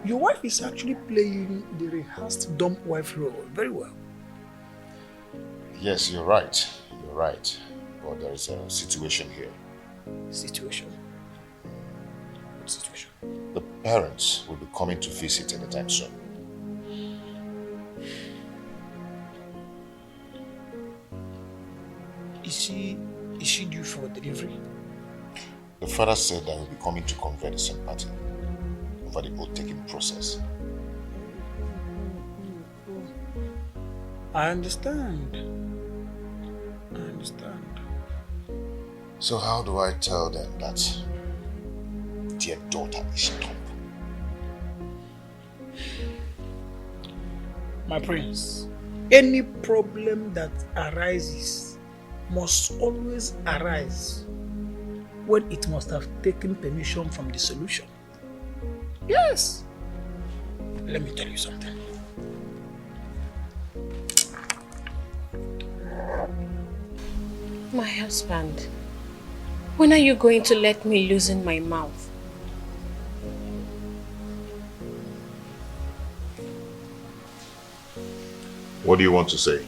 Your wife is actually playing the rehearsed dump wife role very well. Yes, you're right. You're right. But there is a situation here. Situation? What situation? The parents will be coming to visit anytime soon. Is she due for delivery? The father said that he'll be coming to convey the sympathy over the oath-taking process. I understand. So how do I tell them that their daughter is dumb? My prince, any problem that arises must always arise when it must have taken permission from the solution. Yes. Let me tell you something. My husband, when are you going to let me loosen my mouth? What do you want to say?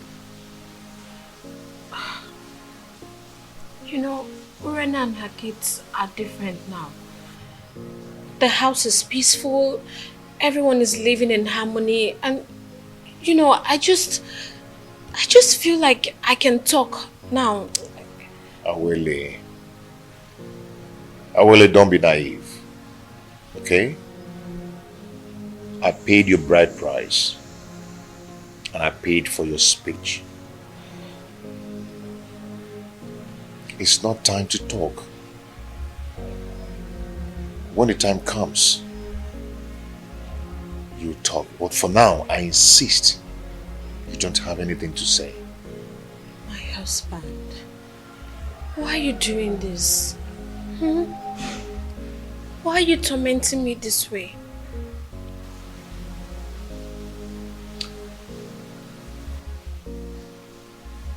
You know, Urena and her kids are different now. The house is peaceful, everyone is living in harmony, and you know, I just feel like I can talk now. Awele, don't be naive, okay? I paid your bride price, and I paid for your speech. It's not time to talk. When the time comes, you talk. But for now, I insist you don't have anything to say. My husband, why are you doing this? Why are you tormenting me this way?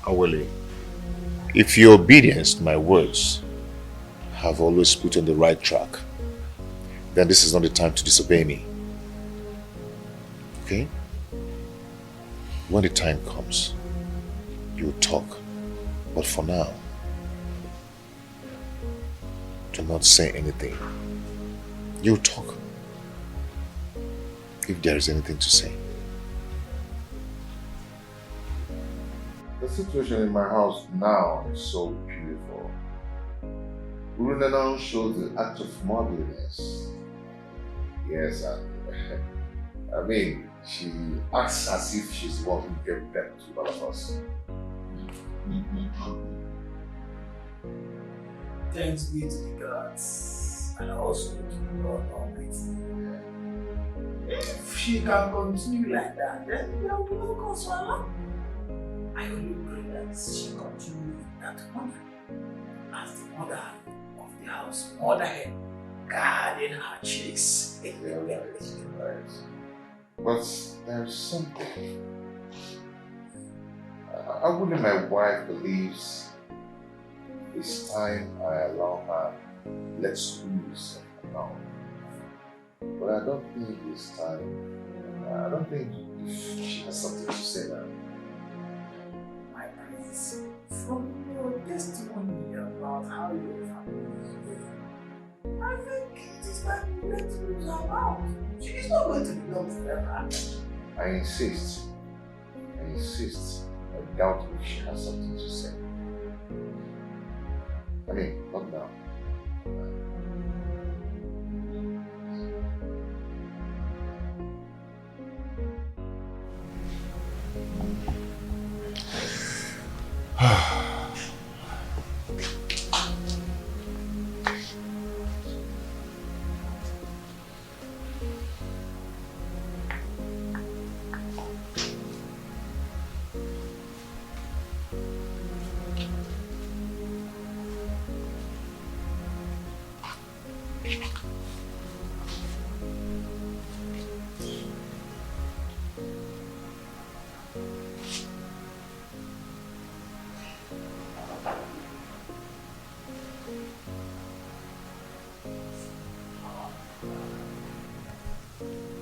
Awele, if your obedience to my words have always put you on the right track, then this is not the time to disobey me. Okay? When the time comes, you'll talk. But for now, do not say anything. You'll talk if there is anything to say. The situation in my house now is so beautiful. Urena now shows the act of motherliness. Yes, I mean, she acts as if she's the one who gave birth to all of us. Thanks be to the gods and also to God Almighty. If she can continue like that, then there will be no cause for alarm. I only pray that she continue with that honor as the mother of the house, mother hen, guarding her chicks. Right. But there's something. I wouldn't my wife believes it's time I allow her let's loose now. But I don't think it's time. I don't think if she has something to say now. My prince, from your testimony about how your family is doing, I think it is time you let loose her mouth. She is not going to be dumb forever. I insist. I doubt if she has something to say. I mean, not now.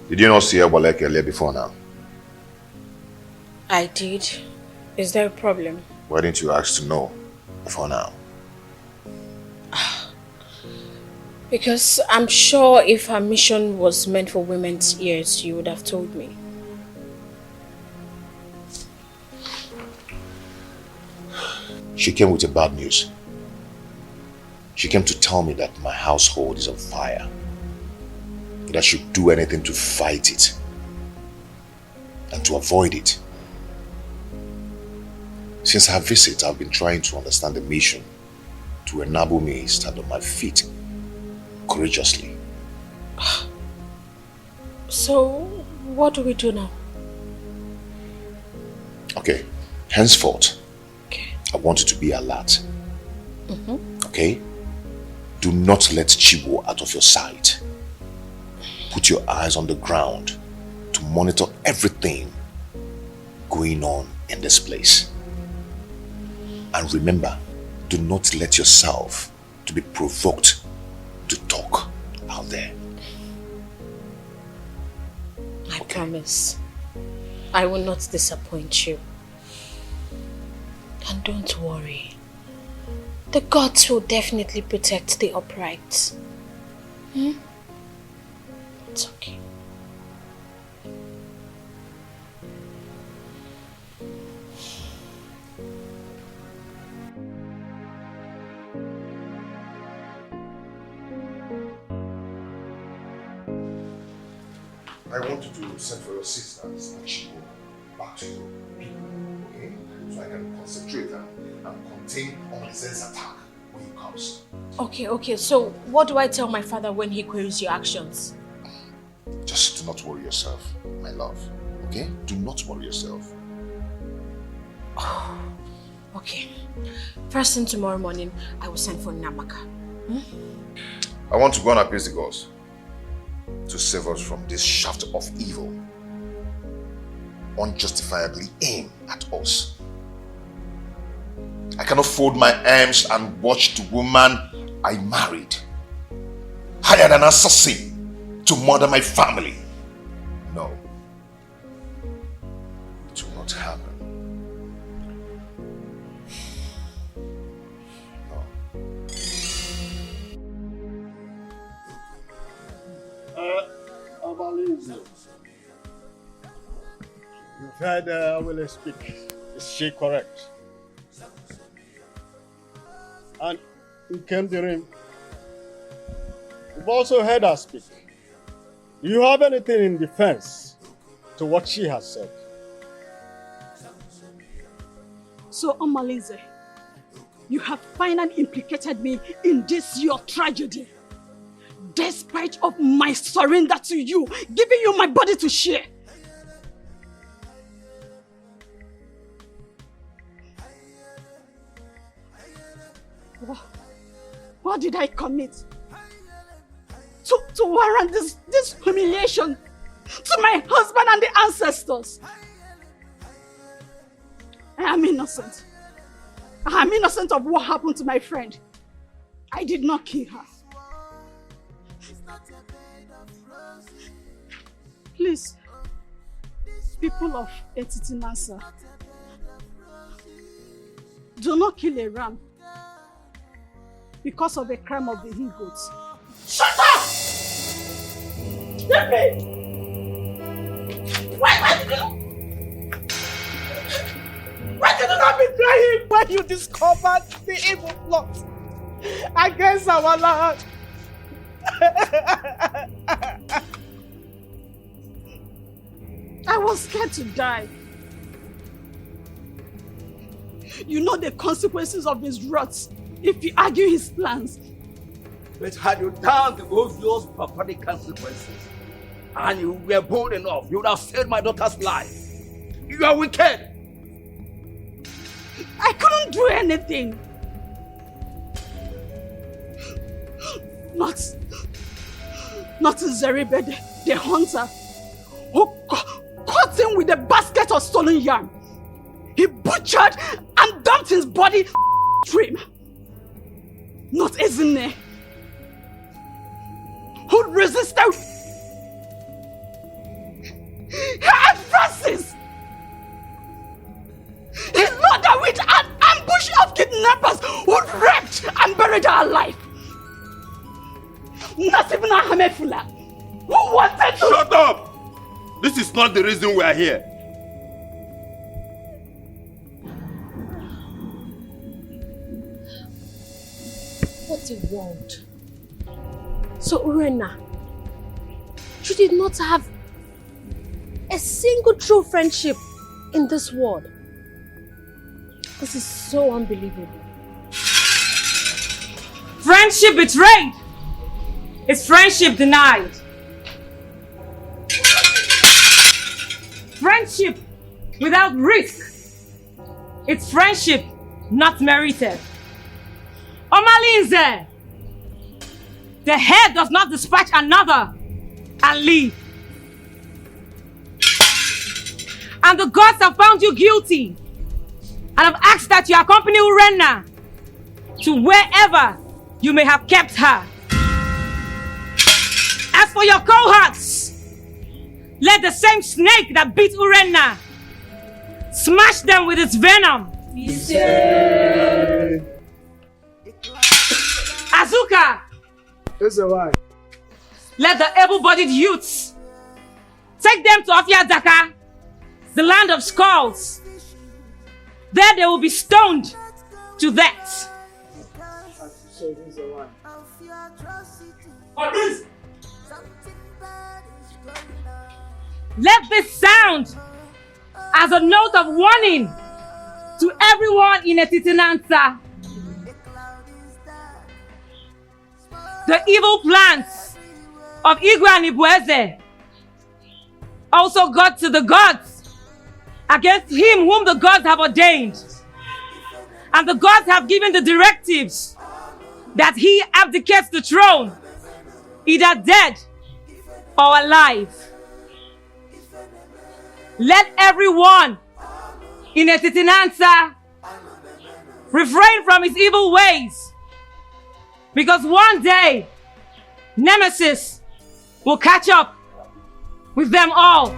Did you not see Eboleke earlier before now? I did. Is there a problem? Why didn't you ask to know before now? Because I'm sure if her mission was meant for women's ears, you would have told me. She came with a bad news. She came to tell me that my household is on fire. That I should do anything to fight it and to avoid it. Since her visit, I've been trying to understand the mission to enable me to stand on my feet courageously. So, what do we do now? Okay, henceforth, I want you to be alert. Okay? Do not let Chibo out of your sight. Put your eyes on the ground to monitor everything going on in this place. And remember, do not let yourself to be provoked to talk out there. I promise. I will not disappoint you. And don't worry. The gods will definitely protect the upright. It's okay. I want you to send for your sisters and she will back to your people, okay? So I can concentrate and contain Omalinze's attack when he comes. Okay, so what do I tell my father when he queries your actions? Just do not worry yourself, my love, okay? Do not worry yourself. Okay. First thing tomorrow morning, I will send for Namaka. I want to go and appease the gods to save us from this shaft of evil unjustifiably aimed at us. I cannot fold my arms and watch the woman I married, hired an assassin to murder my family. No. It will not happen. You've heard Wole speak. Is she correct? And in Kemdirim, you've also heard her speak. Do you have anything in defense to what she has said? So, Omalinze, you have finally implicated me in this your tragedy. Despite of my surrender to you, giving you my body to share. What did I commit? To warrant this humiliation to my husband and the ancestors. I am innocent. I am innocent of what happened to my friend. I did not kill her. Please, people of Etitinasa, do not kill a ram because of a crime of the he-goats. Shut up! Let me! Why did you not betray him when you discovered the evil plot against our land? I was scared to die. You know the consequences of his wrath if you argue his plans. But had you done the obvious barbaric consequences and you were bold enough, you would have saved my daughter's life. You are wicked. I couldn't do anything. Not Zeribe, the hunter, who caught him with a basket of stolen yam. He butchered and dumped his body stream. Not Ezine, who resisted alive. Not even a Hamefula. Who wanted to... Shut up! This is not the reason we are here. What a world. So Urenna, you did not have a single true friendship in this world. This is so unbelievable. Friendship betrayed is friendship denied. Friendship without risk, it's friendship not merited. Omalinze, the head does not dispatch another and leave. And the gods have found you guilty and have asked that you accompany Urenna to wherever you may have kept her. As for your cohorts, let the same snake that beat Urenna smash them with its venom. Azuka, let the able-bodied youths take them to Afiadaka, the land of skulls. There they will be stoned to death. Let this sound as a note of warning to everyone in Etitinansa. The evil plans of Igwe and Ibueze also got to the gods against him whom the gods have ordained. And the gods have given the directives that he abdicates the throne, either dead or alive. Let everyone in Etitinansa refrain from his evil ways, because one day Nemesis will catch up with them all.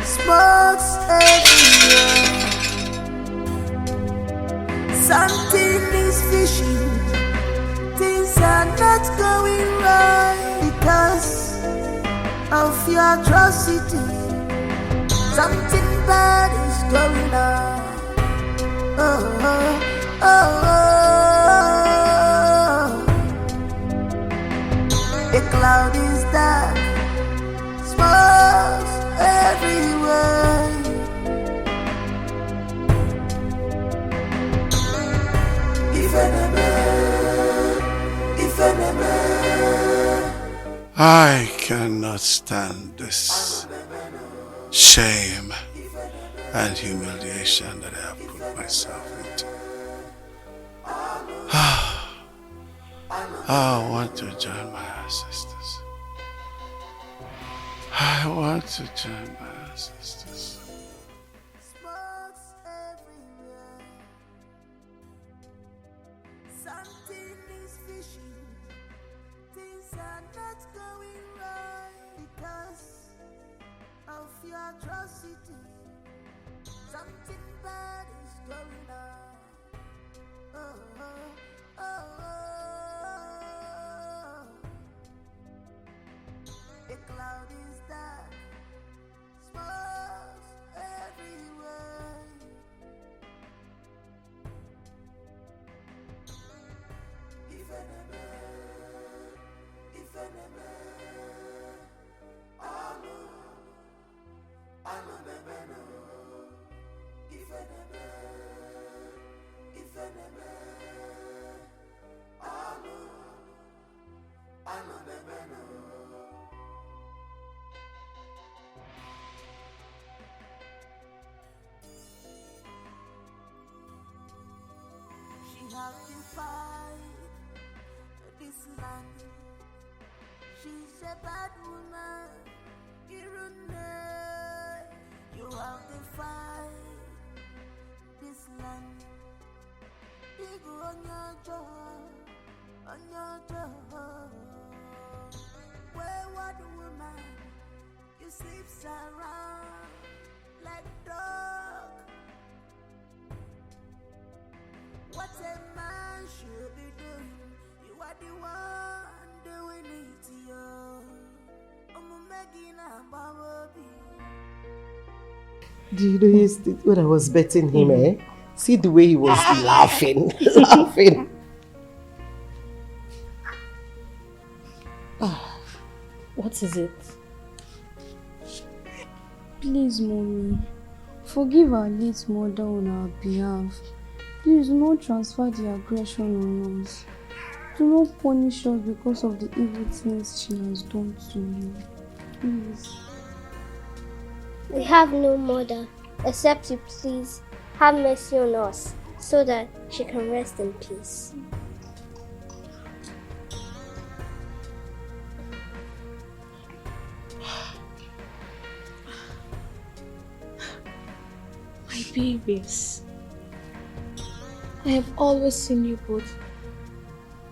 Smokes everywhere. Something is fishing. Things are not going right because of your atrocity. Something bad is going on. Oh, oh, oh, oh. The cloud is dark. Smokes everywhere. I cannot stand this shame and humiliation that I have put myself into. I want to join my ancestors. I want to join my ancestors. Something is fishing. Things are not going right because of your atrocity. Something bad is going on. Oh, oh, oh, oh. The cloud is dark. Smokes everywhere. She has defied this land. She's a bad woman. You have defied this land. Igu on your door. Wayward woman, you sleeps around like dog. What a man should be doing, are the one doing it, yo. Do you know when I was betting him, see the way he was laughing, laughing. What is it? Please, Mommy, forgive our late mother on our behalf. Please do not transfer the aggression on us. Do not punish us because of the evil things she has done to you. Please. We have no mother, except you please have mercy on us, so that she can rest in peace. My babies, I have always seen you both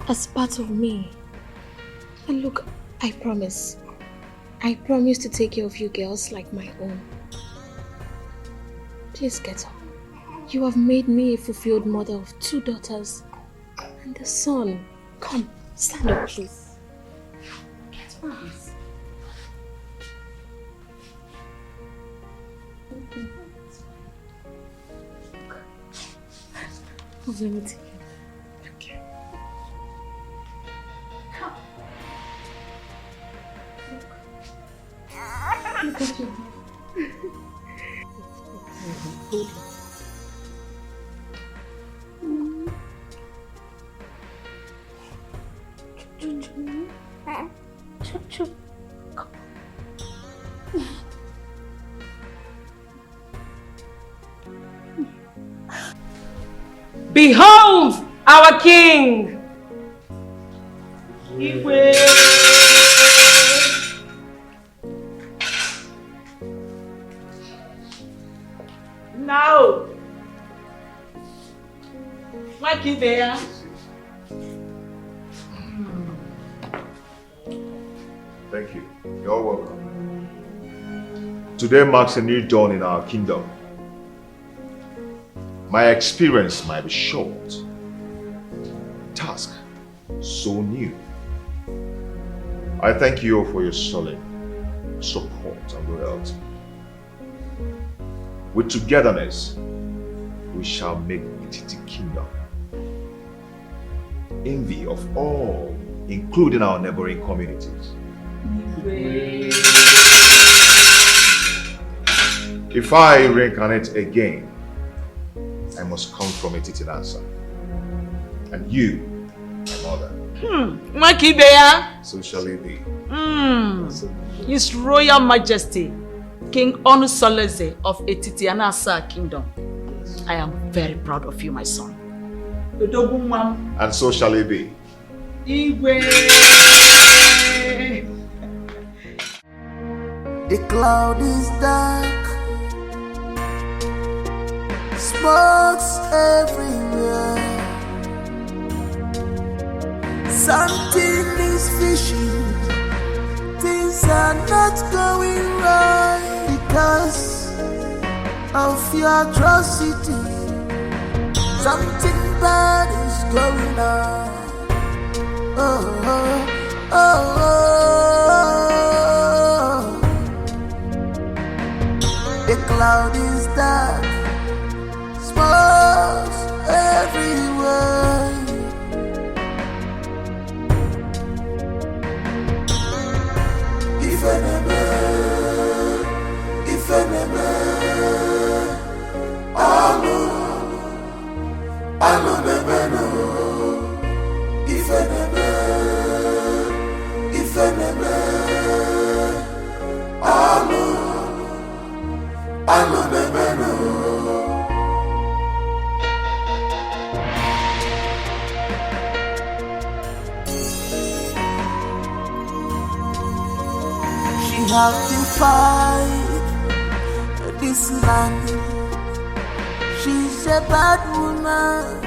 as part of me. And look, I promise to take care of you girls like my own. Please get up. You have made me a fulfilled mother of 2 daughters and a son. Come, stand up, please. Get up, please. Let me take you. Okay. Come. Look at you. Behold our king! Now, Maki there. Thank you. You're welcome. Today marks a new dawn in our kingdom. My experience might be short. Task so new. I thank you all for your solid support and loyalty. With togetherness, we shall make Etiti Kingdom envy of all, including our neighboring communities. If I reincarnate again, I must come from Etiti Nansa. And you, my mother. Makibea. So shall it be. His Royal Majesty, King Onusoleze of Etiti Nansa Kingdom. I am very proud of you, my son. And so shall it be. The cloud is dark, smokes everywhere. Something is fishing, things are not going right because of your atrocity. Something bad is going on. Oh, oh, oh, oh. The cloud is dark, smokes everywhere. Ifeneme, anu nebeno. Ifeneme, anu nebeno. She have defied this land. She's a bad woman.